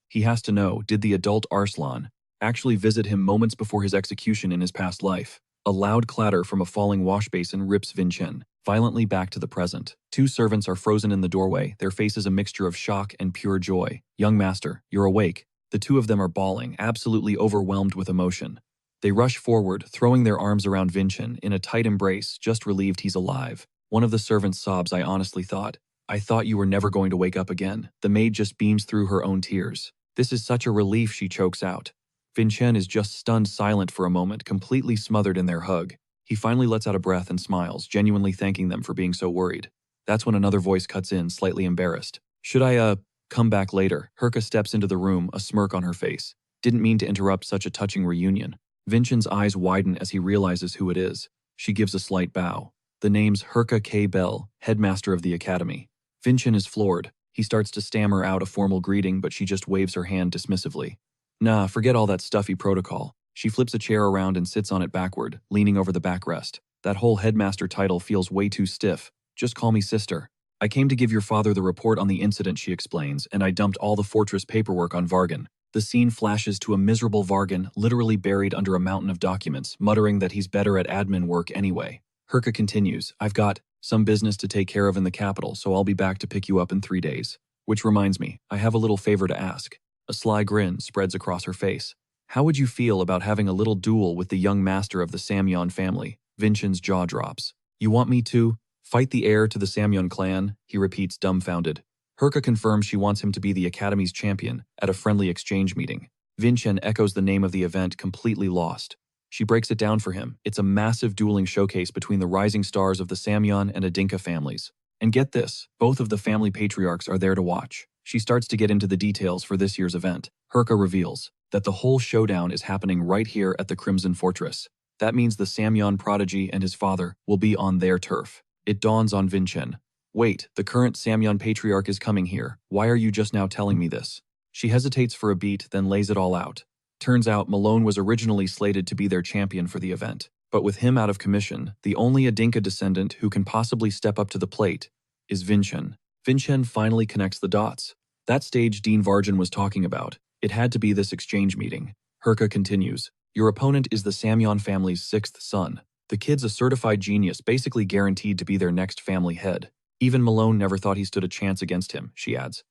He has to know, did the adult Arslan actually visit him moments before his execution in his past life? A loud clatter from a falling wash basin rips Vincent violently back to the present. 2 servants are frozen in the doorway, their faces a mixture of shock and pure joy. "Young master, you're awake." The 2 of them are bawling, absolutely overwhelmed with emotion. They rush forward, throwing their arms around Vincent in a tight embrace, just relieved he's alive. One of the servants sobs, I thought you were never going to wake up again." The maid just beams through her own tears. "This is such a relief," she chokes out. Vincent is just stunned silent for a moment, completely smothered in their hug. He finally lets out a breath and smiles, genuinely thanking them for being so worried. That's when another voice cuts in, slightly embarrassed. "Should I, come back later?" Herka steps into the room, a smirk on her face. Didn't mean to interrupt such a touching reunion. Vincent's eyes widen as he realizes who it is. She gives a slight bow. The name's Herka K. Bell, headmaster of the academy. Vincent is floored. He starts to stammer out a formal greeting, but she just waves her hand dismissively. "Nah, forget all that stuffy protocol." She flips a chair around and sits on it backward, leaning over the backrest. "That whole headmaster title feels way too stiff. Just call me sister. I came to give your father the report on the incident," she explains, "and I dumped all the fortress paperwork on Vargan." The scene flashes to a miserable Vargan, literally buried under a mountain of documents, muttering that he's better at admin work anyway. Herka continues, "I've got some business to take care of in the capital, so I'll be back to pick you up in 3 days. Which reminds me, I have a little favor to ask." A sly grin spreads across her face. "How would you feel about having a little duel with the young master of the Samyon family?" Vincent's jaw drops. "You want me to fight the heir to the Samyon clan?" he repeats, dumbfounded. Herka confirms she wants him to be the Academy's champion at a friendly exchange meeting. Vincent echoes the name of the event, completely lost. She breaks it down for him. It's a massive dueling showcase between the rising stars of the Samyeon and Adinka families. And get this, both of the family patriarchs are there to watch. She starts to get into the details for this year's event. Herka reveals that the whole showdown is happening right here at the Crimson Fortress. That means the Samyeon prodigy and his father will be on their turf. It dawns on Vincent. Wait, the current Samyeon patriarch is coming here. Why are you just now telling me this? She hesitates for a beat, then lays it all out. Turns out Malone was originally slated to be their champion for the event. But with him out of commission, the only Adinka descendant who can possibly step up to the plate is Vincent. Vincent finally connects the dots. That stage Dean Varjan was talking about. It had to be this exchange meeting. Herka continues. Your opponent is the Samyeon family's sixth son. The kid's a certified genius, basically guaranteed to be their next family head. Even Malone never thought he stood a chance against him, she adds.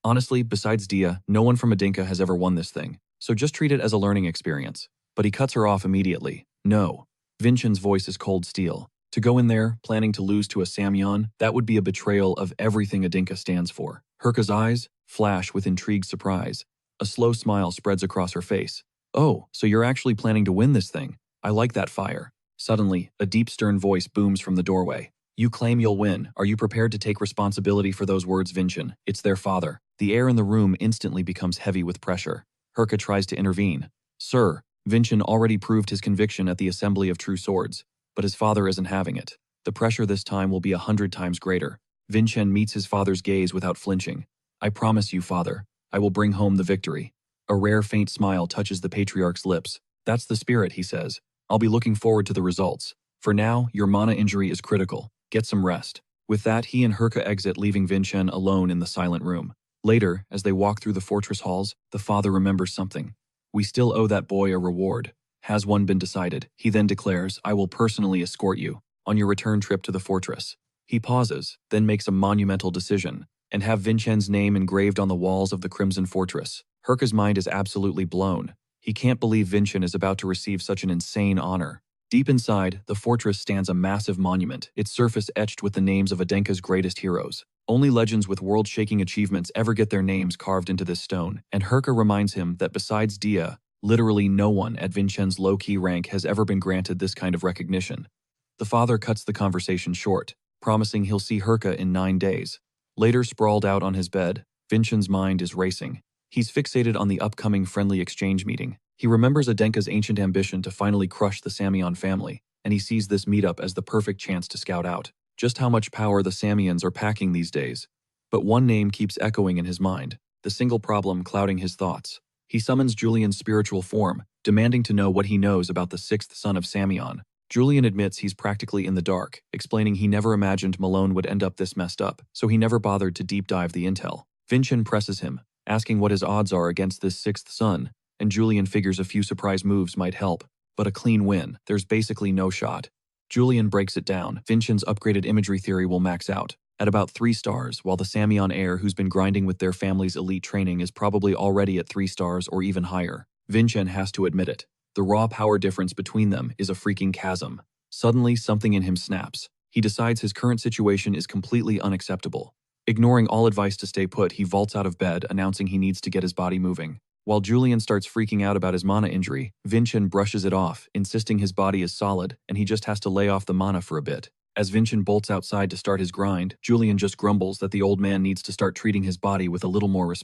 Honestly, besides Dia, no one from Adinka has ever won this thing, so just treat it as a learning experience. But he cuts her off immediately. No. Vincent's voice is cold steel. To go in there, planning to lose to a Samyeon, that would be a betrayal of everything Adinka stands for. Herka's eyes flash with intrigued surprise. A slow smile spreads across her face. Oh, so you're actually planning to win this thing? I like that fire. Suddenly, a deep stern voice booms from the doorway. You claim you'll win. Are you prepared to take responsibility for those words, Vincent? It's their father. The air in the room instantly becomes heavy with pressure. Herka tries to intervene. Sir, Vincent already proved his conviction at the Assembly of True Swords, but his father isn't having it. The pressure this time will be 100 times greater. Vincent meets his father's gaze without flinching. I promise you, father, I will bring home the victory. A rare faint smile touches the patriarch's lips. That's the spirit, he says. I'll be looking forward to the results. For now, your mana injury is critical. Get some rest. With that, he and Herka exit, leaving Vincent alone in the silent room. Later, as they walk through the fortress halls, the father remembers something. We still owe that boy a reward. Has one been decided? He then declares, I will personally escort you on your return trip to the fortress. He pauses, then makes a monumental decision, and have Vincent's name engraved on the walls of the Crimson Fortress. Herka's mind is absolutely blown. He can't believe Vincent is about to receive such an insane honor. Deep inside, the fortress stands a massive monument, its surface etched with the names of Adenka's greatest heroes. Only legends with world-shaking achievements ever get their names carved into this stone, and Herka reminds him that besides Dia, literally no one at Vincent's low-key rank has ever been granted this kind of recognition. The father cuts the conversation short, promising he'll see Herka in 9 days. Later, sprawled out on his bed, Vincent's mind is racing. He's fixated on the upcoming friendly exchange meeting. He remembers Adenka's ancient ambition to finally crush the Samyeon family, and he sees this meetup as the perfect chance to scout out just how much power the Samyeons are packing these days. But one name keeps echoing in his mind, the single problem clouding his thoughts. He summons Julian's spiritual form, demanding to know what he knows about the sixth son of Samyeon. Julian admits he's practically in the dark, explaining he never imagined Malone would end up this messed up, so he never bothered to deep dive the intel. Vincent presses him, asking what his odds are against this sixth son, and Julian figures a few surprise moves might help, but a clean win, there's basically no shot. Julian breaks it down. Vincent's upgraded imagery theory will max out at about 3 stars, while the Samyeon heir who's been grinding with their family's elite training is probably already at 3 stars or even higher. Vincent has to admit it. The raw power difference between them is a freaking chasm. Suddenly, something in him snaps. He decides his current situation is completely unacceptable. Ignoring all advice to stay put, he vaults out of bed, announcing he needs to get his body moving. While Julian starts freaking out about his mana injury, Vincent brushes it off, insisting his body is solid and he just has to lay off the mana for a bit. As Vincent bolts outside to start his grind, Julian just grumbles that the old man needs to start treating his body with a little more respect.